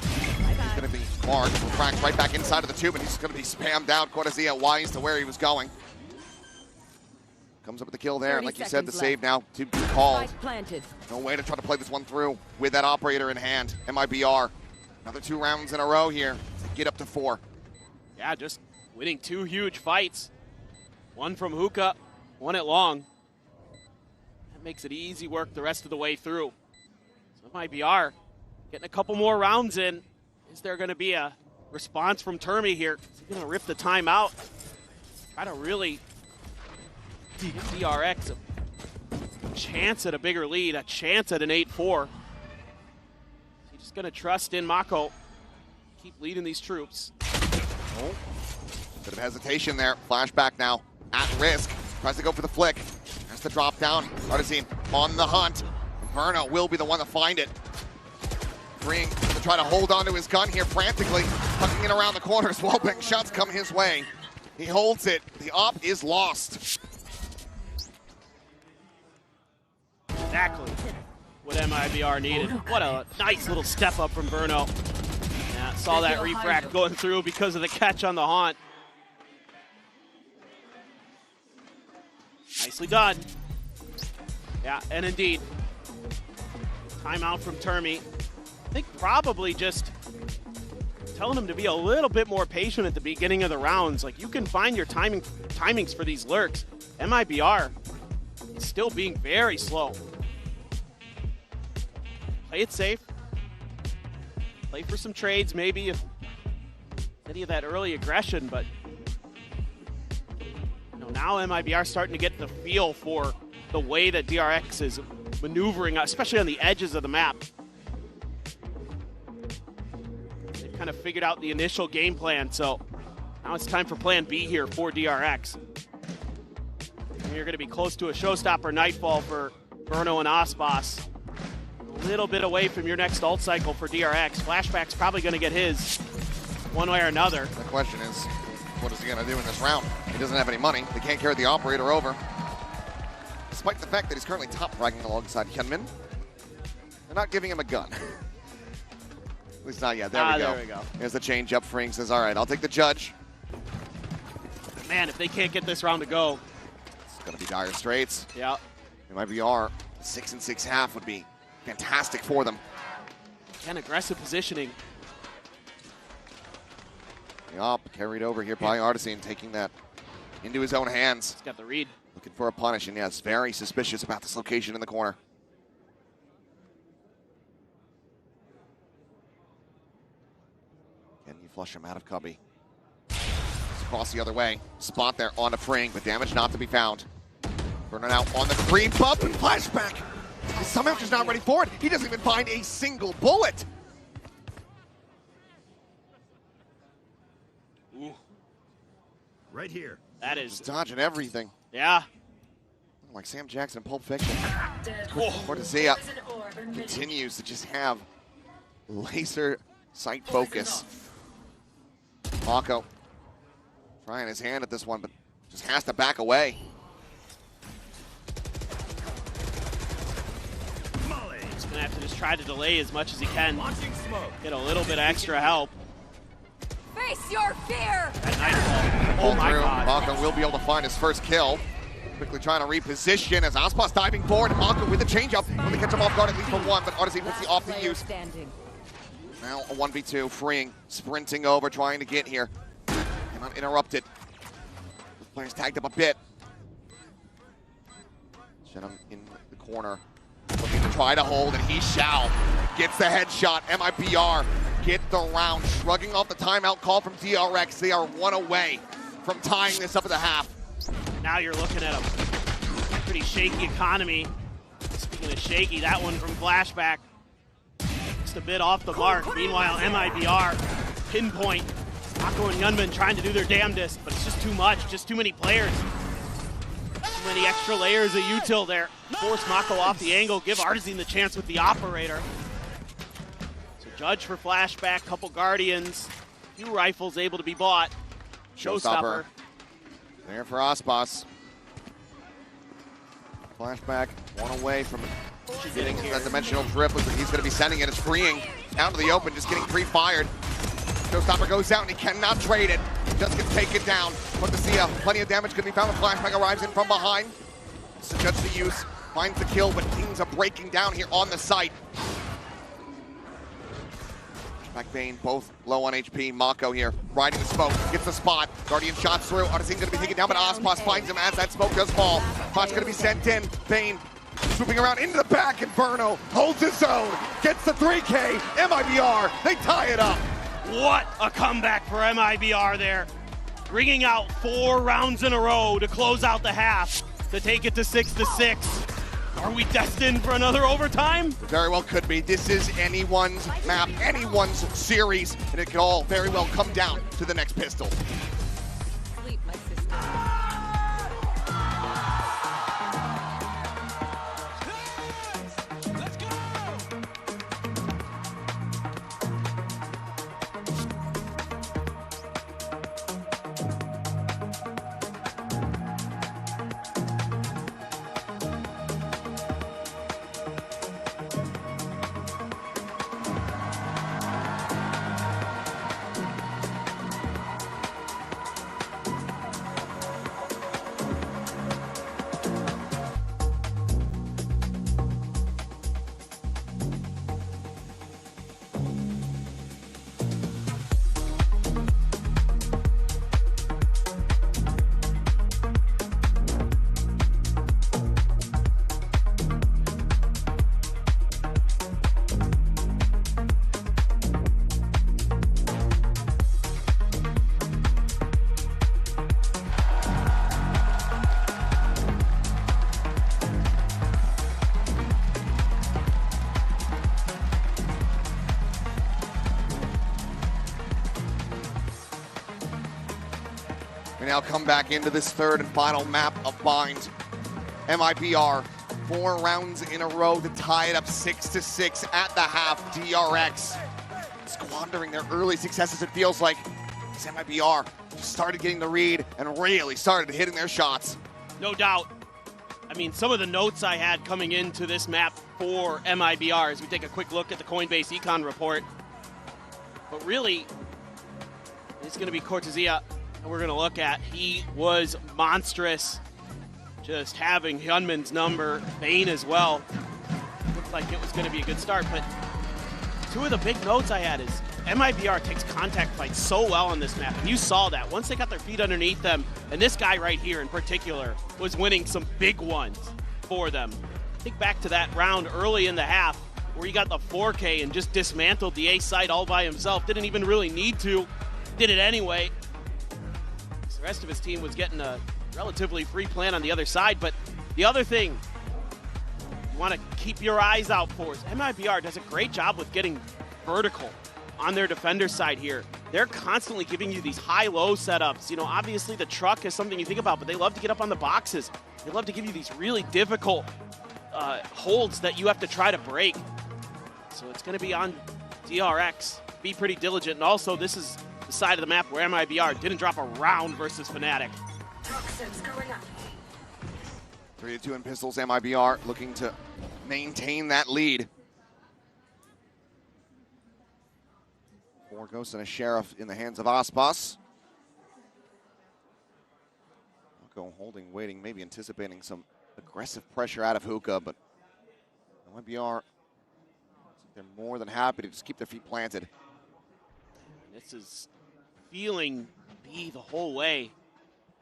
He's going to be marked. Cracked right back inside of the tube, and he's going to be spammed out. Cortezia wise to where he was going. Comes up with the kill there. Like you said, the save now to be called. No way to try to play this one through with that operator in hand. MIBR. Another 2 rounds in a row here to get up to 4. Yeah, just winning 2 huge fights. One from Hookah, one at long. That makes it easy work the rest of the way through. So MIBR getting a couple more rounds in. Is there going to be a response from Termi here? Is he going to rip the timeout? Try to really give DRX a chance at a bigger lead, a chance at an 8-4. He's just going to trust in Mako. Keep leading these troops. Oh, bit of hesitation there. Flashback now at risk. Tries to go for the flick. Has to drop down. Artesian on the hunt. Verno will be the one to find it. Green to try to hold on to his gun here frantically. Tucking it around the corners. Wallbang shots come his way. He holds it. The op is lost. Exactly what MIBR needed. What a nice little step up from Verno. Yeah, saw that refract going through because of the catch on the haunt. Nicely done. Yeah, and indeed, timeout from Termi. I think probably just telling him to be a little bit more patient at the beginning of the rounds. Like, you can find your timings for these lurks. MIBR is still being very slow. Play it safe. Play for some trades, maybe, if any of that early aggression, but now MIBR starting to get the feel for the way that DRX is maneuvering, especially on the edges of the map. They've kind of figured out the initial game plan, so now it's time for plan B here for DRX. And you're going to be close to a showstopper nightfall for Verno and Aspas. A little bit away from your next ult cycle for DRX. Flashback's probably going to get his one way or another. The question is, what is he going to do in this round? He doesn't have any money. They can't carry the operator over. Despite the fact that he's currently top fragging alongside Hyunmin, they're not giving him a gun. At least not yet. There we go. There we go. Here's the change up. Fring says, all right, I'll take the judge. Man, if they can't get this round to go. It's going to be dire straits. Yeah. MIBR, 6 and 6.5 would be fantastic for them. And aggressive positioning. Yup, carried over here by Artisan, taking that into his own hands. He's got the read. Looking for a punish, and yes, very suspicious about this location in the corner. Can you flush him out of Cubby? Across the other way. Spot there on a Fring, but damage not to be found. Burning out on the green bump and flashback. He's somehow just not ready for it. He doesn't even find a single bullet. Ooh. Right here. That is just dodging everything. Yeah. Like Sam Jackson in Pulp Fiction. Cortezia continues to just have laser sight focus. Mako trying his hand at this one, but just has to back away. He's gonna have to just try to delay as much as he can. Get a little bit of extra help. Face your fear! Oh my God. Mako will be able to find his first kill. Quickly trying to reposition as Aspas diving forward, and Mako with the changeup. When they catch him off guard at least for one, but Artisan puts the off the use. Now a 1v2, Freeing, sprinting over, trying to get here. Cannot interrupt it. The players tagged up a bit. Shenham in the corner, looking to try to hold, and he shall. Gets the headshot. MIBR get the round, shrugging off the timeout call from PRX. They are one away from tying this up at the half. Now you're looking at a pretty shaky economy. Speaking of shaky, that one from Flashback. Just a bit off the mark. Meanwhile, MIBR, pinpoint. Mako and Hyunmin trying to do their damnedest, but it's just too much, just too many players. Too many extra layers of util there. Force Mako off the angle, give Artisan the chance with the operator. So judge for Flashback, couple Guardians, few rifles able to be bought. Showstopper. There for Aspas. Flashback, one away from getting that dimensional drip. Looks like he's going to be sending it. It's Freeing out to the open, just getting pre-fired. Showstopper goes out and he cannot trade it. Just gets taken down. Cortezia, plenty of damage can be found when Flashback arrives in from behind. So judge the use, finds the kill, but things are breaking down here on the site. Back Bane, both low on HP. Mako here, riding the smoke, gets the spot. Guardian shots through. Artisan going to be taken down, but Aspas finds him as that smoke does fall. Pot's going to be sent in. Bane swooping around into the back, and Verno holds his own. Gets the 3K. MIBR, they tie it up. What a comeback for MIBR there. Ringing out 4 rounds in a row to close out the half, to take it to 6-6. Are we destined for another overtime? Very well could be. This is anyone's map, anyone's series, and it could all very well come down to the next pistol. Sleep, my sister. We now come back into this third and final map of Bind. MIBR, 4 rounds in a row to tie it up 6-6 at the half. DRX squandering their early successes, it feels like. as MIBR just started getting the read and really started hitting their shots. No doubt. I mean, some of the notes I had coming into this map for MIBR as we take a quick look at the Coinbase Econ report. But really, it's going to be Cortezia that we're going to look at. He was monstrous, just having Hyunmin's number, Bane as well. Looked like it was going to be a good start, but two of the big notes I had is MIBR takes contact fights so well on this map, and you saw that. Once they got their feet underneath them, and this guy right here in particular was winning some big ones for them. Think back to that round early in the half where he got the 4K and just dismantled the A site all by himself. Didn't even really need to, did it anyway. So the rest of his team was getting a relatively free plan on the other side, but the other thing you want to keep your eyes out for is MIBR does a great job with getting vertical on their defender side here. They're constantly giving you these high-low setups. You know, obviously the truck is something you think about, but they love to get up on the boxes. They love to give you these really difficult holds that you have to try to break. So it's going to be on DRX. Be pretty diligent. And also, this is the side of the map where MIBR didn't drop a round versus Fnatic. 3-2 in pistols, MIBR looking to maintain that lead. 4 Ghosts and a Sheriff in the hands of Aspas. Go holding, waiting, maybe anticipating some aggressive pressure out of Hookah, but MIBR, they're more than happy to just keep their feet planted. This is feeling B the whole way.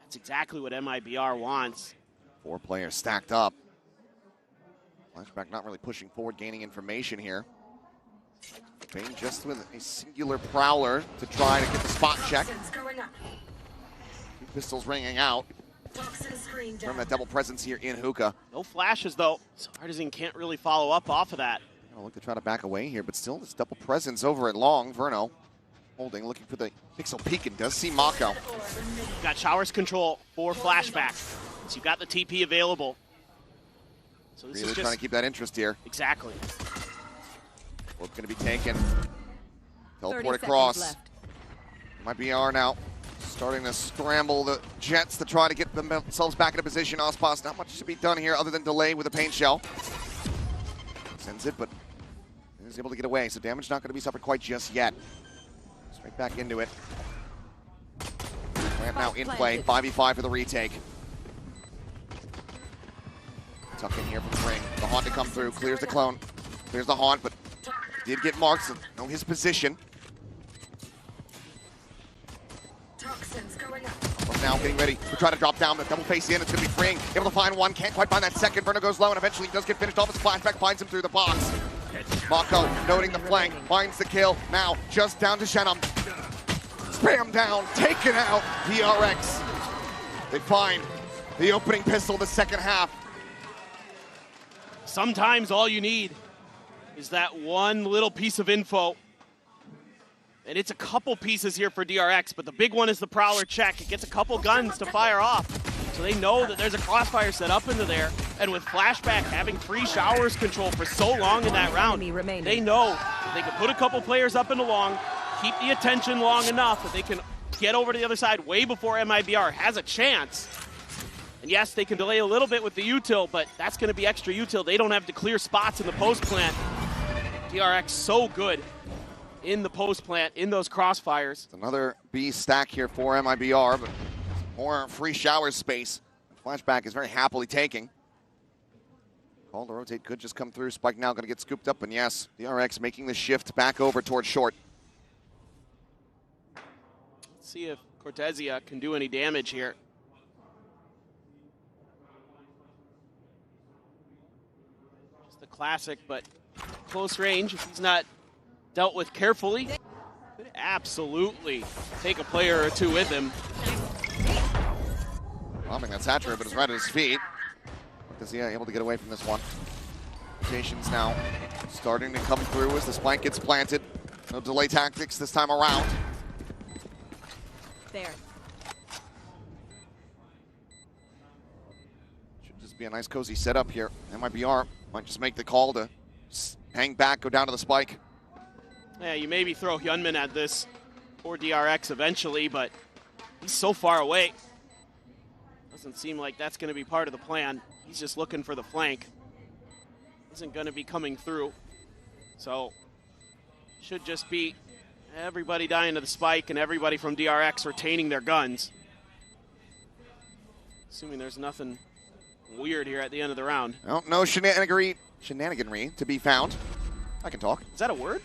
That's exactly what MIBR wants. 4 players stacked up. Flashback not really pushing forward, gaining information here. Bane just with a singular prowler to try to get the spot check. 2 pistols ringing out. From that double presence here in Hookah. No flashes though, so Artisan can't really follow up off of that. Gonna look to try to back away here, but still this double presence over at Long. Verno holding, looking for the pixel peek, and does see Mako. Got showers control for Flashback, so you've got the TP available. So this really is just trying to keep that interest here. Exactly. Both going to be taken. Teleport across. MIBR now starting to scramble the Jets to try to get themselves back into position. Aspas, not much to be done here other than delay with a paint shell. Sends it, but is able to get away, so damage not going to be suffered quite just yet. Straight back into it. Ramp now in play, 5v5 for the retake. Tuck in here from Ring. The Haunt to come through, clears the clone. Clears the Haunt, but did get marked, so know his position. From now getting ready to try to drop down, the double face in, it's going to be Ring. Able to find one, can't quite find that second. Verno goes low and eventually does get finished off. His flashback finds him through the box. Mako noting the flank, finds the kill. Now just down to Shenum. Spam down, taken out, PRX. They find the opening pistol the second half. Sometimes all you need is that one little piece of info. And it's a couple pieces here for DRX, but the big one is the Prowler check. It gets a couple guns to fire off. So they know that there's a crossfire set up into there. And with Flashback having free showers control for so long in that round, they know that they can put a couple players up into Long, keep the attention long enough that they can get over to the other side way before MIBR has a chance. And yes, they can delay a little bit with the util, but that's going to be extra util. They don't have to clear spots in the post plant. DRX so good in the post plant, in those crossfires. It's another B stack here for MIBR, but more free shower space. Flashback is very happily taking. Call to rotate could just come through. Spike now going to get scooped up, and yes, DRX making the shift back over towards short. Let's see if Cortezia can do any damage here. Just the classic, but close range. If he's not dealt with carefully, could absolutely take a player or two with him. Bombing that Saturator, but is right at his feet. Cortezia able to get away from this one. Rotations now starting to come through as the spike gets planted. No delay tactics this time around. There. Should just be a nice cozy setup here. MIBR might just make the call to hang back, go down to the spike. Yeah, you maybe throw Hyunmin at this for DRX eventually, but he's so far away. Doesn't seem like that's going to be part of the plan. He's just looking for the flank. Isn't going to be coming through. So, should just be everybody dying to the spike and everybody from DRX retaining their guns. Assuming there's nothing weird here at the end of the round. Well, no shenaniganry to be found. I can talk. Is that a word?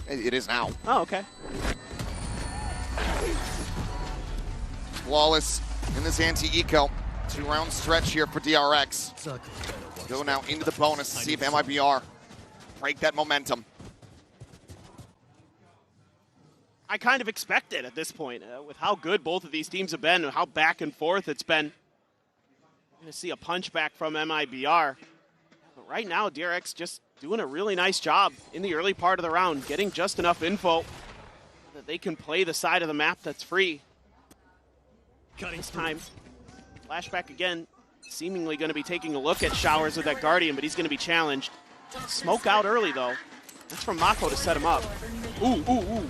It is now. Oh, okay. Flawless in this anti-eco. 2-round stretch here for DRX. Go now into the bonus to see if MIBR break that momentum. I kind of expect it at this point. With how good both of these teams have been and how back and forth it's been. We're going to see a punch back from MIBR. But right now, DRX just doing a really nice job in the early part of the round, getting just enough info that they can play the side of the map that's free. This time, flashback again, seemingly going to be taking a look at Showers with that Guardian, but he's going to be challenged. Smoke out early, though. That's from Mako to set him up. Ooh, ooh, ooh.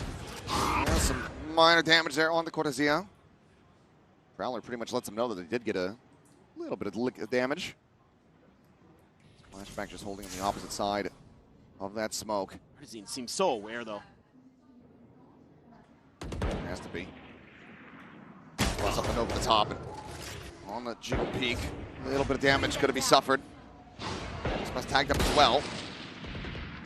Yeah, some minor damage there on the Cortezia. Prowler pretty much lets him know that they did get a little bit of damage. Flashback just holding on the opposite side of that smoke. Partizan seems so aware, though. Has to be. Plus up and over the top and on the jiggle peak. A little bit of damage could have been suffered. Express tagged up as well.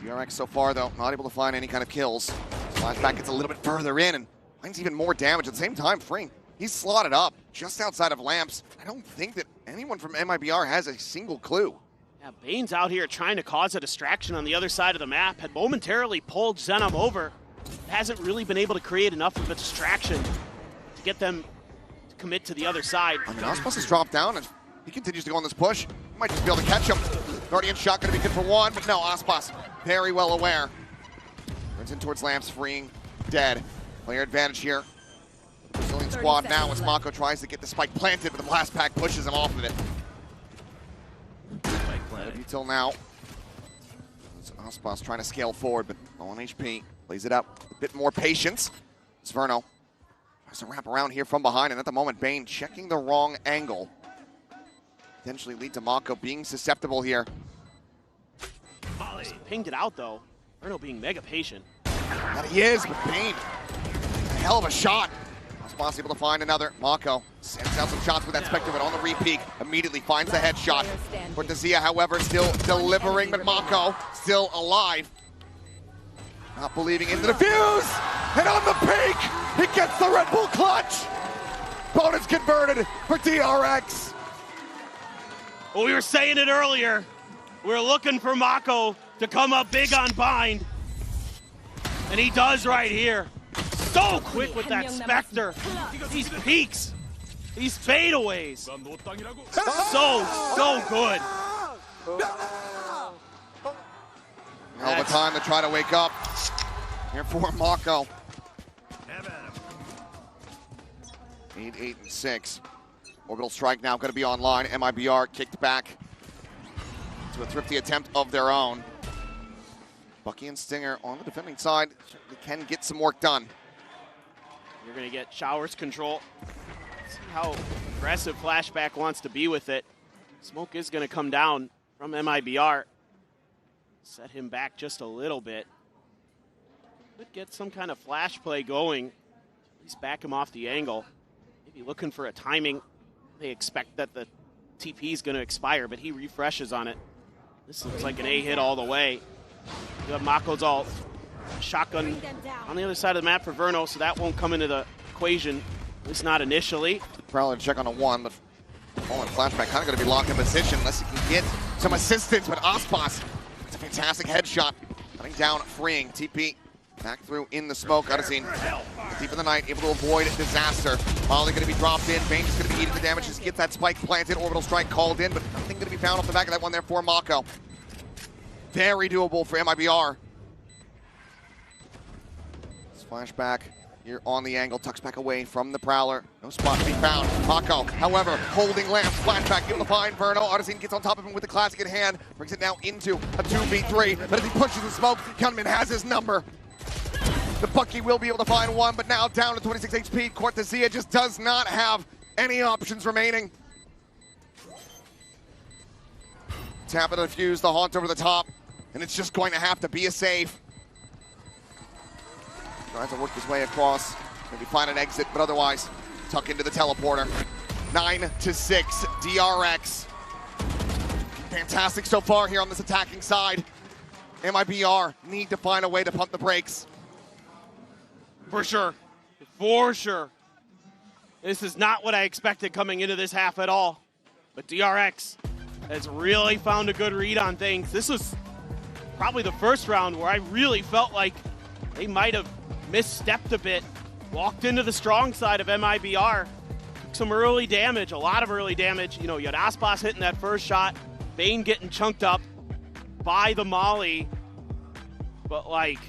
DRX so far, though, not able to find any kind of kills. Flashback gets a little bit further in and finds even more damage. At the same time, Fring, he's slotted up just outside of lamps. I don't think that anyone from MIBR has a single clue. Yeah, Bane's out here trying to cause a distraction on the other side of the map. Had momentarily pulled Zenom over. Hasn't really been able to create enough of a distraction to get them to commit to the other side. I mean, Aspas has dropped down and he continues to go on this push. He might just be able to catch him. Guardian shot going to be good for one, but no, Aspas very well aware. Turns in towards lamps, freeing, dead. Player advantage here. Brazilian squad now as Mako tries to get the spike planted, but the blast pack pushes him off of it. Until now, Aspas trying to scale forward, but low on HP. Plays it up. A bit more patience. Sverno tries to wrap around here from behind, and at the moment, Bane checking the wrong angle. Potentially lead to Mako being susceptible here. Pinged it out, though. Sverno being mega patient. That he is, but Bane, a hell of a shot. Aspas able to find another. Mako sends out some shots with that Spectre, but on the re-peek, immediately finds the headshot. Cortezia, however, still delivering, but Mako still alive. Not believing in the defuse, and on the peak, he gets the Red Bull clutch. Bonus converted for DRX. Well, we were saying it earlier. We were looking for Mako to come up big on bind, and he does right here. So quick with that Spectre. These peaks, these fadeaways. So good. Hell of a time to try to wake up here for Mako. 8-6. Orbital strike now going to be online. MIBR kicked back to a thrifty attempt of their own. Bucky and Stinger on the defending side certainly can get some work done. You're going to get Showers control. See how aggressive Flashback wants to be with it. Smoke is going to come down from MIBR. Set him back just a little bit. Could get some kind of flash play going. At least back him off the angle. Maybe looking for a timing. They expect that the TP is going to expire, but he refreshes on it. This looks like an A hit all the way. You have Mako's ult. Shotgun on the other side of the map for Verno, so that won't come into the equation, at least not initially. Prowler check on a 1, but falling Flashback kind of going to be locked in position unless he can get some assistance. But Aspas, it's a fantastic headshot. Cutting down, freeing. TP back through in the smoke. Partizan deep in the night, able to avoid disaster. Molly going to be dropped in. Bane is going to be eating the damage. Just get that spike planted. Orbital strike called in, but nothing going to be found off the back of that one there for Mako. Very doable for MIBR. Flashback here on the angle, tucks back away from the Prowler. No spot to be found. Mako, however, holding lamps. Flashback able to find Verno. Partizan gets on top of him with the classic in hand. Brings it now into a 2v3. But as he pushes the smoke, Hyunmin has his number. The Bucky will be able to find one, but now down to 26 HP. Cortezia just does not have any options remaining. Tap it and fuse the haunt over the top, and it's just going to have to be a save. Tries to work his way across, maybe find an exit, but otherwise tuck into the teleporter. 9-6, DRX. Fantastic so far here on this attacking side. MIBR need to find a way to pump the brakes. For sure. For sure. This is not what I expected coming into this half at all. But DRX has really found a good read on things. This was probably the first round where I really felt like they might have misstepped a bit. Walked into the strong side of MIBR. Took some early damage, a lot of early damage. You know, you had Aspas hitting that first shot. Bane getting chunked up by the Molly. But like,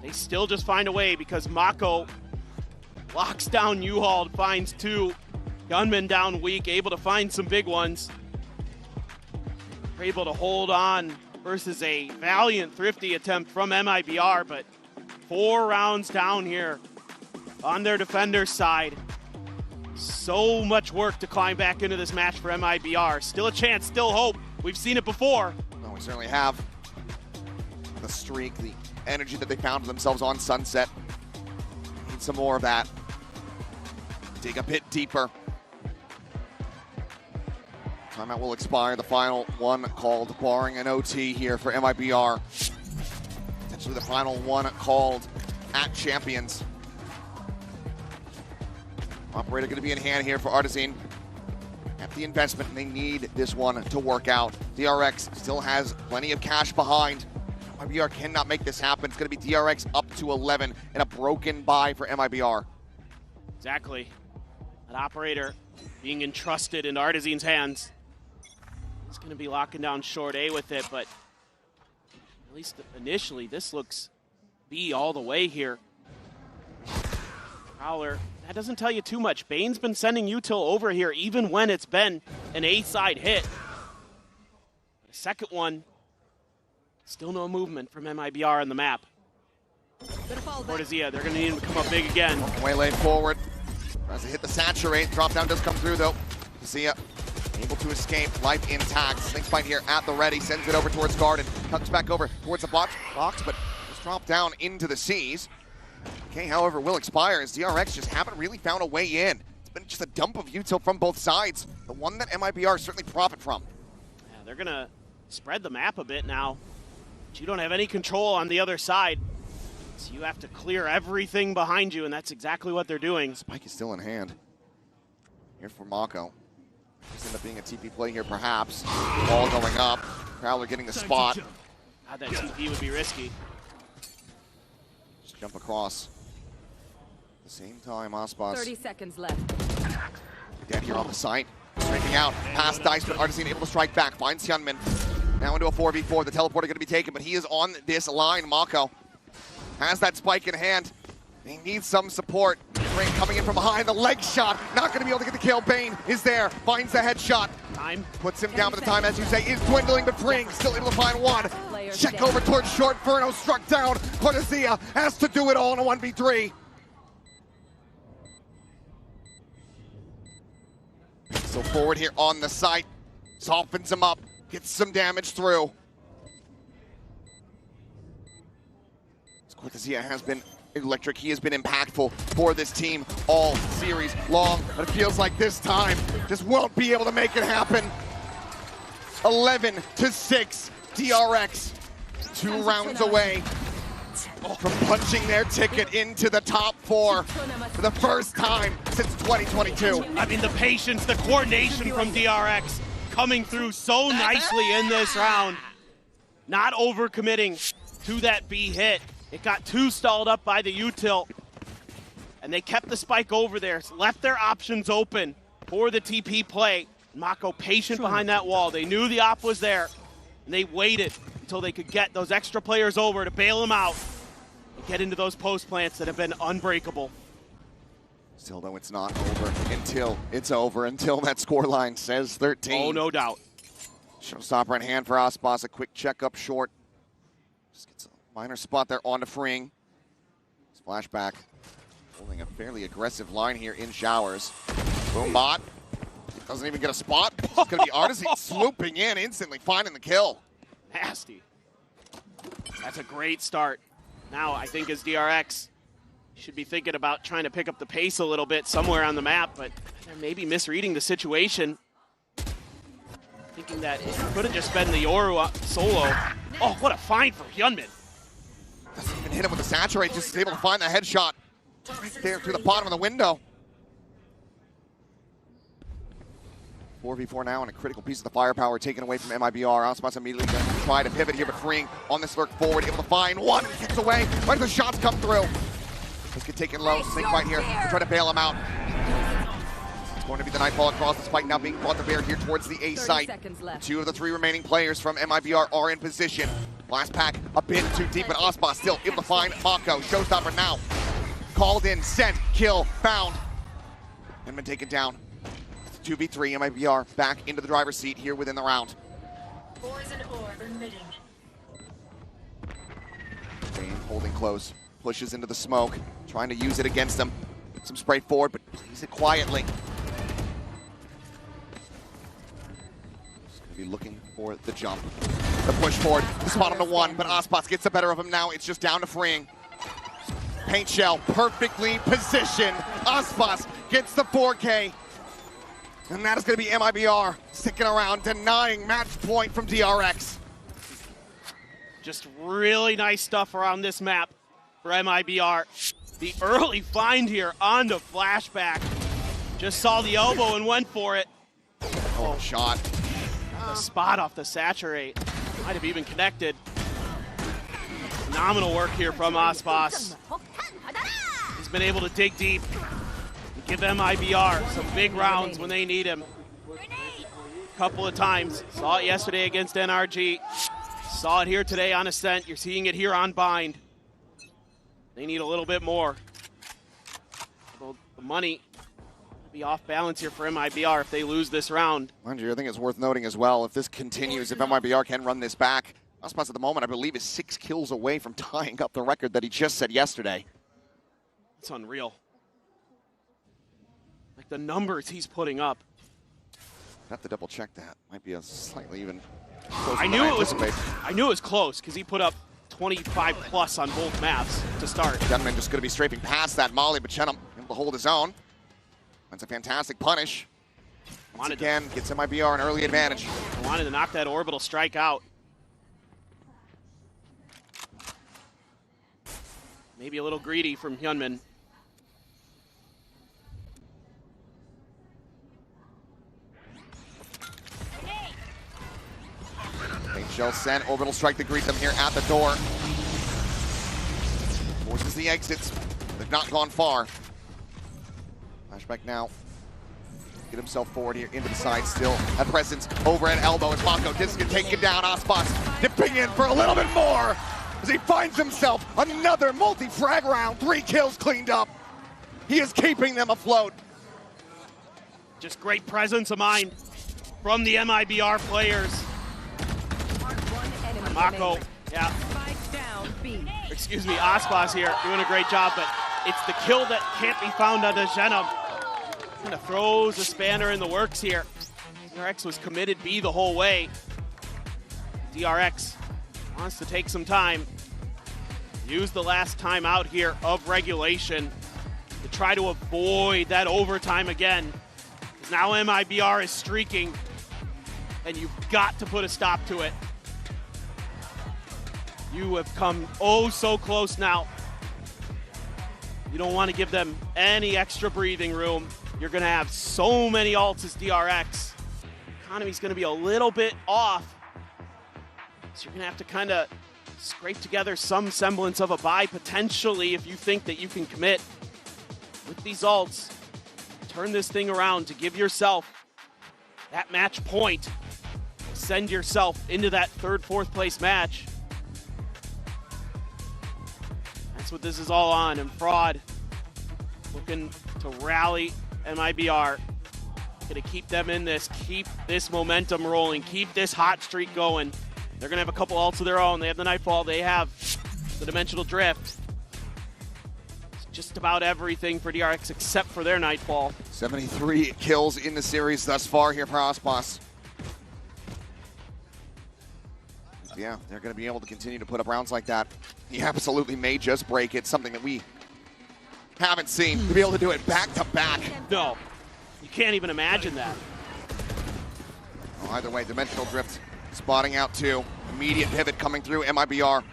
they still just find a way because Mako locks down U-Haul, finds two. Gunman down weak, able to find some big ones. They're able to hold on versus a valiant Thrifty attempt from MIBR, but 4 rounds down here on their defender's side. So much work to climb back into this match for MIBR. Still a chance, still hope. We've seen it before. No, we certainly have. The streak, the energy that they found themselves on Sunset. Need some more of that. Dig a bit deeper. Timeout will expire. The final one called, barring an OT here for MIBR. Potentially the final one called at Champions. Operator going to be in hand here for Artisan. At the investment, and they need this one to work out. DRX still has plenty of cash behind. MIBR cannot make this happen. It's going to be DRX up to 11 and a broken buy for MIBR. Exactly. That operator being entrusted in Artisan's hands. He's going to be locking down short A with it, but at least initially, this looks B all the way here. Prowler, that doesn't tell you too much. Bane's been sending Util over here even when it's been an A-side hit. The second one, still no movement from MIBR on the map. Cortezia, they're going to need him to come up big again. Way lane forward. Tries to hit the saturate. Drop down does come through though. Cortezia able to escape, life intact. Snake Bite here at the ready, sends it over towards Garden. Tucks back over towards the box, but just dropped down into the seas. Okay, however, will expire as DRX just haven't really found a way in. It's been just a dump of util from both sides. The one that MIBR certainly profit from. Yeah, they're going to spread the map a bit now. But you don't have any control on the other side. So you have to clear everything behind you, and that's exactly what they're doing. Spike is still in hand. Here for Mako. This end up being a TP play here, perhaps. Ball going up. Prowler getting the spot. God, that TP would be risky. Just jump across. At the same time, Aspas. 30 seconds left. Dead here on the site. Striking out. Past Dice, but Artisan able to strike back. Finds Hyunmin. Now into a 4v4. The teleporter going to be taken, but he is on this line. Mako has that spike in hand. He needs some support. Ring coming in from behind, the leg shot. Not going to be able to get the kill. Bane is there, finds the headshot. Time. Puts him down, but the time, as you say, is dwindling, but Fring still able to find one. Check over towards short, Furno struck down. Cortezia has to do it all in a 1v3. So forward here on the site, softens him up, gets some damage through. Cortezia has been electric. He has been impactful for this team all series long, but it feels like this time just won't be able to make it happen. 11-6, DRX, 2 rounds away from punching their ticket into the top 4 for the first time since 2022. I mean, the patience, the coordination from DRX coming through so nicely in this round. Not overcommitting to that B hit. It got too stalled up by the util, and they kept the spike over there, left their options open for the TP play. Mako patient behind that wall. They knew the op was there, and they waited until they could get those extra players over to bail them out and get into those post plants that have been unbreakable. Still, though, it's not over until it's over, until that scoreline says 13. Oh, no doubt. Showstopper in hand for Aspas, a quick check up short. Just gets a minor spot there on to Fring. Flashback holding a fairly aggressive line here in showers. Boombot doesn't even get a spot. It's going to be Artisan swooping in, instantly finding the kill. Nasty. That's a great start. Now, I think as DRX, should be thinking about trying to pick up the pace a little bit somewhere on the map, but they're maybe misreading the situation. Thinking that it could have just been the Yoru solo. Oh, what a find for Hyunmin. Doesn't even hit him with the saturate, just is able to find that headshot right there through the bottom of the window. 4v4 now, and a critical piece of the firepower taken away from MIBR. Ospas immediately going to try to pivot here, but freeing on this lurk forward, able to find one, kicks away, right as the shots come through. Let's get taken low, Snake right here, try to bail him out. It's going to be the Nightfall across the spike now being brought to bear here towards the A site. 2 of the 3 remaining players from MIBR are in position. Last pack a bit too deep, but Ospas still able to find Mako. Showstopper now. Called in, sent, kill, found, and been taken down. 2v3, MIBR back into the driver's seat here within the round. Kane holding close, pushes into the smoke, trying to use it against them. Some spray forward, but plays it quietly. Just gonna be looking for the jump. The push forward, the spot on the 1, but Ospas gets the better of him now. It's just down to freeing. Paint shell, perfectly positioned. Ospas gets the 4K. And that is going to be MIBR sticking around, denying match point from DRX. Just really nice stuff around this map for MIBR. The early find here on the flashback. Just saw the elbow and went for it. Oh, shot. The spot off the saturate. Might have even connected. Phenomenal work here from Ospas. He's been able to dig deep. Give MIBR some big rounds when they need him. A couple of times. Saw it yesterday against NRG. Saw it here today on Ascent. You're seeing it here on Bind. They need a little bit more. Well, the money will be off balance here for MIBR if they lose this round. Mind you, I think it's worth noting as well, if this continues, if MIBR can run this back, Ospas at the moment, I believe, is 6 kills away from tying up the record that he just set yesterday. It's unreal. Like the numbers he's putting up. Have to double check that. Might be a slightly even I knew it was close because he put up 25 plus on both maps to start. Gunman just going to be strafing past that molly, but Chenham able to hold his own. That's a fantastic punish. Once again, gets MIBR an early advantage. Wanted to knock that orbital strike out. Maybe a little greedy from Hyunmin. Shell sent, orbital strike to greet them here at the door. Forces the exits. They've not gone far. Flashback now. Get himself forward here into the side still. At presence over at elbow as Mako just get taken down. Ospas dipping in for a little bit more as he finds himself another multi-frag round. 3 kills cleaned up. He is keeping them afloat. Just great presence of mind from the MIBR players. Mako, yeah. Excuse me, Ospas here doing a great job, but it's the kill that can't be found on the Zhenom. Kind of throws a spanner in the works here. DRX was committed B the whole way. DRX wants to take some time. Use the last time out here of regulation to try to avoid that overtime again. Now MIBR is streaking, and you've got to put a stop to it. You have come oh so close now. You don't want to give them any extra breathing room. You're going to have so many ults as DRX. Economy's going to be a little bit off. So you're going to have to kind of scrape together some semblance of a buy potentially if you think that you can commit with these ults. Turn this thing around to give yourself that match point. Send yourself into that 3rd, 4th place match. That's what this is all on. And Fraud looking to rally MIBR. Gonna keep them in this, keep this momentum rolling, keep this hot streak going. They're gonna have a couple ults of their own. They have the Nightfall, they have the Dimensional Drift. just about everything for DRX except for their Nightfall. 73 kills in the series thus far here for Aspas. Yeah, they're going to be able to continue to put up rounds like that. He absolutely may just break it, something that we haven't seen, to be able to do it back to back. No, you can't even imagine that. Well, either way, Dimensional Drift spotting out two. Immediate pivot coming through, MIBR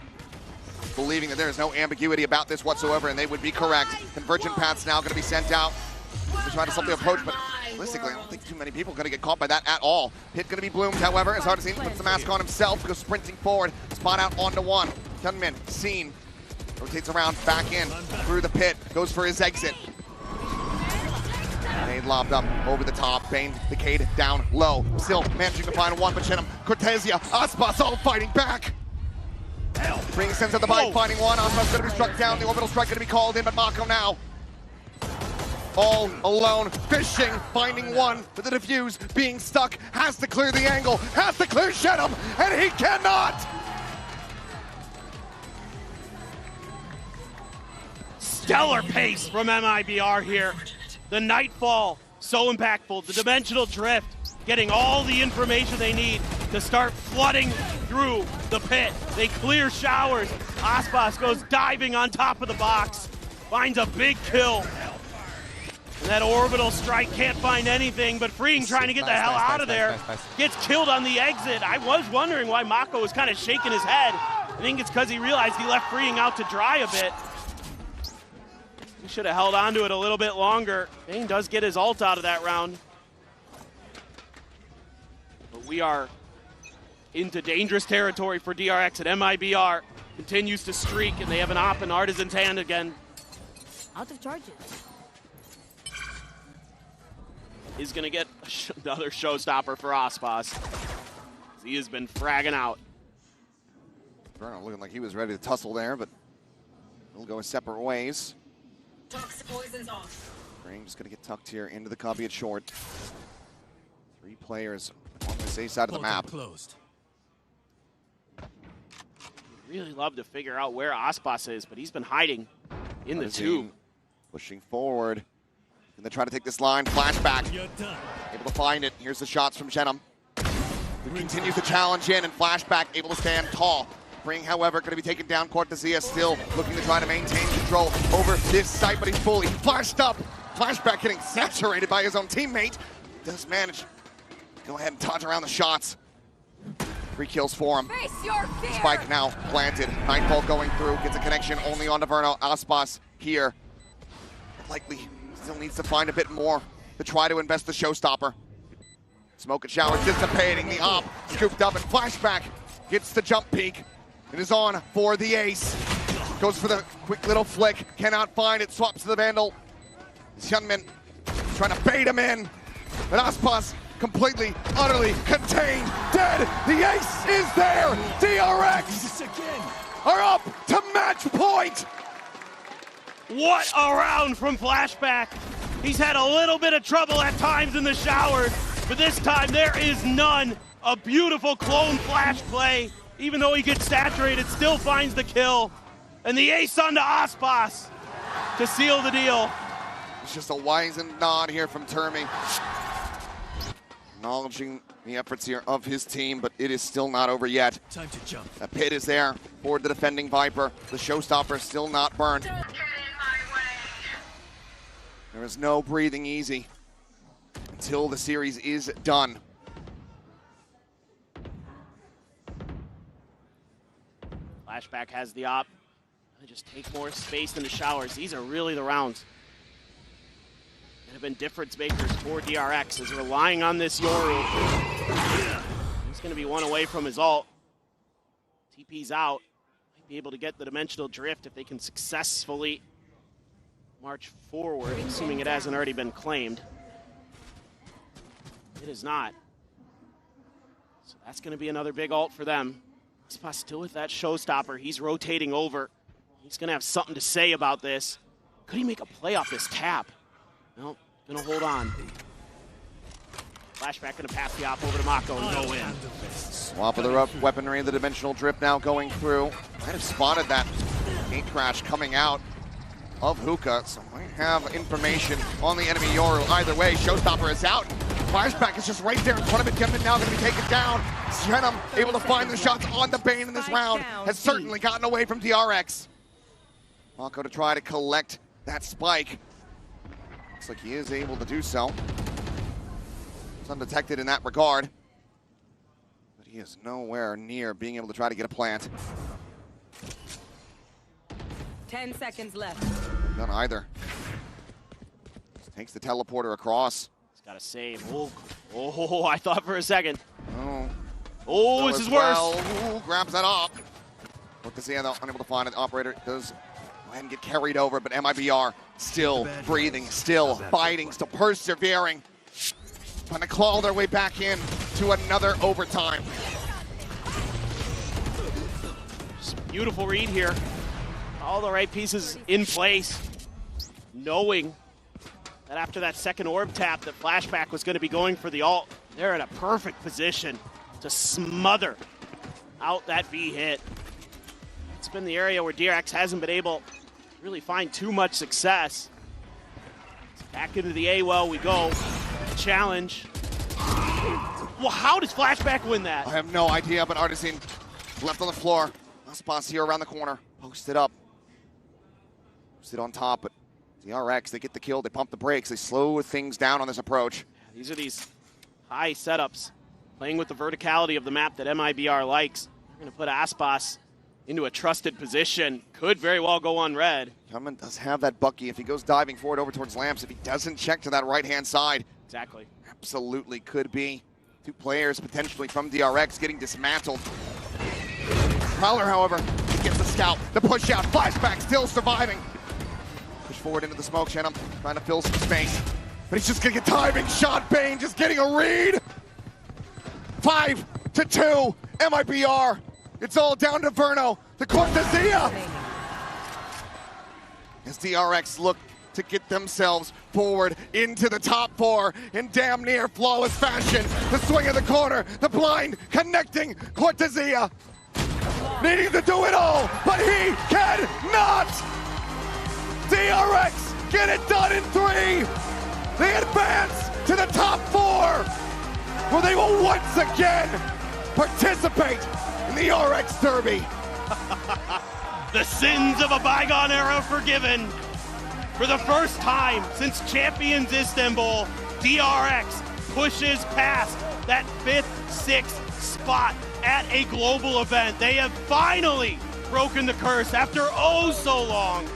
believing that there is no ambiguity about this whatsoever, and they would be correct. Convergent paths now going to be sent out. They're trying to something approach, but realistically, I don't think too many people are going to get caught by that at all. Hit going to be bloomed, however, as Artesine puts the mask on himself, goes sprinting forward, spot out onto one. Hyunmin, seen, rotates around, back in, through the pit, goes for his exit. Nade lobbed up over the top, Bane, the Cade down low, still managing to find one, but Chenem, Cortesia, Aspas all fighting back. Bring sends out the bite, finding one, Aspas going to be struck down, the orbital strike going to be called in, but Mako now all alone, fishing, finding one with the defuse, being stuck, has to clear the angle, has to clear Chenem, and he cannot! Stellar pace from MIBR here. The Nightfall, so impactful. The Dimensional Drift, getting all the information they need to start flooding through the pit. They clear showers. Aspas goes diving on top of the box, finds a big kill. And that orbital strike can't find anything, but Freeing trying to get the hell out of there. Gets killed on the exit. I was wondering why Mako was kind of shaking his head. I think it's because he realized he left Freeing out to dry a bit. He should have held on to it a little bit longer. Bane does get his ult out of that round. But we are into dangerous territory for DRX, and MIBR continues to streak, and they have an op in Artisan's hand again. Out of charges. He's going to get another showstopper for Aspas. He has been fragging out. Bruno looking like he was ready to tussle there, but we'll go separate ways. Toxic poisons off. Freeing just going to get tucked here into the copy at short. 3 players on this A side of the map. Closed. Really love to figure out where Aspas is, but he's been hiding in the tube. Pushing forward. And they try to take this line, flashback. Able to find it. Here's the shots from Chenem. Who continues to challenge in, and flashback able to stand tall. Freeing, however, going to be taken down. Cortesia still looking to try to maintain control over this site, but he's fully flashed up. Flashback getting saturated by his own teammate. Does manage to go ahead and dodge around the shots. 3 kills for him. Spike now planted. Nightfall going through, gets a connection only onto Verno. Aspas here. Likely still needs to find a bit more to try to invest the showstopper. Smoke and shower dissipating. The op scooped up, and flashback gets the jump peak. It is on for the ace. Goes for the quick little flick. Cannot find it. Swaps to the Vandal. Hyunmin trying to bait him in. But Aspas completely, utterly contained. Dead. The ace is there. DRX are up to match point. What a round from Flashback. He's had a little bit of trouble at times in the showers, but this time there is none. A beautiful clone flash play. Even though he gets saturated, still finds the kill. And the ace onto Aspas to seal the deal. It's just a wise nod here from Termi. Acknowledging the efforts here of his team, but it is still not over yet. Time to jump. That pit is there for the defending Viper. The showstopper is still not burned. There is no breathing easy until the series is done. Flashback has the op. They just take more space than the showers. These are really the rounds that have been difference makers for DRX, is relying on this Yoru. He's going to be one away from his ult. TP's out. Might be able to get the Dimensional Drift if they can successfully march forward, assuming it hasn't already been claimed. It is not. So that's going to be another big ult for them. Aspas still with that showstopper. He's rotating over. He's going to have something to say about this. Could he make a play off this tap? No, going to hold on. Flashback going to pass the op over to Mako and go in. Swap of the rough weaponry, the Dimensional Drift now going through. Might have spotted that paint crash coming out. of Hookah. So we have information on the enemy Yoru. Either way, Showstopper is out. Flashback is just right there in front of it. Gemmin now going to be taken down. Shenum able to find the shots on the Bane in this round. Has certainly gotten away from DRX. Mako to try to collect that spike. Looks like he is able to do so. It's undetected in that regard. But he is nowhere near being able to try to get a plant. 10 seconds left. None either. Just takes the teleporter across. He's got to save. Oh, I thought for a second. Oh, this is worse. Ooh, grabs that up. Look to see though, unable to find it. The operator does go ahead and get carried over, but MIBR still breathing, still fighting, still persevering. Trying to claw their way back in to another overtime. Beautiful read here. All the right pieces in place. Knowing that after that second orb tap, that Flashback was going to be going for the ult. They're in a perfect position to smother out that V hit. It's been the area where DRX hasn't been able to really find too much success. Back into the A well we go. Challenge. Well, how does Flashback win that? I have no idea, but Artisan left on the floor. Aspas here around the corner. Posted up. Posted on top, but DRX, they get the kill, they pump the brakes, they slow things down on this approach. These are these high setups, playing with the verticality of the map that MIBR likes. They're going to put Aspas into a trusted position. Could very well go on red. Gemmin does have that Bucky. If he goes diving forward over towards Lamps, if he doesn't check to that right-hand side. Exactly. Absolutely could be. Two players potentially from DRX getting dismantled. Prowler, however, he gets the scout, the push out, Flashback still surviving. Push forward into the smoke, Shenum trying to fill some space. But he's just gonna get timing shot, Bane just getting a read. 5-2, MIBR. It's all down to Verno, the Cortesia. As DRX look to get themselves forward into the top four in damn near flawless fashion. The swing of the corner, the blind connecting Cortesia. Needing to do it all, but he cannot! DRX get it done in 3! They advance to the top 4, where they will once again participate in the RX Derby. The sins of a bygone era forgiven. For the first time since Champions Istanbul, DRX pushes past that 5th, 6th spot at a global event. They have finally broken the curse after oh so long.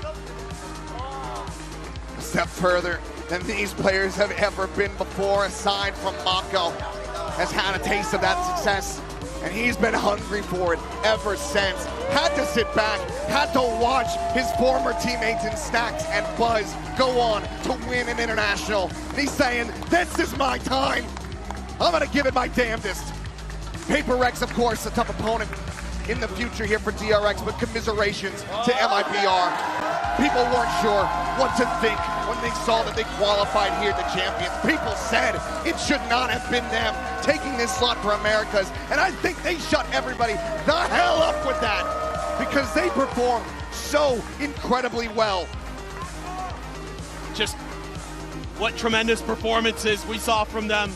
A step further than these players have ever been before, aside from Mako, has had a taste of that success, and he's been hungry for it ever since. Had to sit back, had to watch his former teammates in Stacks and Buzz go on to win an international. And he's saying, this is my time. I'm gonna give it my damnedest. PRX, of course, a tough opponent in the future here for DRX, but commiserations to MIBR. People weren't sure what to think when they saw that they qualified here to Champions. People said it should not have been them taking this slot for Americas, and I think they shut everybody the hell up with that because they performed so incredibly well. Just what tremendous performances we saw from them.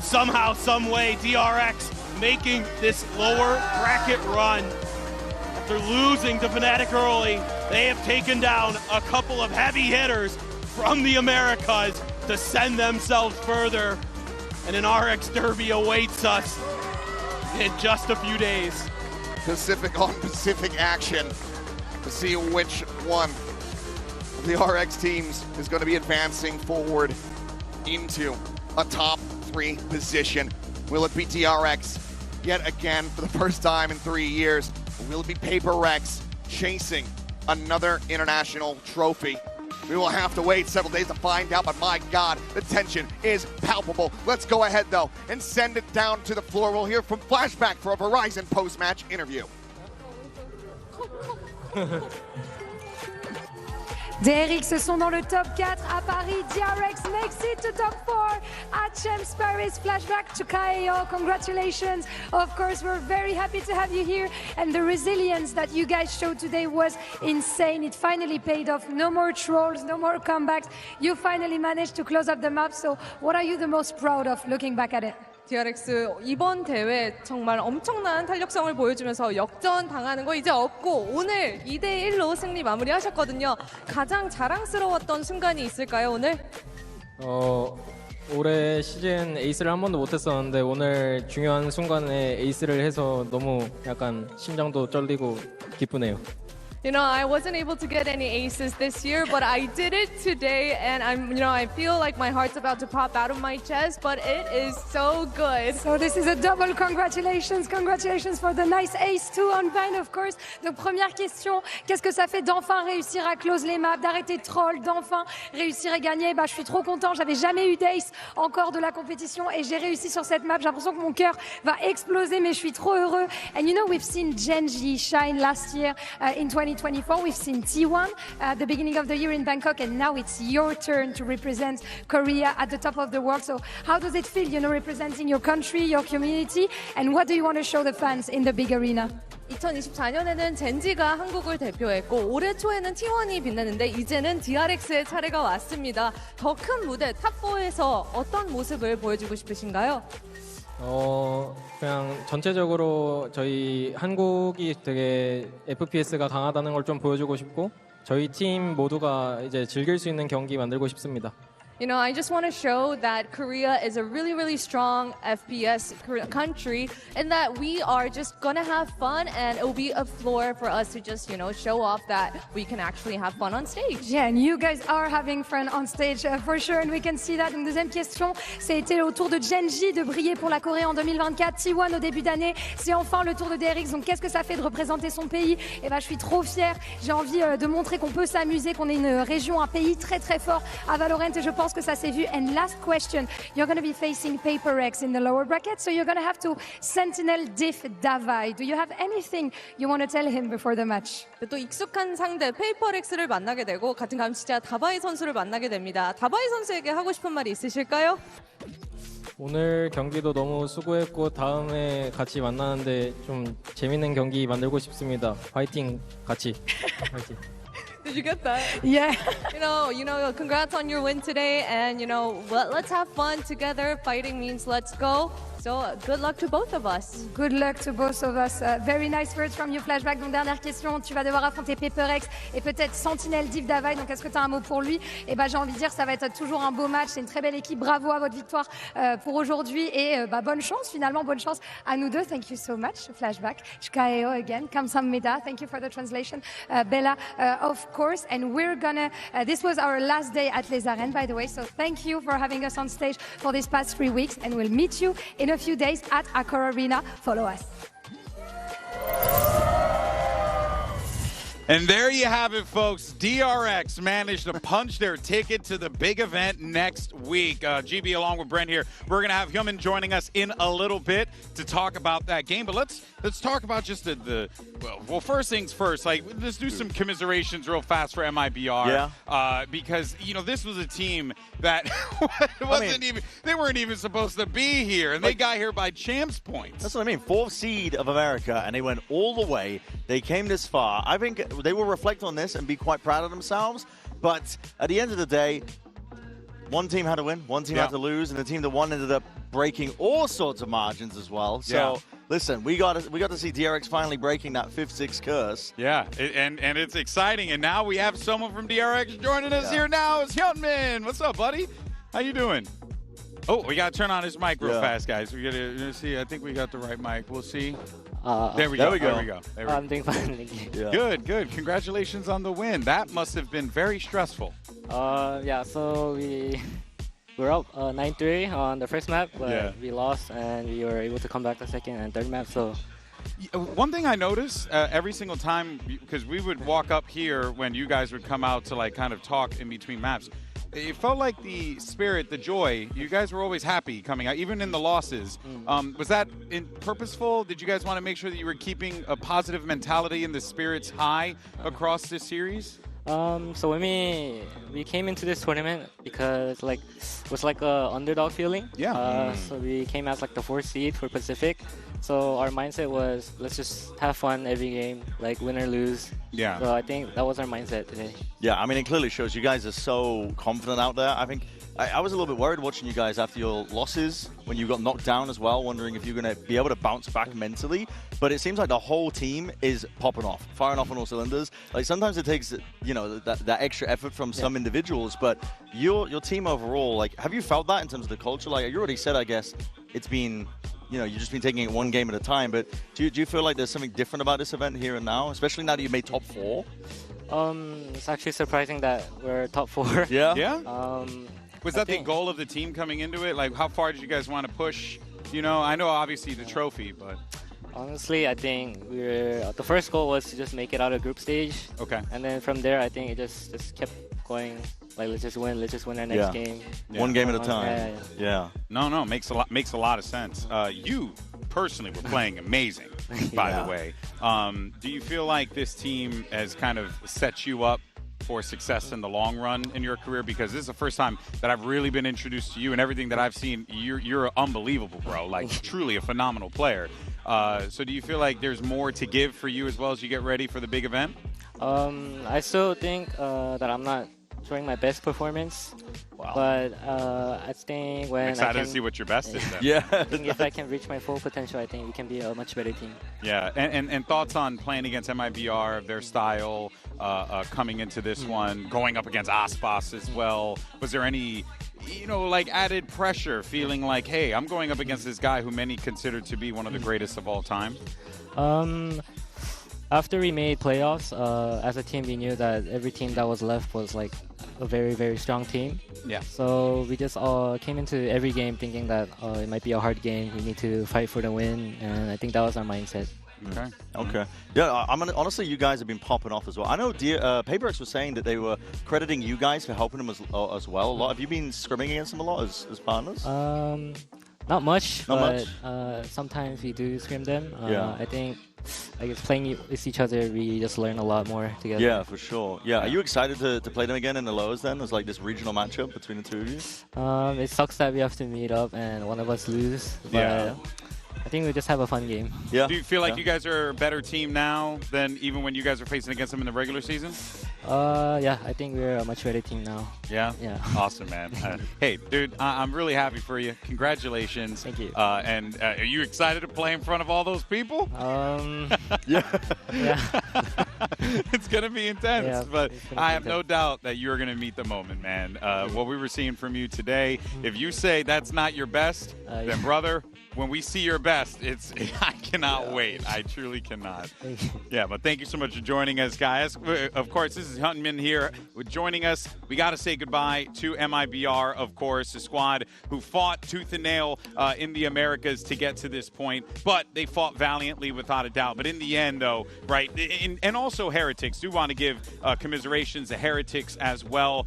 Somehow, some way, DRX making this lower bracket run. After losing to Fnatic early, they have taken down a couple of heavy hitters from the Americas to send themselves further. And an RX Derby awaits us in just a few days. Pacific on Pacific action to see which one of the RX teams is going to be advancing forward into a top 3 position. Will it be DRX yet again for the first time in 3 years? Or will it be PRX chasing another international trophy? We will have to wait several days to find out, but my God, the tension is palpable. Let's go ahead though and send it down to the floor. We'll hear from Flashback for a Verizon post-match interview. DRX sont dans le top 4 à Paris. DRX makes it to top 4 at Champs Paris. Flashback to KAO. Congratulations. Of course, we're very happy to have you here. And the resilience that you guys showed today was insane. It finally paid off. No more trolls, no more comebacks. You finally managed to close up the map. So what are you the most proud of looking back at it? DRX 이번 대회 정말 엄청난 탄력성을 보여주면서 역전 당하는 거 이제 없고 오늘 2대1로 승리 마무리하셨거든요. 가장 자랑스러웠던 순간이 있을까요, 오늘? 올해 시즌 에이스를 한 번도 못했었는데 오늘 중요한 순간에 에이스를 해서 너무 약간 심장도 떨리고 기쁘네요. You know, I wasn't able to get any aces this year, but I did it today, and I feel like my heart's about to pop out of my chest, but it is so good. So this is a double congratulations for the nice ace too on Vine, of course. Donc première question, qu'est-ce que ça fait d'enfin réussir à close les maps, d'arrêter troll, d'enfin réussir à gagner? Bah, je suis trop content, j'avais jamais eu d'ace encore de la compétition et j'ai réussi sur cette map. J'ai l'impression que mon cœur va exploser, mais je suis trop heureux. And you know, we've seen Genji shine last year in 2024. We've seen T1 at the beginning of the year in Bangkok, and now it's your turn to represent Korea at the top of the world. So how does it feel, you know, representing your country, your community, and what do you want to show the fans in the big arena? 2024년에는 젠지가 한국을 대표했고 올해 초에는 T1이 빛나는데 이제는 DRX의 차례가 왔습니다. 더 큰 무대 탑4에서 어떤 모습을 보여주고 싶으신가요? 그냥 전체적으로 저희 한국이 되게 FPS가 강하다는 걸 좀 보여주고 싶고 저희 팀 모두가 이제 즐길 수 있는 경기 만들고 싶습니다. You know, I just want to show that Korea is a really, really strong FPS country and that we are just going to have fun and it will be a floor for us to just, you know, show off that we can actually have fun on stage. Yeah, and you guys are having fun on stage for sure, and we can see that. Une deuxième question, c'était au tour de Genji de briller pour la Corée en 2024. T1 au début d'année, c'est enfin le tour de DRX. Donc qu'est-ce que ça fait de représenter son pays? Et ben, je suis trop fière. J'ai envie de montrer qu'on peut s'amuser, qu'on est une région, un pays très très fort à Valorant, et je pense que ça s'est vu. And last question, you're going to be facing PRX in the lower bracket, so you're going to have to sentinel diff Davai. Do you have anything you want to tell him before the match? 또 익숙한 상대 PRX를 만나게 되고 같은 감시자 다바이 선수를 만나게 됩니다. 다바이 선수에게 하고 싶은 말이 있으실까요? 오늘 경기도 너무 수고했고 다음에 같이 만나는데 좀 재밌는 경기 만들고 싶습니다. 파이팅 같이. 파이팅. Did you get that? Yeah. You know, congrats on your win today, and let's have fun together. Fighting means let's go. So good luck to both of us. Good luck to both of us. Very nice words from you, Flashback. Donc dernière question, tu vas devoir affronter PRX et peut-être Sentinel Div Davai. Donc est-ce que tu as un mot pour lui? Et ben j'ai envie de dire, ça va être toujours un beau match. C'est une très belle équipe. Bravo à votre victoire pour aujourd'hui et bonne chance finalement, bonne chance à nous deux. Thank you so much, Flashback. Shkaeo again. Kamsahamnida. Thank you for the translation, Bella, of course. And we're gonna. This was our last day at Les Arènes, by the way. So thank you for having us on stage for these past 3 weeks, and we'll meet you in a few days at Accor Arena. Follow us. And there you have it, folks. DRX managed to punch their ticket to the big event next week. GB along with Brent here. We're going to have Hyunmin joining us in a little bit to talk about that game. But let's talk about just well, first things first. Like, let's do some commiserations real fast for MIBR. Yeah. Because, this was a team that they weren't even supposed to be here. And they got here by champs points. That's what I mean. 4th seed of America, and they went all the way. They came this far. I think they will reflect on this and be quite proud of themselves. But at the end of the day, one team had to win, one team had to lose, and the team that won ended up breaking all sorts of margins as well. So listen, we got to see DRX finally breaking that 5-6 curse. Yeah, and it's exciting. And now we have someone from DRX joining us here now. It's Hyunmin. What's up, buddy? How you doing? Oh, we got to turn on his mic real fast, guys. We got to see. I think we got the right mic. We'll see. There we go. I'm doing fine. Good. Congratulations on the win. That must have been very stressful. Yeah, so we were up 9-3 on the first map, but we lost, and we were able to come back the second and third map. So one thing I noticed every single time, because we would walk up here when you guys would come out to like kind of talk in between maps, it felt like the spirit, the joy, you guys were always happy coming out, even in the losses. Was that purposeful? Did you guys want to make sure that you were keeping a positive mentality and the spirits high across this series? So when we came into this tournament because it was like a underdog feeling. Yeah. So we came as like the 4th seed for Pacific. So our mindset was let's just have fun every game, like win or lose. Yeah. So I think that was our mindset today. Yeah, I mean, it clearly shows you guys are so confident out there. I think I was a little bit worried watching you guys after your losses when you got knocked down as well, wondering if you're going to be able to bounce back mentally. But it seems like the whole team is popping off, firing off on all cylinders. Like sometimes it takes, you know, that extra effort from some individuals, but your team overall, like, have you felt that in terms of the culture? Like you already said, I guess it's been, you know, you've just been taking it one game at a time. But do you feel like there's something different about this event here and now, especially now that you made top 4? It's actually surprising that we're top 4. Yeah. Yeah. Was that the goal of the team coming into it? Like, how far did you guys want to push? You know, I know obviously the trophy, but honestly, I think the first goal was to just make it out of group stage. Okay. And then from there, I think it just kept going. Like, let's just win our next game. Yeah. One game at a time. Yeah. No, makes a lot of sense. You personally were playing amazing, by the way. Do you feel like this team has kind of set you up for success in the long run in your career? Because this is the first time that I've really been introduced to you, and everything that I've seen, you're unbelievable, bro. Like, truly a phenomenal player. So do you feel like there's more to give for you as well as you get ready for the big event? I still think that I'm not showing my best performance. Wow. But I think when excited to see what your best is then. Yeah. I think if I can reach my full potential, I think we can be a much better team. Yeah, and thoughts on playing against MIBR, their style, coming into this one, going up against Aspas as well. Was there any, you know, like added pressure, feeling like, hey, I'm going up against this guy who many consider to be one of the greatest of all time? After we made playoffs, as a team, we knew that every team that was left was like a very, very strong team. Yeah. So we just came into every game thinking that it might be a hard game. We need to fight for the win, and I think that was our mindset. Okay. Okay. Yeah, honestly, you guys have been popping off as well. I know PRX was saying that they were crediting you guys for helping them as well a lot. Have you been scrimming against them a lot as partners? Not much. Sometimes we do scrim them. I think, I guess, playing with each other, we just learn a lot more together. Yeah, for sure. Yeah, are you excited to play them again in the lows then, as like this regional matchup between the two of you? It sucks that we have to meet up and one of us lose, but I think we just have a fun game. Yeah. Do you feel like you guys are a better team now than even when you guys were facing against them in the regular season? Yeah, I think we're a much better team now. Yeah? Yeah. Awesome, man. Hey, dude, I'm really happy for you. Congratulations. Thank you. And are you excited to play in front of all those people? Yeah. It's going to be intense, Yeah, but I have no doubt that you're going to meet the moment, man. What we were seeing from you today, if you say that's not your best, then, brother, when we see your best, I cannot wait. I truly cannot. Yeah, but thank you so much for joining us, guys. Of course, this is Huntman here with joining us. We got to say goodbye to MIBR, of course, the squad who fought tooth and nail in the Americas to get to this point, but they fought valiantly without a doubt. But in the end, though, right, and also Heretics, do want to give commiserations to Heretics as well.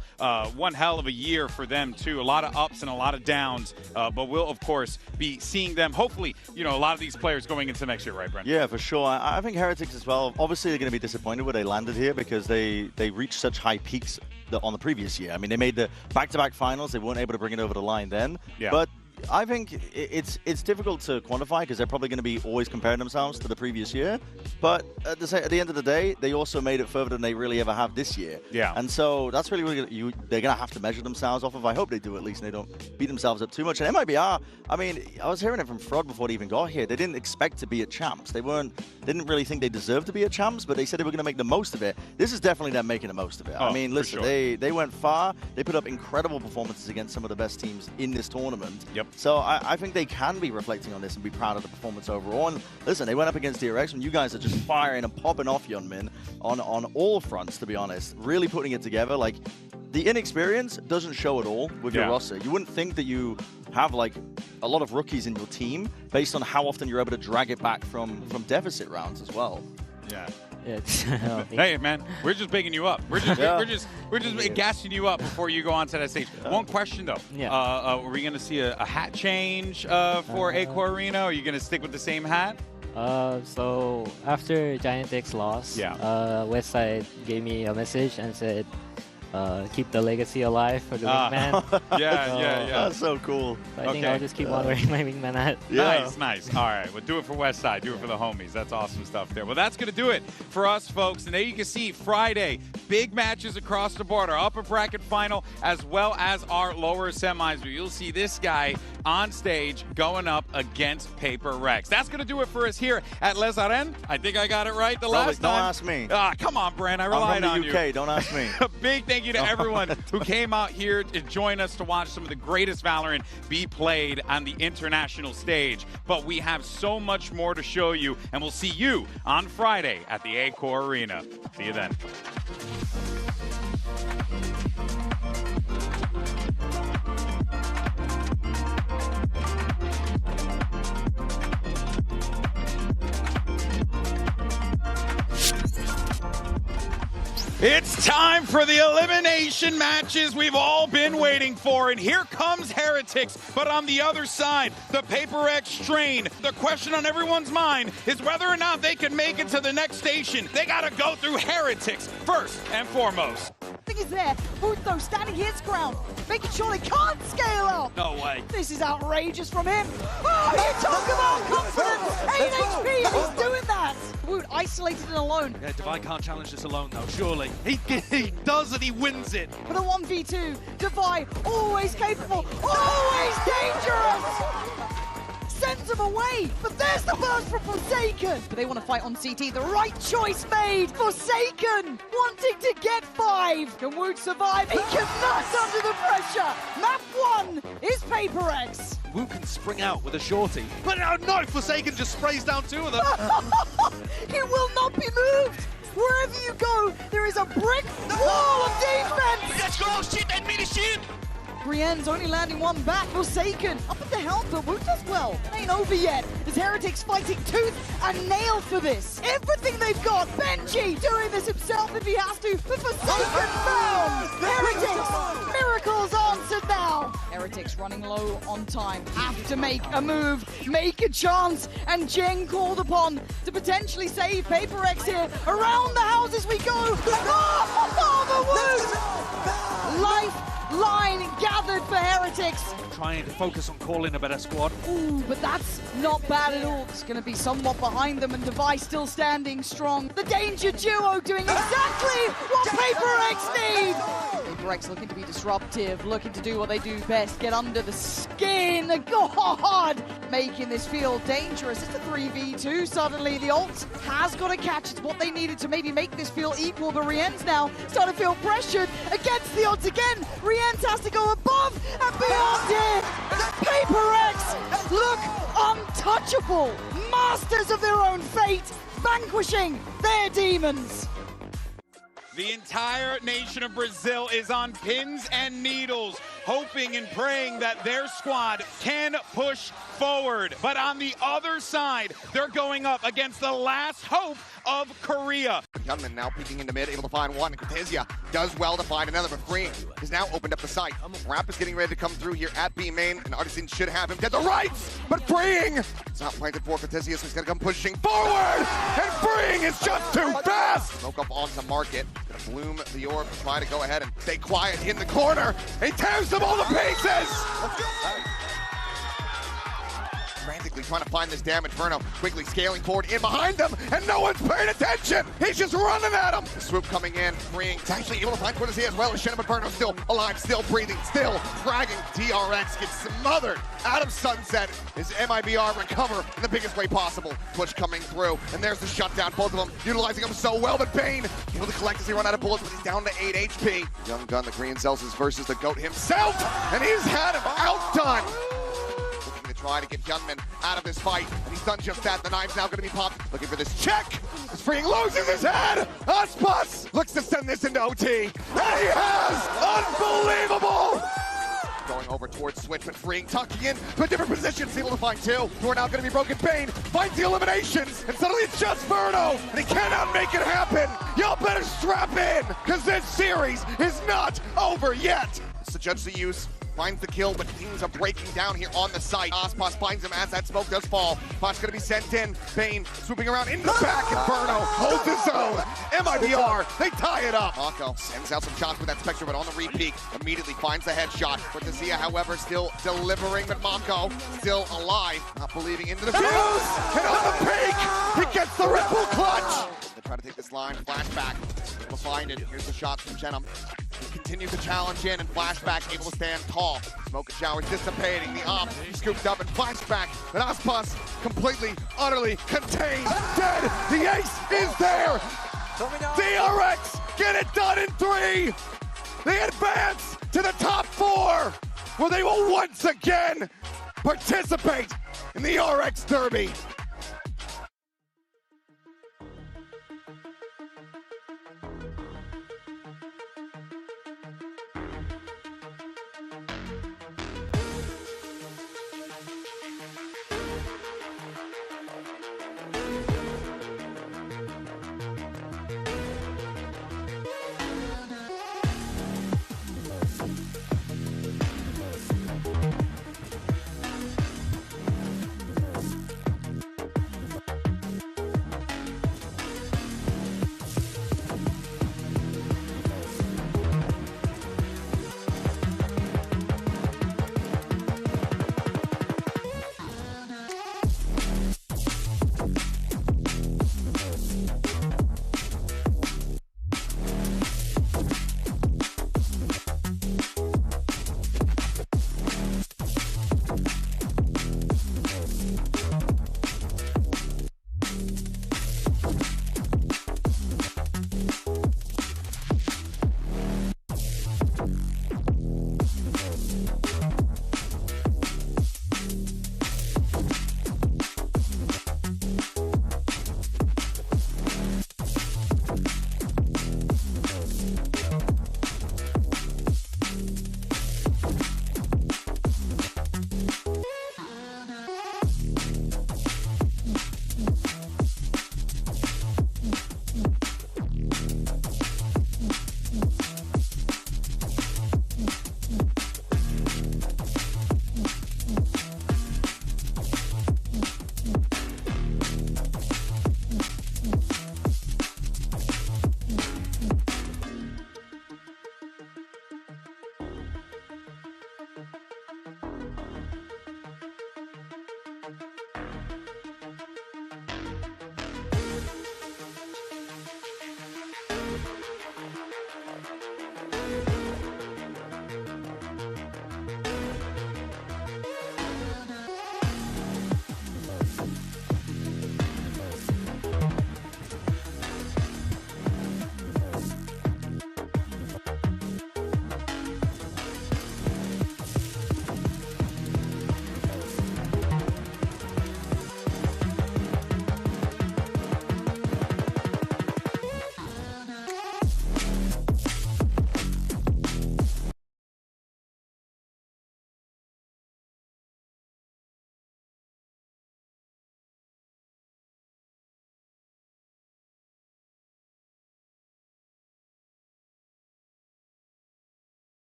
One hell of a year for them, too. A lot of ups and a lot of downs, but we'll, of course, be seeing them, hopefully, you know, a lot of these players going into next year, right, Brent? Yeah, for sure. I think Heretics as well, obviously they're going to be disappointed where they landed here because they reached such high peaks on the previous year. I mean, they made the back-to-back finals. They weren't able to bring it over the line then. Yeah. But I think it's difficult to quantify because they're probably going to be always comparing themselves to the previous year. But at the end of the day, they also made it further than they really ever have this year. Yeah. And so that's really what they're going to have to measure themselves off of. I hope they do at least and they don't beat themselves up too much. And MIBR, I mean, I was hearing it from Frod before they even got here. They didn't expect to be at champs. They didn't really think they deserved to be at champs, but they said they were going to make the most of it. This is definitely them making the most of it. Oh, I mean, listen, sure. they went far. They put up incredible performances against some of the best teams in this tournament. Yep. So I think they can be reflecting on this and be proud of the performance overall. And listen, they went up against PRX when you guys are just firing and popping off, Yeonmin, on all fronts, to be honest. Really putting it together. Like, the inexperience doesn't show at all with your roster. You wouldn't think that you have, like, a lot of rookies in your team based on how often you're able to drag it back from deficit rounds as well. Yeah. Yeah. Hey man, we're just bigging you up. We're just gassing you up before you go onto that stage. One question though. Yeah. Are we gonna see a hat change for A-Core Arena? Or are you gonna stick with the same hat? So after Giant X lost, Westside gave me a message and said, keep the legacy alive for the wingman. Yeah. That's so cool. So I think I'll just keep on wearing my wingman hat. Nice. All right, well, do it for Westside. Do it for the homies. That's awesome stuff there. Well, that's going to do it for us, folks. And there you can see Friday, big matches across the board. Our upper bracket final as well as our lower semis, where you'll see this guy on stage going up against PRX. That's going to do it for us here at Les Arènes. I think I got it right the last time. Don't ask me. Come on, Brent. I relied on you. I'm from the UK. Don't ask me. A big thank you to everyone who came out here to join us to watch some of the greatest Valorant be played on the international stage. But we have so much more to show you, and we'll see you on Friday at the A-Core Arena. See you then. It's time for the elimination matches we've all been waiting for, and here comes Heretics, but on the other side, the PRX train. The question on everyone's mind is whether or not they can make it to the next station. They gotta go through Heretics first and foremost. Thing is there, Buto standing his ground, making sure they can't scale up. No way. This is outrageous from him. Oh, you talk about confidence! 8 HP, and he's doing that! Wood isolated and alone. Yeah, Divine can't challenge this alone though, surely. He does and he wins it. For the 1v2, Divine, always capable, always dangerous! Sends him away, but there's the burst from Forsaken. But they want to fight on CT. The right choice made. Forsaken wanting to get 5. Can Wood survive? He cannot under the pressure. Map 1 is PRX. Wu can spring out with a shorty. But no, Forsaken just sprays down 2 of them. He will not be moved. Wherever you go, there is a brick wall of defense. Let's go, shit that mini shit. Brienne's only landing 1 back. Forsaken up at the helm, but Woot does well. It ain't over yet. As Heretics fighting tooth and nail for this. Everything they've got. Benji doing this himself if he has to. But Forsaken found. Heretics, miracles answered now. Heretics running low on time. Have to make a move, make a chance, and Jeng called upon to potentially save PRX here. Around the houses we go. Oh, the Woot! Lifeline gathered for Heretics. Trying to focus on calling a better squad. Ooh, but that's not bad at all. It's going to be somewhat behind them, and Device still standing strong. The Danger Duo doing exactly what PRX need. PRX looking to be disruptive, looking to do what they do best, get under the skin. God, making this feel dangerous. It's a 3v2 suddenly. The ult has got to catch. It's what they needed to maybe make this feel equal, but Rien's now starting to feel pressured against the odds again. Rien's has to go above and beyond it. PRX look untouchable, masters of their own fate, vanquishing their demons. The entire nation of Brazil is on pins and needles, hoping and praying that their squad can push forward. But on the other side, they're going up against the last hope of Korea. Gunman now peeking into mid, able to find one. Cortezia does well to find another, but Freeing has now opened up the site. Rap is getting ready to come through here at B main, and Artisan should have him get the rights, but Freeing it's not planted for Cortezia, so he's gonna come pushing forward, and Freeing is just too fast. Smoke up onto the market, gonna bloom the orb, try to go ahead and stay quiet in the corner. He tears them all to pieces. Frantically trying to find this damage. Verno quickly scaling forward in behind them, and no one's paying attention. He's just running at him. The swoop coming in, Freeing. He's actually able to find Cortezia as well as Shannon, but Verno still alive, still breathing, still dragging. PRX gets smothered out of Sunset. His MIBR recover in the biggest way possible. Push coming through, and there's the shutdown. Both of them utilizing him so well, but Bane able to collect as he run out of bullets, but he's down to 8 HP. Young Gun, the Green Celsius versus the GOAT himself, and he's had him outdone. Try to get Gunman out of this fight, and he's done just that. The knive's now going to be popped. Looking for this check. As Freeing loses his head. Aspas looks to send this into OT, and he has. Unbelievable. Going over towards Switch, but freeing, tucking in to a different position, able to find two, who are now going to be broken. Bane finds the eliminations, and suddenly it's just Verno, and he cannot make it happen. Y'all better strap in, because this series is not over yet. So judge the use. Finds the kill, but things are breaking down here on the site. Aspas finds him as that smoke does fall. Pot's gonna be sent in. Bane swooping around in the back, and Verno holds his own. MIBR, they tie it up. Mako sends out some shots with that Spectre, but on the repeat, immediately finds the headshot. Cortesia, however, still delivering, but Mako still alive. Not believing into the fuse, and on the peak, he gets the ripple clutch. They try to take this line, flashback, able to find it. Here's the shot from Chenem. He continues to challenge in, and flashback able to stand tall. Smoke and shower dissipating. The op scooped up and flashback. But Aspas completely, utterly contained. Dead. The ace is there. PRX get it done in 3. They advance to the top 4, where they will once again participate in the RX Derby.